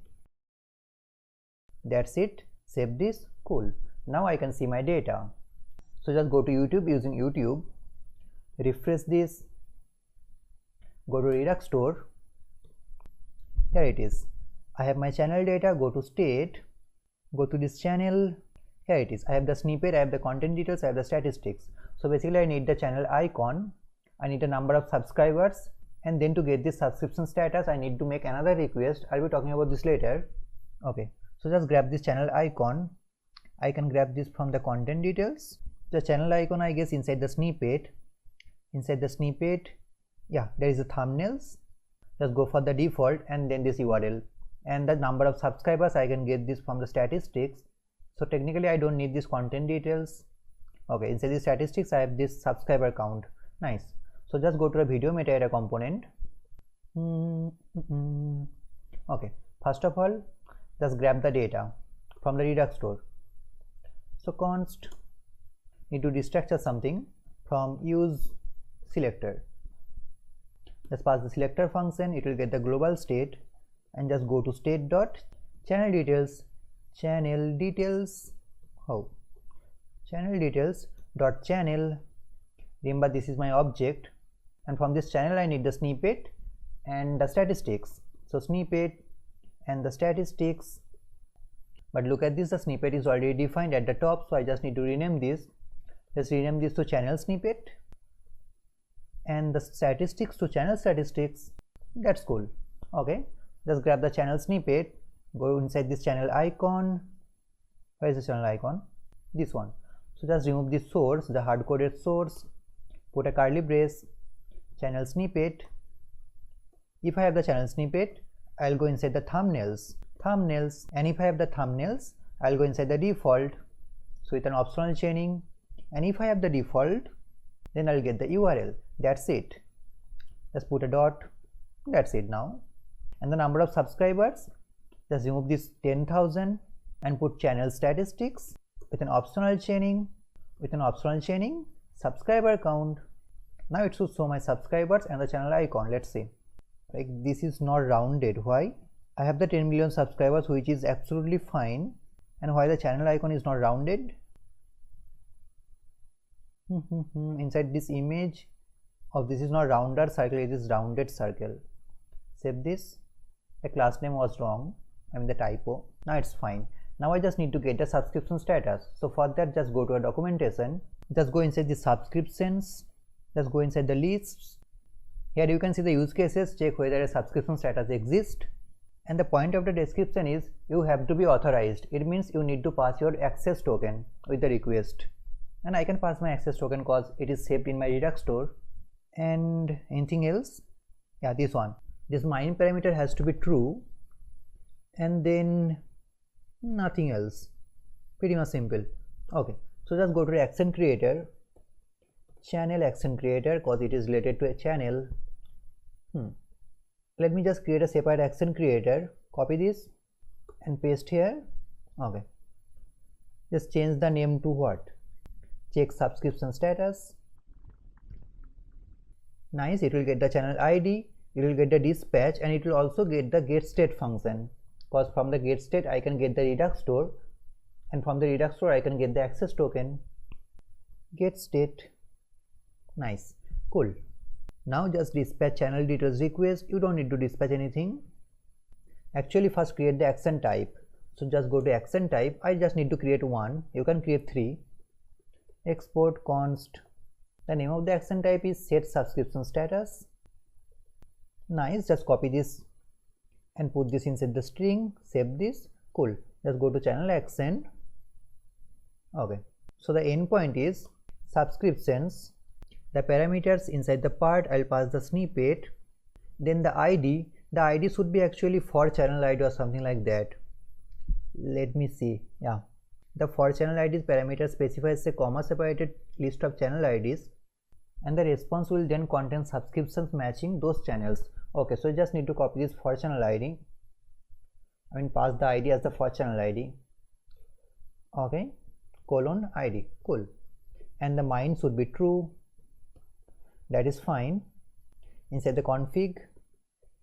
Speaker 1: That's it. Save this. Cool. Now I can see my data. So just go to YouTube using YouTube. Refresh this. Go to Redux store. Here it is. I have my channel data. Go to state. Go to this channel. Here it is. I have the snippet. I have the content details. I have the statistics. So basically I need the channel icon. I need a number of subscribers. And then to get this subscription status, I need to make another request. I'll be talking about this later. Okay, so just grab this channel icon. I can grab this from the content details. The channel icon, I guess, inside the snippet. Inside the snippet, yeah, there is the thumbnails. Just go for the default and then this URL. And the number of subscribers, I can get this from the statistics. So technically, I don't need this content details. Okay, inside the statistics, I have this subscriber count. Nice. So just go to the video metadata component. Okay, first of all, just grab the data from the Redux store. So const, need to destructure something from use selector. Just pass the selector function, it will get the global state, and just go to state dot channel details. Channel details. How? Channel details dot channel. Remember, this is my object. And from this channel, I need the snippet and the statistics. So snippet and the statistics. But look at this, the snippet is already defined at the top. So I just need to rename this. Let's rename this to channel snippet. And the statistics to channel statistics. That's cool. Okay. Just grab the channel snippet. Go inside this channel icon. Where is the channel icon? This one. So just remove this source, the hard-coded source. Put a curly brace. Channel snippet. If I have the channel snippet, I'll go inside the thumbnails. And if I have the thumbnails, I'll go inside the default. So with an optional chaining. And if I have the default, then I'll get the URL. That's it. Just put a dot. That's it now. And the number of subscribers, just remove this 10,000 and put channel statistics with an optional chaining. Subscriber count. Now it should show my subscribers and the channel icon. Let's see. Like, this is not rounded. Why? I have the 10 million subscribers, which is absolutely fine. And why the channel icon is not rounded? Inside this image of this is not rounded circle, it is rounded circle. Save this. The class name was wrong, I mean the typo. Now it's fine. Now I just need to get the subscription status. So for that, just go to a documentation, just go inside the subscriptions, just go inside the lists. Here you can see the use cases, check whether a subscription status exists. And the point of the description is you have to be authorized. It means you need to pass your access token with the request. And I can pass my access token because it is saved in my Redux store. And anything else? Yeah, this one. This mine parameter has to be true. And then nothing else. Pretty much simple. Okay, so just go to the action creator, channel action creator, because it is related to a channel. Let me just create a separate action creator, copy this and paste here. Okay, just change the name to what? Check subscription status. Nice, it will get the channel ID, it will get the dispatch, and it will also get the get state function, because from the get state I can get the Redux store, and from the Redux store I can get the access token. Get state. Nice, cool. Now just dispatch channel details request. You don't need to dispatch anything. Actually first create the action type. So just go to action type. I just need to create one. You can create 3. Export const. The name of the action type is set subscription status. Nice, just copy this and put this inside the string. Save this. Cool. Just go to channel action. Okay, so the endpoint is subscriptions. The parameters inside the part, I'll pass the snippet. Then the ID should be actually for channel ID or something like that. Let me see. Yeah, the for channel IDs parameter specifies a comma separated list of channel IDs, and the response will then contain subscriptions matching those channels. Okay, so you just need to copy this for channel ID. I mean pass the ID as the for channel ID. Okay, colon ID. Cool. And the mine should be true. That is fine. Inside the config,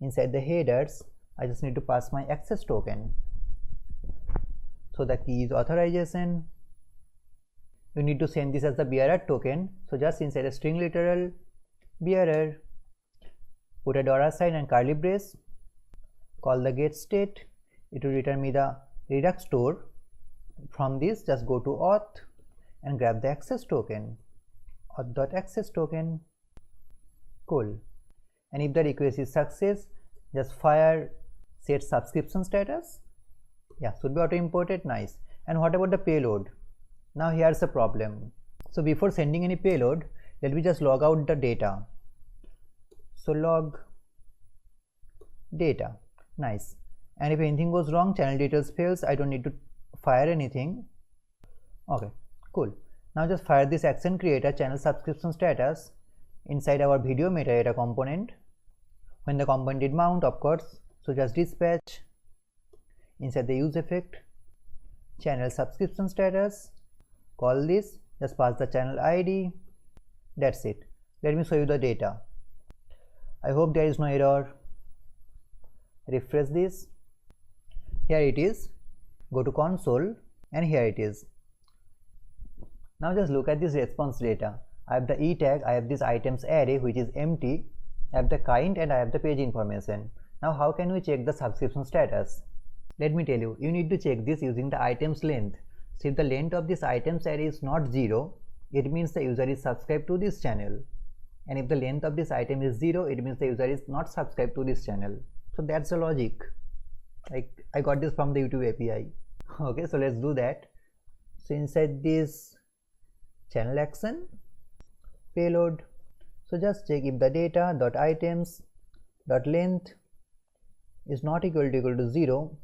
Speaker 1: inside the headers, I just need to pass my access token. So the key is authorization. You need to send this as the bearer token. So just inside a string literal bearer, put a $sign and curly brace, call the get state. It will return me the Redux store. From this, just go to auth and grab the access token. Auth.access token. Cool. And if the request is success, just fire set subscription status. Yeah, should be auto imported. Nice. And what about the payload? Now here's the problem. So before sending any payload, let me just log out the data. So log data. Nice. And if anything goes wrong, channel details fails, I don't need to fire anything. Okay, cool. Now just fire this action creator channel subscription status inside our video metadata component. When the component did mount, of course, so just dispatch inside the use effect channel subscription status, call this, just pass the channel ID. That's it. Let me show you the data. I hope there is no error. Refresh this. Here it is. Go to console and here it is. Now just look at this response data. I have the e tag, I have this items array which is empty, I have the kind, and I have the page information. Now how can we check the subscription status? Let me tell you, you need to check this using the items length. So if the length of this items array is not 0, it means the user is subscribed to this channel. And if the length of this item is 0, it means the user is not subscribed to this channel. So that's the logic. Like I got this from the YouTube API. Okay, so let's do that. So inside this channel action, payload, so just check if the data.items.length is not equal to 0.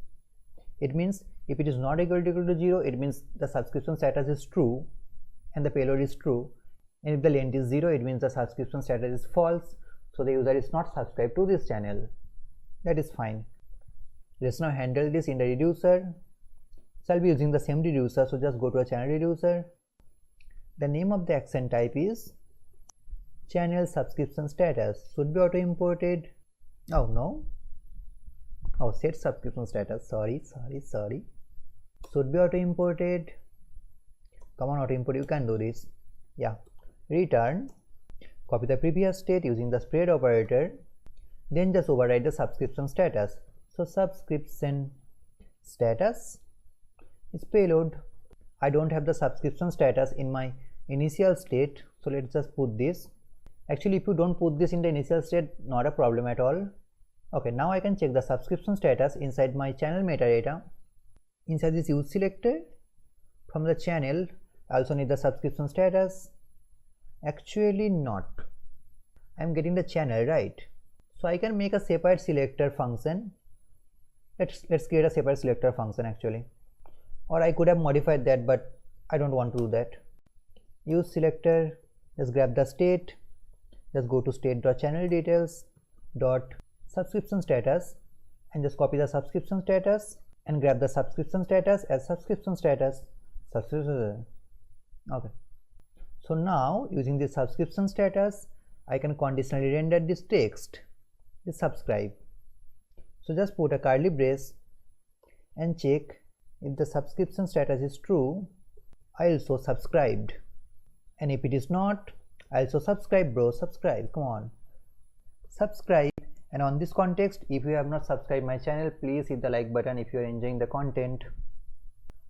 Speaker 1: It means if it is not equal to 0, it means the subscription status is true and the payload is true. And if the length is 0, it means the subscription status is false, so the user is not subscribed to this channel. That is fine. Let's now handle this in the reducer. So I'll be using the same reducer, so just go to a channel reducer. The name of the action type is channel subscription status. Should be auto imported. Oh no. Oh, set subscription status. Sorry. should be auto imported. Come on, auto import, you can do this. Yeah, return, copy the previous state using the spread operator, then just override the subscription status. So subscription status is payload. I don't have the subscription status in my initial state, so let's just put this. Actually, if you don't put this in the initial state, not a problem at all. Okay, now I can check the subscription status inside my channel metadata. Inside this use selector, from the channel, I also need the subscription status. Actually not. I'm getting the channel, right? So I can make a separate selector function. Let's create a separate selector function actually. Or I could have modified that, but I don't want to do that. Use selector, just grab the state, just go to state.channel-details dot subscription status and just copy the subscription status and grab the subscription status as subscription status. Okay. So now using this subscription status, I can conditionally render this text, this subscribe. So just put a curly brace and check if the subscription status is true, I'll show subscribed. And if it is not, I'll show subscribe bro, subscribe, come on. Subscribe. And on this context, if you have not subscribed my channel, please hit the like button if you are enjoying the content.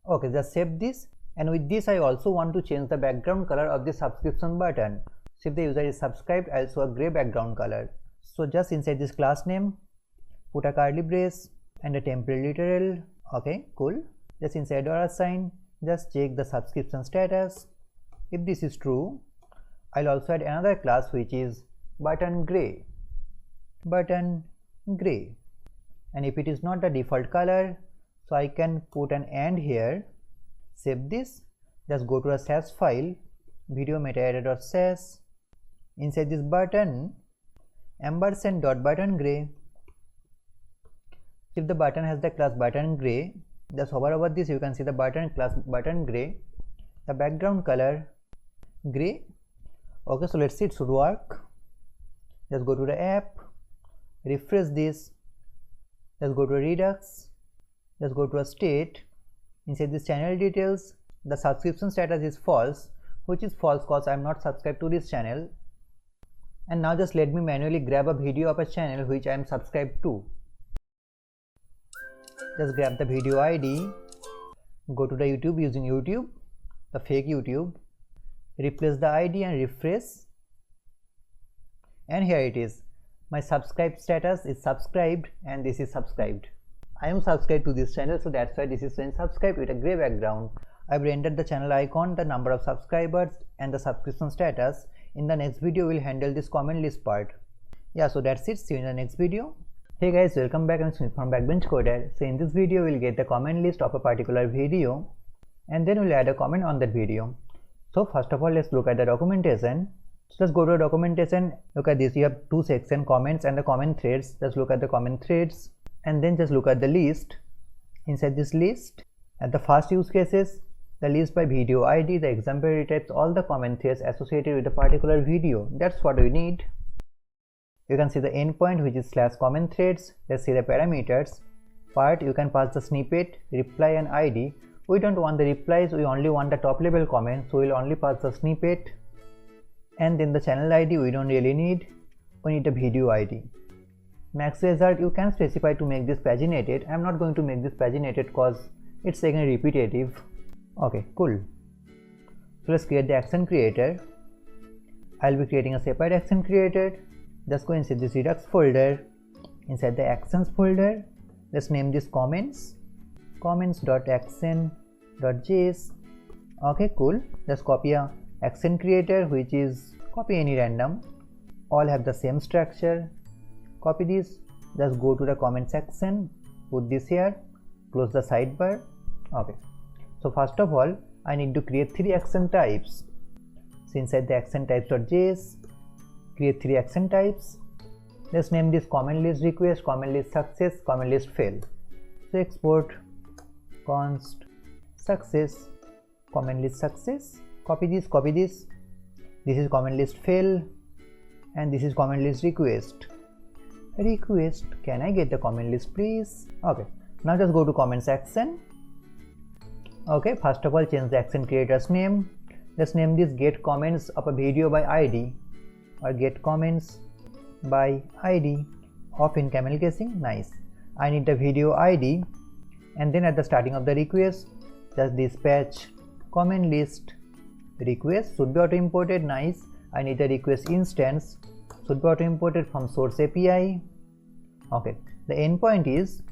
Speaker 1: Okay, just save this. And with this, I also want to change the background color of the subscription button. So if the user is subscribed, I'll show a gray background color. So just inside this class name, put a curly brace and a temporary literal. Okay, cool. Just inside $sign, just check the subscription status. If this is true, I'll also add another class which is button gray. Button gray. And if it is not the default color, so I can put an and here. Save this, just go to a Sass file, video metadata.sass. Inside this button, ampersand.button gray. If the button has the class button gray, just hover over this, you can see the button class button gray, the background color gray. Okay, so let's see it should work. Just go to the app, refresh this, just go to Redux, just go to a state. Inside this channel details, the subscription status is false, which is false because I am not subscribed to this channel. And now just let me manually grab a video of a channel which I am subscribed to. Just grab the video ID, go to the YouTube using YouTube, the fake YouTube, replace the ID and refresh. And here it is. My subscribed status is subscribed and this is subscribed. I am subscribed to this channel, so that's why this is showing subscribed with a gray background. I've rendered the channel icon, the number of subscribers and the subscription status. In the next video, we'll handle this comment list part. Yeah, so that's it. See you in the next video. Hey guys, welcome back. I'm Smith from Backbench Coder. So in this video, we'll get the comment list of a particular video and then we'll add a comment on that video. So first of all, let's look at the documentation. So just go to documentation. Look at this. You have two sections, comments and the comment threads. Just look at the comment threads. And then just look at the list. Inside this list, at the first use cases, the list by video ID, the example retypes all the comment threads associated with a particular video. That's what we need. You can see the endpoint which is /comment threads. Let's see the parameters. Part, you can pass the snippet, reply and ID. We don't want the replies, we only want the top level comment, so we'll only pass the snippet. And then the channel ID we don't really need, we need the video ID. Max result you can specify to make this paginated. I'm not going to make this paginated because it's again repetitive. Okay, cool. So let's create the action creator. I'll be creating a separate action creator. Just go inside this Redux folder. Inside the actions folder, let's name this comments. Comments.action.js. Okay, cool. Just copy a action creator which is copy any random. All have the same structure. Copy this, just go to the comment section, put this here, close the sidebar. Okay, so first of all, I need to create 3 action types. So inside the action types.js, create 3 action types. Let's name this comment list request, comment list success, comment list fail. So export const success, comment list success. Copy this, copy this. This is comment list fail, and this is comment list request. Request, can I get the comment list please? Okay, now just go to comment section, Okay, first of all, change the action creator's name. Let's name this get comments of a video by ID or get comments by ID of in camel casing. Nice. I need the video ID, and then at the starting of the request, just dispatch comment list request should be auto imported. Nice. I need the request instance should be auto imported from source API. Okay, the endpoint is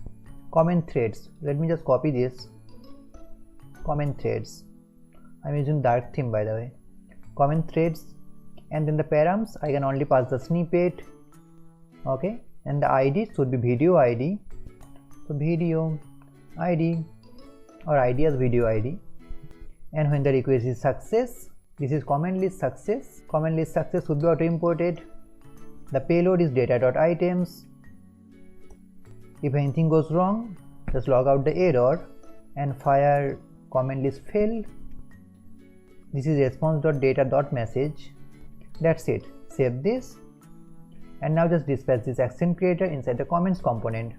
Speaker 1: comment threads. Let me just copy this. Comment threads. I'm using dark theme, by the way. Comment threads, and then the params I can only pass the snippet. Okay, and the ID should be video ID. So video ID or ID as video ID. And when the request is success, this is comment list success. Comment list success should be auto imported. The payload is data.items. If anything goes wrong, just log out the error and fire comment list fail. This is response.data.message. That's it. Save this, and now just dispatch this action creator inside the comments component.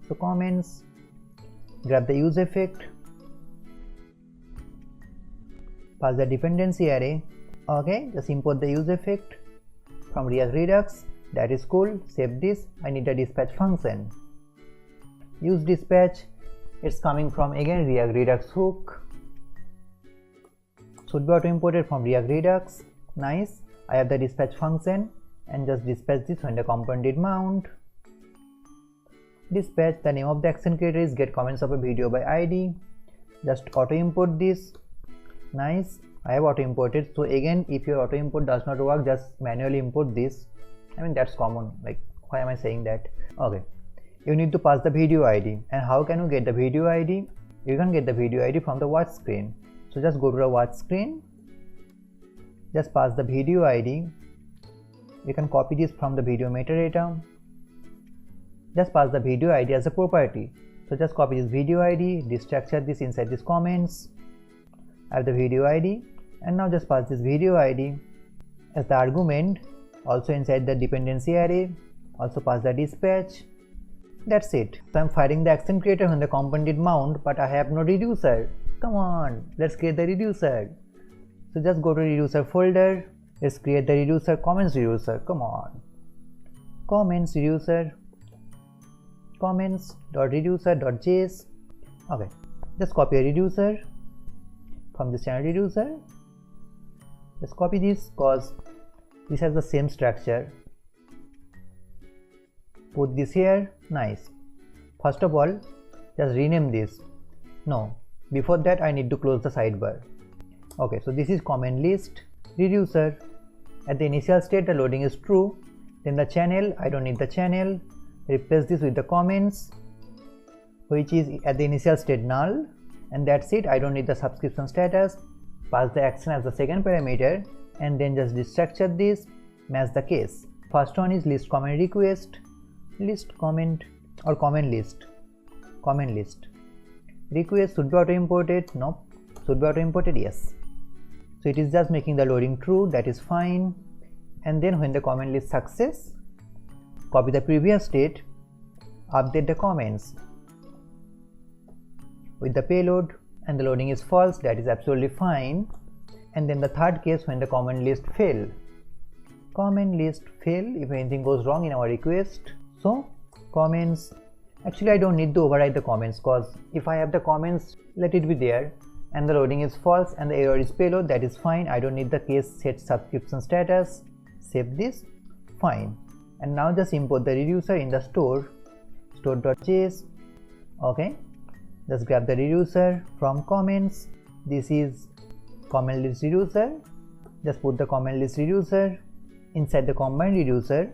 Speaker 1: So comments, grab the use effect, pass the dependency array. Okay, just import the use effect from React Redux. That is cool. Save this. I need a dispatch function. Use dispatch. It's coming from again React Redux hook. Should be auto imported from React Redux. Nice. I have the dispatch function and just dispatch this when the component did mount. Dispatch. The name of the action creator is get comments of a video by ID. Just auto import this. Nice. I have auto imported. So again, if your auto import does not work, just manually import this. I mean, that's common. Like, why am I saying that? Okay. You need to pass the video ID. And how can you get the video ID? You can get the video ID from the watch screen. So just go to the watch screen. Just pass the video ID. You can copy this from the video metadata. Just pass the video ID as a property. So just copy this video ID, destructure this inside these comments. I have the video ID, and now just pass this video ID as the argument. Also inside the dependency array, also pass the dispatch. That's it. So I'm firing the action creator when the component did mount, but I have no reducer. Come on, let's create the reducer. So just go to reducer folder. Let's create the reducer, comments reducer. Come on. Comments reducer. Comments.reducer.js. Okay. Just copy a reducer from the standard reducer. Just copy this because this has the same structure. Put this here. Nice. First of all, just rename this. No, before that I need to close the sidebar. Okay, so this is comment list reducer. At the initial state the loading is true. Then the channel, I don't need the channel. Replace this with the comments, which is at the initial state null, and that's it. I don't need the subscription status. Pass the action as the second parameter, and then just destructure this, match the case. First one is list comment request, list comment or comment list. Comment list request should be auto imported. Nope. Should be auto imported. Yes. So it is just making the loading true. That is fine. And then when the comment list success, copy the previous state, update the comments with the payload, and the loading is false. That is absolutely fine. And then the third case, when the comment list fail. Comment list fail if anything goes wrong in our request. So comments, actually I don't need to override the comments, because if I have the comments, let it be there, and the loading is false and the error is payload, that is fine. I don't need the case set subscription status. Save this. Fine. And now just import the reducer in the store.js. Okay, just grab the reducer from comments. This is comment list reducer. Just put the comment list reducer inside the combined reducer.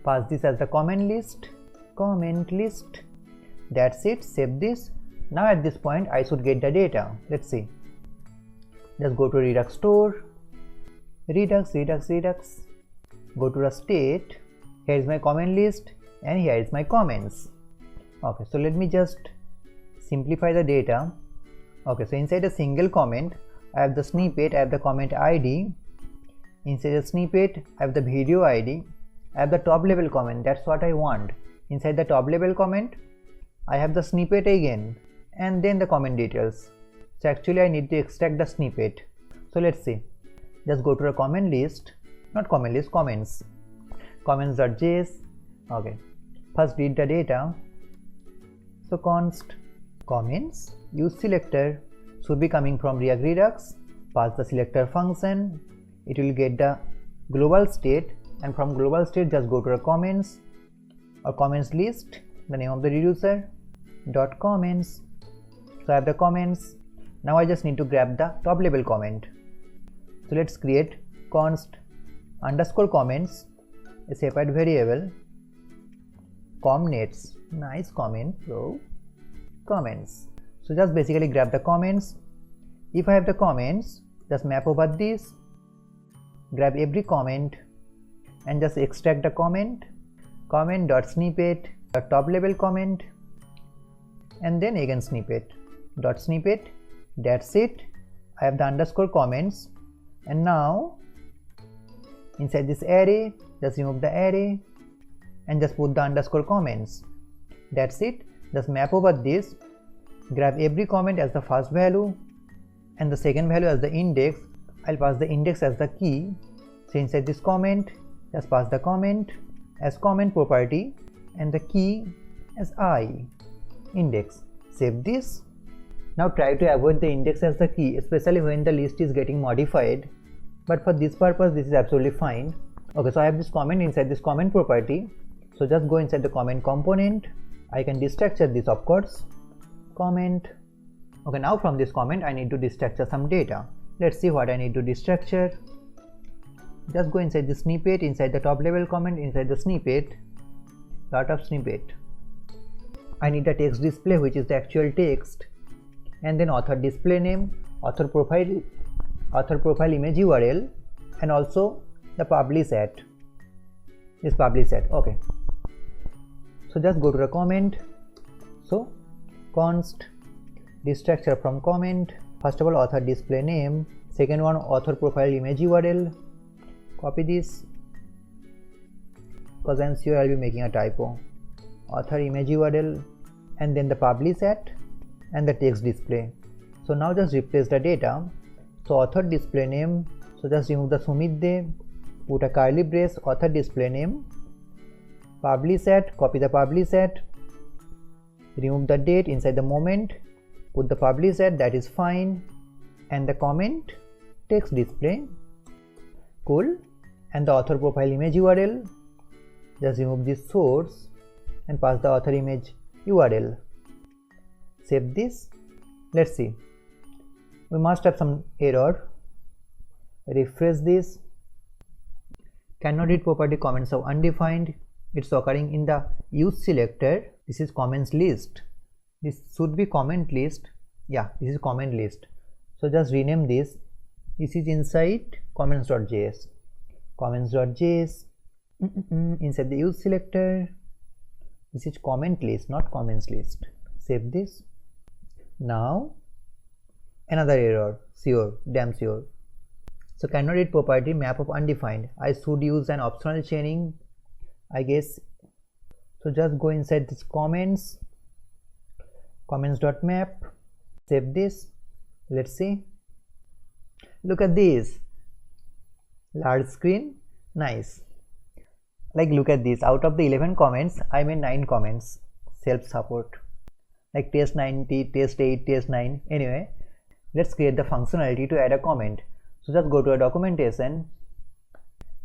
Speaker 1: Pass this as the comment list. That's it. Save this. Now at this point I should get the data. Let's see. Just go to Redux store. Redux. Go to the state. Here is my comment list and here is my comments. Okay, so let me just simplify the data. Okay, so inside a single comment I have the snippet, I have the comment ID. Inside the snippet I have the video ID. I have the top level comment. That's what I want. Inside the top level comment I have the snippet again, and then the comment details. So actually I need to extract the snippet. So let's see. Just go to a comment list, not comment list, comments. Comments.js. Okay. First read the data. So const comments use selector should be coming from React Redux. Pass the selector function. It will get the global state, and from global state just go to a comments or comments list, the name of the reducer dot comments. So I have the comments. Now I just need to grab the top level comment. So let's create const underscore comments, a separate variable, comments, nice comment, bro, comments. So just basically grab the comments. If I have the comments, just map over this, grab every comment and just extract the comment, comment.snippet, the top level comment, and then again snippet, dot snippet. That's it. I have the underscore comments, and now inside this array just remove the array and just put the underscore comments. That's it. Just map over this, grab every comment as the first value and the second value as the index. I'll pass the index as the key. So inside this comment just pass the comment as comment property and the key as I, index. Save this. Now try to avoid the index as the key, especially when the list is getting modified, but for this purpose this is absolutely fine. Okay, so I have this comment inside this comment property. So just go inside the comment component. I can destructure this, of course, comment. Okay, now from this comment I need to destructure some data. Let's see what I need to destructure. Just go inside the snippet, inside the top level comment, inside the snippet, lot of snippet. I need the text display, which is the actual text, and then author display name, author profile image URL, and also the publish at, this publish at. Okay, so just go to the comment. So const destructure from comment, first of all author display name, second one author profile image URL. Copy this because I'm sure I'll be making a typo. Author image URL, and then the publish at and the text display. So now just replace the data. So author display name, so just remove the Sumit, put a curly brace, author display name, publish at, copy the publish at, remove the date inside the moment, put the publish at, that is fine, and the comment text display, cool, and the author profile image URL, just remove this source and pass the author image URL. Save this. Let's see, we must have some error. Refresh this. Cannot read property comments of undefined. It's occurring in the use selector. This is comments list. This should be comment list. Yeah, this is comment list. So just rename this. This is inside comments.js. Comments.js. Inside the use selector. This is comment list, not comments list. Save this. Now another error, sure, damn sure. So cannot read property map of undefined. I should use an optional chaining, I guess. So just go inside this comments, comments.map, save this. Let's see. Look at this, large screen, nice. Like look at this, out of the 11 comments I made 9 comments, self support, like test 90, test 8, test 9. Anyway, let's create the functionality to add a comment. So just go to a documentation,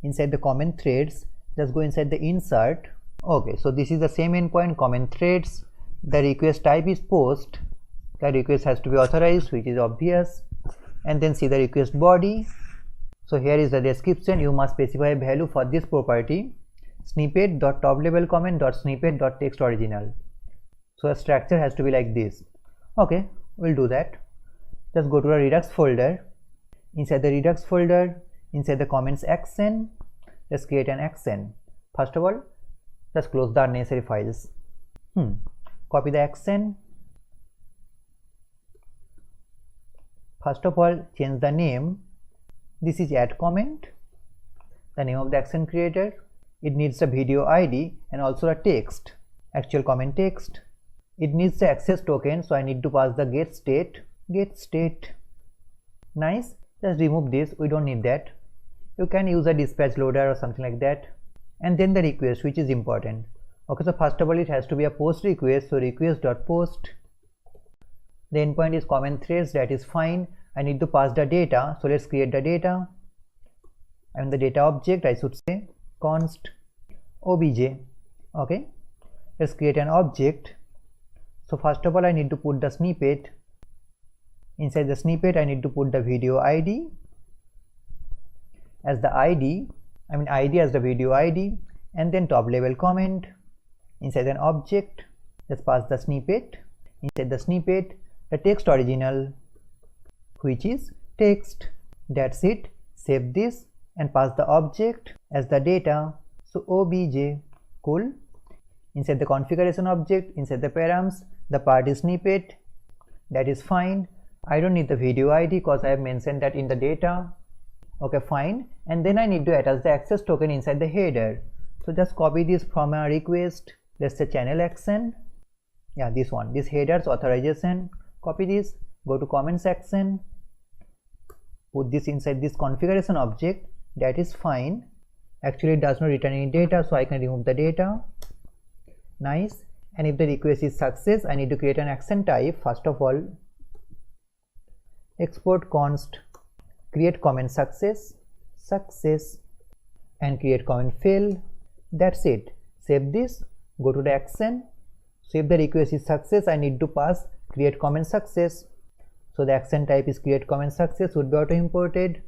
Speaker 1: inside the comment threads, just go inside the insert. Okay, so this is the same endpoint, comment threads. The request type is post. The request has to be authorized, which is obvious, and then see the request body. So here is the description. You must specify a value for this property, snippet.toplevelComment.snippet.textOriginal. So a structure has to be like this. Okay, we'll do that. Just go to a Redux folder. Inside the Redux folder, inside the comments action, let's create an action. First of all, just close the unnecessary files. Copy the action. First of all, change the name. This is add comment, the name of the action creator. It needs a video ID and also a text, actual comment text. It needs the access token, so I need to pass the get state. get state. Nice. Just remove this, we don't need that. You can use a dispatch loader or something like that. And then the request, which is important. Okay, so first of all it has to be a post request, so request.post. The endpoint is common threads, that is fine. I need to pass the data, so let's create the data. And the data object, I should say const obj. Okay, let's create an object. So first of all I need to put the snippet. Inside the snippet I need to put the video ID as the ID as the video ID, and then top level comment. Inside an object, let's pass the snippet. Inside the snippet, the text original, which is text. That's it. Save this and pass the object as the data, so obj. Cool. Inside the configuration object, inside the params, the part is snippet. That is fine. I don't need the video ID because I have mentioned that in the data. Okay, fine. And then I need to attach the access token inside the header. So just copy this from a request. Let's say channel action. Yeah, this one, this headers authorization. Copy this, go to comment section, put this inside this configuration object. That is fine. Actually it does not return any data, so I can remove the data. Nice. And if the request is success, I need to create an action type. First of all, export const create comment success and create comment fail. That's it. Save this, go to the action. So if the request is success, I need to pass create comment success. So the action type is create comment success, would be auto imported.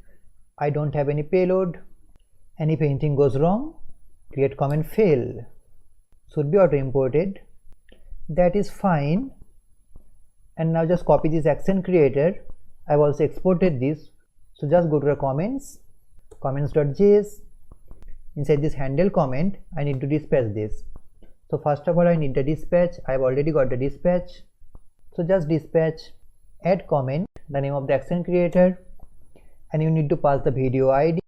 Speaker 1: I don't have any payload, and if anything goes wrong, create comment fail should be auto imported. That is fine. And now just copy this action creator. I've also exported this, so just go to the comments.js. Inside this handle comment, I need to dispatch this. So first of all I need the dispatch. I've already got the dispatch, so just dispatch add comment, the name of the action creator, and you need to pass the video ID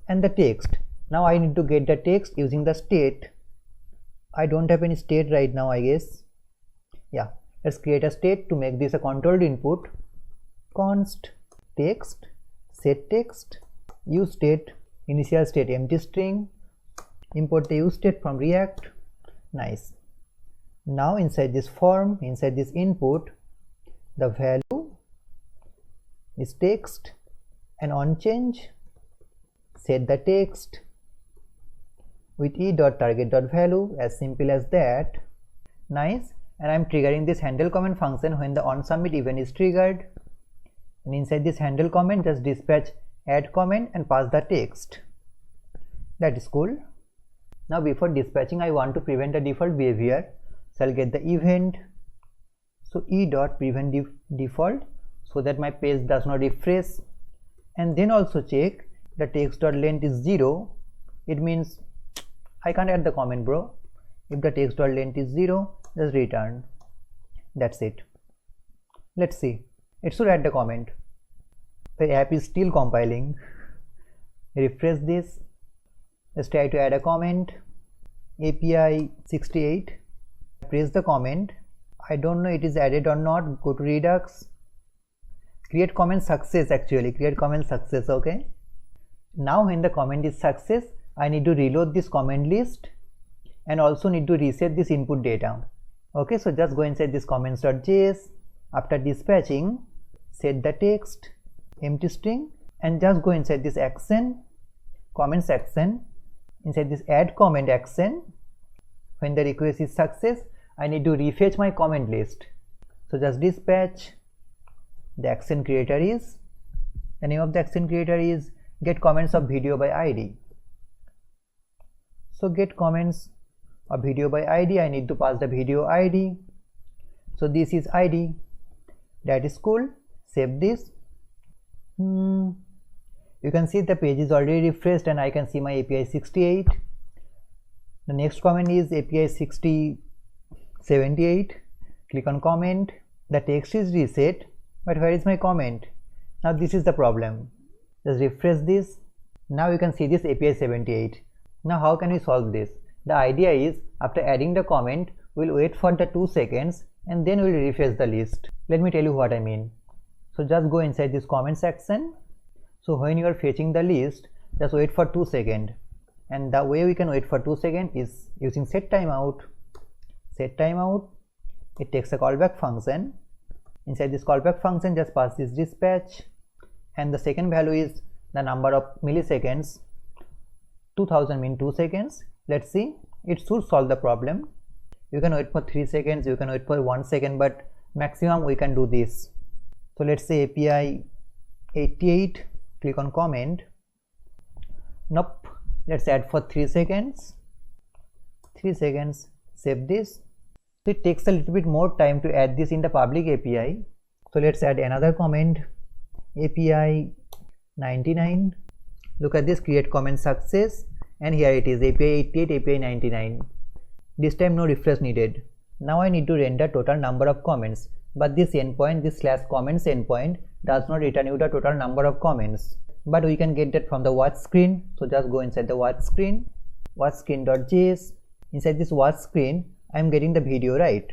Speaker 1: and the text. Now I need to get the text using the state. I don't have any state right now, I guess. Yeah, let's create a state to make this a controlled input. Const text set text use state initial state empty string, import the use state from React. Nice. Now inside this form, inside this input, the value is text, and on change set the text with e.target.value, as simple as that. Nice. And I'm triggering this handle comment function when the onSubmit event is triggered. And inside this handle comment, just dispatch add comment and pass the text. That is cool. Now before dispatching, I want to prevent the default behavior, so I'll get the event. So e.prevent default, so that my page does not refresh. And then also check the text.length is 0. It means I can't add the comment, bro. If the text.length is 0, just return. That's it. Let's see. It should add the comment. The app is still compiling. Refresh this. Let's try to add a comment. API 68. Press the comment. I don't know it is added or not. Go to Redux. Create comment success, actually. Create comment success, okay. Now when the comment is success, I need to reload this comment list and also need to reset this input data. Okay, so just go inside this comments.js. After dispatching, set the text, empty string, and just go inside this action, comments action, inside this add comment action. When the request is success, I need to refetch my comment list. So just dispatch. The action creator is, the name of the action creator is get comments of video by ID. So get comments of video by ID, I need to pass the video ID. So this is ID. That is cool. Save this. You can see the page is already refreshed and I can see my API 68. The next comment is API 78. Click on comment. The text is reset, but where is my comment? Now this is the problem. Just refresh this. Now you can see this API 78. Now how can we solve this? The idea is, after adding the comment, we'll wait for the 2 seconds and then we'll refresh the list. Let me tell you what I mean. So just go inside this comment section. So when you are fetching the list, just wait for 2 seconds. And the way we can wait for 2 seconds is using set timeout. Set timeout, it takes a callback function. Inside this callback function, just pass this dispatch, and the second value is the number of milliseconds. 2000 means 2 seconds. Let's see, it should solve the problem. You can wait for 3 seconds, you can wait for 1 second, but maximum we can do this. So let's say API 88, click on comment. Nope, let's add for 3 seconds. 3 seconds, save this. So it takes a little bit more time to add this in the public API. So let's add another comment, API 99. Look at this, create comment success, and here it is, API 88, API 99. This time no refresh needed. Now I need to render total number of comments, but this endpoint, this /comments endpoint, does not return you the total number of comments. But we can get that from the watch screen. So just go inside the watch screen, watch screen.js. Inside this watch screen, I am getting the video, right?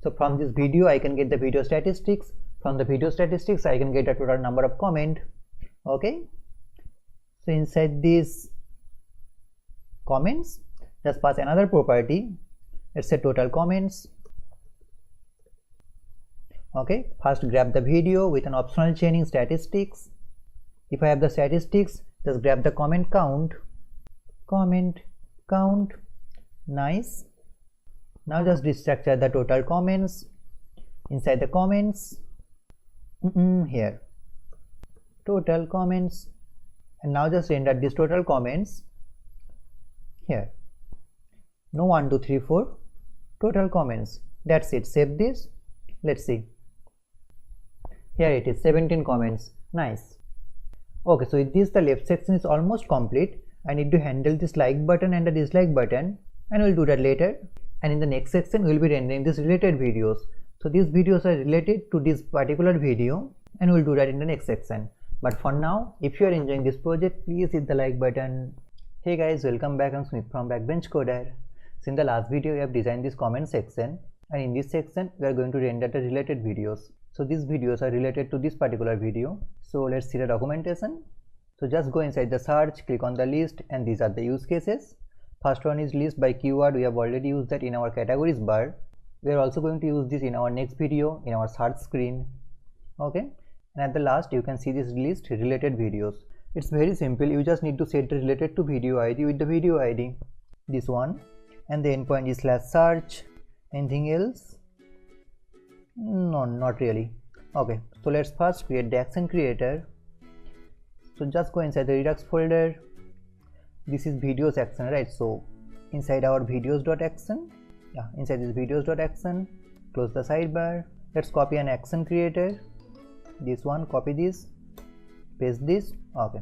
Speaker 1: So from this video I can get the video statistics. From the video statistics I can get the total number of comment. Okay, so inside these comments, just pass another property. Let's say total comments. Okay, first grab the video with an optional chaining statistics. If I have the statistics, just grab the comment count. Comment count, nice. Now just restructure the total comments. Inside the comments, here, total comments, and now just render this total comments here. No 1, 2, 3, 4, total comments. That's it. Save this. Let's see. Here it is, 17 comments. Nice. Okay, so with this the left section is almost complete. I need to handle this like button and the dislike button, and we'll do that later. And in the next section we'll be rendering these related videos. So these videos are related to this particular video, and we'll do that in the next section. But for now, if you are enjoying this project, please hit the like button. Hey guys, welcome back. I'm Smith from Backbench Coder. So in the last video we have designed this comment section, and in this section we are going to render the related videos. So these videos are related to this particular video. So let's see the documentation. So just go inside the search, click on the list, and these are the use cases. First one is list by keyword. We have already used that in our categories bar. We are also going to use this in our next video in our search screen. Okay, and at the last you can see this list related videos. It's very simple. You just need to set the related to video ID with the video ID, this one, and the endpoint is /search. Anything else? No, not really. Okay, so let's first create the action creator. So just go inside the Redux folder. This is videos action, right? So inside our videos.action, inside this videos.action, close the sidebar. Let's copy an action creator. This one, copy this, paste this. Okay,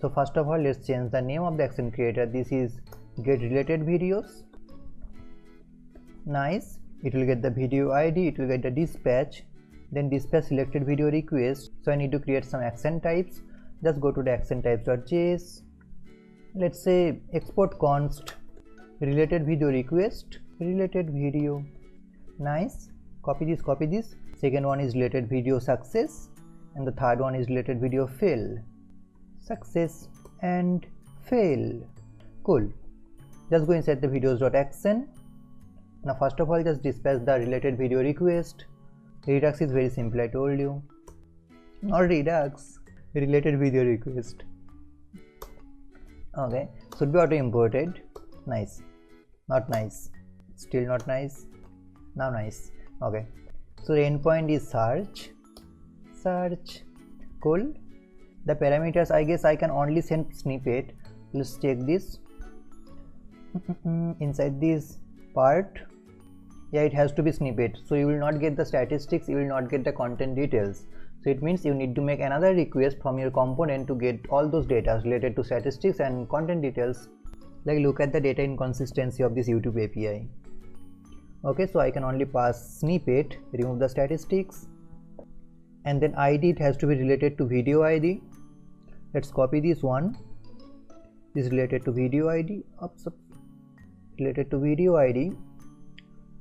Speaker 1: so first of all let's change the name of the action creator. This is get related videos. Nice. It will get the video ID, it will get the dispatch, then dispatch selected video request. So I need to create some action types. Just go to the action types.js. Let's say export const related video request, related video. Nice. Copy this, copy this. Second one is related video success, and the third one is related video fail. Success and fail. Cool. Just go inside the videos.action. Now first of all just dispatch the related video request. Redux is very simple, I told you. Not Redux, related video request. Okay, should be auto imported. Nice. Not nice. Still not nice. Now nice. Okay, so the endpoint is search. Cool. The parameters, I guess I can only send snippet. Let's check this. Inside this part, it has to be snippet, so you will not get the statistics, you will not get the content details. So it means you need to make another request from your component to get all those data related to statistics and content details. Like look at the data inconsistency of this YouTube API. Okay, so I can only pass snippet, remove the statistics, and then ID, it has to be related to video ID. Let's copy this one. This is related to video ID. Related to video ID.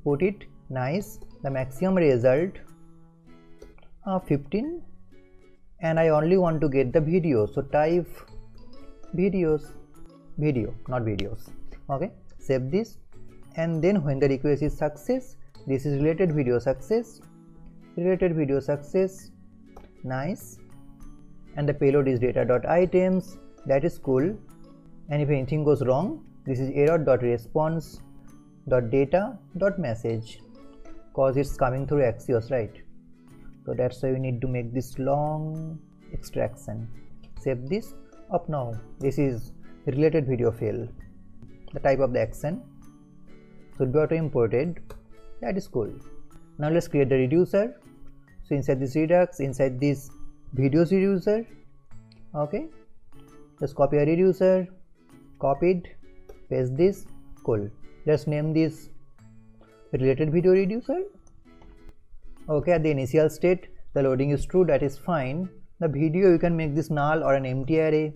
Speaker 1: Put it. Nice. The maximum result 15. and I only want to get the video, so type video, not videos. Okay, save this, and then when the request is success, this is related video success, nice, and the payload is data.items, that is cool. And if anything goes wrong, this is error.response.data.message, cause it's coming through Axios, right? So that's why we need to make this long extraction. Save this up. Now this is related video fail. The type of the action should be auto imported, that is cool. Now let's create the reducer. So inside this Redux, inside this videos reducer, okay, just copy a reducer, copied, paste this, cool. Let's name this related video reducer. Okay, at the initial state the loading is true, that is fine. The video, you can make this null or an empty array,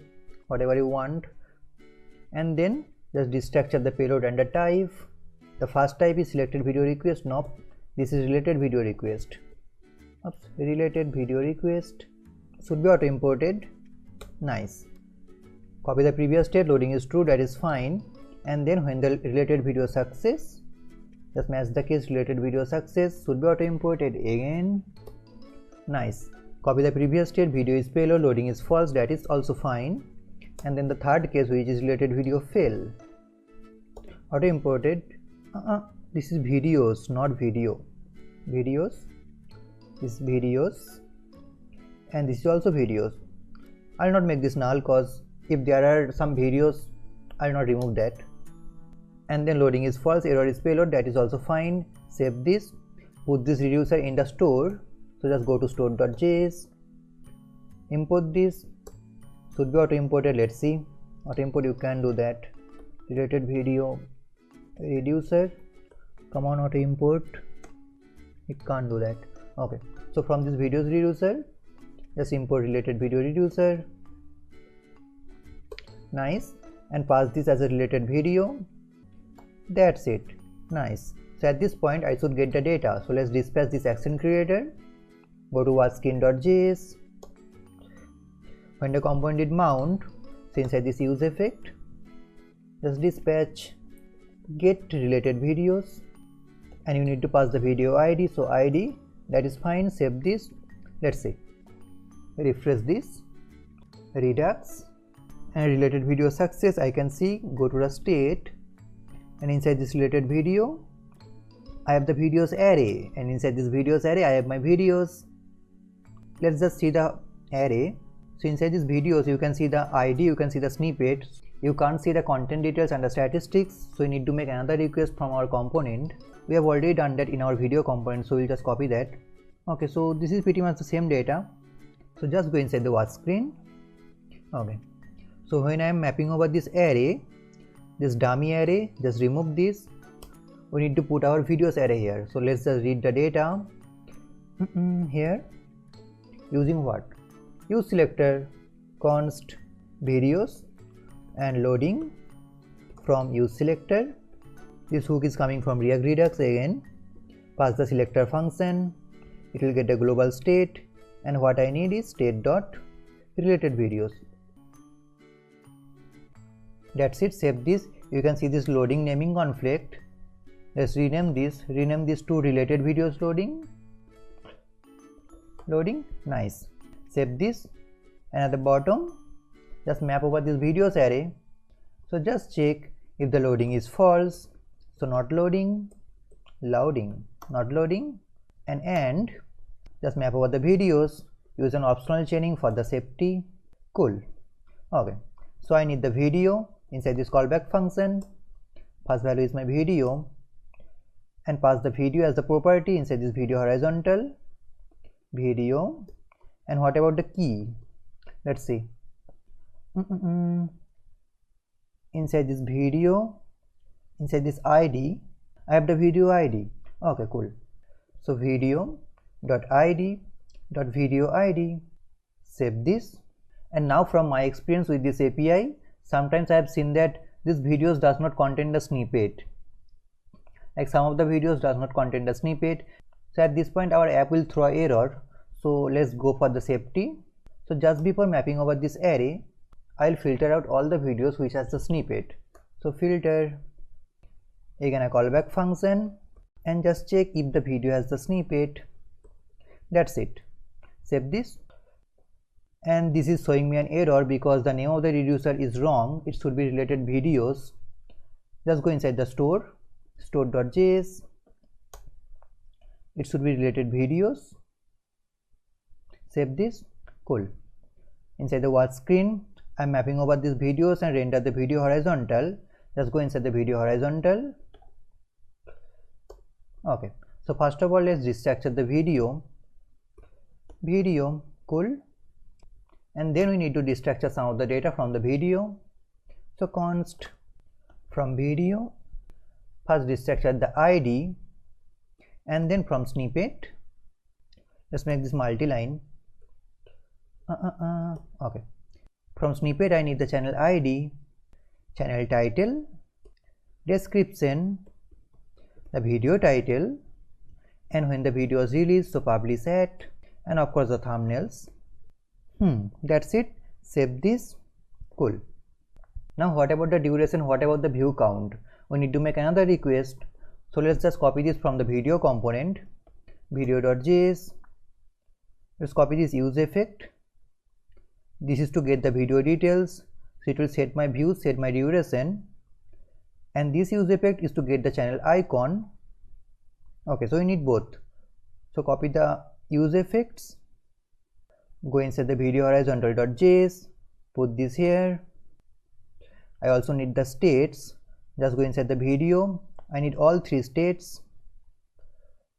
Speaker 1: whatever you want, and then just destructure the payload and the type. The first type is selected video request. Nope, this is related video request. Oops, related video request should be auto imported, nice. Copy the previous state, loading is true, that is fine. And then when the related video success, just match the case, related video success should be auto imported again, nice. Copy the previous state, video is payload, loading is false, that is also fine. And then the third case, which is related video fail, auto imported. This is videos, not video. Videos, this is videos, and this is also videos. I'll not make this null, cause if there are some videos, I'll not remove that. And then loading is false, error is payload, that is also fine. Save this, put this reducer in the store. So just go to store.js, import this, should be auto imported. Let's see, auto import, you can do that. Related video reducer, come on, auto import, it can't do that. Okay, so from this videos reducer, just import related video reducer, nice, and pass this as a related video. That's it, nice. So at this point I should get the data. So let's dispatch this action creator. Go to watchscreen.js. When the component did mount, so inside this use effect, just dispatch get related videos, and you need to pass the video ID. So ID, that is fine. Save this. Let's see, refresh this Redux, and related video success I can see. Go to the state, and inside this related video I have the videos array, and inside this videos array I have my videos. Let's just see the array. So inside these videos you can see the ID, you can see the snippet, you can't see the content details and the statistics, so you need to make another request from our component. We have already done that in our video component, so we'll just copy that. Okay, so this is pretty much the same data. So just go inside the watch screen. Okay, so when I am mapping over this array, this dummy array, just remove this. We need to put our videos array here. So let's just read the data here using what? Use selector const videos and loading from use selector. This hook is coming from React Redux again. Pass the selector function, it will get the global state, and what I need is state dot related videos. That's it. Save this. You can see this loading naming conflict. Let's rename this to related videos loading, nice. Save this, and at the bottom just map over this videos array. So just check if the loading is false, so not loading, loading, not loading, and just map over the videos, use an optional chaining for the safety. Cool. Okay, so I need the video inside this callback function. First value is my video, and pass the video as the property inside this video horizontal video. And what about the key? Let's see. Inside this video, inside this ID, I have the video ID. Okay, cool. So video dot id dot video id. Save this. And now from my experience with this API, sometimes I have seen that this videos does not contain the snippet. Like some of the videos does not contain the snippet. So at this point our app will throw error. So let's go for the safety. So just before mapping over this array, I'll filter out all the videos which has the snippet. So filter, again a callback function, and just check if the video has the snippet. That's it. Save this. And this is showing me an error because the name of the reducer is wrong. It should be related videos. Just go inside the store.js. It should be related videos. Save this. Cool. Inside the watch screen, I'm mapping over these videos and render the video horizontal. Just go inside the video horizontal. Okay. So first of all, let's restructure the video. Cool. And then we need to destructure some of the data from the video. So const from video, first destructure the ID, and then from snippet, let's make this multi-line. Okay. From snippet, I need the channel ID, channel title, description, the video title, and when the video is released, so publish at, and of course the thumbnails. That's it. Save this. Cool. Now what about the duration? What about the view count? We need to make another request. So let's just copy this from the video component, video.js. Let's copy this use effect. This is to get the video details. So it will set my views, set my duration, and this use effect is to get the channel icon. Okay, so we need both. So copy the use effects, go inside the video horizontal.js, put this here. I also need the states. Just go inside the video. I need all three states.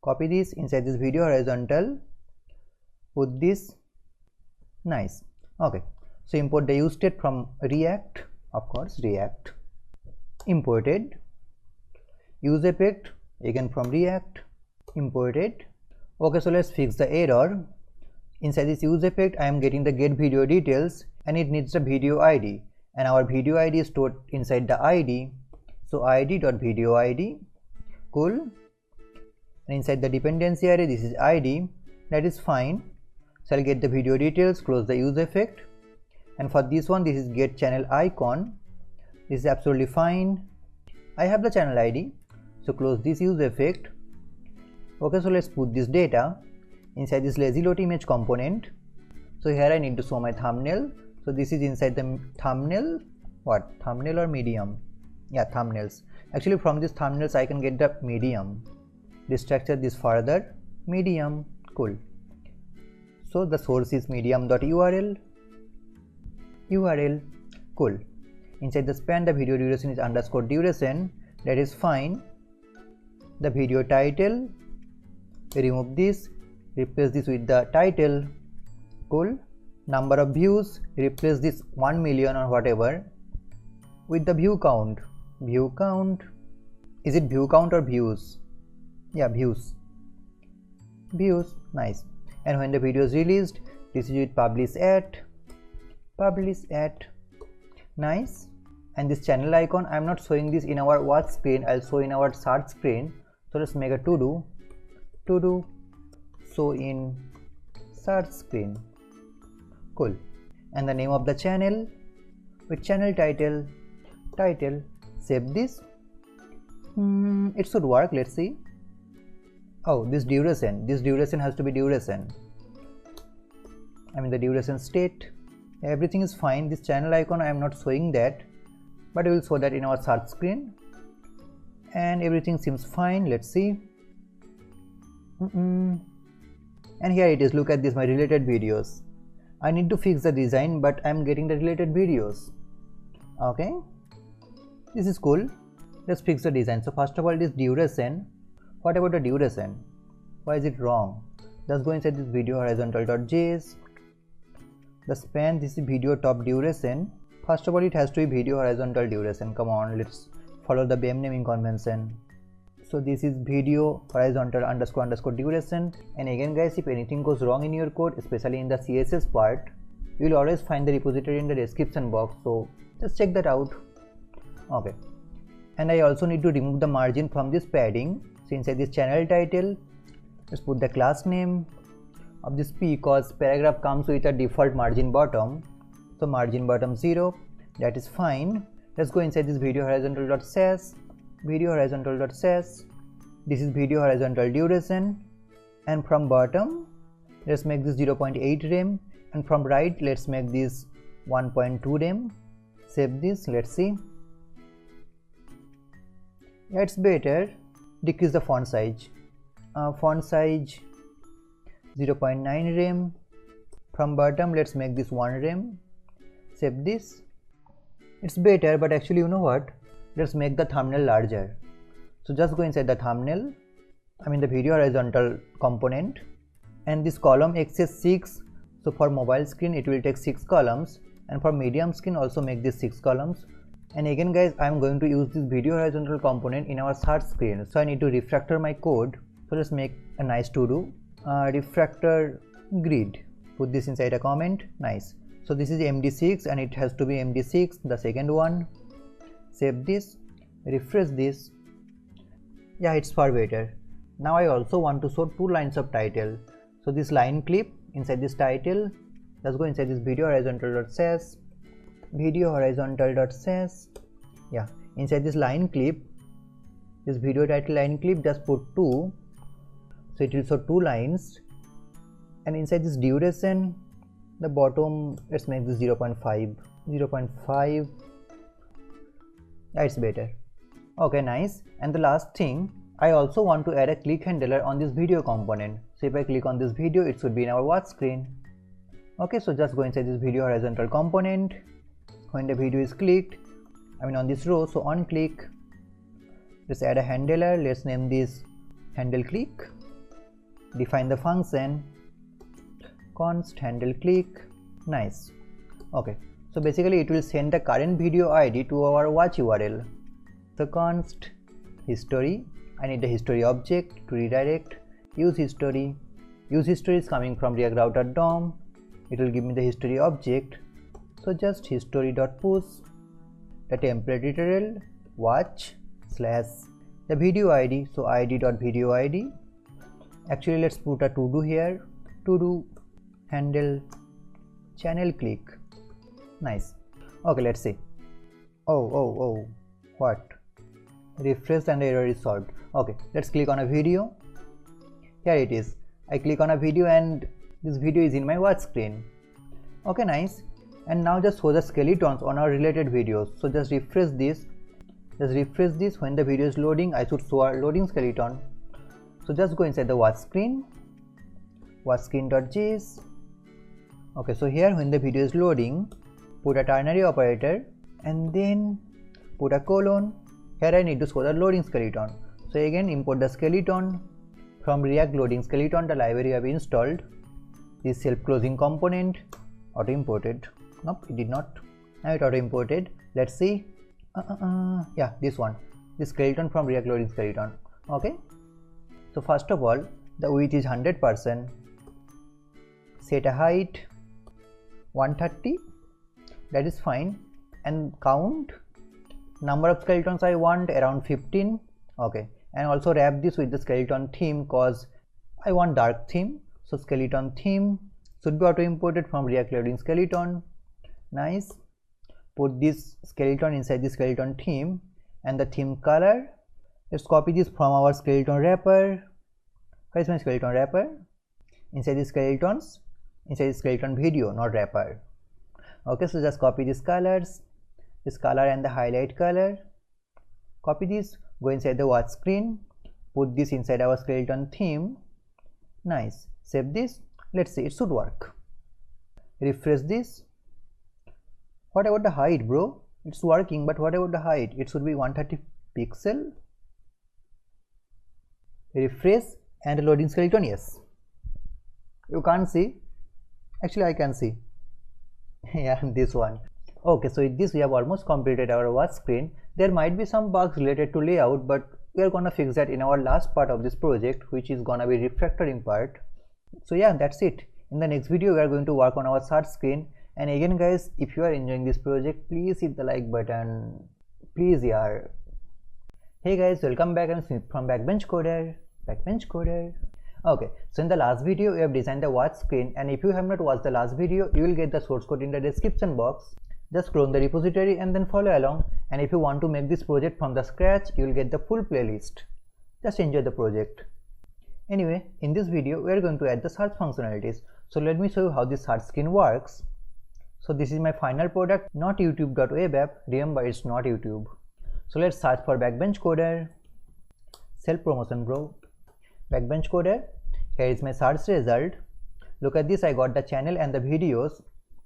Speaker 1: Copy this inside this video horizontal, put this. Nice. Okay, so import the use state from React, of course React, imported. Use effect again from React, imported. Okay, so let's fix the error. Inside this use effect, I am getting the get video details and it needs the video ID, and our video ID is stored inside the ID. So id.video ID. Cool. And inside the dependency array, this is ID. That is fine. So I'll get the video details, close the use effect, and for this one, this is get channel icon. This is absolutely fine. I have the channel ID, so close this use effect. Okay, so let's put this data inside this lazy load image component. So here I need to show my thumbnail. So this is inside the thumbnail. What? Thumbnail or medium? Yeah, thumbnails. Actually from this thumbnails I can get the medium. Destructure this further. Medium. Cool. So the source is medium.url. Cool. Inside the span, the video duration is underscore duration. That is fine. The video title, remove this, replace this with the title. Cool. Number of views, replace this 1 million or whatever with the view count. View count. Is it view count or views? Yeah, views. Nice. And when the video is released, this is with publish at. Nice. And this channel icon, I am not showing this in our watch screen, I'll show in our search screen. So let's make a to do show in search screen. Cool. And the name of the channel with channel title. Save this. It should work. Let's see. Oh, this duration has to be duration. I mean the duration state. Everything is fine. This channel icon, I am not showing that, but we will show that in our search screen. And everything seems fine. Let's see. And here it is. Look at this, my related videos. I need to fix the design, but I am getting the related videos. Okay, this is cool. Let's fix the design. So first of all, this duration. What about the duration? Why is it wrong? Just go inside this video horizontal.js. The span, this is video top duration. First of all, it has to be video horizontal duration. Come on, let's follow the BEM naming convention. So this is video horizontal underscore duration. And again guys, if anything goes wrong in your code, especially in the CSS part, you will always find the repository in the description box, so just check that out. Okay, and I also need to remove the margin from this padding. So inside this channel title, let's put the class name. of this P, cause paragraph comes with a default margin bottom. So margin bottom 0, that is fine. Let's go inside this video horizontal.sass, video horizontal.sass. This is video horizontal duration, and from bottom let's make this 0.8 rem, and from right let's make this 1.2 rem. Save this, let's see. Yeah, it's better. Decrease the font size. Font size 0.9 rem. From bottom let's make this 1 rem. Save this. It's better, but actually you know what, let's make the thumbnail larger. So just go inside the thumbnail, the video horizontal component, and this column X is 6. So for mobile screen it will take 6 columns, and for medium screen also make this 6 columns. And again guys, I am going to use this video horizontal component in our search screen, so I need to refactor my code. So let's make a nice to do refractor grid. Put this inside a comment. Nice. So this is MD6 and it has to be MD6, the second one. Save this, refresh this. Yeah, it's far better. Now I also want to show 2 lines of title. So this line clip inside this title, let's go inside this video horizontal.sass, video horizontal.sass. Yeah, inside this line clip, this video title line clip, just put 2. So it will show 2 lines. And inside this duration, the bottom, let's make this 0.5. Yeah, it's better. Okay, nice. And the last thing, I also want to add a click handler on this video component. So if I click on this video, it should be in our watch screen. Okay, so just go inside this video horizontal component. When the video is clicked, on this row, so on click, let's add a handler. Let's name this handle click. Define the function const handle click. Nice. Okay, so basically it will send the current video ID to our watch URL. So const history, I need the history object to redirect. Use history. Use history is coming from React Router DOM. It will give me the history object. So just history.push the template literal watch slash the video ID. So id.video ID. Actually let's put a to do here. To do handle channel click. Nice. Okay, let's see. Oh, what? Refresh and the error is solved. Okay, let's click on a video. Here it is. I click on a video and this video is in my watch screen. Okay, nice. And now just show the skeletons on our related videos. So just refresh this. When the video is loading, I should show a loading skeleton. So just go inside the watch screen. Watch screen.js. Okay, so here when the video is loading, put a ternary operator and then put a colon. Here I need to show the loading skeleton. So again import the skeleton from React loading skeleton, the library I have installed. This self-closing component auto imported. Nope, it did not. Now it auto imported. Let's see. Yeah, this one. This skeleton from React loading skeleton. Okay. So first of all, the width is 100%. Set a height 130. That is fine. And count number of skeletons I want around 15. Okay. And also wrap this with the skeleton theme, cause I want dark theme. So skeleton theme should be auto imported from React loading skeleton. Nice. Put this skeleton inside the skeleton theme and the theme color. Let's copy this from our skeleton wrapper. Where is my skeleton wrapper? Inside the skeletons, inside the skeleton video, not wrapper. Okay, so just copy these colors, this color and the highlight color. Copy this, go inside the watch screen, put this inside our skeleton theme. Nice. Save this. Let's see, it should work. Refresh this. What about the height, bro? It's working, but what about the height? It should be 130 pixel. Refresh and loading skeleton. Yes. You can't see. Actually, I can see. Yeah, this one. Okay, so with this we have almost completed our watch screen. There might be some bugs related to layout, but we are gonna fix that in our last part of this project, which is gonna be refactoring part. So yeah, that's it. In the next video we are going to work on our search screen. And again guys, if you are enjoying this project, please hit the like button. Please, yaar. Hey guys, welcome back. I'm Smith from Backbench Coder. Okay, so in the last video we have designed the watch screen, and if you have not watched the last video, you will get the source code in the description box. Just clone the repository and then follow along, and if you want to make this project from the scratch, you will get the full playlist. Just enjoy the project. Anyway, in this video we are going to add the search functionalities. So let me show you how this search screen works. So this is my final product, not youtube.web app. Remember, it's not YouTube. So let's search for Backbench Coder. Self promotion, bro. Backbench Coder. Here is my search result. Look at this, I got the channel and the videos.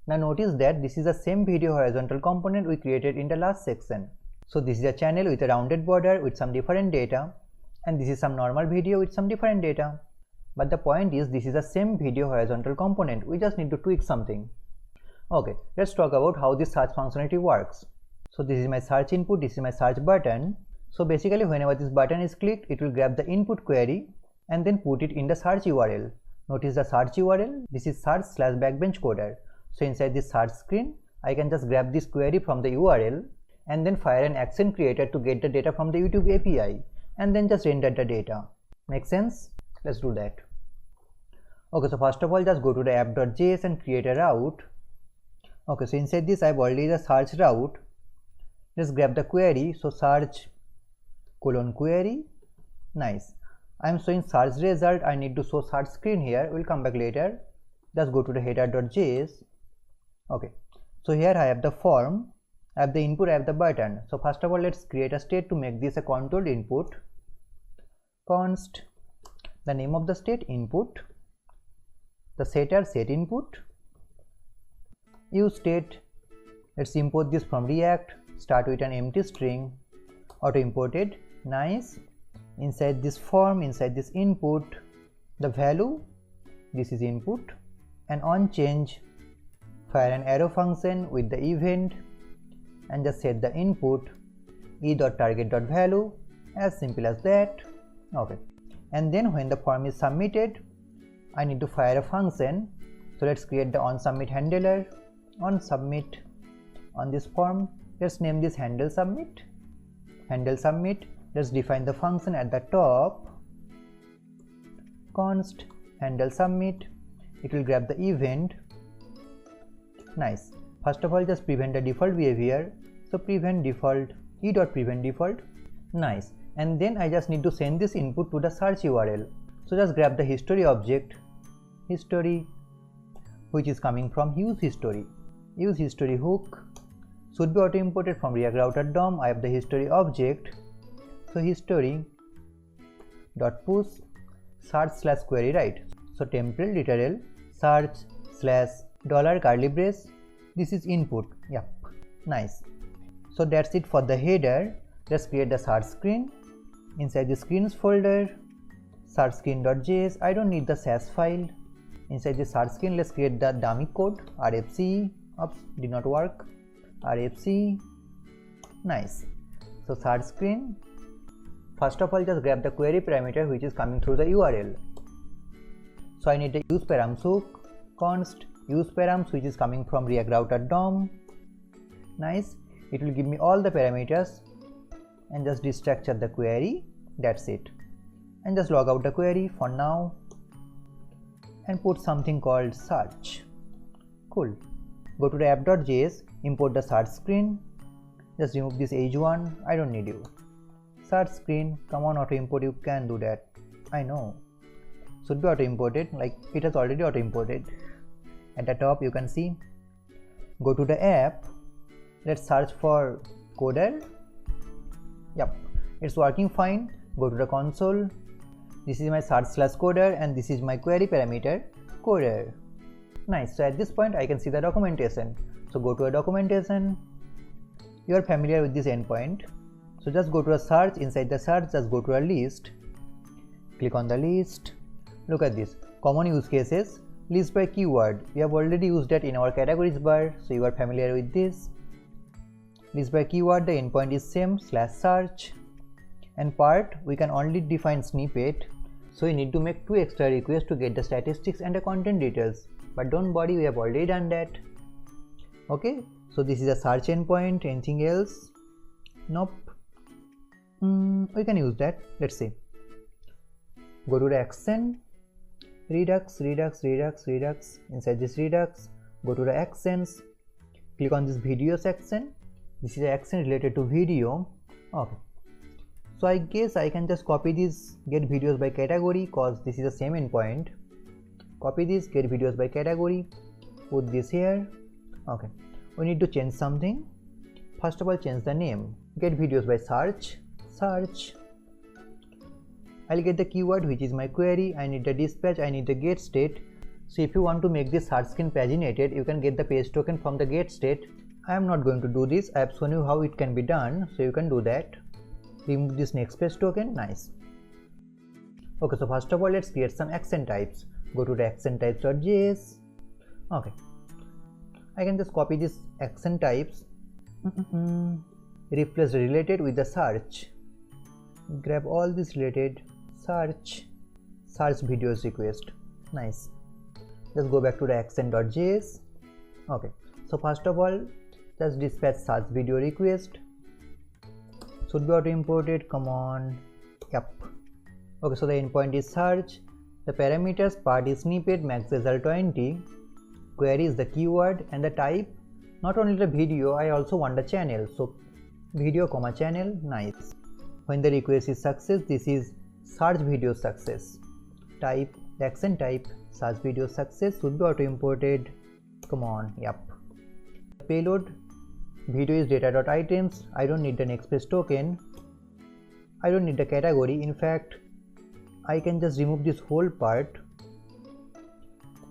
Speaker 1: Now notice that this is the same video horizontal component we created in the last section. So this is a channel with a rounded border with some different data, and this is some normal video with some different data. But the point is, this is the same video horizontal component. We just need to tweak something. Okay, let's talk about how this search functionality works. So this is my search input, this is my search button. So basically whenever this button is clicked, it will grab the input query and then put it in the search URL. Notice the search URL, this is search/backbenchcoder. So inside this search screen, I can just grab this query from the URL and then fire an action creator to get the data from the YouTube API and then just render the data. Make sense? Let's do that. Okay, so first of all, just go to the app.js and create a route. Okay, so inside this I have already the search route. Just grab the query, so search:query. Nice. I am showing search result. I need to show search screen here. We'll come back later. Just go to the header.js. Okay, so here I have the form, I have the input, I have the button. So first of all, let's create a state to make this a controlled input. Const, the name of the state, input, the setter, set input, use state. Let's import this from React. Start with an empty string, auto imported. Nice. Inside this form, inside this input, the value, this is input, and on change, fire an arrow function with the event and just set the input e.target.value, as simple as that. Okay, and then when the form is submitted, I need to fire a function. So let's create the onSubmit handler. On submit on this form, let's name this handle submit. Handle submit. Let's define the function at the top. Const handle submit. It will grab the event. Nice. First of all, just prevent the default behavior. So prevent default, e.prevent default. Nice. And then I just need to send this input to the search URL. So just grab the history object, history, which is coming from use history. Use history hook should be auto imported from React Router DOM. I have the history object. So history dot push search/query, right? So temporal literal search/ curly brace. This is input. Yeah, nice. So that's it for the header. Let's create the search screen. Inside the screens folder, search screen.js. I don't need the Sass file. Inside the search screen, let's create the dummy code RFC. Oops, did not work. RFC. Nice. So search screen. First of all, just grab the query parameter which is coming through the URL. So I need the use params hook. Const use params, which is coming from React Router DOM. Nice. It will give me all the parameters, and just destructure the query. That's it. And just log out the query for now and put something called search. Cool. Go to the app.js, import the search screen. Just remove this h1. I don't need you. Search screen, come on, auto import, you can do that. I know. Should be auto imported, like it has already auto imported. At the top you can see. Go to the app. Let's search for coder. Yep, it's working fine. Go to the console. This is my search/coder and this is my query parameter coder. Nice. So at this point I can see the documentation. So go to a documentation. You are familiar with this endpoint. So just go to a search. Inside the search, just go to a list. Click on the list. Look at this. Common use cases. List by keyword. We have already used that in our categories bar. So you are familiar with this. List by keyword. The endpoint is same /search. And part, we can only define snippet. So you need to make 2 extra requests to get the statistics and the content details. But don't worry, we have already done that. Okay. So this is a search endpoint. Anything else? Nope. We can use that. Let's see. Go to the action. Redux. Inside this Redux, go to the actions, click on this video section. This is an action related to video. Okay, so I guess I can just copy this get videos by category, cause this is the same endpoint. Copy this get videos by category, put this here. Okay, we need to change something. First of all, change the name. Get videos by search. I'll get the keyword which is my query. I need the dispatch, I need the get state. So if you want to make this search screen paginated, you can get the page token from the get state. I am not going to do this. I have shown you how it can be done, so you can do that. Remove this next page token. Nice. Okay, so first of all, let's create some action types. Go to the action types.js. Okay, I can just copy this action types, replace the related with the search. Grab all this related, search videos request. Nice. Just go back to the action.js. Okay, so first of all, just dispatch search video request. Should be auto imported. Come on. Yep. Okay, so the endpoint is search. The parameters, part is snippet, max result 20. Query is the keyword, and the type, not only the video, I also want the channel. So video comma channel. Nice. When the request is success, this is search video success. Type, the action type, search video success, should be auto imported. Come on. Yep. Payload, video is data.items. I don't need the next page token. I don't need the category. In fact, I can just remove this whole part,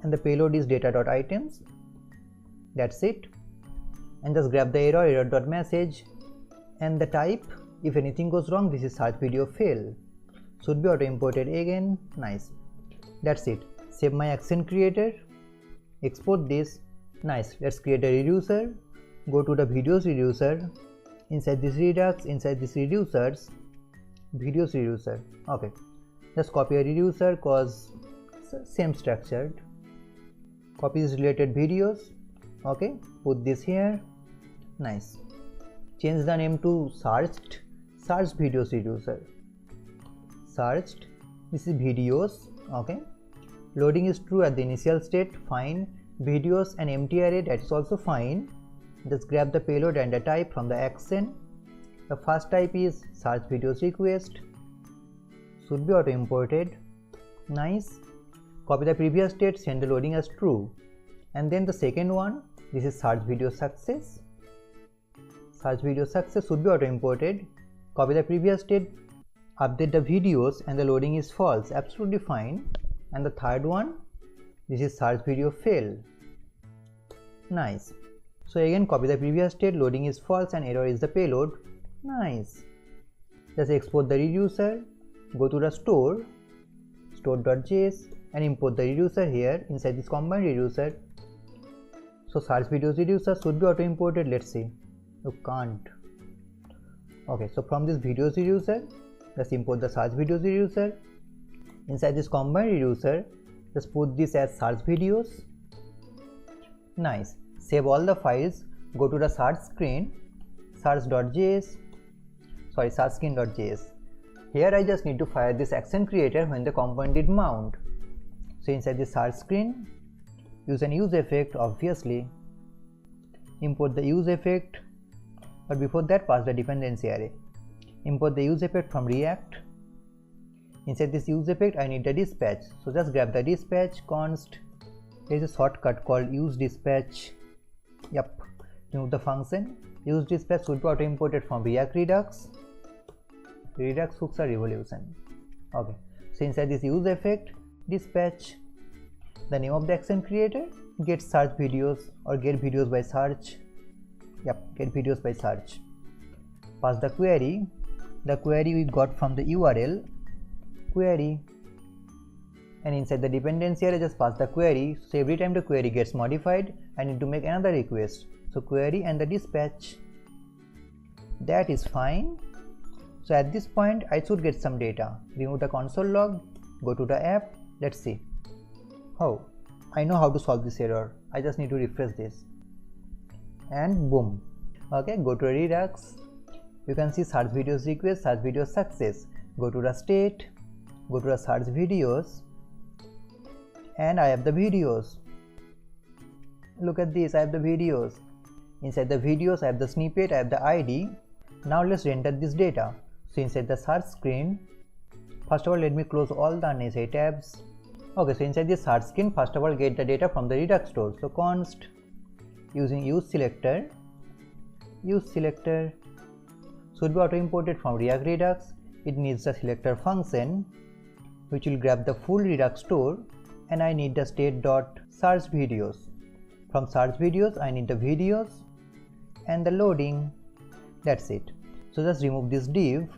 Speaker 1: and the payload is data.items. That's it. And just grab the error.message, and the type, if anything goes wrong, this is search video fail. Should be auto imported again. Nice. That's it. Save my action creator, export this. Nice. Let's create a reducer. Go to the videos reducer. Inside this Redux, inside this reducers, videos reducer. Okay, just copy a reducer cause same structured. Copy this related videos. Okay, put this here. Nice. Change the name to searched, search videos reducer. Searched, this is videos. Okay, loading is true at the initial state, fine. Videos and empty array, that is also fine. Just grab the payload and the type from the action. The first type is search videos request, should be auto imported. Nice. Copy the previous state, send the loading as true. And then the second one, this is search video success. Search video success should be auto imported. Copy the previous state, update the videos, and the loading is false. Absolutely fine. And the third one, this is search video fail. Nice. So again, copy the previous state, loading is false and error is the payload. Nice. Just export the reducer, go to the store.js, and import the reducer here inside this combined reducer. So search videos reducer should be auto imported. Let's see. You can't. Okay, so from this videos reducer, let's import the search videos reducer. Inside this combined reducer, just put this as search videos. Nice. Save all the files, go to the search screen, search.js, sorry, search screen.js. Here I just need to fire this action creator when the component did mount. So inside the search screen, use an use effect, obviously. Import the use effect, but before that pass the dependency array. Import the use effect from React. Inside this use effect, I need the dispatch. So just grab the dispatch const. There is a shortcut called use dispatch. Yep. Remove the function. Use dispatch should be auto imported from React Redux. Redux hooks are revolution. Okay. So inside this use effect, dispatch, the name of the action creator, get search videos or get videos by search. Yep, get videos by search. Pass the query we got from the URL query, and inside the dependency array just pass the query. So every time the query gets modified, I need to make another request. So query and the dispatch. That is fine. So at this point I should get some data. Remove the console log, go to the app. Let's see. Oh, I know how to solve this error. I just need to refresh this. And boom. Okay, go to Redux. You can see search videos request, search videos success. Go to the state, go to the search videos. and I have the videos. Look at this, I have the videos. Inside the videos I have the snippet, I have the ID. Now let's render this data. So inside the search screen, first of all let me close all the unnecessary tabs. Okay, so inside this search screen, first of all get the data from the Redux store. So const using use selector should be auto imported from React Redux. It needs the selector function which will grab the full Redux store, and I need the state.search videos. From search videos I need the videos and the loading. That's it. So just remove this div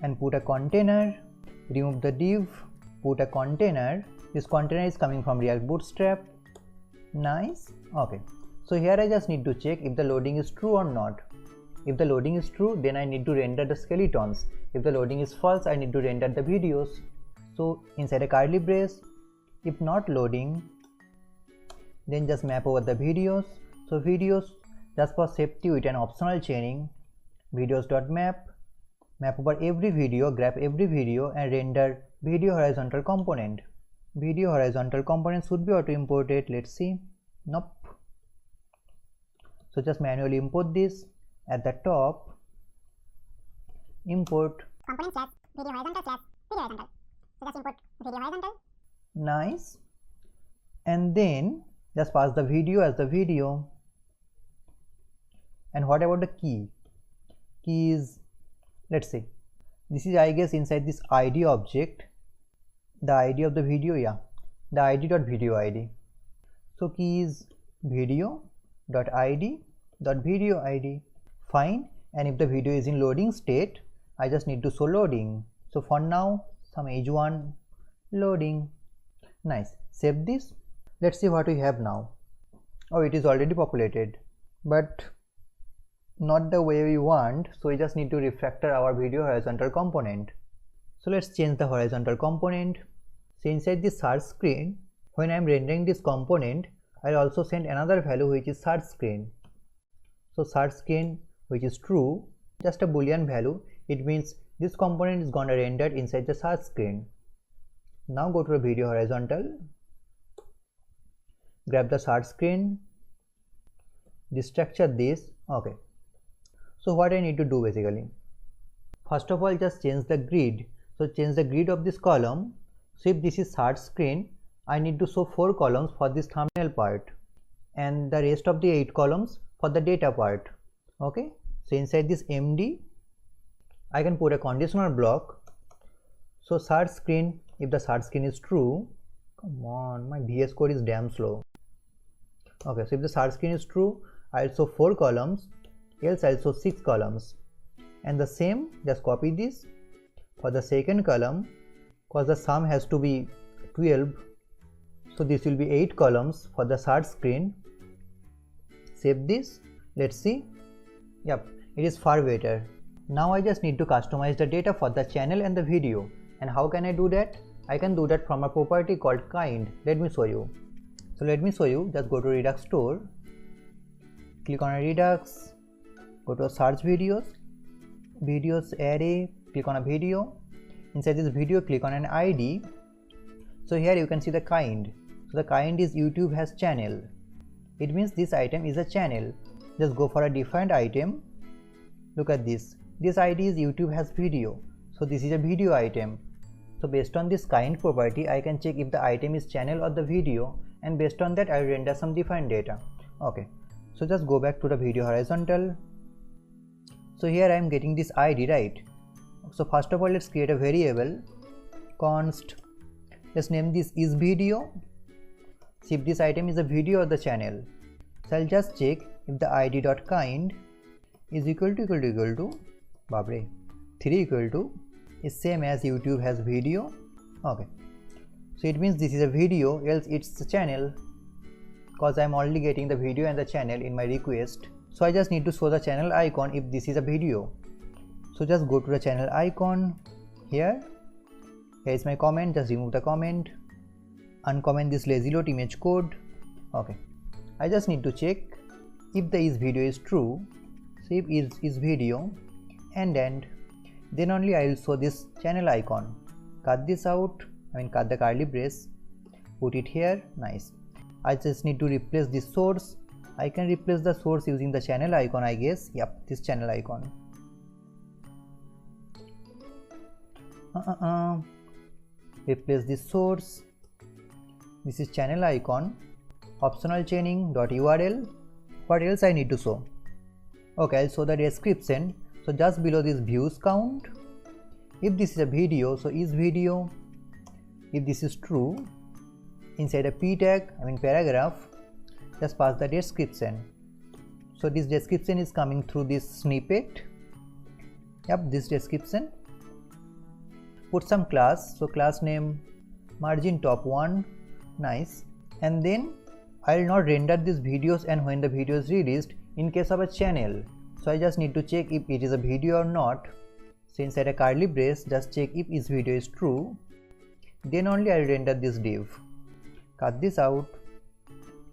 Speaker 1: and put a container, remove the div, put a container. This container is coming from React Bootstrap. Nice. Okay, so here I just need to check if the loading is true or not. If the loading is true, then I need to render the skeletons. If the loading is false, I need to render the videos. So inside a curly brace, if not loading, then just map over the videos. So videos, just for safety with an optional chaining, videos.map, map over every video, grab every video and render video horizontal component. Video horizontal component should be auto imported. Let's see. Nope. So just manually import this. At the top, import
Speaker 2: component slash video horizontal slash video horizontal. So just import video horizontal.
Speaker 1: Nice. And then just pass the video as the video. And what about the key? Key is, let's say, this is I guess inside this ID object, the ID of the video, yeah, the id.video ID. So key is video.id.video ID. Fine. And if the video is in loading state, I just need to show loading. So for now, some h1 loading. Nice. Save this. Let's see what we have now. Oh, it is already populated, but not the way we want. So we just need to refactor our video horizontal component. So let's change the horizontal component. So inside the search screen, when I am rendering this component, I'll also send another value which is search screen. So search screen, which is true, just a boolean value. It means this component is gonna render inside the search screen. Now go to the video horizontal, grab the search screen, destructure this. Okay, so what I need to do basically, first of all just change the grid. So change the grid of this column. So if this is search screen, I need to show 4 columns for this thumbnail part and the rest of the 8 columns for the data part. Okay, so inside this MD I can put a conditional block. So search screen, if the search screen is true, come on, my VS Code is damn slow. Okay, so if the search screen is true, I'll show 4 columns, else I'll show 6 columns. And the same, just copy this for the second column, because the sum has to be 12. So this will be 8 columns for the search screen. Save this. Let's see. Yep, it is far better. Now I just need to customize the data for the channel and the video. And how can I do that? I can do that from a property called kind. Let me show you. So let me show you. Just go to Redux store, click on a Redux, go to a search videos, videos array, click on a video. Inside this video, click on an ID. So here you can see the kind. So the kind is YouTube has channel. It means this item is a channel. Just go for a defined item. Look at this. This ID is YouTube has video. So this is a video item. So based on this kind property, I can check if the item is channel or the video, and based on that I will render some defined data. Okay, so just go back to the video horizontal. So here I am getting this ID, right? So first of all, let's create a variable, const, let's name this is video. See if this item is a video or the channel. So I'll just check if the id.kind is equal to 3 equal to is same as YouTube has video. Okay, so it means this is a video, else it's a channel, because I'm only getting the video and the channel in my request. So I just need to show the channel icon if this is a video. So just go to the channel icon. Here is my comment. Just remove the comment, uncomment this lazy load image code. Okay, I just need to check if the is video is true. So if is video and then only I will show this channel icon. Cut this out, cut the curly brace. put it here. Nice. I just need to replace the source. I can replace the source using the channel icon, I guess. Yep, this channel icon. Replace the source. This is channel icon. Optional chaining.url. What else I need to show? Okay, I'll show the description. So just below this views count, if this is a video, so is video. If this is true, inside a p tag, paragraph, just pass the description. So this description is coming through this snippet. Yep, this description. Put some class, so class name margin top 1. Nice. And then I'll not render these videos and when the video is released in case of a channel. So I just need to check if it is a video or not. So inside a curly brace, just check if this video is true. Then only I'll render this div. Cut this out.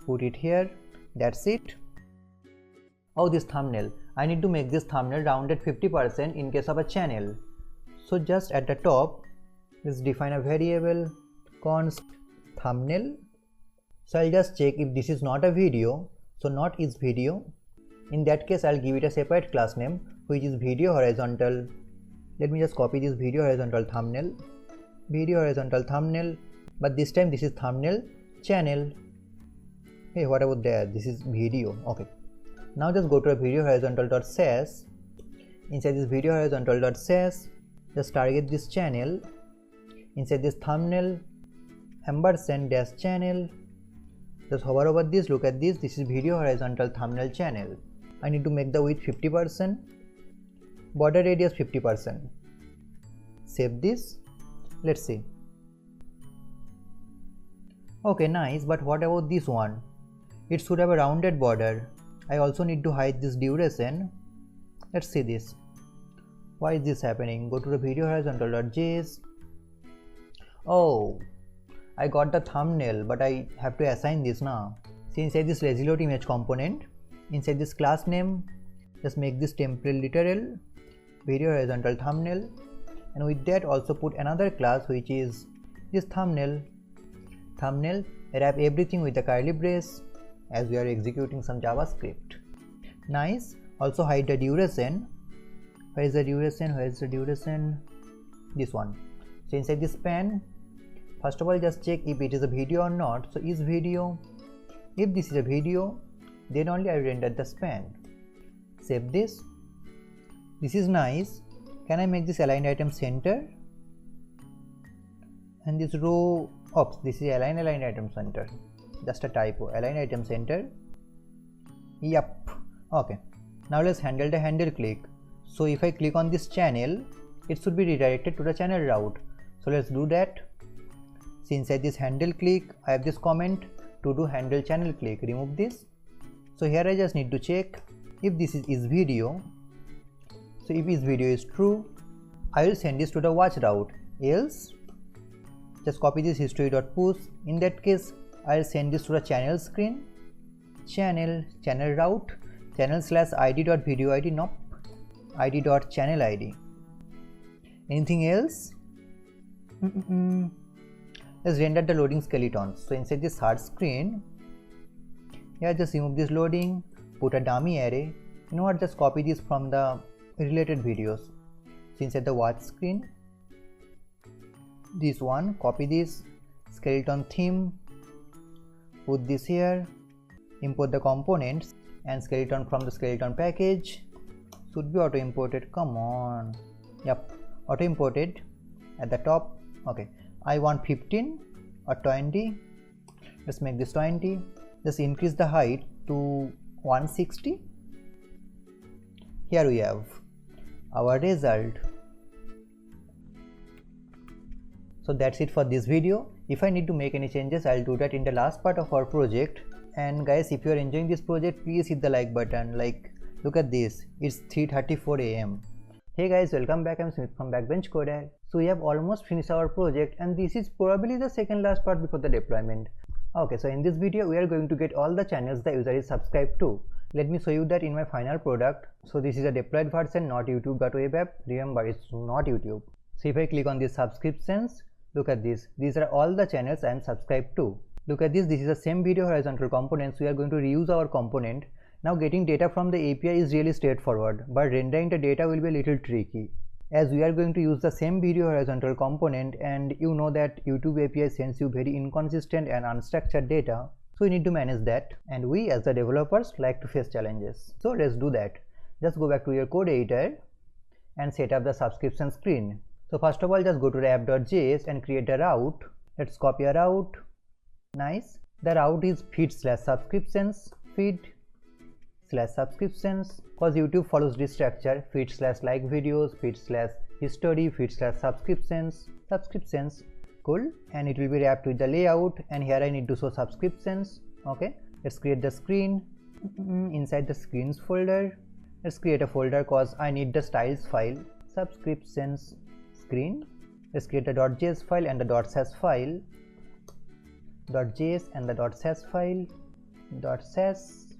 Speaker 1: Put it here. That's it. Oh, this thumbnail. I need to make this thumbnail rounded 50% in case of a channel. So just at the top, let's define a variable const thumbnail. So I'll just check if this is not a video, so not is video. In that case, I'll give it a separate class name, which is video horizontal. Let me just copy this video horizontal thumbnail. Video horizontal thumbnail, but this time this is thumbnail channel. Hey, what about there? This is video. Okay. Now just go to a video horizontal.sass. Inside this video horizontal.sass, just target this channel. Inside this thumbnail, ampersand dash channel. Just hover over this, look at this. This is video horizontal thumbnail channel. I need to make the width 50%, border radius 50%. Save this. Let's see. Okay, nice, but what about this one? It should have a rounded border. I also need to hide this duration. Let's see this. Why is this happening? Go to the video horizontal.js. Oh, I got the thumbnail, but I have to assign this now. See, inside this lazy load image component, inside this class name, just make this template literal, video horizontal thumbnail, and with that also put another class which is this thumbnail. Thumbnail, wrap everything with a curly brace as we are executing some JavaScript. Nice. Also hide the duration. Where is the duration? Where is the duration? This one. So inside this span, first of all, just check if it is a video or not. So is video. If this is a video, then only I render the span. Save this. This is nice. Can I make this aligned item center? And this row, oops, this is aligned item center. Just a typo. Align item center. Yup. Okay. Now let's handle the handle click. So if I click on this channel, it should be redirected to the channel route. So let's do that. See, inside this handle click, I have this comment to do handle channel click. Remove this. So here I just need to check if this is video. So if is video is true, I will send this to the watch route. Else, just copy this history.push. In that case, I will send this to the channel screen. Channel route, channel/id.video id. Nope. id.channel id. Anything else? Let's render the loading skeletons. So inside this hard screen, here just remove this loading, put a dummy array. You know what, just copy this from the related videos. So inside the watch screen, this one, copy this skeleton theme, put this here, import the components and skeleton from the skeleton package. Should be auto imported. Come on. Yep, auto imported at the top. Okay, I want 15 or 20. Let's make this 20. Just increase the height to 160. Here we have our result. So that's it for this video. If I need to make any changes, I'll do that in the last part of our project. And guys, if you are enjoying this project, please hit the like button. Like, look at this, it's 3:34 AM. Hey guys, welcome back. I'm Smith from Backbench Coder. So we have almost finished our project and this is probably the second last part before the deployment. Okay, so in this video we are going to get all the channels the user is subscribed to. Let me show you that in my final product. So this is a deployed version, not YouTube.web app. Remember, it's not YouTube. So if I click on these subscriptions, Look at this. These are all the channels I am subscribed to. Look at this. This is the same video horizontal component. So we are going to reuse our component. Now getting data from the API is really straightforward, but rendering the data will be a little tricky, as we are going to use the same video horizontal component, and you know that YouTube API sends you very inconsistent and unstructured data. So we need to manage that, and we as the developers like to face challenges. So let's do that. Just go back to your code editor and set up the subscription screen. So first of all, just go to the app.js and create a route. Let's copy a route. Nice. The route is feed/subscriptions, feed/subscriptions, because YouTube follows this structure: feed/like videos, feed/history, feed/subscriptions, subscriptions. Cool. And it will be wrapped with the layout, and here I need to show subscriptions. Okay, let's create the screen. Inside the screens folder, let's create a folder because I need the styles file, subscriptions screen. Let's create a .js file and the .sass file, .js and the .sass file, .sass.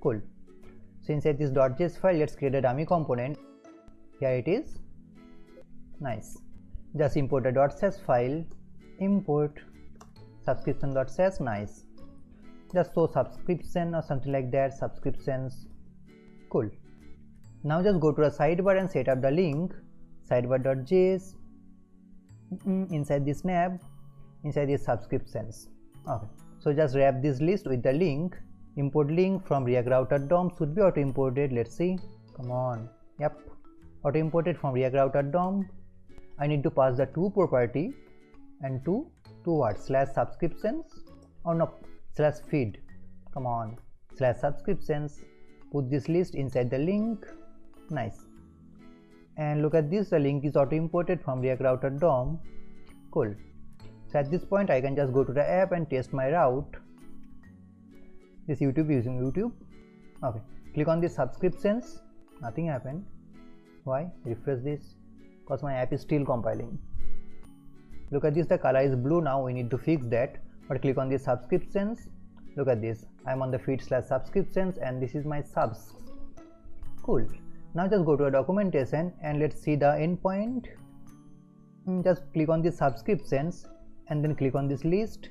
Speaker 1: Cool. So inside this .js file, let's create a dummy component. Here it is. Nice. Just import a .sass file, import subscription.sass. Nice. Just show subscription or something like that, subscriptions. Cool. Now just go to a sidebar and set up the link, sidebar.js, inside this nav, inside these subscriptions. Okay. So just wrap this list with the link. Import link from React Router DOM should be auto imported. Let's see. Come on. Yep. Auto imported from React Router DOM. I need to pass the to property and to what? /subscriptions or no, /feed. Come on. /subscriptions. Put this list inside the link. Nice. And look at this. The link is auto imported from React Router DOM. Cool. So at this point, I can just go to the app and test my route. This YouTube using YouTube. Okay, click on the subscriptions. Nothing happened. Why? Refresh this, because my app is still compiling. Look at this, the color is blue now. We need to fix that. But click on the subscriptions. Look at this. I'm on the feed/subscriptions and this is my subs. Cool. Now just go to a documentation and let's see the endpoint. Just click on the subscriptions and then click on this list.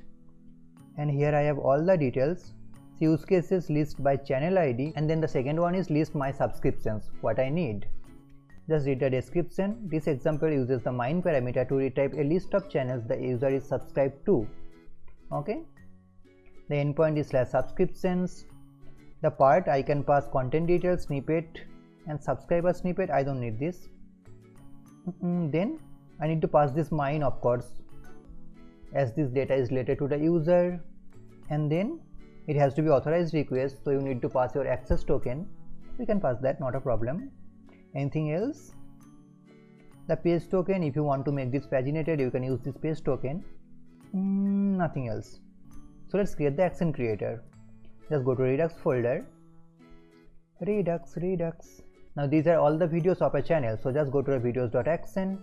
Speaker 1: And here I have all the details. Use cases, list by channel ID, and then the second one is list my subscriptions, what I need. Just read the description. This example uses the mine parameter to retrieve a list of channels the user is subscribed to. Okay. The endpoint is /subscriptions. The part I can pass content details, snippet and subscriber snippet. I don't need this. Then I need to pass this mine, of course, as this data is related to the user, and then it has to be authorized request, so you need to pass your access token. We can pass that, not a problem. Anything else? The page token, if you want to make this paginated, you can use this page token. Nothing else. So let's create the action creator. Just go to Redux folder. Redux. Now these are all the videos of a channel, so just go to a videos.action.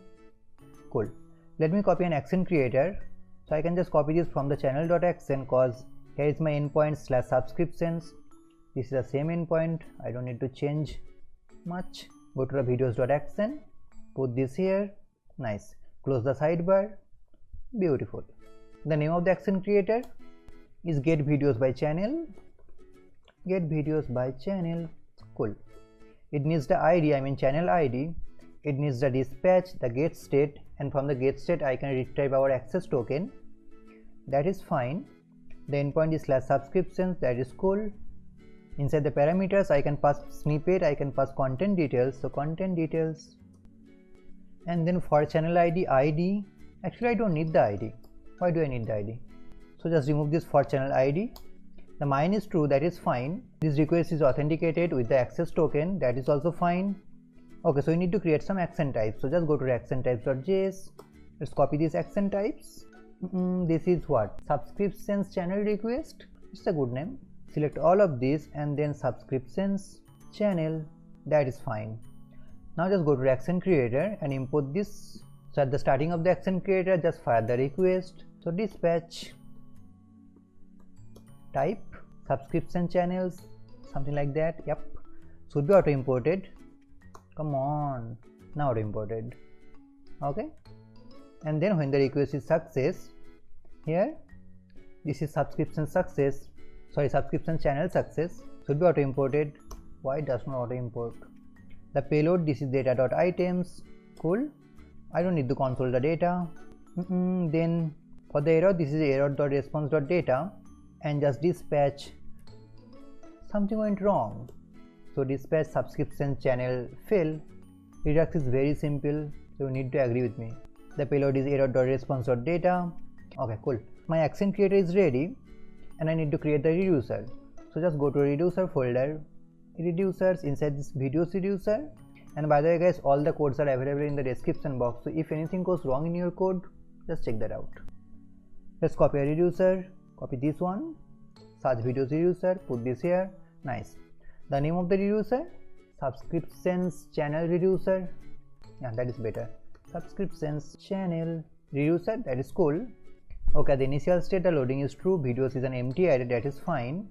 Speaker 1: Cool. Let me copy an action creator. So I can just copy this from the channel.action, because here is my endpoint /subscriptions. This is the same endpoint. I don't need to change much. Go to the videos.action. Put this here. Nice. Close the sidebar. Beautiful. The name of the action creator is get videos by channel. Get videos by channel. Cool. It needs the ID, I mean channel ID. It needs the dispatch, the get state, and from the get state I can retrieve our access token. That is fine. The endpoint is /subscriptions. That is cool. Inside the parameters, I can pass snippet, I can pass content details. So content details. And then for channel ID. Actually, I don't need the ID. Why do I need the ID? So just remove this for channel ID. The mine is true. That is fine. This request is authenticated with the access token. That is also fine. Okay, so we need to create some action types. So just go to action types.js. Let's copy these action types. This is what? Subscriptions channel request. It's a good name. Select all of these and then subscriptions channel. That is fine. Now just go to action creator and import this. So at the starting of the action creator, just fire the request. So dispatch type subscription channels, something like that. Yep, should be auto imported. Come on, now auto imported. Okay, and then when the request is success, here this is subscription success, sorry, subscription channel success, should be auto imported. Why it does not auto import? The payload, this is data.items, cool. I don't need to console the data. Then for the error, this is error.response.data, and just dispatch. Something went wrong, so dispatch subscription channel fail. Redux is very simple, so you need to agree with me. The payload is error.response.data. Okay, cool. My action creator is ready, and I need to create the reducer. So just go to reducer folder, reducers, inside this videos reducer. And by the way guys, all the codes are available in the description box, so if anything goes wrong in your code, just check that out. Let's copy a reducer, copy this one, search videos reducer, put this here. Nice. The name of the reducer, subscriptions channel reducer. Yeah, that is better. Subscriptions channel reducer, that is cool. Okay, the initial state, the loading is true, videos is an empty array, that is fine.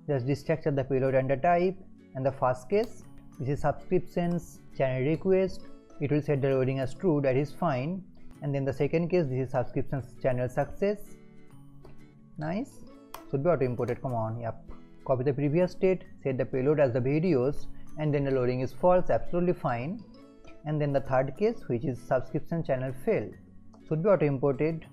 Speaker 1: Just destructure the payload and the type, and the first case, this is subscriptions channel request, it will set the loading as true, that is fine. And then the second case, this is subscriptions channel success. Nice, should be auto imported, come on. Yep. Copy the previous state, set the payload as the videos, and then the loading is false, absolutely fine. And then the third case, which is subscription channel fail, should be auto imported.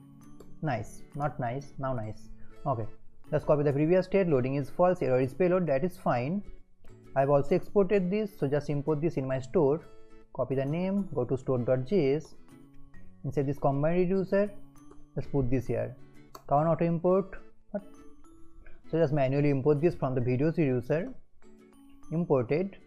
Speaker 1: Nice, not nice, now nice. Okay, let's copy the previous state, loading is false, error is payload, that is fine. I've also exported this, so just import this in my store. Copy the name, go to store.js, inside this combine reducer, let's put this here. Can't auto import. What? So just manually import this from the videos reducer. Imported.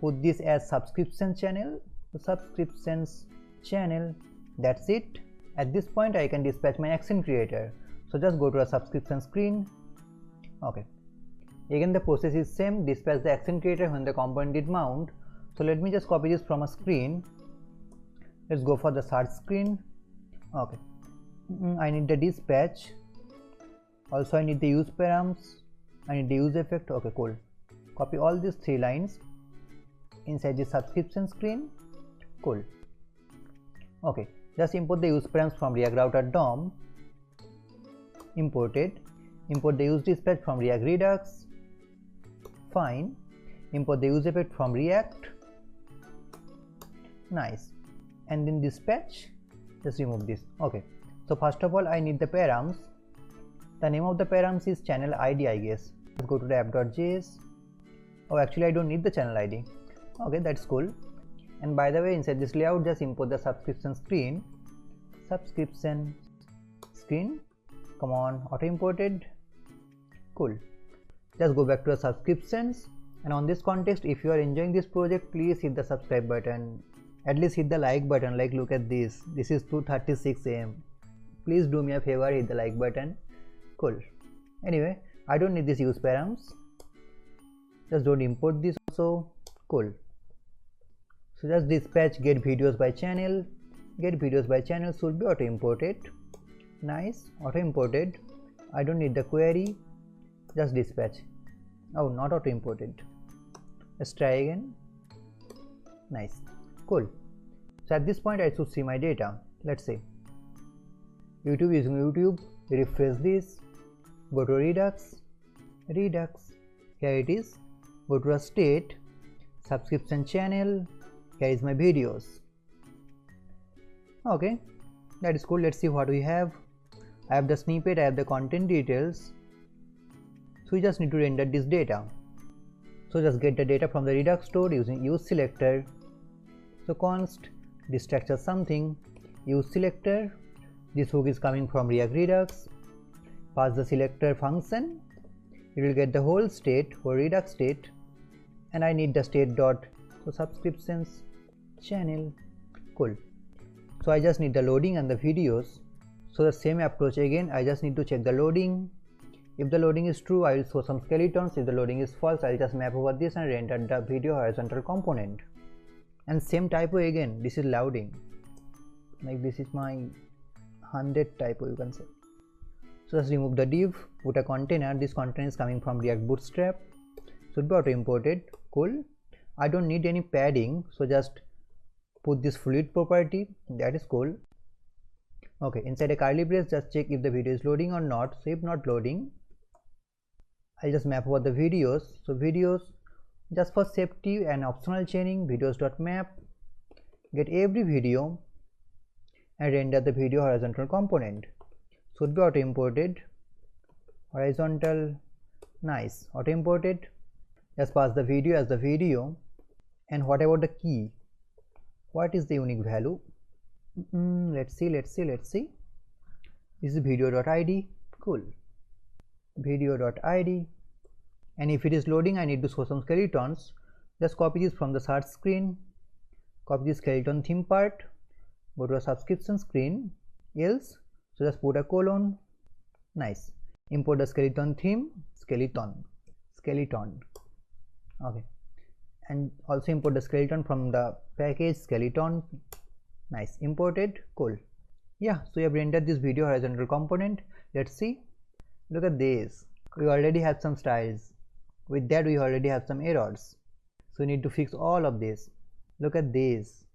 Speaker 1: Put this as subscription channel. So subscriptions channel. That's it. At this point I can dispatch my action creator. So just go to a subscription screen. Okay. Again the process is same. Dispatch the action creator when the component did mount. So let me just copy this from a screen. Let's go for the search screen. Okay. I need the dispatch. Also I need the use params. I need the use effect. Okay, cool. Copy all these 3 lines inside the subscription screen. Cool. Okay. Just import the use params from React Router DOM. Imported. Import the use dispatch from React Redux. Fine. Import the use effect from React. Nice. And then dispatch. Just remove this. Okay. So first of all I need the params. The name of the params is channel ID, I guess. Let's go to the app.js. Oh, actually I don't need the channel ID. Okay, that's cool. And by the way, inside this layout, just import the subscription screen. Subscription screen. Come on, auto imported. Cool. Just go back to the subscriptions. And on this context, if you are enjoying this project, please hit the subscribe button. At least hit the like button. Like, look at this. This is 2:36 AM. Please do me a favor, hit the like button. Cool. Anyway, I don't need this use params. Just don't import this also. Cool. So just dispatch get videos by channel. Get videos by channel should be auto imported. Nice, auto imported. I don't need the query. Just dispatch. Oh, not auto imported. Let's try again. Nice. Cool. So at this point I should see my data. Let's see. YouTube, using YouTube. Refresh this. Go to Redux. Redux. Here it is. Go to a state. Subscription channel. Here is my videos. Okay, that is cool. Let's see what we have. I have the snippet, I have the content details. So we just need to render this data. So just get the data from the Redux store using use selector. So const destructure something, use selector. This hook is coming from React Redux. Pass the selector function. It will get the whole state for Redux state. And I need the state dot. So subscriptions channel. Cool. So I just need the loading and the videos. So the same approach again. I just need to check the loading. If the loading is true, I will show some skeletons. If the loading is false, I'll just map over this and render the video horizontal component. And same typo again. This is loading. Like this is my 100 typo, you can say. So just remove the div, put a container. This container is coming from React Bootstrap. Should be auto imported. Cool. I don't need any padding, so just put this fluid property. That is cool. Okay, inside a curly brace, just check if the video is loading or not. So if not loading, I'll just map over the videos. So videos, just for safety and optional chaining, videos.map, get every video and render the video horizontal component. Should be auto imported, horizontal, nice, auto imported. Just pass the video as the video. And what about the key? What is the unique value? Let's see. This is video.id. Cool. Video.id. And if it is loading, I need to show some skeletons. Just copy this from the search screen. Copy the skeleton theme part. Go to a subscription screen. Else, so just put a colon. Nice. Import the skeleton theme. Skeleton. Okay. And also import the skeleton from the package skeleton. Nice, imported. Cool. Yeah, so we have rendered this video horizontal component. Let's see. Look at this. We already have some styles. With that, we already have some errors. So we need to fix all of this. Look at this.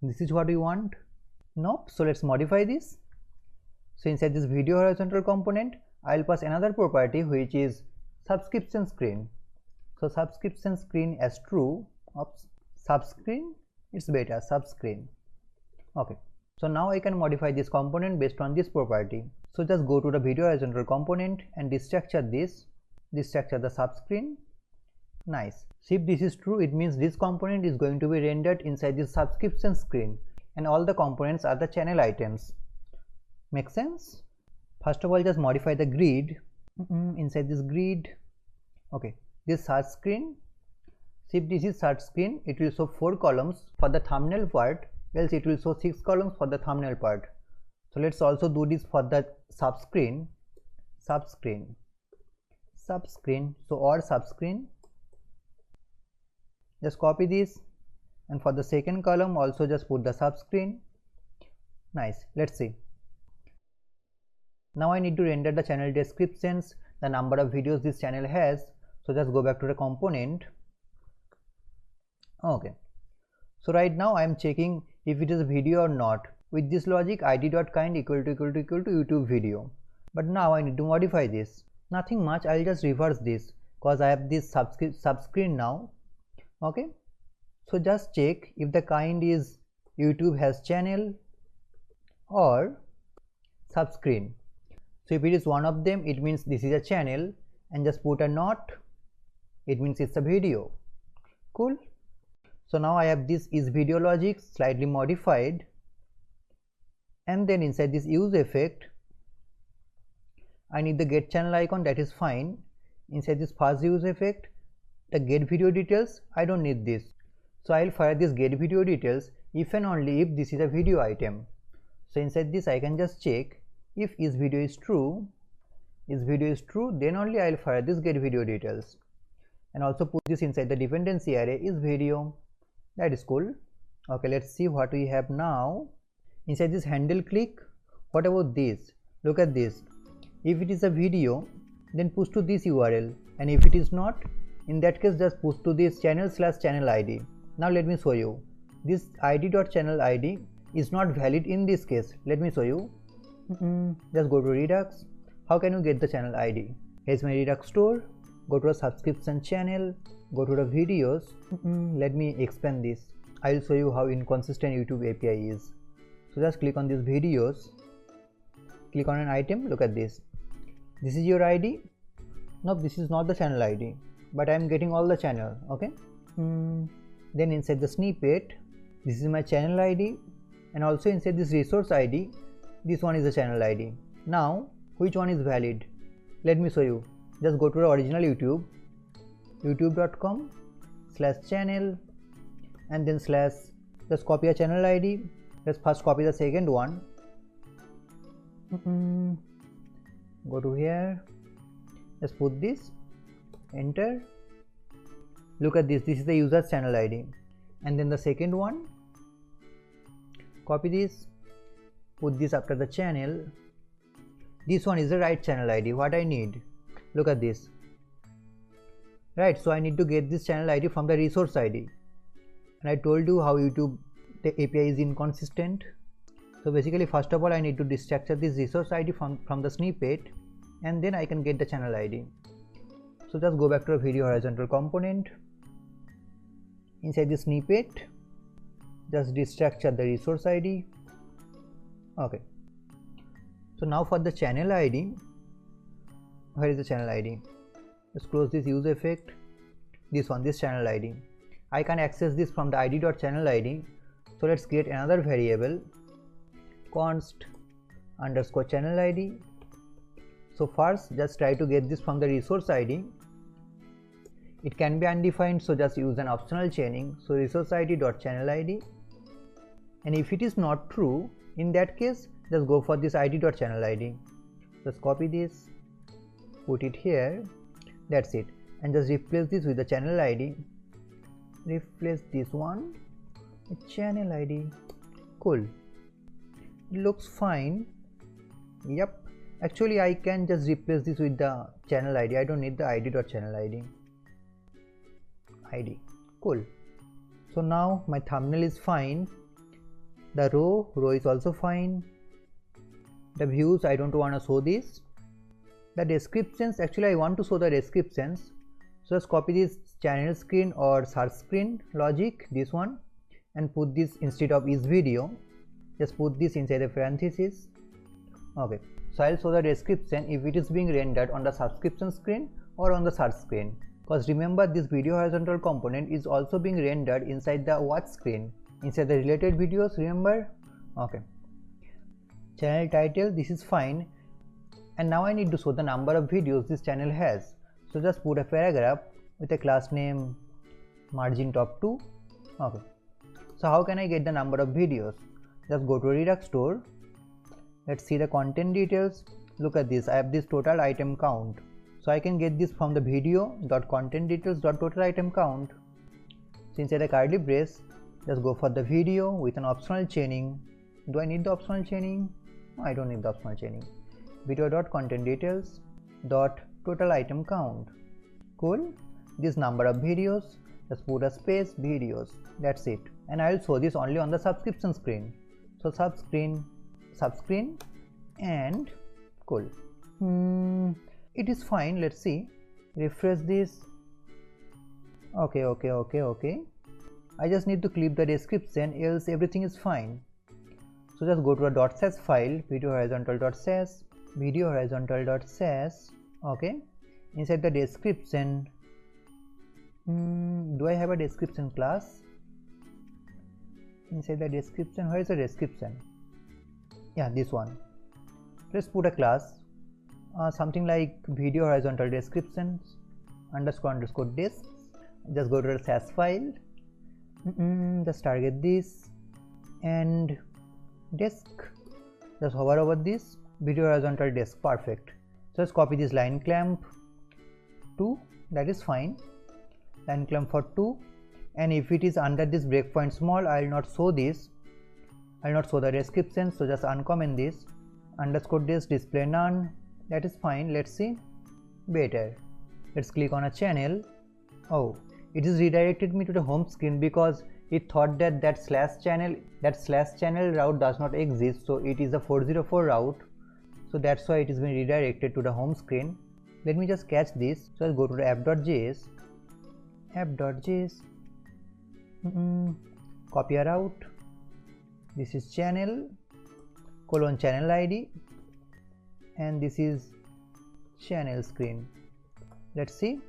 Speaker 1: This is what we want. Nope. So let's modify this. So inside this video horizontal component, I'll pass another property which is subscription screen. So subscription screen as true. Oops. Subscreen, it's better. Subscreen. Okay. So now I can modify this component based on this property. So just go to the video horizontal component and destructure this. Destructure the subscreen. Nice. So if this is true, it means this component is going to be rendered inside this subscription screen, and all the components are the channel items. Make sense? First of all, just modify the grid. Inside this grid, okay, this search screen. So if this is search screen, it will show 4 columns for the thumbnail part, else it will show 6 columns for the thumbnail part. So let's also do this for the subscreen. Subscreen. So or subscreen. Just copy this, and for the second column also just put the subscreen. Nice. Let's see. Now I need to render the channel descriptions, the number of videos this channel has. So just go back to the component. Okay. So right now I am checking if it is a video or not. With this logic, id.kind equal to YouTube video. But now I need to modify this. Nothing much. I'll just reverse this because I have this subscreen now. Okay. So just check if the kind is YouTube has channel or subscreen. So if it is one of them, it means this is a channel, and just put a not, it means it's a video. Cool. So now I have this is video logic slightly modified, and then inside this use effect, I need the get channel icon, that is fine. Inside this fuzz use effect, the get video details, I don't need this. So I'll fire this get video details if and only if this is a video item. So inside this I can just check if is video is true. Is video is true, then only I'll fire this get video details, and also put this inside the dependency array is video. That is cool. Okay, let's see what we have now. Inside this handle click, what about this? Look at this. If it is a video, then push to this URL, and if it is not, in that case just push to this channel/channel ID. Now let me show you. This id.channel ID is not valid in this case. Let me show you. Just go to Redux. How can you get the channel ID? Here's my Redux store. Go to a subscription channel. Go to the videos. Let me expand this. I'll show you how inconsistent YouTube API is. So just click on these videos. Click on an item. Look at this. This is your ID. No, this is not the channel ID, but I am getting all the channel. Okay. Then inside the snippet, this is my channel ID, and also inside this resource ID, this one is the channel ID. Now which one is valid? Let me show you. Just go to the original YouTube, youtube.com/channel, and then / just copy a channel ID. Let's first copy the second one. Go to here, just put this, enter. Look at this, this is the user's channel ID, and then the second one, copy this, put this after the channel. This one is the right channel ID, what I need. Look at this. Right, so I need to get this channel ID from the resource ID, and I told you how YouTube the API is inconsistent. So basically, first of all, I need to destructure this resource ID from the snippet, and then I can get the channel ID. So just go back to a video horizontal component. Inside the snippet, just destructure the resource ID. Okay. So now for the channel ID, where is the channel ID? Just close this use effect. This one, this channel ID. I can access this from the id.channel-id. So let's create another variable, const underscore channel ID. So first, just try to get this from the resource ID. It can be undefined, so just use an optional chaining. So resource ID dot channel ID. And if it is not true, in that case, just go for this id.channel ID. Just copy this, put it here. That's it. And just replace this with the channel ID. Replace this one with channel ID. Cool. It looks fine. Yep. Actually, I can just replace this with the channel ID. I don't need the id.channel ID. Cool. So now my thumbnail is fine. The row is also fine. The views, I don't want to show this. The descriptions, actually I want to show the descriptions. So just copy this channel screen or search screen logic, this one, and put this instead of is video. Just put this inside the parenthesis. Okay. So I'll show the description if it is being rendered on the subscription screen or on the search screen. Because remember, this video horizontal component is also being rendered inside the watch screen, inside the related videos, remember? Okay. Channel title, this is fine. And now I need to show the number of videos this channel has. So just put a paragraph with a class name margin top 2. Okay. So how can I get the number of videos? Just go to Redux store. Let's see the content details. Look at this. I have this total item count. So I can get this from the video.contentdetails.total item count. So inside the curly brace, just go for the video with an optional chaining. Do I need the optional chaining? No, I don't need the optional chaining. Video.contentdetails.total item count. Cool. This number of videos, just put a space videos. That's it. And I will show this only on the subscription screen. So subscreen, and cool. It is fine. Let's see. Refresh this. Okay. I just need to clip the description, else everything is fine. So just go to a .sass file, video horizontal.sass. Okay. Inside the description, do I have a description class? Inside the description, where is the description? Yeah, this one. Let's put a class, something like video horizontal descriptions underscore disks. Just go to the Sass file. Just target this and desk. Just hover over this video horizontal desk. Perfect. So just copy this line clamp 2. That is fine. Line clamp for 2. And if it is under this breakpoint small, I will not show this. I will not show the description. So just uncomment this. Underscore this display none. That is fine. Let's see. Better. Let's click on a channel. Oh, it is redirected me to the home screen because it thought that slash channel route does not exist. So it is a 404 route. So that's why it is being redirected to the home screen. Let me just catch this. So I'll go to the app.js. Copy a route. This is channel channel ID, and this is channel screen. Let's see.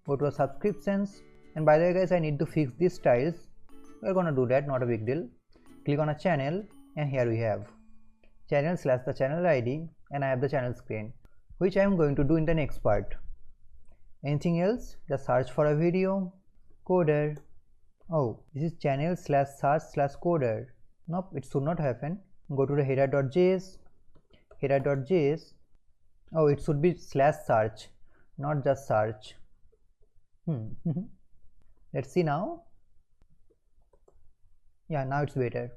Speaker 1: Go to subscriptions, and by the way guys, I need to fix these styles. We're gonna do that, not a big deal. Click on a channel, and here we have channel / the channel ID, and I have the channel screen, which I am going to do in the next part. Anything else? Just search for a video. Coder. Oh, this is channel / search / coder. Nope, it should not happen. Go to the header.js. Oh, it should be /search, not just search. Let's see now. Yeah, now it's better.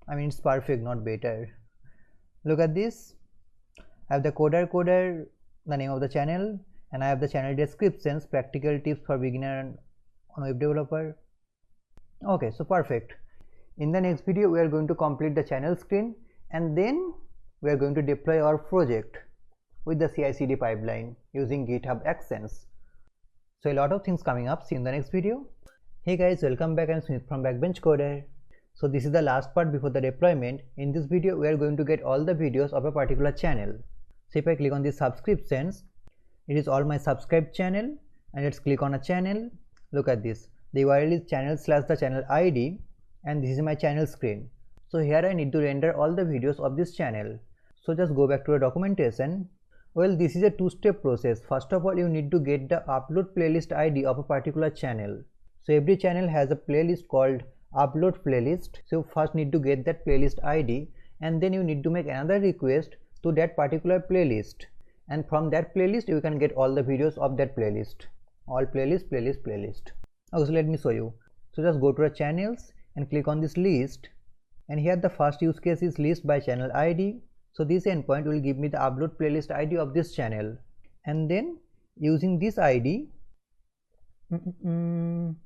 Speaker 1: I mean, it's perfect, not better. Look at this. I have the coder, the name of the channel, and I have the channel descriptions, practical tips for beginner and web developer. Okay, so perfect. In the next video we are going to complete the channel screen, and then we are going to deploy our project with the CI/CD pipeline using GitHub Actions. So a lot of things coming up. See you in the next video. Hey guys, welcome back. I'm Smith from Backbench Coder. So this is the last part before the deployment. In this video we are going to get all the videos of a particular channel. So if I click on the subscriptions, it is all my subscribed channel, and let's click on a channel. Look at this. The URL is channel/the channel ID, and this is my channel screen. So here I need to render all the videos of this channel. So just go back to the documentation. Well, this is a two-step process. First of all, you need to get the upload playlist ID of a particular channel. So every channel has a playlist called upload playlist. So first need to get that playlist ID, and then you need to make another request to that particular playlist, and from that playlist you can get all the videos of that playlist. All playlist. Okay, so let me show you. So just go to the channels and click on this list, and here the first use case is list by channel ID. So this endpoint will give me the upload playlist ID of this channel, and then using this ID, here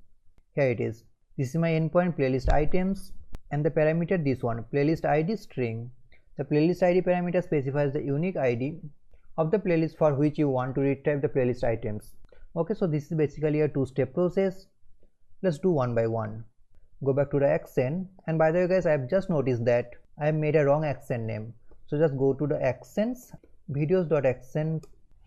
Speaker 1: it is. This is my endpoint playlist items, and the parameter this one, playlist ID string. The playlist ID parameter specifies the unique ID of the playlist for which you want to retrieve the playlist items. Okay, so this is basically a two-step process. Let's do one by one. Go back to the action, and by the way guys, I have just noticed that I have made a wrong action name. So just go to the actions, videos.action.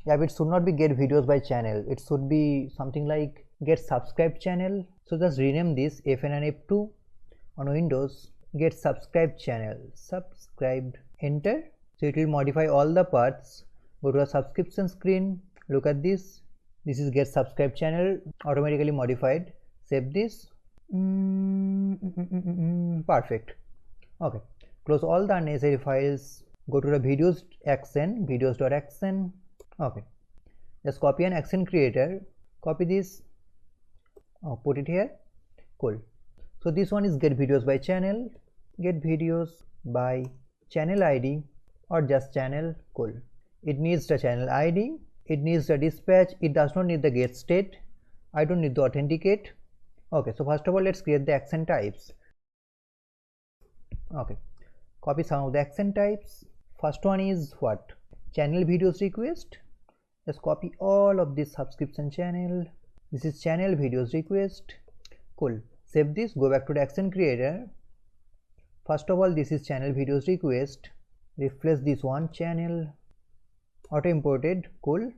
Speaker 1: Yeah, it should not be get videos by channel. It should be something like get subscribed channel. So just rename this F1 and F2 on Windows. Get subscribed channel, subscribed, enter. So it will modify all the parts. Go to a subscription screen. Look at this. This is get subscribed channel, automatically modified. Save this. Perfect. Okay, close all the unnecessary files. Go to the videos action, videos.action. Okay, just copy an action creator, copy this, put it here. Cool. So this one is get videos by channel, get videos by channel ID or just channel. Cool. It needs the channel ID, it needs the dispatch, it does not need the get state. I don't need to authenticate. Okay, so first of all, let's create the action types. Okay, copy some of the action types. First one is what? Channel videos request. Just copy all of this subscription channel. This is channel videos request. Cool. Save this, go back to the action creator. First of all, this is channel videos request. Replace this one, channel, auto imported. Cool.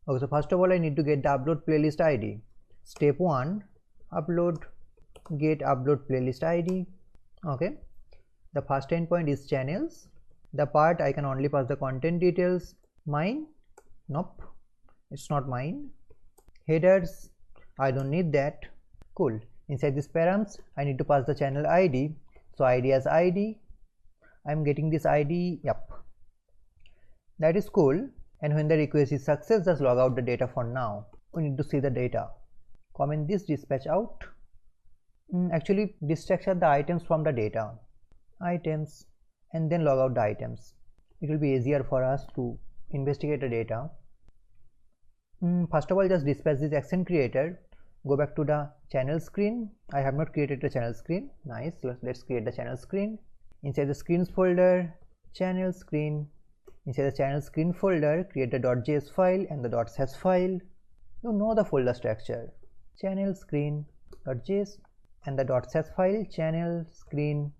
Speaker 1: Okay, so first of all, I need to get the upload playlist ID. Step 1, upload, get upload playlist ID. Okay, the first endpoint is channels. The part I can only pass the content details. Mine, nope, it's not mine. Headers, I don't need that. Cool. Inside this params, I need to pass the channel ID. So ID as ID. I'm getting this ID. Yep, that is cool. And when the request is success, just log out the data for now. We need to see the data. Comment this dispatch out. Actually, dispatch the items from the data. Items, and then log out the items. It will be easier for us to investigate the data. First of all, just dispatch this action creator. Go back to the channel screen. I have not created the channel screen. Nice. Let's create the channel screen. Inside the screens folder, channel screen. Inside the channel screen folder, create the .js file and the .sass file. You know the folder structure. Channel screen .js and the .sass file, channel screen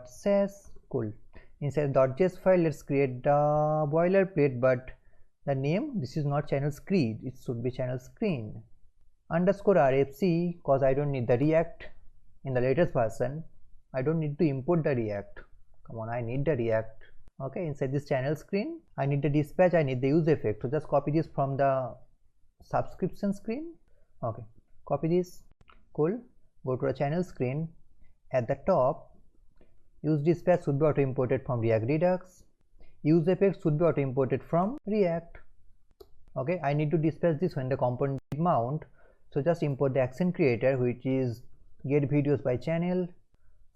Speaker 1: .sass. Cool. Inside the .js file, let's create the boilerplate, but the name, this is not channel screen, it should be channel screen. Underscore RFC, cause I don't need the React in the latest version. I don't need to import the React. Come on, I need the React. Okay, inside this channel screen, I need the dispatch, I need the use effect. So just copy this from the subscription screen. Okay, copy this. Cool. Go to the channel screen. At the top, use dispatch should be auto imported from React Redux. Use effect should be auto imported from React. Okay, I need to dispatch this when the component mount. So just import the action creator, which is get videos by channel.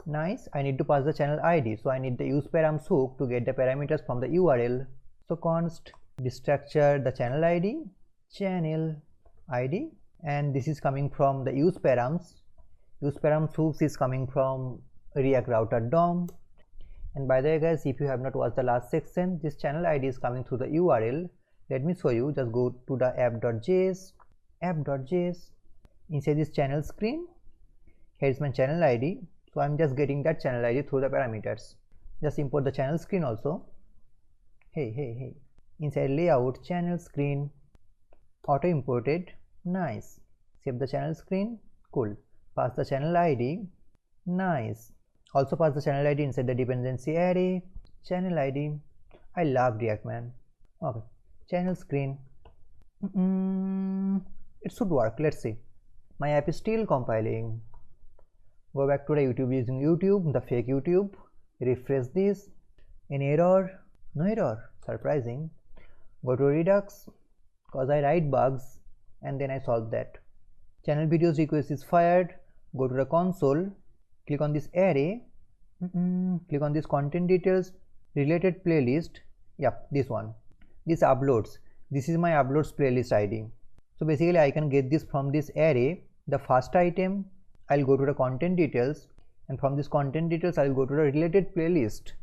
Speaker 1: Nice. I need to pass the channel ID, so I need the use params hook to get the parameters from the URL. So const destructure the channel ID, and this is coming from the use params. use params hooks is coming from React Router DOM. And by the way guys, if you have not watched the last section, this channel ID is coming through the URL. Let me show you. Just go to the app.js, inside this channel screen, here is my channel ID. So I'm just getting that channel ID through the parameters. Just import the channel screen also. Hey, inside layout, channel screen, auto imported, nice. Save the channel screen, cool. Pass the channel ID, nice. Also pass the channel ID inside the dependency array, channel ID. I love React, man. Okay, channel screen. It should work. Let's see. My app is still compiling. Go back to the YouTube using YouTube, the fake YouTube. Refresh this. Any error? No error. Surprising. Go to Redux, cause I write bugs and then I solve that. Channel videos request is fired. Go to the console. Click on this array, click on this content details, related playlist, yep, this one, this uploads, this is my uploads playlist ID. So basically I can get this from this array, the first item, I'll go to the content details, and from this content details I'll go to the related playlist.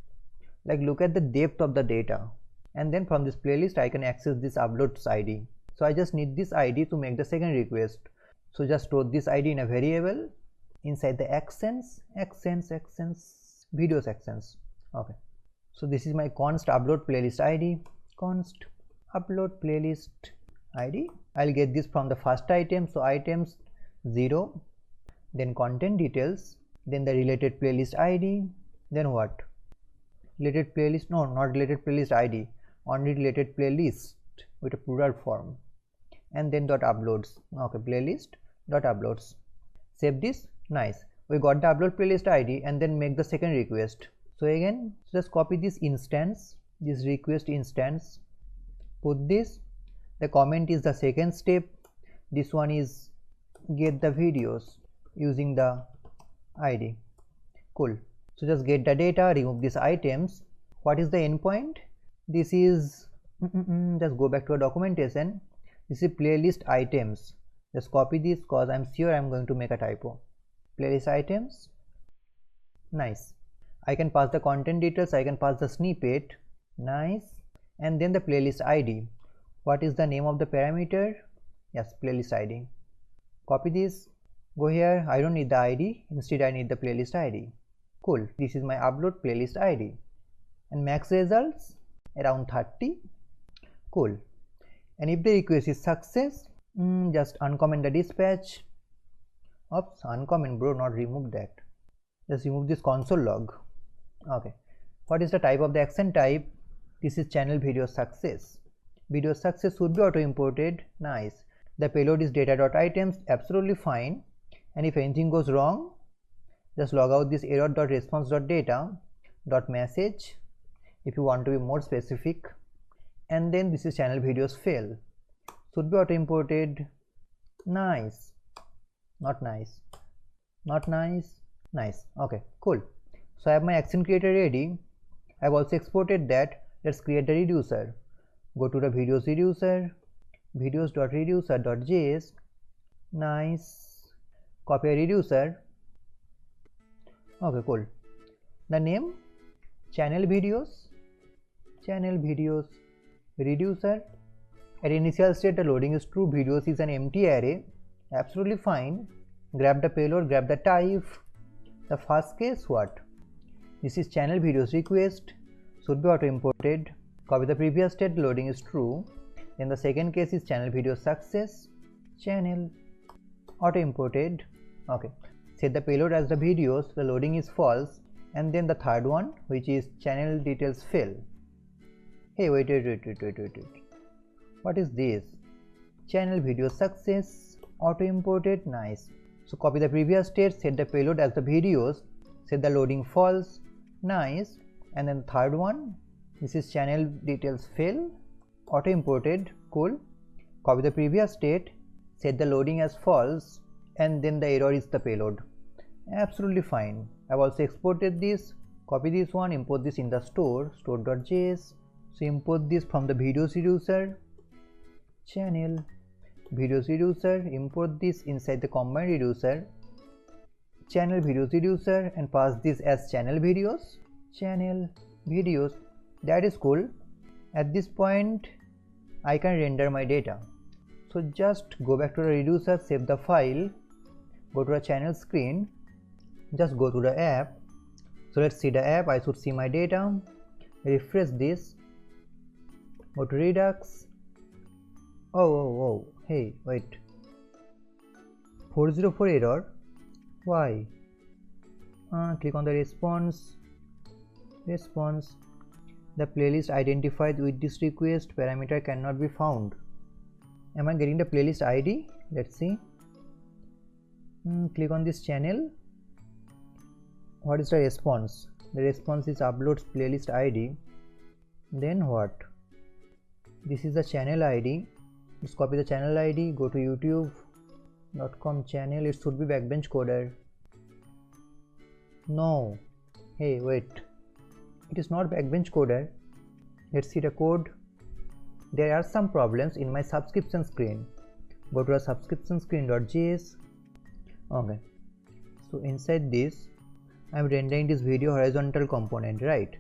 Speaker 1: Like look at the depth of the data, and then from this playlist I can access this uploads ID. So I just need this ID to make the second request. So just store this ID in a variable inside the actions, videos actions. Okay, so this is my const upload playlist ID, const upload playlist ID. I'll get this from the first item, so items 0, then content details, then the related playlist ID, then what? Related playlist, no, not related playlist ID, only related playlist with a plural form, and then dot uploads. Okay, playlist dot uploads. Save this. Nice, we got the upload playlist ID, and then make the second request. So again, just copy this instance, this request instance, put this, the comment is the second step, this one is get the videos using the ID. Cool. So just get the data, remove these items. What is the endpoint? This is just go back to a documentation. This is playlist items. Just copy this cause I'm sure I'm going to make a typo. Playlist items, nice. I can pass the content details, I can pass the snippet, nice, and then the playlist ID. What is the name of the parameter? Yes, playlist ID. Copy this, go here. I don't need the ID, instead I need the playlist ID. Cool, this is my upload playlist ID, and max results around 30. Cool. And if the request is success, just uncomment the dispatch. Oops, uncomment bro, not remove that. Just remove this console log. Okay, what is the type of the action type? This is channel video success. Video success should be auto imported, nice. The payload is data.items, absolutely fine. And if anything goes wrong, just log out this error.response.data.message if you want to be more specific. And then this is channel videos fail, should be auto imported, nice. Not nice, not nice, nice. Okay, cool. So I have my action creator ready. I've also exported that. Let's create the reducer. Go to the videos reducer, videos.reducer.js, nice. Copy a reducer. Okay, cool. The name, channel videos reducer. At initial state the loading is true, videos is an empty array, absolutely fine. Grab the payload, grab the type. The first case, what? This is channel videos request, should be auto imported. Copy the previous state, loading is true. Then the second case is channel video success, channel auto imported. Okay, set the payload as the videos, the loading is false. And then the third one, which is channel details fail. Hey, wait. What is this? Channel video success, auto imported, nice. So copy the previous state, set the payload as the videos, set the loading false, nice. And then the third one, this is channel details fail, auto imported, cool. Copy the previous state, set the loading as false, and then the error is the payload, absolutely fine. I've also exported this. Copy this one, import this in the store.js. So import this from the videos reducer, channel videos reducer, import this inside the combined reducer, channel videos reducer and pass this as channel videos. That is cool. At this point I can render my data. So just go back to the reducer, save the file, go to the channel screen, just go to the app. So let's see the app. I should see my data. Refresh this, go to Redux. Oh, hey, wait, 404 error. Why? Click on the response. The playlist identified with this request parameter cannot be found. Am I getting the playlist ID? Let's see. Click on this channel. What is the response? The response is uploads playlist ID. Then what? This is the channel ID. Just copy the channel ID, go to youtube.com channel. It should be backbench coder. No, hey, wait, it is not backbench coder. Let's see the code. There are some problems in my subscription screen. Go to a subscription screen.js. Okay, so inside this I am rendering this video horizontal component, right?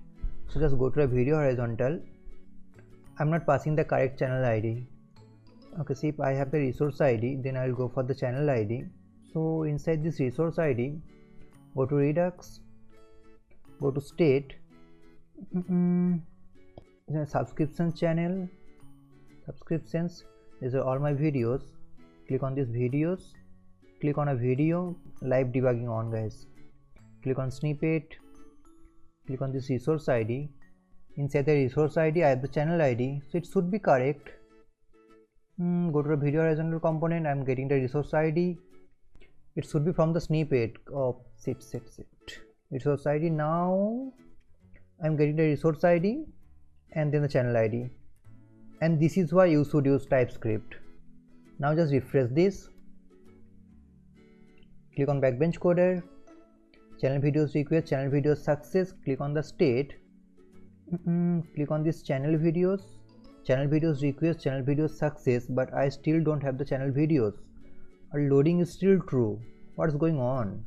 Speaker 1: So just go to a video horizontal. I am not passing the correct channel ID. Okay, see, if I have the resource ID, then I will go for the channel ID. So inside this resource ID, go to Redux, go to state, subscription channel, subscriptions. These are all my videos. Click on these videos, click on a video, live debugging on, guys. Click on snippet, click on this resource ID. Inside the resource ID I have the channel ID, so it should be correct. Go to the video horizontal component. I am getting the resource ID. It should be from the snippet. Oh, sit. Resource ID. Now I am getting the resource ID and then the channel ID. And this is why you should use TypeScript. Now just refresh this. Click on backbench coder. Channel videos request, channel videos success. Click on the state. Click on this channel videos request, channel videos success, but I still don't have the channel videos. Our loading is still true. What is going on?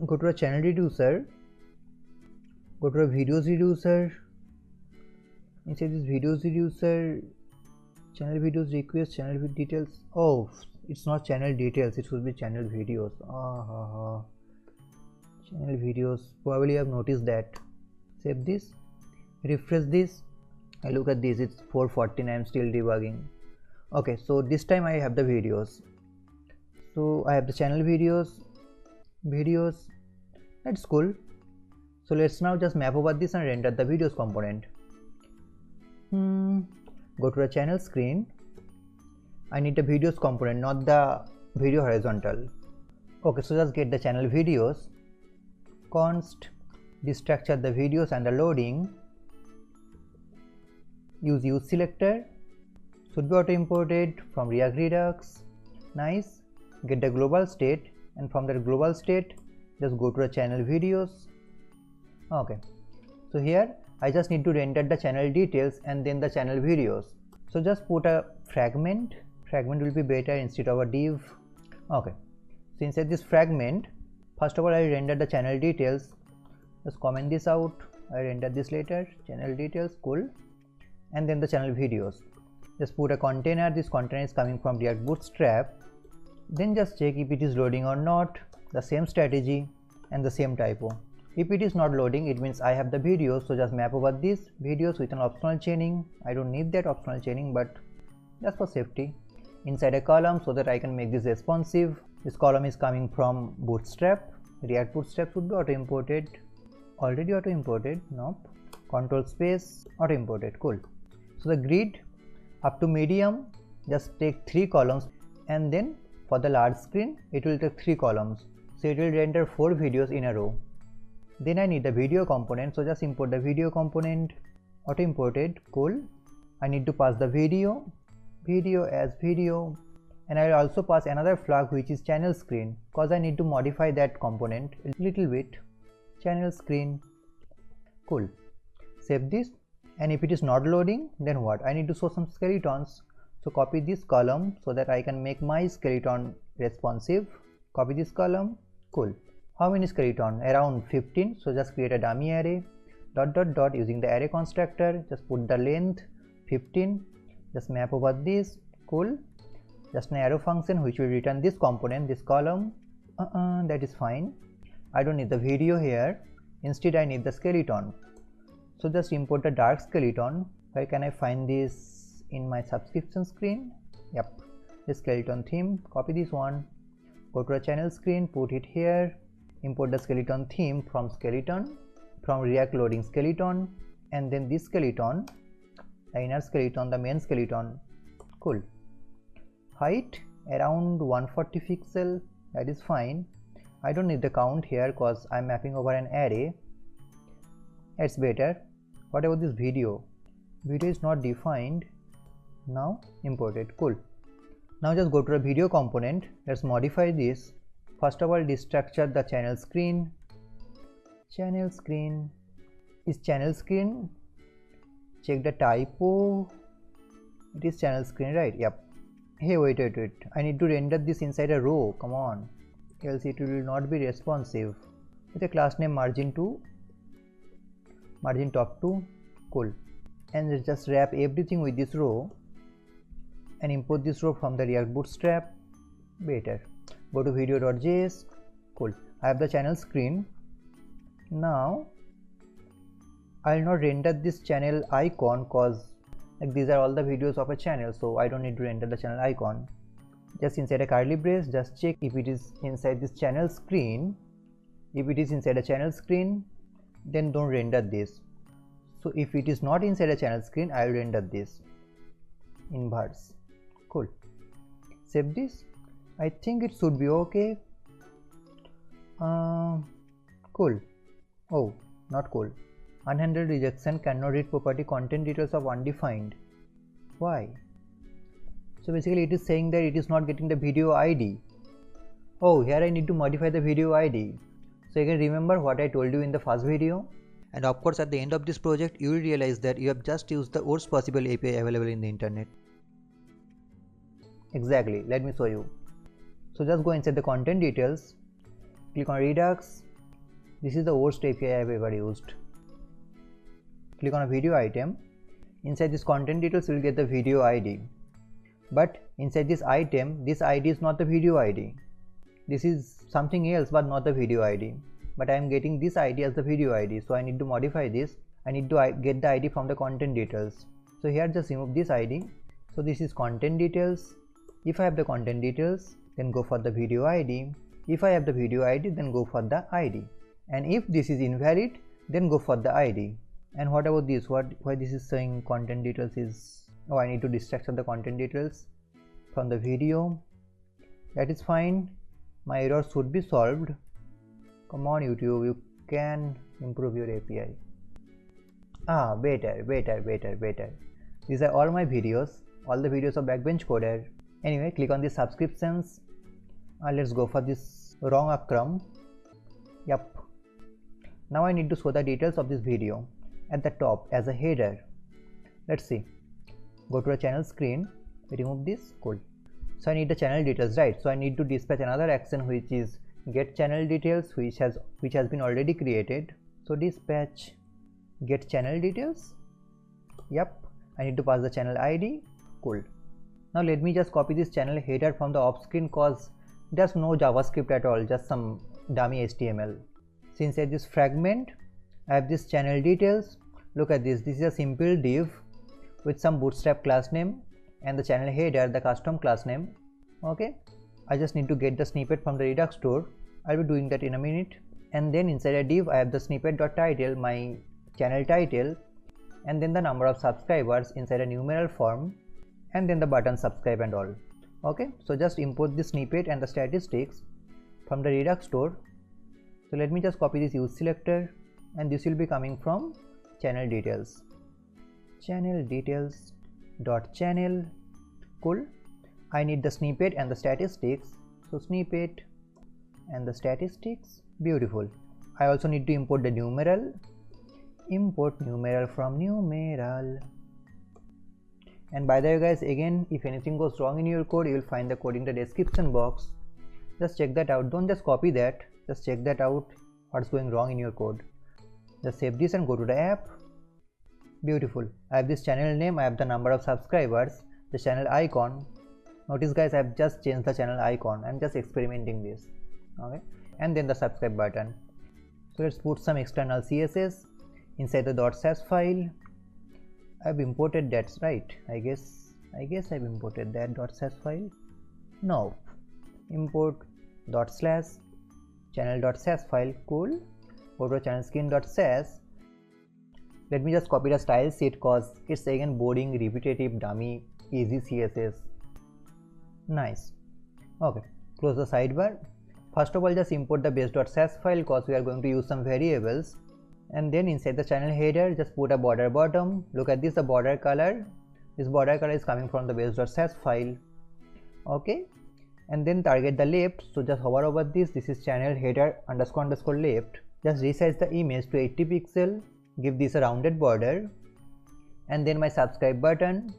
Speaker 1: Go to a channel reducer, go to a videos reducer. Inside this videos reducer, channel videos request, channel video details. Oh, it's not channel details, it should be channel videos. Channel videos, probably I have noticed that. Save this, refresh this. I look at this, it's 4:14. I am still debugging. Okay, so this time I have the videos. So I have the channel videos. That's cool. So let's now just map over this and render the videos component. Go to the channel screen. I need the videos component, not the video horizontal. Okay, so just get the channel videos. Const destructure the videos and the loading. Use selector, should be auto imported from React Redux. Nice. Get the global state, and from that global state just go to the channel videos. Okay, so here I just need to render the channel details and then the channel videos. So just put a fragment will be better instead of a div. Okay, so inside this fragment, first of all I render the channel details. Just comment this out, I render this later. Channel details, cool. And then the channel videos. Just put a container. This container is coming from React Bootstrap. Then just check if it is loading or not. The same strategy and the same typo. If it is not loading, it means I have the videos, so just map over these videos with an optional chaining. I don't need that optional chaining, but just for safety. Inside a column so that I can make this responsive. This column is coming from Bootstrap. React Bootstrap should be auto imported. Already auto imported? Nope. Control space, auto imported, cool. So the grid up to medium, just take 3 columns, and then for the large screen it will take 3 columns, so it will render 4 videos in a row. Then I need the video component, so just import the video component. Auto imported, cool. I need to pass the video as video, and I will also pass another flag which is channel screen, cause I need to modify that component a little bit. Channel screen, cool. Save this, and if it is not loading, then what? I need to show some skeletons, so copy this column so that I can make my skeleton responsive. Copy this column, cool. How many skeleton? Around 15. So just create a dummy array, dot dot dot, using the array constructor. Just put the length 15. Just map over this. Cool. Just an arrow function which will return this component, this column. That is fine. I don't need the video here. Instead I need the skeleton. So just import the dark skeleton. Where can I find this? In my subscription screen. Yep, the skeleton theme. Copy this one, go to a channel screen, put it here, import the skeleton theme from skeleton, from React loading skeleton, and then this skeleton, the inner skeleton, the main skeleton. Cool. Height around 140 pixel. That is fine. I don't need the count here because I'm mapping over an array. It's better. What about this video? Video is not defined. Now import it. Cool. Now just go to a video component. Let's modify this. First of all, destructure the channel screen. Channel screen is channel screen. Check the typo. It is channel screen, right? Yep. Hey, wait. I need to render this inside a row. Come on. Else it will not be responsive. With a class name margin 2, margin top 2. Cool. And let's just wrap everything with this row and import this row from the React Bootstrap. Better. Go to video.js. Cool. I have the channel screen. Now I'll not render this channel icon because like these are all the videos of a channel, so I don't need to render the channel icon. Just inside a curly brace, just check if it is inside this channel screen. If it is inside a channel screen, then don't render this. So if it is not inside a channel screen, I will render this. Inverse. Cool. Save this. I think it should be okay. Cool. Oh, not cool. Unhandled rejection, cannot read property content details of undefined. Why? So basically it is saying that it is not getting the video ID. Oh, here I need to modify the video ID. So you can remember what I told you in the first video. And of course at the end of this project you will realize that you have just used the worst possible API available in the internet. Exactly, let me show you. So just go inside the content details, click on Redux. This is the worst API I have ever used. Click on a video item. Inside this content details you will get the video ID. But inside this item, this ID is not the video ID. This is something else but not the video ID. But I am getting this ID as the video ID, so I need to modify this. I need to get the ID from the content details. So here just remove this ID. So this is content details. If I have the content details, then go for the video ID. If I have the video ID, then go for the ID. And if this is invalid, then go for the ID. And what about this? Why this is saying content details is... Oh, I need to destructure the content details from the video. That is fine. My error should be solved. Come on YouTube, you can improve your API. Better. These are all my videos, all the videos of Backbench Coder. Anyway, click on the subscriptions. Let's go for this wrong Akram. Yep. Now I need to show the details of this video at the top as a header. Let's see. Go to a channel screen, remove this. Cool. So I need the channel details, right? So I need to dispatch another action which is get channel details, which has been already created. So dispatch get channel details. Yep. I need to pass the channel ID. Cool. Now let me just copy this channel header from the off screen cause there's no JavaScript at all, just some dummy HTML. So inside this fragment, I have this channel details. Look at this. This is a simple div with some bootstrap class name and the channel header, the custom class name. Okay. I just need to get the snippet from the Redux store. I'll be doing that in a minute. And then inside a div, I have the snippet.title, my channel title, and then the number of subscribers inside a numeral form, and then the button subscribe and all. Okay. So just import the snippet and the statistics from the Redux store. So let me just copy this use selector, and this will be coming from channel details. Channel details dot channel. Cool. I need the snippet and the statistics. So snippet and the statistics. Beautiful. I also need to import the numeral. Import numeral from numeral. And by the way guys, again, if anything goes wrong in your code, you will find the code in the description box. Just check that out. Don't just copy that. just check that out, what's going wrong in your code. Just save this and go to the app. Beautiful. I have this channel name, I have the number of subscribers, the channel icon. Notice guys, I have just changed the channel icon. I'm just experimenting this. Okay, and then the subscribe button. So let's put some external CSS inside the .sass file. I've imported that, right? I guess I've imported that .sass file. No, import /channel.sass file. Cool. Go to channel skin.sass. Let me just copy the style sheet cause it's again boring, repetitive, dummy, easy CSS. Nice. Okay, close the sidebar. First of all, just import the base.sass file cause we are going to use some variables. And then inside the channel header, just put a border bottom. Look at this, the border color. This border color is coming from the base.sass file. Okay, and then target the left. So just hover over this. This is channel header __ left. Just resize the image to 80 pixel. Give this a rounded border. And then my subscribe button.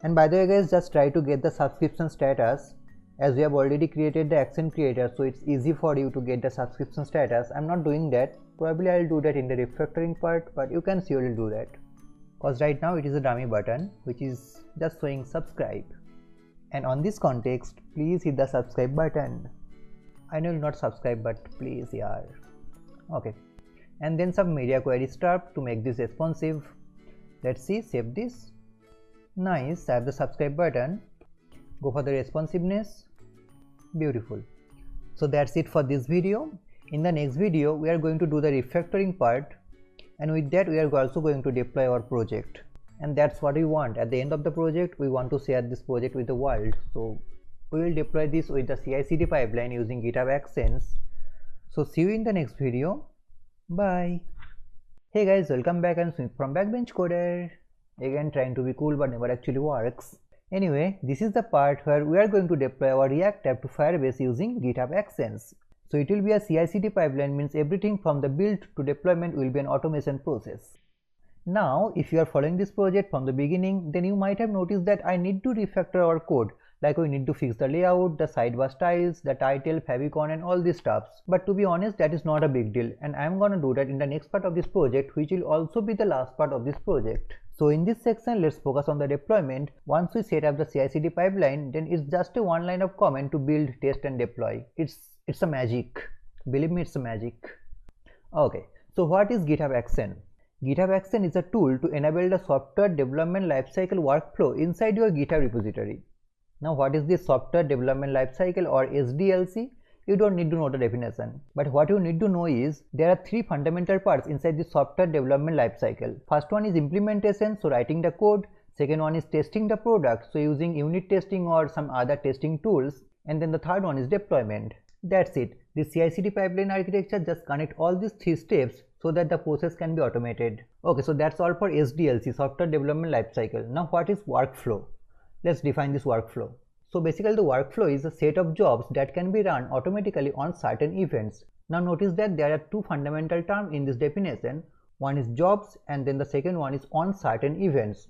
Speaker 1: And by the way guys, just try to get the subscription status, as we have already created the accent creator, so it's easy for you to get the subscription status. I'm not doing that. Probably I'll do that in the refactoring part, but you can surely do that. Cause right now it is a dummy button which is just showing subscribe. And on this context, please hit the subscribe button. I know you'll not subscribe, but please, yeah. Okay. And then some media query stuff to make this responsive. Let's see, save this. Nice, I have the subscribe button. Go for the responsiveness. Beautiful. So that's it for this video. In the next video, we are going to do the refactoring part, and with that we are also going to deploy our project. And that's what we want. At the end of the project, we want to share this project with the world. So we will deploy this with the CI/CD pipeline using GitHub Actions. So see you in the next video. Bye. Hey guys, welcome back. I'm Smith from Backbench Coder. Again trying to be cool but never actually works. Anyway, this is the part where we are going to deploy our React app to Firebase using GitHub Actions. So it will be a CI/CD pipeline, means everything from the build to deployment will be an automation process. Now, if you are following this project from the beginning, then you might have noticed that I need to refactor our code. Like we need to fix the layout, the sidebar styles, the title, favicon and all these stuffs. But to be honest, that is not a big deal, and I am gonna do that in the next part of this project, which will also be the last part of this project. So in this section, let's focus on the deployment. Once we set up the CI/CD pipeline, then it's just a one line of command to build, test and deploy. It's a magic. Believe me, it's a magic. Okay, so what is GitHub Action? GitHub Action is a tool to enable the software development lifecycle workflow inside your GitHub repository. Now what is this software development lifecycle or SDLC? You don't need to know the definition, but what you need to know is there are three fundamental parts inside the software development lifecycle. First one is implementation, so writing the code. Second one is testing the product, so using unit testing or some other testing tools. And then the third one is deployment. That's it. The CI/CD pipeline architecture just connect all these three steps so that the process can be automated. Okay, so that's all for SDLC, software development lifecycle. Now what is workflow? Let's define this workflow. So basically the workflow is a set of jobs that can be run automatically on certain events. Now notice that there are two fundamental terms in this definition. One is jobs and then the second one is on certain events.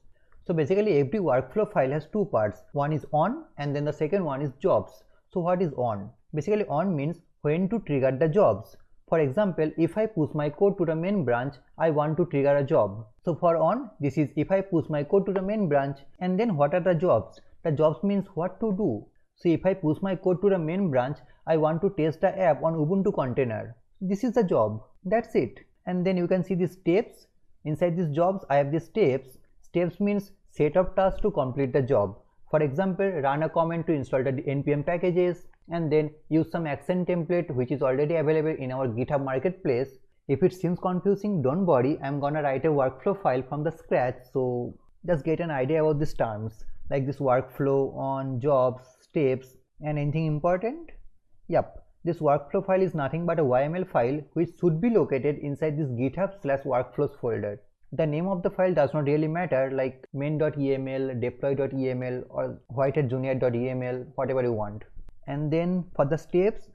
Speaker 1: So basically every workflow file has two parts. One is on and then the second one is jobs. So what is on? Basically on means when to trigger the jobs. For example, if I push my code to the main branch, I want to trigger a job. So for on, this is if I push my code to the main branch. And then what are the jobs? The jobs means what to do. So if I push my code to the main branch, I want to test the app on Ubuntu container. This is the job. That's it. And then you can see the steps. Inside these jobs, I have the steps. Steps means set of tasks to complete the job. For example, run a command to install the npm packages, and then use some action template which is already available in our GitHub marketplace. If it seems confusing, don't worry, I'm gonna write a workflow file from the scratch, so just get an idea about these terms like this workflow, on, jobs, steps, and anything important. Yep, this workflow file is nothing but a YML file which should be located inside this github/workflows folder. The name of the file does not really matter, like main.eml, deploy.eml or whitehatjunior.eml, whatever you want. And then for the steps,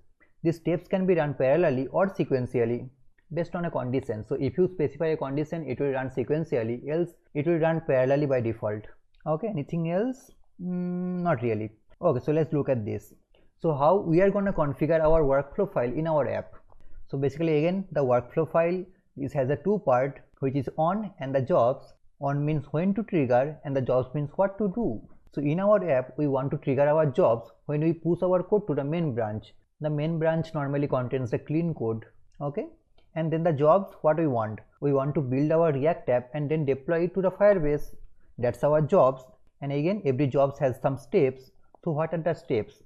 Speaker 1: these steps can be run parallelly or sequentially based on a condition. So if you specify a condition, it will run sequentially, else it will run parallelly by default. Okay, anything else? Not really. Okay, so let's look at this. So how we are going to configure our workflow file in our app. So basically again the workflow file, this has a two part, which is on and the jobs. On means when to trigger and the jobs means what to do. So in our app we want to trigger our jobs when we push our code to the main branch. The main branch normally contains the clean code, okay? And then the jobs, what we want to build our React app and then deploy it to the Firebase. That's our jobs. And again every jobs has some steps. So what are the steps?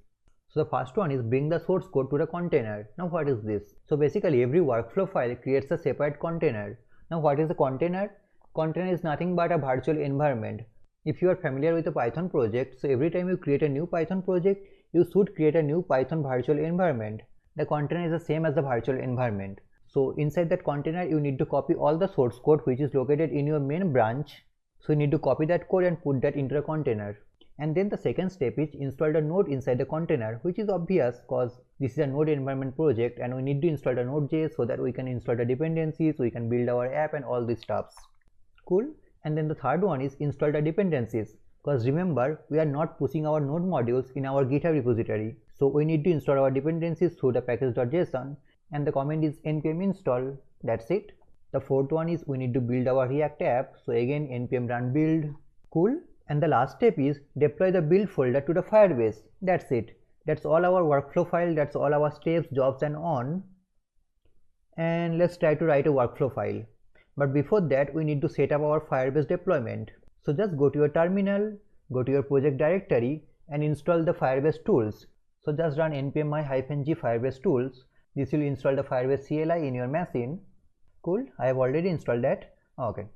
Speaker 1: So the first one is bring the source code to the container. Now what is this? So basically every workflow file creates a separate container. Now what is a container? Container is nothing but a virtual environment. If you are familiar with a Python project, so every time you create a new Python project, you should create a new Python virtual environment. The container is the same as the virtual environment. So inside that container you need to copy all the source code which is located in your main branch. So you need to copy that code and put that into the container. And then the second step is install the node inside the container, which is obvious because this is a node environment project and we need to install the node.js so that we can install the dependencies, we can build our app and all these stuffs. Cool. And then the third one is install the dependencies, because remember we are not pushing our node modules in our GitHub repository. So we need to install our dependencies through the package.json and the command is npm install. That's it. The fourth one is we need to build our React app. So again npm run build. Cool. And the last step is deploy the build folder to the Firebase. That's it. That's all our workflow file. That's all our steps, jobs and on. And let's try to write a workflow file. But before that we need to set up our Firebase deployment. So just go to your terminal, go to your project directory and install the Firebase tools. So just run npm -g Firebase tools. This will install the Firebase CLI in your machine. Cool. I have already installed that. Okay.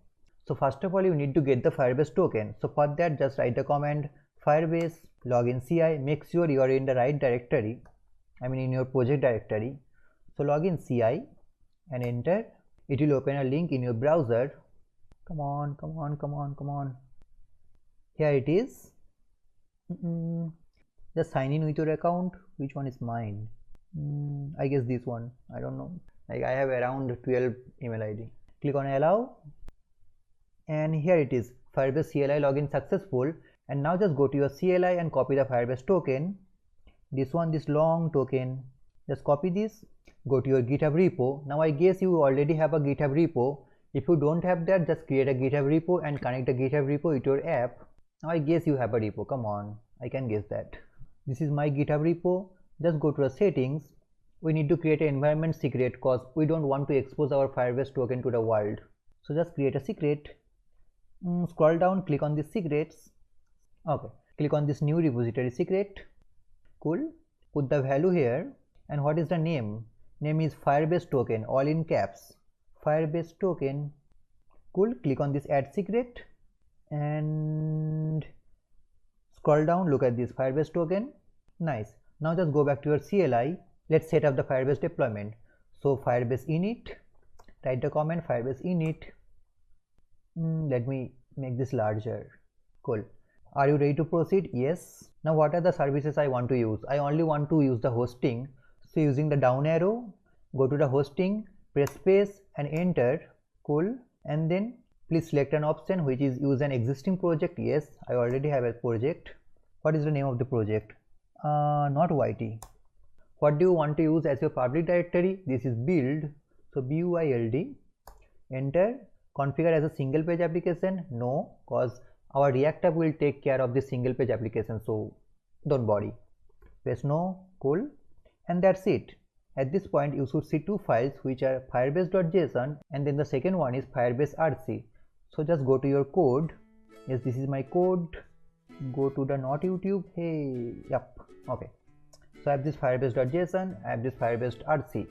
Speaker 1: So first of all you need to get the Firebase token. So for that just write the command Firebase login CI. Make sure you are in the right directory. I mean in your project directory. So login CI and enter. It will open a link in your browser. Come on, come on, come on, come on. Here it is. Just sign in with your account. Which one is mine? I guess this one. I don't know. Like I have around 12 email ID. Click on allow. And here it is. Firebase CLI login successful. And now just go to your CLI and copy the Firebase token. This one, this long token. Just copy this. Go to your GitHub repo. Now I guess you already have a GitHub repo. If you don't have that, just create a GitHub repo and connect the GitHub repo with your app. Now I guess you have a repo. Come on, I can guess that. This is my GitHub repo. Just go to the settings. We need to create an environment secret because we don't want to expose our Firebase token to the world. So just create a secret. Scroll down, click on the secrets. Okay, click on this new repository secret. Cool. Put the value here. And what is the name? Name is Firebase token, all in caps. Firebase token. Cool. Click on this add secret and scroll down. Look at this Firebase token. Nice. Now just go back to your CLI. Let's set up the Firebase deployment. So Firebase init. Write the command Firebase init. Let me make this larger. Cool. Are you ready to proceed? Yes. Now what are the services I want to use? I only want to use the hosting. So using the down arrow, go to the hosting, press space and enter. Cool. And then please select an option which is use an existing project. Yes, I already have a project. What is the name of the project? Not YT. What do you want to use as your public directory? This is build. So build. Enter. Configure as a single page application. No, because our React app will take care of this single page application. So don't worry. Press no. Cool. And that's it. At this point you should see two files which are firebase.json and then the second one is firebase rc. So just go to your code. Yes, this is my code. Go to the not YouTube. Hey, yep. Okay. So I have this firebase.json, I have this firebase rc.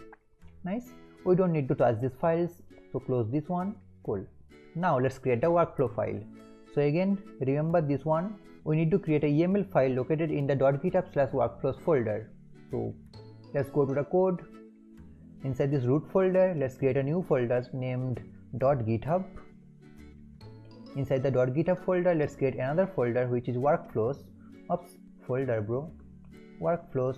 Speaker 1: Nice. We don't need to touch these files. So close this one. Cool. Now let's create a workflow file. So again, remember this one. We need to create a YAML file located in the .github/workflows folder. So let's go to the code. Inside this root folder, let's create a new folder named .github. Inside the .github folder, let's create another folder which is workflows. Oops, folder bro. Workflows.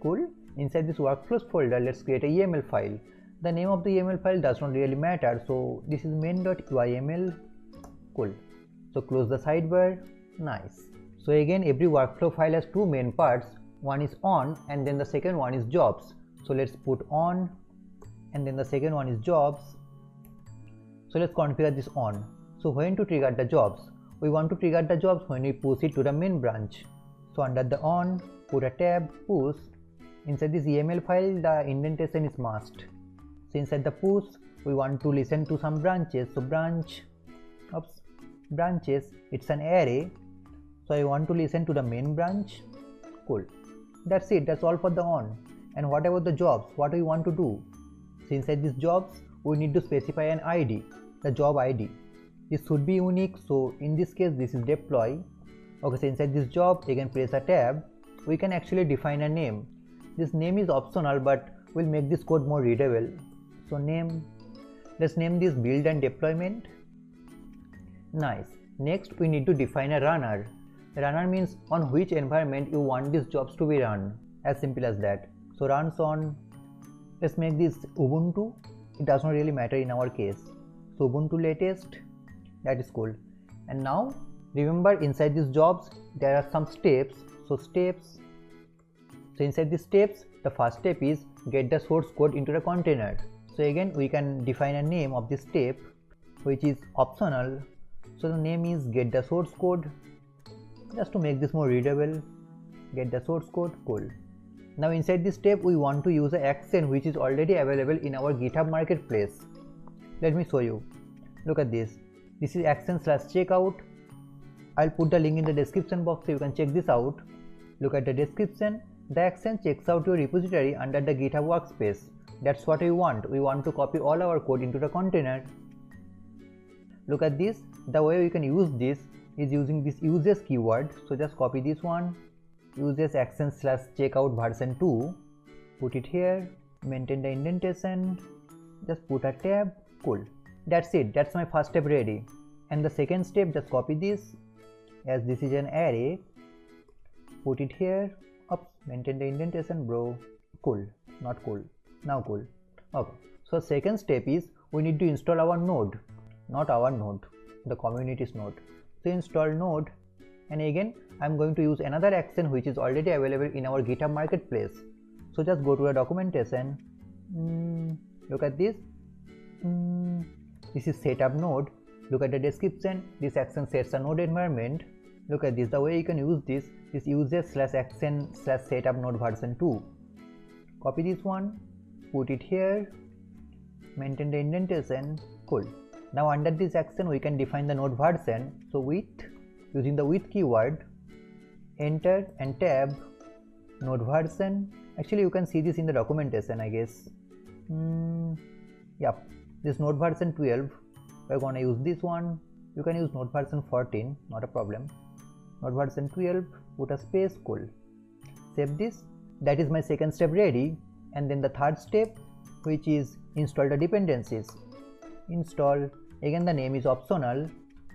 Speaker 1: Cool. Inside this workflows folder, let's create a YAML file. The name of the YAML file does not really matter, so this is main.yml. Cool. So close the sidebar. Nice. So again, every workflow file has two main parts. One is on and then the second one is jobs. So let's put on, and then the second one is jobs. So let's configure this on. So when to trigger the jobs? We want to trigger the jobs when we push it to the main branch. So under the on, put a tab, push. Inside this YAML file, the indentation is must. So inside the push, we want to listen to some branches. So branches, it's an array. So I want to listen to the main branch. Cool. That's it. That's all for the on. And what about the jobs? What do we want to do? So inside these jobs, we need to specify an ID, the job ID. This should be unique. So in this case, this is deploy. Okay, so inside this job, again press a tab. We can actually define a name. This name is optional, but we'll make this code more readable. So let's name this build and deployment. Nice. Next, we need to define a runner. Runner means on which environment you want these jobs to be run. As simple as that. So runs on, let's make this Ubuntu. It does not really matter in our case. So Ubuntu latest, that is cool. And now remember, inside these jobs there are some steps. So inside these steps, the first step is get the source code into the container. So again we can define a name of this step, which is optional. So the name is get the source code. Just to make this more readable, get the source code. Cool. Now inside this step we want to use an action which is already available in our GitHub marketplace. Let me show you. Look at this. This is action/checkout. I'll put the link in the description box so you can check this out. Look at the description. The action checks out your repository under the GitHub workspace. That's what we want. We want to copy all our code into the container. Look at this. The way we can use this is using this uses keyword. So just copy this one. Uses action/checkout version 2. Put it here. Maintain the indentation. Just put a tab. Cool. That's it. That's my first step ready. And the second step, just copy this. As this is an array, put it here. Oops, maintain the indentation, bro. Cool. Not cool. Now cool. Okay. So second step is we need to install our node. Not our node, the community's node. So install node, and again I'm going to use another action which is already available in our GitHub marketplace. So just go to the documentation. Look at this. This is setup node. Look at the description. This action sets a node environment. Look at this. The way you can use this is uses/action/setup node version 2. Copy this one. Put it here. Maintain the indentation. Cool. Now under this action we can define the node version. So using the with keyword, enter and tab node version. Actually you can see this in the documentation, I guess. Yep, this node version 12. We're gonna use this one. You can use node version 14, not a problem. Node version 12, put a space. Cool. Save this. That is my second step ready. And then the third step, which is install the dependencies. Install, again the name is optional,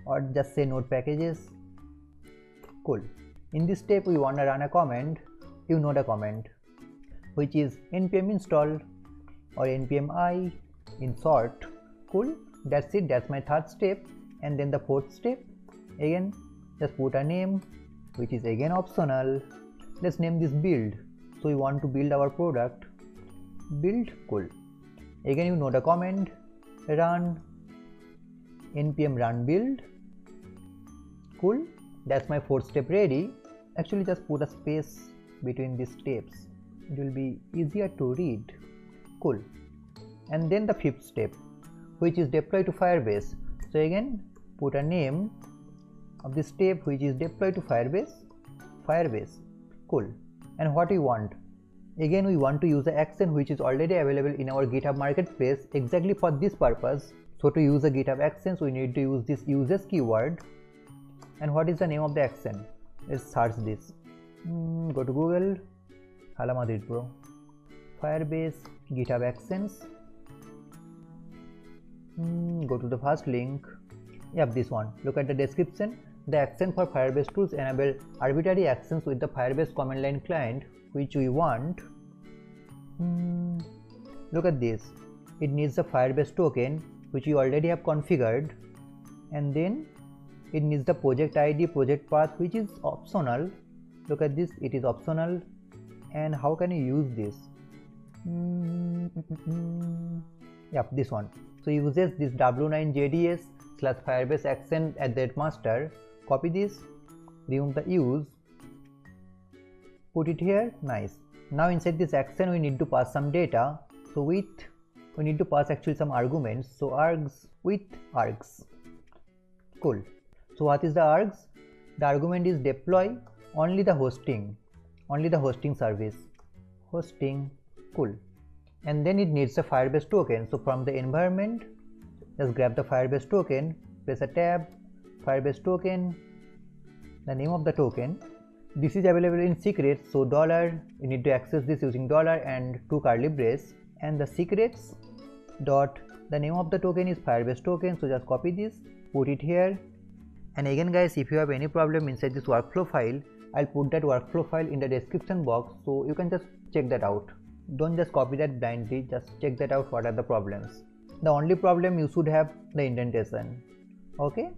Speaker 1: or just say node packages. Cool. In this step we want to run a command. You know the command, which is npm install or npm I insert. Cool. That's it. That's my third step. And then the fourth step, again just put a name, which is again optional. Let's name this build. So we want to build our product. Build. Cool. Again you know the command, run npm run build. Cool. That's my fourth step ready. Actually just put a space between these steps. It will be easier to read. Cool. And then the fifth step, which is deploy to Firebase. So again put a name of this step, which is deploy to Firebase. Cool. And what we want? Again we want to use the action which is already available in our GitHub marketplace exactly for this purpose. So to use the GitHub actions we need to use this uses keyword. And what is the name of the action? Let's search this. Go to Google. Hala Madrid, bro. Firebase GitHub actions. Go to the first link. Yep, this one. Look at the description. The action for Firebase tools enable arbitrary actions with the Firebase command line client, which we want. Look at this. It needs the Firebase token, which we already have configured, and then it needs the project ID, project path, which is optional. Look at this. It is optional. And how can you use this? Yep, this one. So uses this w9jds / firebase accent @master. Copy this, remove the use, put it here. Nice. Now inside this action we need to pass some data. So we need to pass actually some arguments. So args with args. Cool. So what is the args? The argument is deploy only the hosting service. Hosting. Cool. And then it needs a Firebase token. So from the environment, just grab the Firebase token, press a tab, Firebase token, the name of the token. This is available in secrets, so $, you need to access this using $ and 2 curly brace, and the secrets dot, the name of the token is Firebase token. So just copy this, put it here. And again guys, if you have any problem inside this workflow file, I'll put that workflow file in the description box, so you can just check that out. Don't just copy that blindly, just check that out what are the problems. The only problem you should have the indentation. Okay,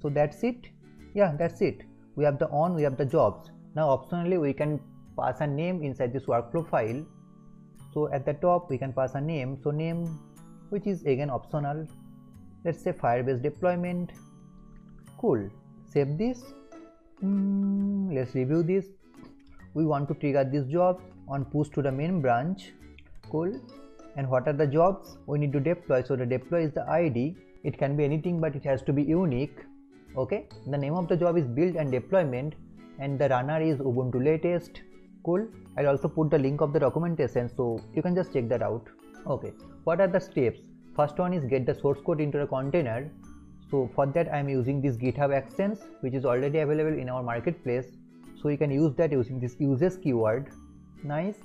Speaker 1: so that's it. Yeah, that's it. We have the on, we have the jobs. Now optionally we can pass a name inside this workflow file. So at the top we can pass a name. So name, which is again optional. Let's say Firebase deployment. Cool. Save this. Let's review this. We want to trigger this job on push to the main branch. Cool. And what are the jobs we need to deploy? So the deploy is the ID. It can be anything, but it has to be unique. Okay. The name of the job is build and deployment, and the runner is Ubuntu latest. Cool. I'll also put the link of the documentation, so you can just check that out. Okay. What are the steps? First one is get the source code into a container. So for that I am using this GitHub Actions, which is already available in our marketplace. So you can use that using this uses keyword. Nice.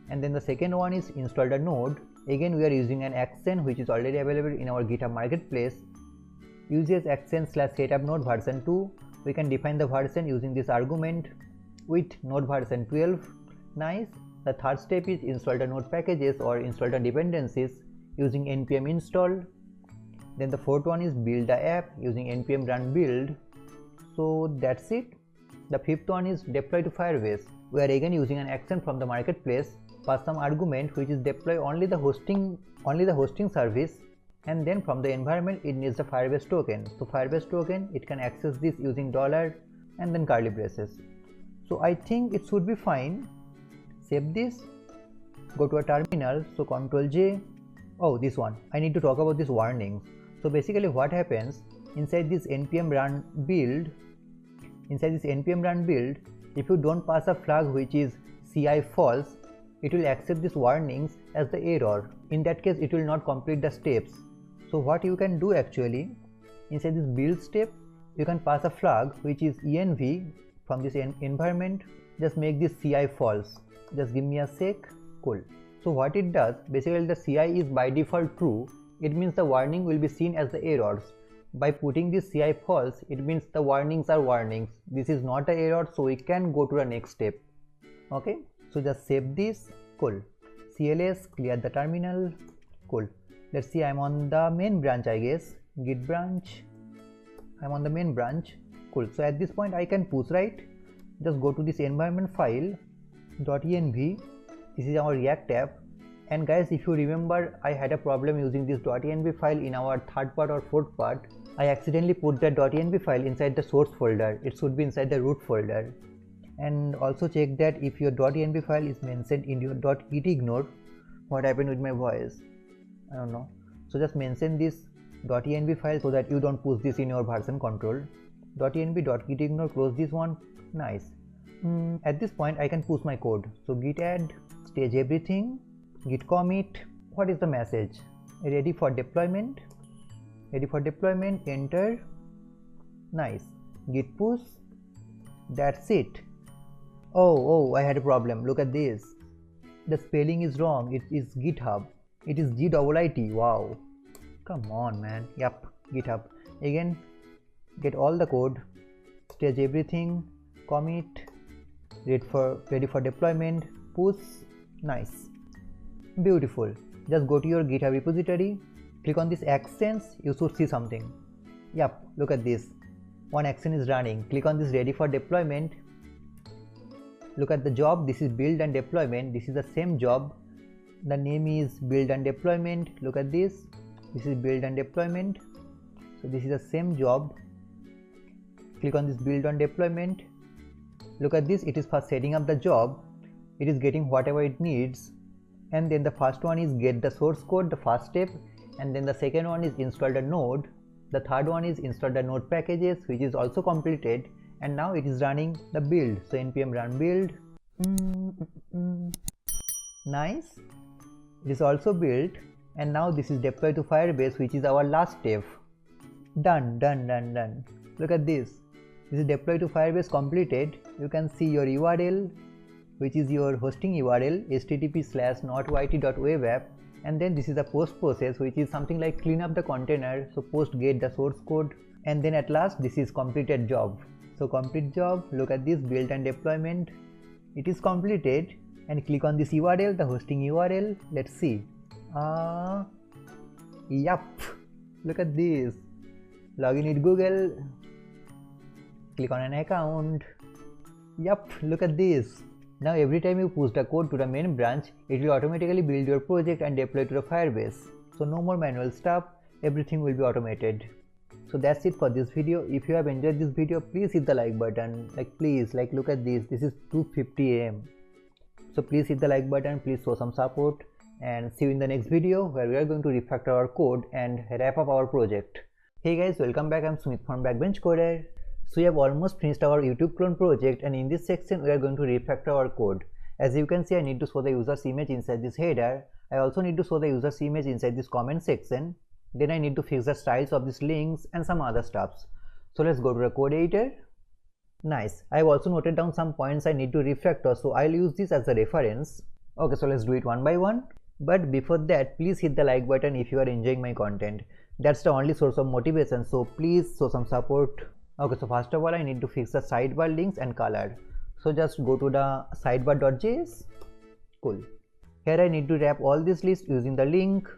Speaker 1: And then the second one is install the node. Again we are using an action which is already available in our GitHub marketplace. Uses action / setup node version 2. We can define the version using this argument with node version 12. Nice. The third step is install the node packages or install the dependencies using npm install. Then the fourth one is build the app using npm run build. So that's it. The fifth one is deploy to Firebase. We are again using an action from the marketplace. Pass some argument which is deploy only the hosting service, and then from the environment it needs the Firebase token. So Firebase token, it can access this using $ and then curly braces. So I think it should be fine. Save this, go to a terminal. So Ctrl J. Oh, this one, I need to talk about these warnings. So basically what happens inside this npm run build, if you don't pass a flag which is CI false, it will accept these warnings as the error. In that case it will not complete the steps. So what you can do actually, inside this build step, you can pass a flag which is env from this environment. Just make this CI false. Just give me a sec. Cool. So what it does, basically the CI is by default true. It means the warning will be seen as the errors. By putting this CI false, it means the warnings are warnings. This is not an error, so we can go to the next step. Okay, so just save this. Cool. CLS, clear the terminal. Cool. Let's see, I'm on the main branch, I guess. Git branch. I'm on the main branch. Cool. So at this point I can push, right? Just go to this environment file .env. This is our React app. And guys, if you remember, I had a problem using this .env file in our third part or fourth part. I accidentally put that .env file inside the source folder. It should be inside the root folder. And also check that if your .env file is mentioned in your .gitignore. What happened with my voice? I don't know. So just mention this .env file so that you don't push this in your version control. .env.gitignore, close this one. Nice. At this point I can push my code. So git add, stage everything, git commit. What is the message? Ready for deployment. Ready for deployment, enter. Nice. Git push. That's it. Oh, I had a problem. Look at this. The spelling is wrong. It is GitHub. It is GIIT. Wow. Come on, man. Yep, GitHub. Again, get all the code. Stage everything. Commit. Ready for deployment. Push. Nice. Beautiful. Just go to your GitHub repository. Click on this actions. You should see something. Yep, look at this. One action is running. Click on this ready for deployment. Look at the job. This is build and deployment. This is the same job. The name is build and deployment. Look at this. This is build and deployment. So this is the same job. Click on this build on deployment. Look at this. It is for setting up the job. It is getting whatever it needs. And then the first one is get the source code, the first step. And then the second one is install the node. The third one is install the node packages, which is also completed. And now it is running the build. So npm run build. Nice. It is also built. And now this is deployed to Firebase, which is our last step. Done. Look at this. This is deployed to Firebase completed. You can see your URL, which is your hosting URL, http://notyt.webapp, and then this is the post process, which is something like clean up the container. So post get the source code, and then at last this is completed job. So complete job. Look at this build and deployment. It is completed, and click on this URL, the hosting URL. Let's see. Yup. Look at this. Login with Google. Click on an account. Yup. Look at this. Now every time you push the code to the main branch, it will automatically build your project and deploy to the Firebase. So no more manual stuff, everything will be automated. So that's it for this video. If you have enjoyed this video, please hit the like button. Please, look at this. This is 2:50 AM. So please hit the like button, please show some support, and see you in the next video where we are going to refactor our code and wrap up our project. Hey guys, welcome back. I'm Sumit from Backbench Coder. So we have almost finished our YouTube clone project, and in this section we are going to refactor our code. As you can see, I need to show the user's image inside this header. I also need to show the user's image inside this comment section. Then I need to fix the styles of these links and some other stuffs. So let's go to the code editor. Nice. I have also noted down some points I need to refactor, so I'll use this as a reference. Okay, so let's do it one by one. But before that, please hit the like button if you are enjoying my content. That's the only source of motivation, so please show some support. Okay, so first of all, I need to fix the sidebar links and color. So just go to the sidebar.js. Cool. Here I need to wrap all this list using the link.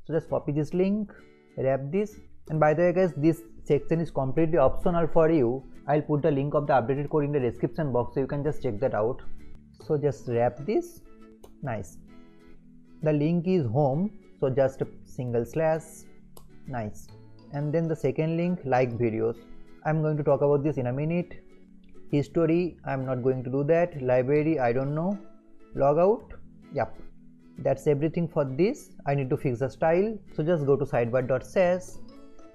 Speaker 1: So just copy this link, wrap this. And by the way guys, this section is completely optional for you. I'll put the link of the updated code in the description box, so you can just check that out. So just wrap this. Nice. The link is home, so just a single slash. Nice. And then the second link, like videos. I'm going to talk about this in a minute. History, I'm not going to do that. Library, I don't know. Logout, yep. That's everything for this. I need to fix the style. So just go to sidebar.sass,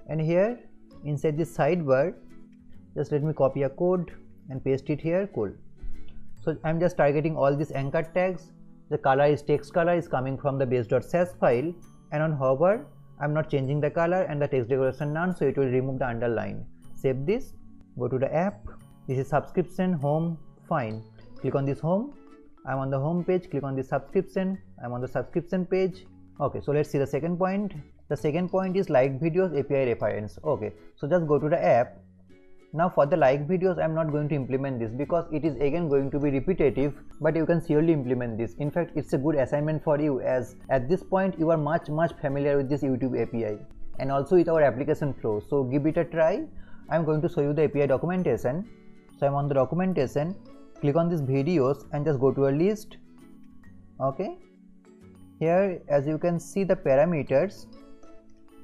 Speaker 1: and here inside this sidebar, just let me copy a code and paste it here. Cool. So I'm just targeting all these anchor tags. The color is text color is coming from the base.sass file, and on hover I'm not changing the color and the text decoration none, so it will remove the underline. Save this, go to the app. This is subscription, home, fine. Click on this home. I'm on the home page. Click on this subscription. I'm on the subscription page. Okay, so let's see the second point. The second point is like videos API reference. Okay, so just go to the app. Now for the like videos, I'm not going to implement this because it is again going to be repetitive, but you can surely implement this. In fact, it's a good assignment for you, as at this point you are much familiar with this YouTube API and also with our application flow. So give it a try. I'm going to show you the API documentation. So I'm on the documentation. Click on these videos and just go to a list. Okay. Here, as you can see the parameters,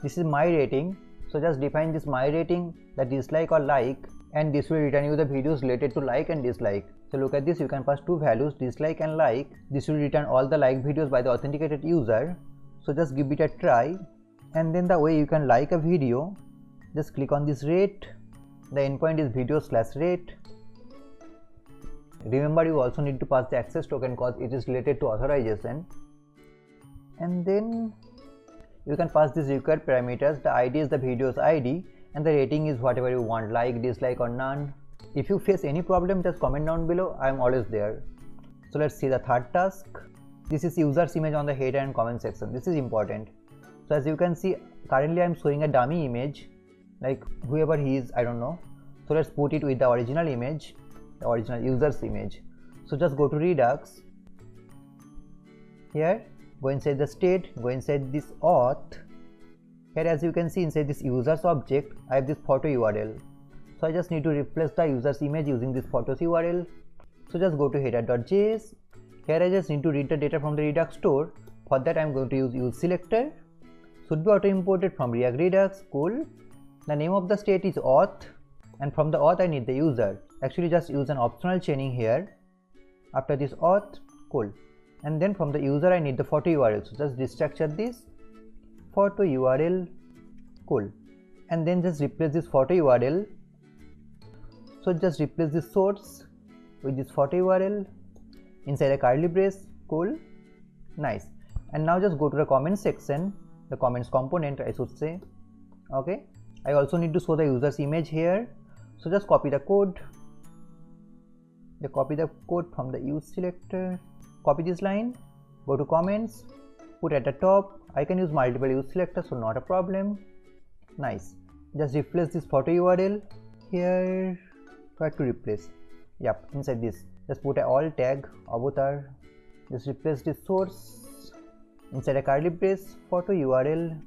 Speaker 1: this is my rating. So just define this my rating, the dislike or like, and this will return you the videos related to like and dislike. So look at this, you can pass two values, dislike and like. This will return all the like videos by the authenticated user. So just give it a try. And then the way you can like a video, just click on this rate. The endpoint is video/rate. Remember, you also need to pass the access token because it is related to authorization. And then you can pass these required parameters. The ID is the video's ID and the rating is whatever you want, like, dislike or none. If you face any problem, just comment down below. I am always there. So let's see the third task. This is user's image on the header and comment section. This is important. So as you can see, currently I am showing a dummy image, like whoever he is, I don't know. So let's put it with the original image, the original user's image. So just go to Redux. Here, go inside the state, go inside this auth. Here, as you can see, inside this user's object, I have this photo URL. So I just need to replace the user's image using this photos URL. So just go to header.js. Here I just need to read the data from the Redux store. For that I'm going to use selector, should be auto imported from React Redux. Cool. The name of the state is auth, and from the auth I need the user. Actually just use an optional chaining here after this auth. Cool. And then from the user I need the photo URL, so just destructure this photo URL. Cool. And then just replace this photo URL, so just replace this source with this photo URL inside a curly brace. Cool. Nice. And now just go to the comment section, the comments component I should say. Okay, I also need to show the user's image here, so just copy the code. Copy the code from the use selector, copy this line, go to comments, put at the top. I can use multiple use selectors, so not a problem. Nice. Just replace this photo URL here. Where to replace? Yep, inside this just put a all tag avatar. Just replace this source inside a curly brace photo URL.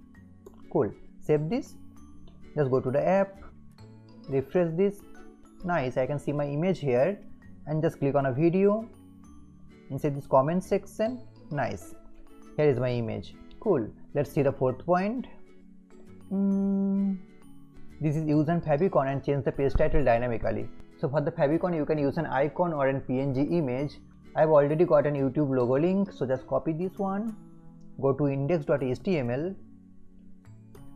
Speaker 1: Cool. Save this. Just go to the app, refresh this. Nice, I can see my image here, and just click on a video inside this comment section. Nice, here is my image. Cool. Let's see the fourth point. This is use an favicon and change the page title dynamically. So for the favicon you can use an icon or an PNG image. I've already got an YouTube logo link, so just copy this one, go to index.html.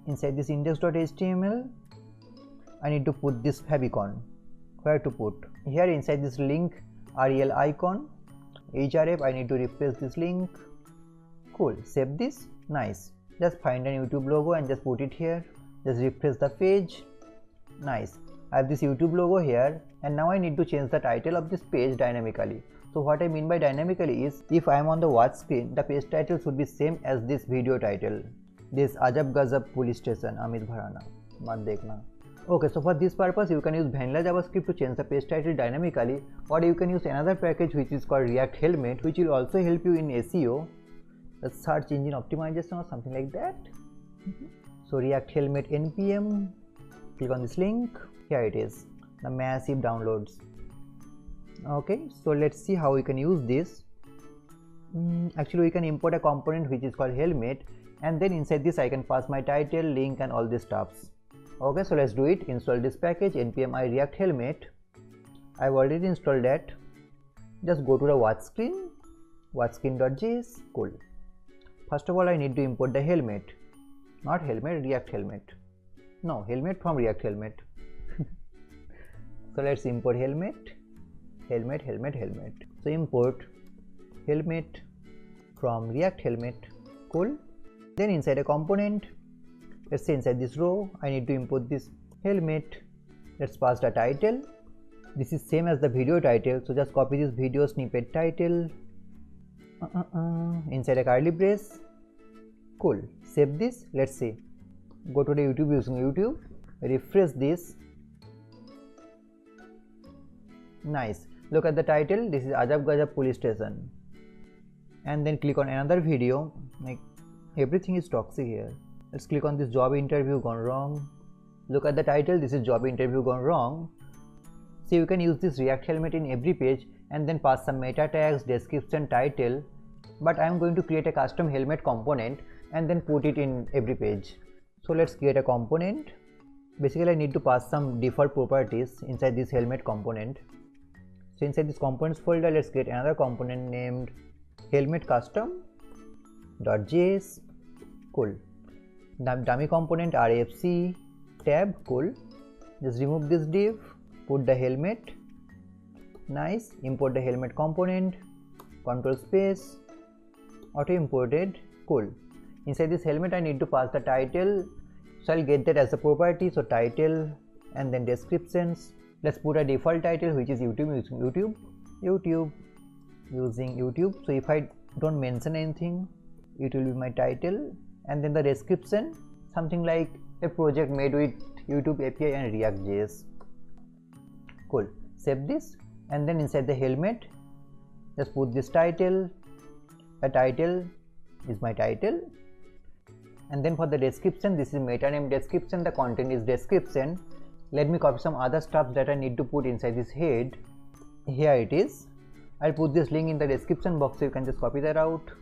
Speaker 1: Inside this index.html I need to put this favicon. Where to put? Here inside this link rel icon href I need to replace this link. Cool. Save this. Nice. Just find an YouTube logo and just put it here. Just refresh the page. Nice. I have this YouTube logo here, and now I need to change the title of this page dynamically. So what I mean by dynamically is, if I am on the watch screen, the page title should be same as this video title. This Ajab Gazab Police Station, Amit Bharana, mat dekhna. Okay, so for this purpose you can use vanilla JavaScript to change the page title dynamically, or you can use another package which is called React Helmet, which will also help you in SEO, the search engine optimization or something like that. So React Helmet npm, click on this link. Here it is, the massive downloads. Okay, so let's see how we can use this. Actually we can import a component which is called helmet, and then inside this I can pass my title, link and all these stuffs. Okay, so let's do it. Install this package npm I react helmet. I've already installed that. Just go to the watch screen, watchscreen.js. Cool. First of all I need to import the helmet, not helmet, react helmet. No, helmet from react helmet. So let's import helmet. So import helmet from react helmet. Cool. Then inside a component, let's say inside this row I need to import this helmet. Let's pass the title. This is same as the video title, so just copy this video snippet title inside a curly brace. Cool. Save this. Let's see, go to the YouTube using YouTube, refresh this. Nice. Look at the title, this is Ajab Gajab Police Station, and then click on another video. Like everything is toxic here. Let's click on this job interview gone wrong. Look at the title, this is job interview gone wrong. So you can use this React Helmet in every page and then pass some meta tags, description, title, but I am going to create a custom helmet component and then put it in every page. So let's create a component. Basically I need to pass some default properties inside this helmet component. So inside this components folder, let's create another component named helmet custom.js. Cool. Dummy component rfc tab. Cool. Just remove this div, put the helmet. Nice. Import the helmet component, control space, auto imported. Cool. Inside this helmet I need to pass the title, so I'll get that as a property. So title and then descriptions. Let's put a default title which is YouTube using YouTube. So if I don't mention anything, it will be my title, and then the description something like a project made with YouTube API and React.js. Cool. Save this, and then inside the helmet just put this title. The title is my title, and then for the description, this is meta name description, the content is description. Let me copy some other stuff that I need to put inside this head. Here it is. I'll put this link in the description box, so you can just copy that out.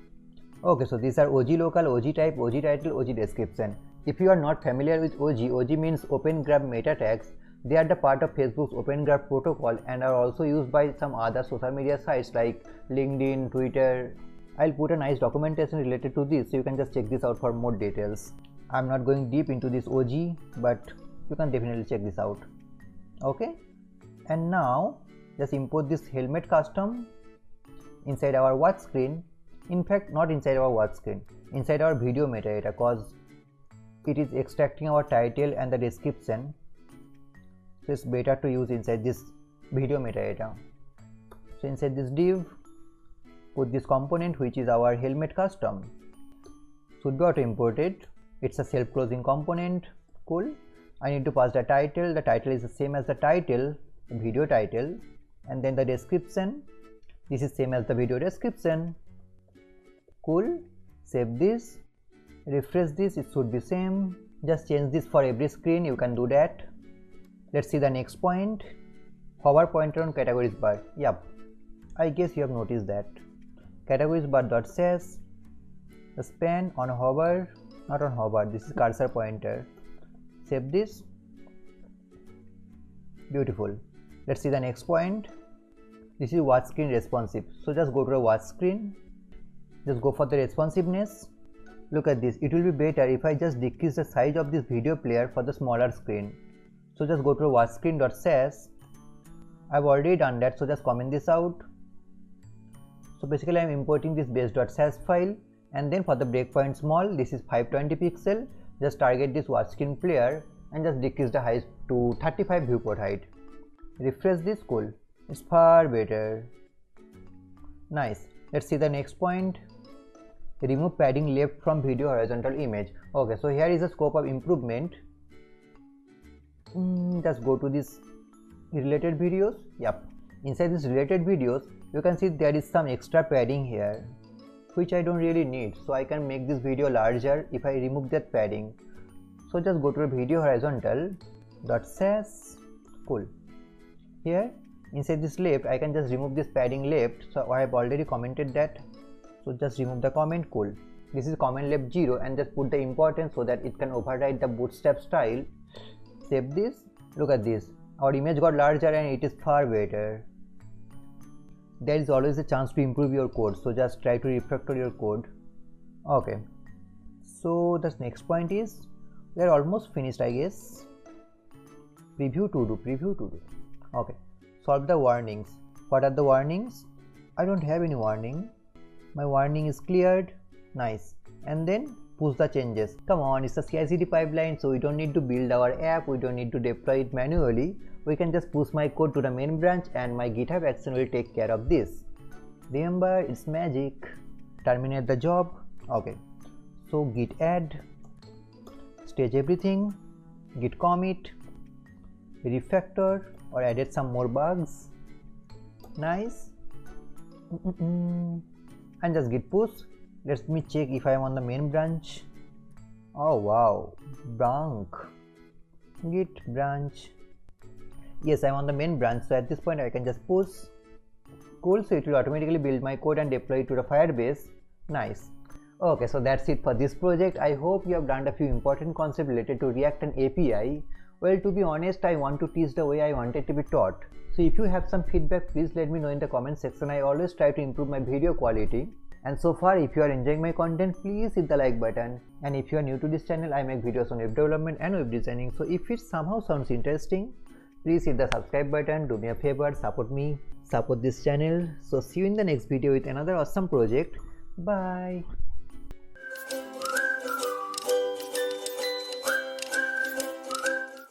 Speaker 1: Okay, so these are OG local, OG type, OG title, OG description. If you are not familiar with OG means Open Graph meta tags. They are the part of Facebook's Open Graph protocol and are also used by some other social media sites like LinkedIn, Twitter. I'll put a nice documentation related to this, so you can just check this out for more details. I'm not going deep into this OG, but you can definitely check this out. Okay, and now just import this helmet custom inside our watch screen. In fact, not inside our watch screen, inside our video metadata, cause it is extracting our title and the description, so it's better to use inside this video metadata. So inside this div, put this component which is our helmet custom. Should be auto imported. It's a self-closing component. Cool. I need to pass the title. The title is the same as the title, the video title, and then the description. This is same as the video description. Cool. Save this. Refresh this. It should be same. Just change this for every screen. You can do that. Let's see the next point. Hover pointer on categories bar. Yep. I guess you have noticed that. Categories bar dot sass. The span on hover, not on hover. This is cursor pointer. Save this. Beautiful. Let's see the next point. This is watch screen responsive. So just go to the watch screen. Just go for the responsiveness. Look at this. It will be better if I just decrease the size of this video player for the smaller screen. So just go to watch screen.sass. I've already done that, so just comment this out. So basically I'm importing this base.sass file, and then for the breakpoint small, this is 520 pixel. Just target this watch screen player and just decrease the height to 35 viewport height. Refresh this. Cool. It's far better. Nice. Let's see the next point. Remove padding left from video horizontal image. Okay, so here is the scope of improvement. Just go to this related videos. Yep. Inside this related videos, you can see there is some extra padding here, which I don't really need. So I can make this video larger if I remove that padding. So just go to the video horizontal .sass. Cool. Here inside this left, I can just remove this padding left. So I have already commented that. So just remove the comment. Cool. This is comment left 0 and just put the importance so that it can override the bootstrap style. Save this. Look at this. Our image got larger and it is far better. There is always a chance to improve your code, so just try to refactor your code. Okay. So the next point is we are almost finished, I guess. Preview to do. Okay. Solve the warnings. What are the warnings? I don't have any warning. My warning is cleared. Nice. And then push the changes. Come on, it's a CI/CD pipeline, so we don't need to build our app, we don't need to deploy it manually. We can just push my code to the main branch and my GitHub action will take care of this. Remember, it's magic. Terminate the job. Okay. So git add, stage everything, git commit, refactor or added some more bugs. Nice. And just git push. Let me check if I am on the main branch. Oh wow, git branch. Yes, I am on the main branch, so at this point I can just push. Cool, so it will automatically build my code and deploy it to the Firebase. Nice. Okay, so that's it for this project. I hope you have learned a few important concepts related to React and API. Well, to be honest, I want to teach the way I want it to be taught. So if you have some feedback, please let me know in the comment section. I always try to improve my video quality. And so far, if you are enjoying my content, please hit the like button. And if you are new to this channel, I make videos on web development and web designing. So if it somehow sounds interesting, please hit the subscribe button. Do me a favor, support me, support this channel. So see you in the next video with another awesome project. Bye.